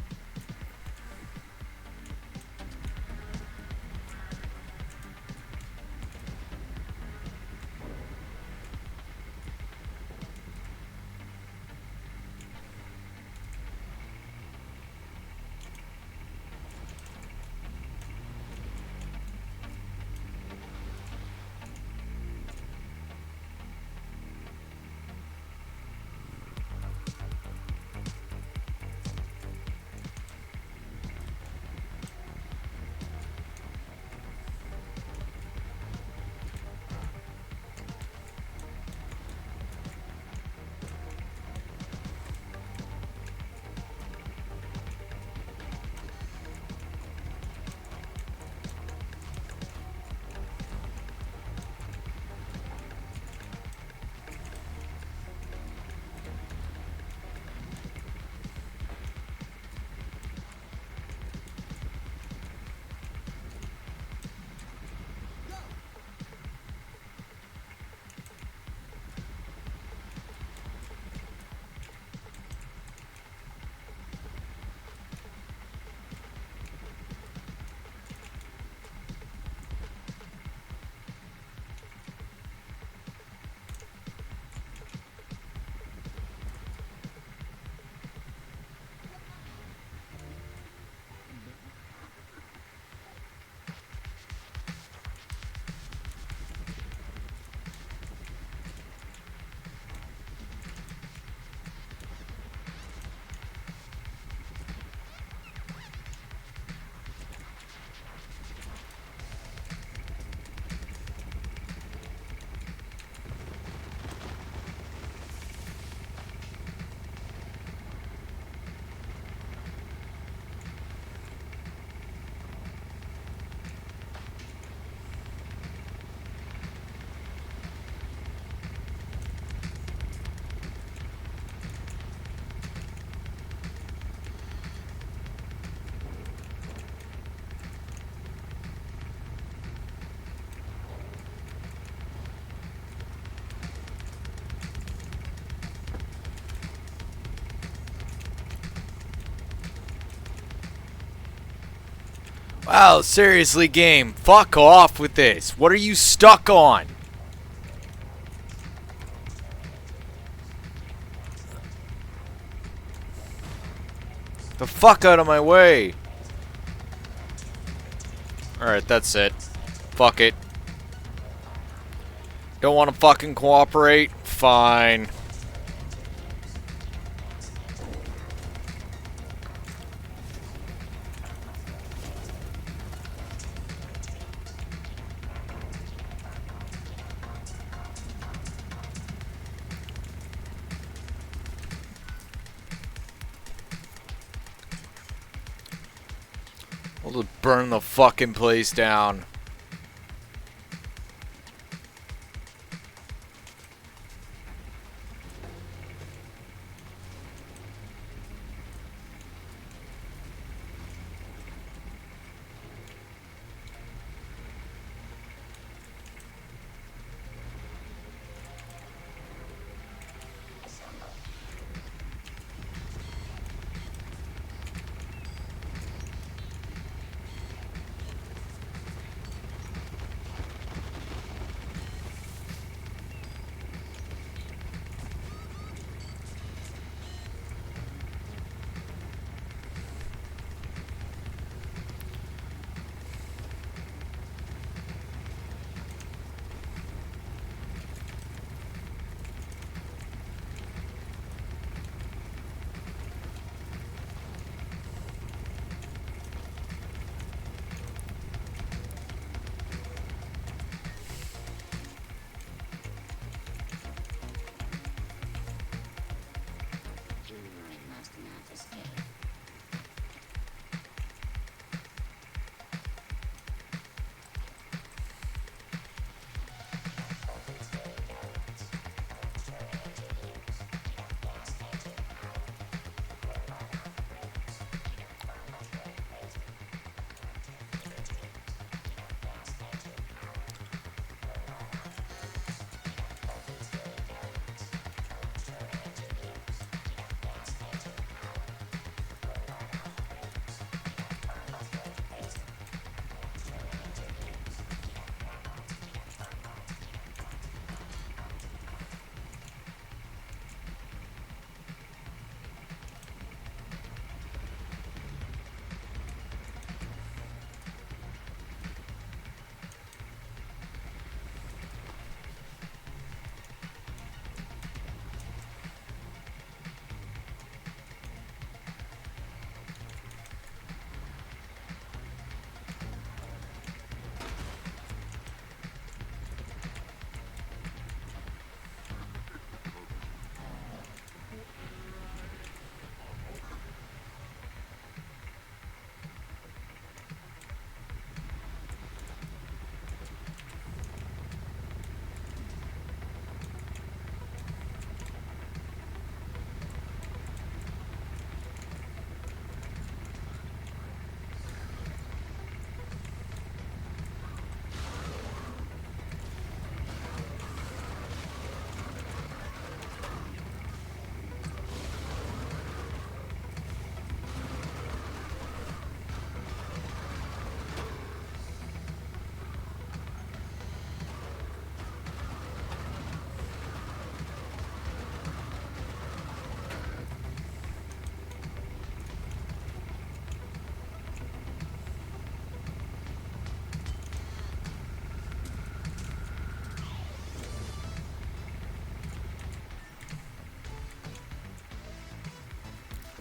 Wow, seriously, game. Fuck off with this. What are you stuck on? The fuck out of my way. Alright, that's it. Fuck it. Don't want to fucking cooperate? Fine. We'll just burn the fucking place down.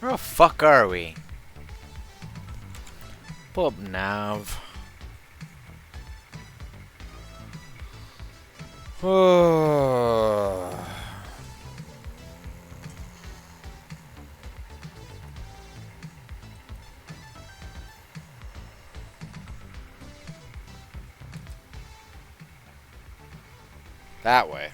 Where the fuck are we? Pull up nav. That way.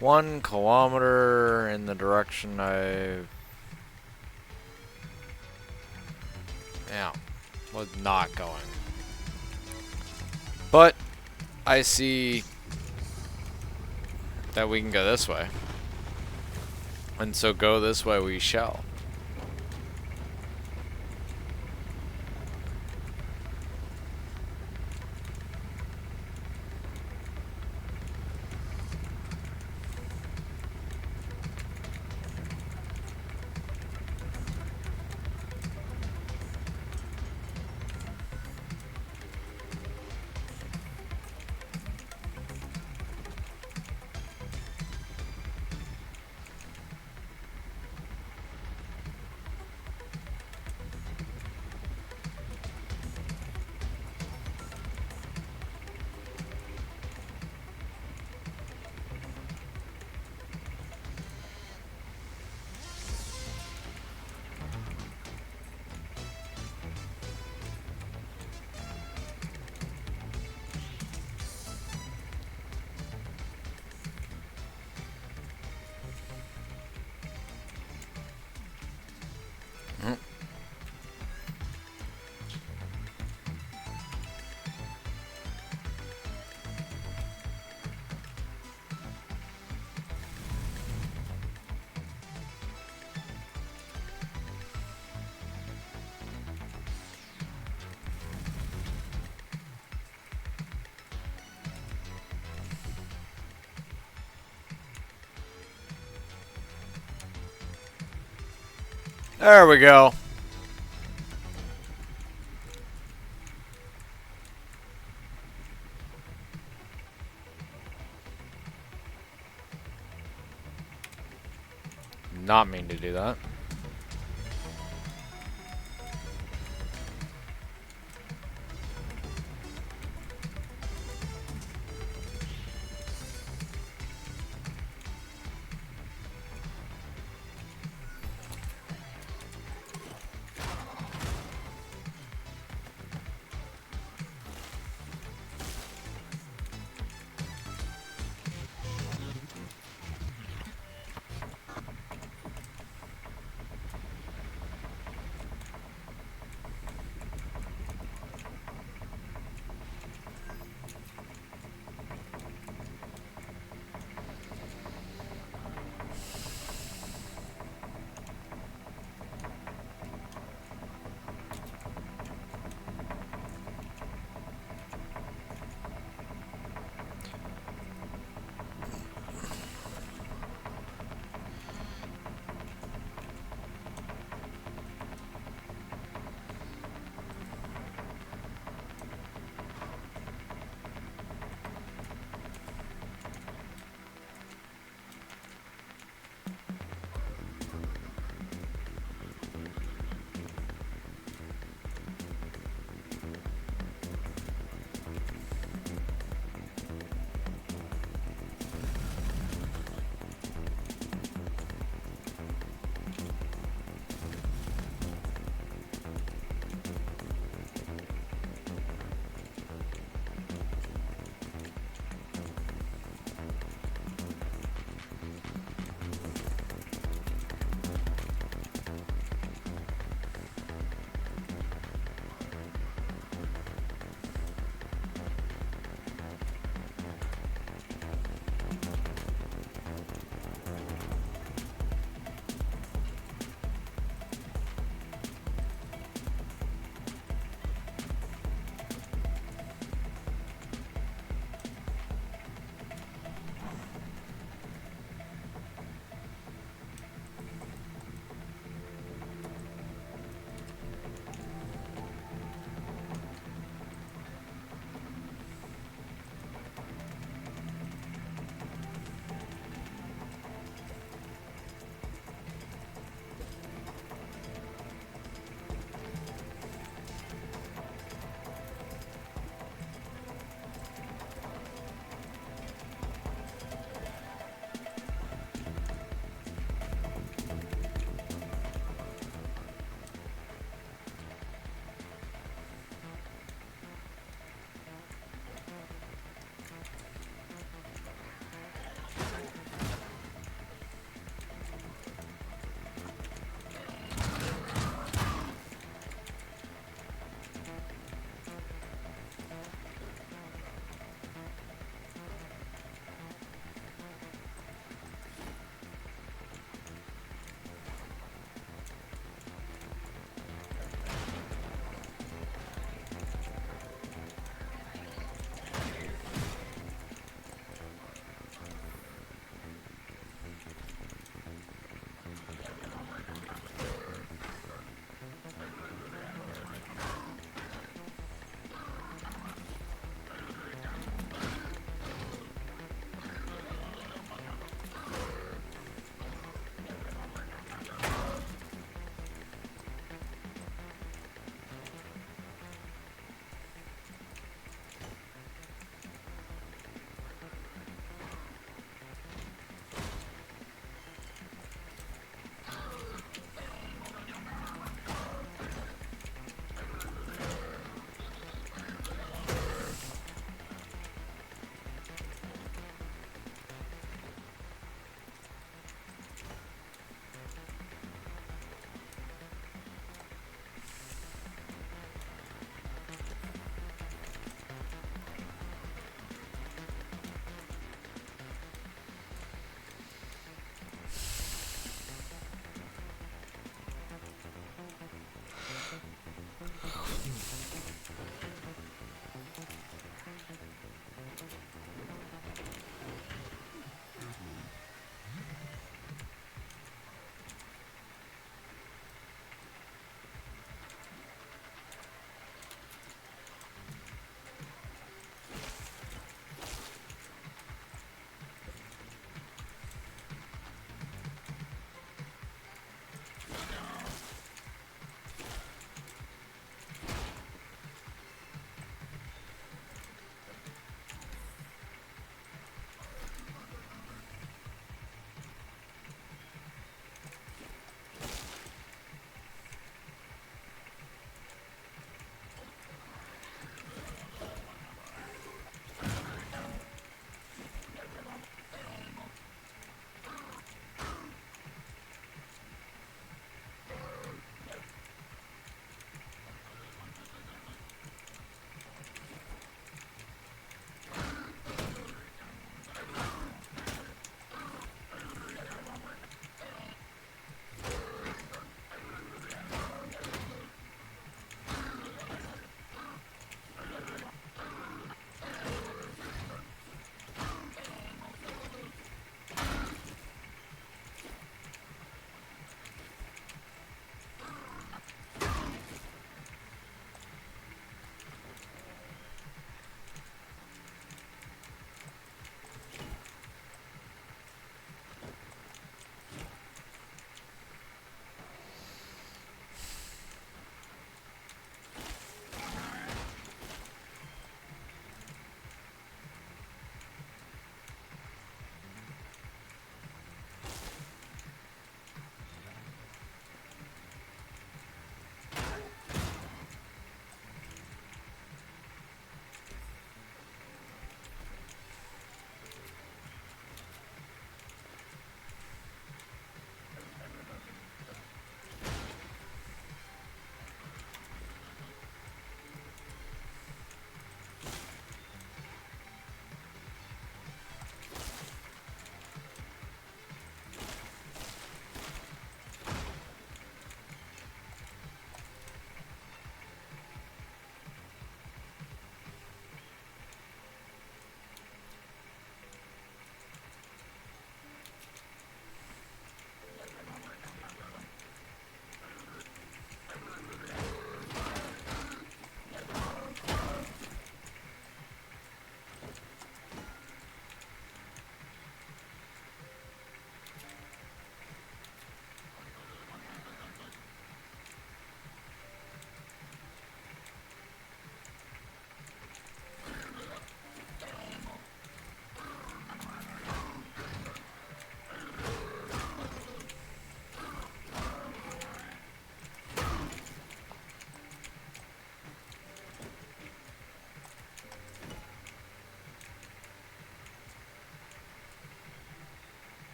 One kilometer in the direction was not going. But I see that we can go this way. And so go this way we shall. There we go. Not mean to do that.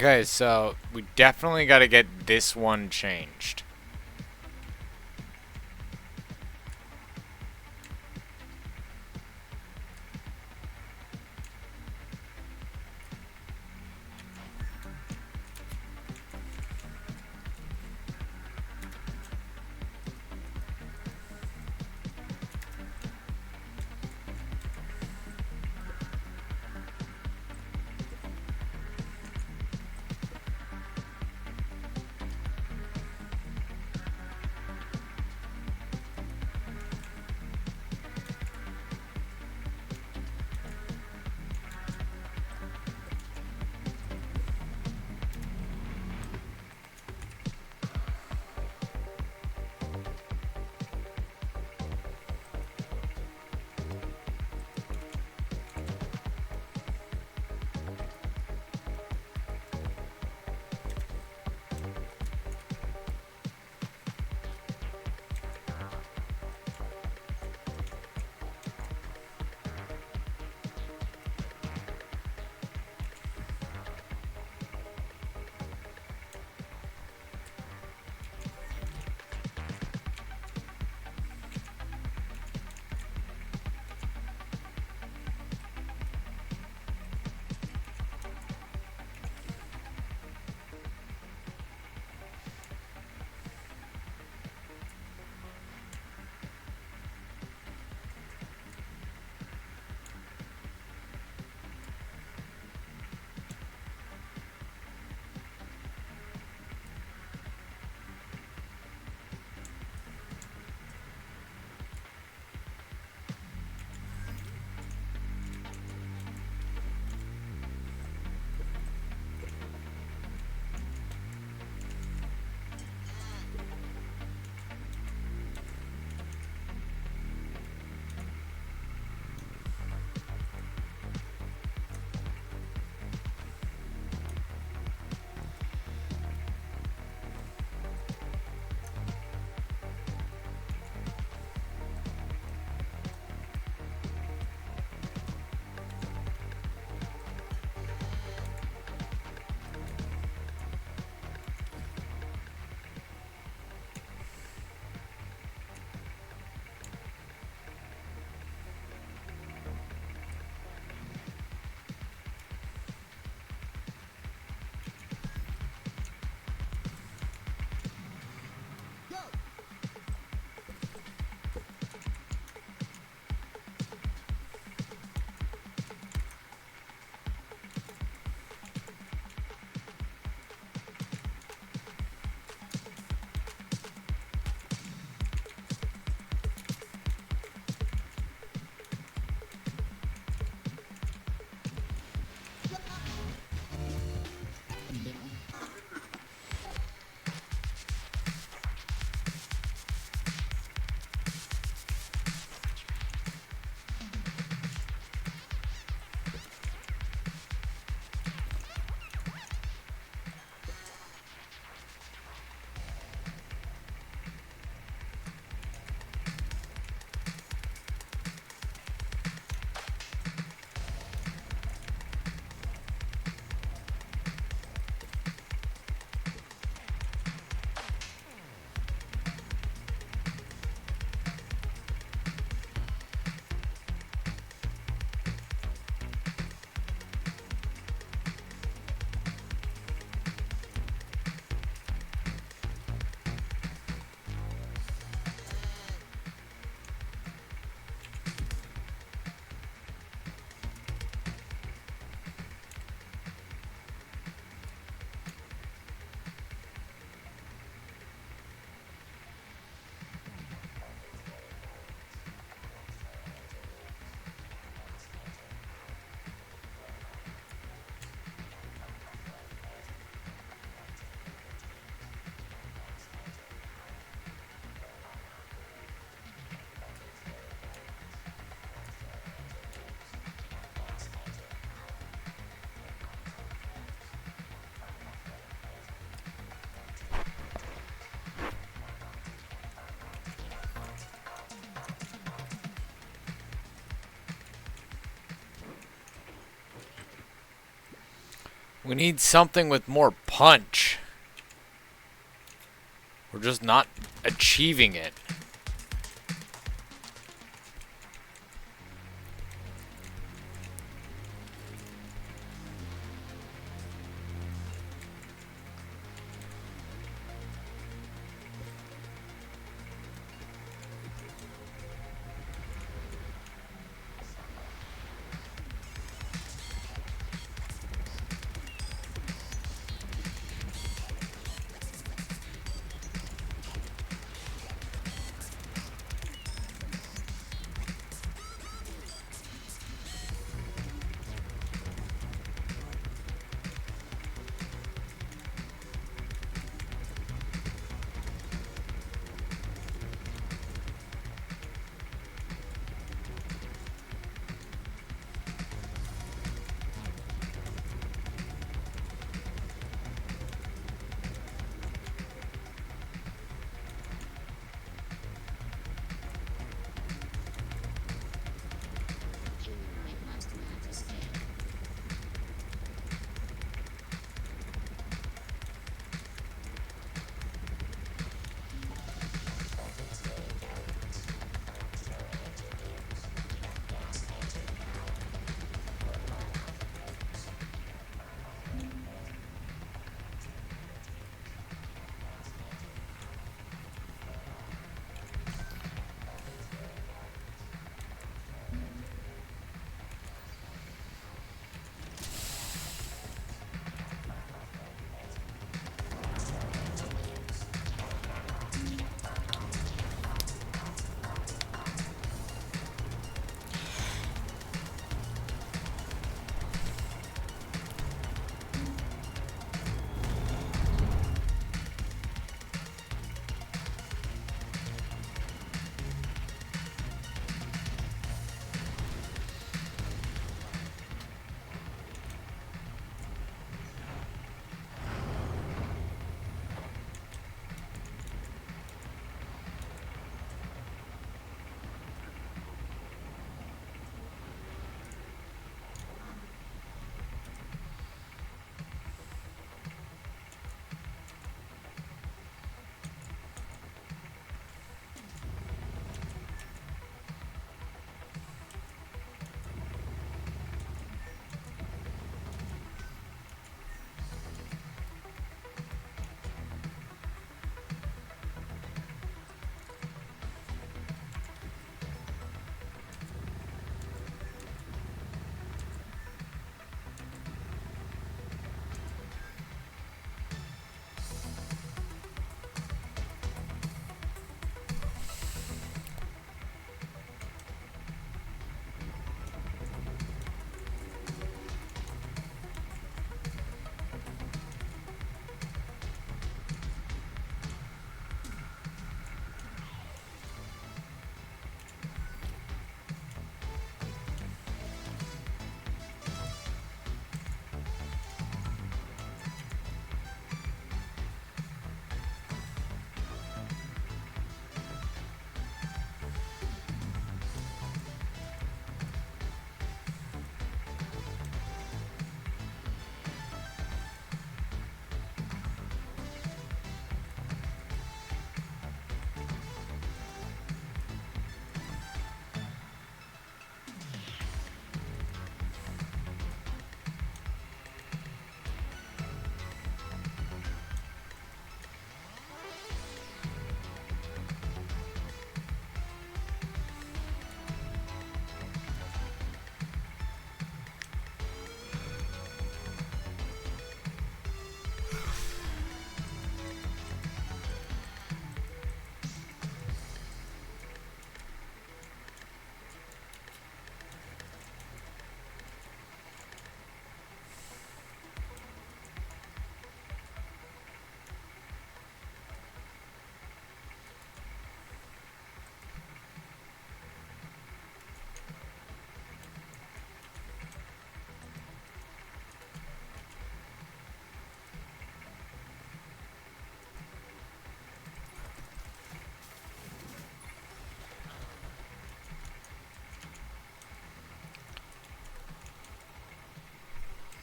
Okay, so we definitely got to get this one changed. We need something with more punch. We're just not achieving it. Humanoid must not escape.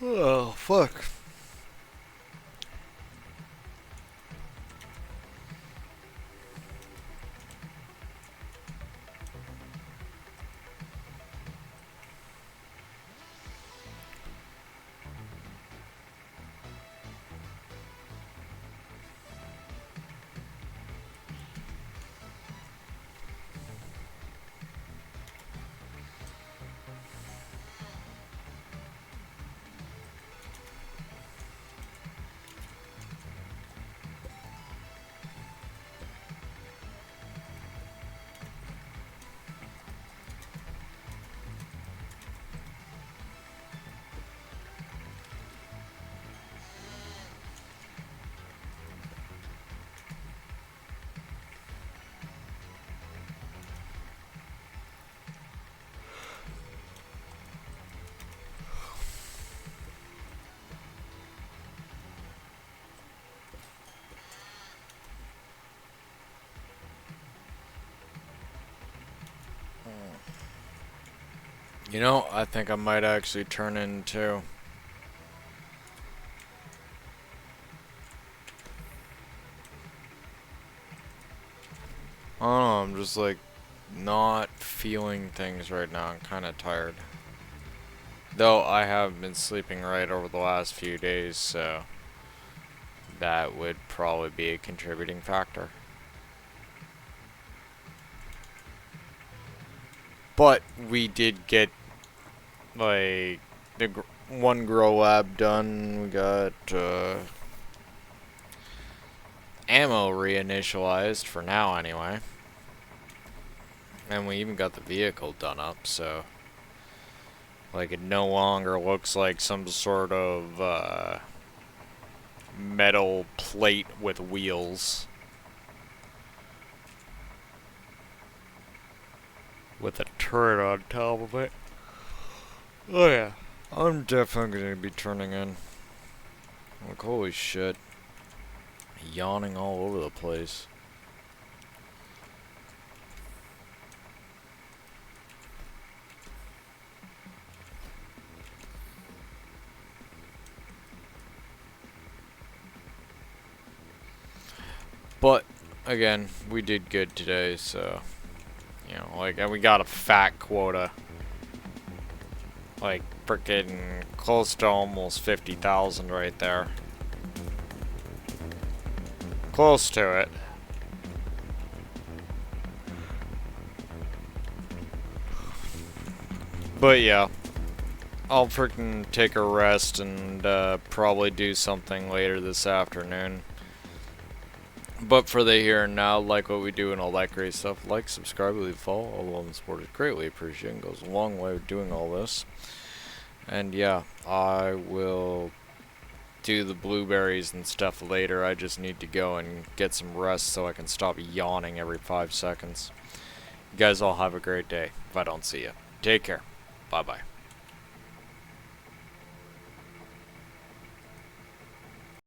Oh, fuck. You know, I think I might actually turn in too. I don't know, I'm just like not feeling things right now. I'm kind of tired. Though I have been sleeping right over the last few days, so that would probably be a contributing factor. But we did get like one grow lab done. We got ammo reinitialized for now anyway. And we even got the vehicle done up, so like it no longer looks like some sort of metal plate with wheels. With a turret on top of it. Oh yeah. I'm definitely gonna be turning in. Like holy shit. Yawning all over the place. But again, we did good today, so you know, like, and we got a fat quota. Like, freaking close to almost 50,000 right there. Close to it. But yeah, I'll freaking take a rest and probably do something later this afternoon. But for the here and now, like what we do and all that great stuff, like, subscribe, leave a follow, all love and support is greatly appreciated and goes a long way with doing all this. And yeah, I will do the blueberries and stuff later. I just need to go and get some rest so I can stop yawning every 5 seconds. You guys all have a great day if I don't see you. Take care. Bye-bye.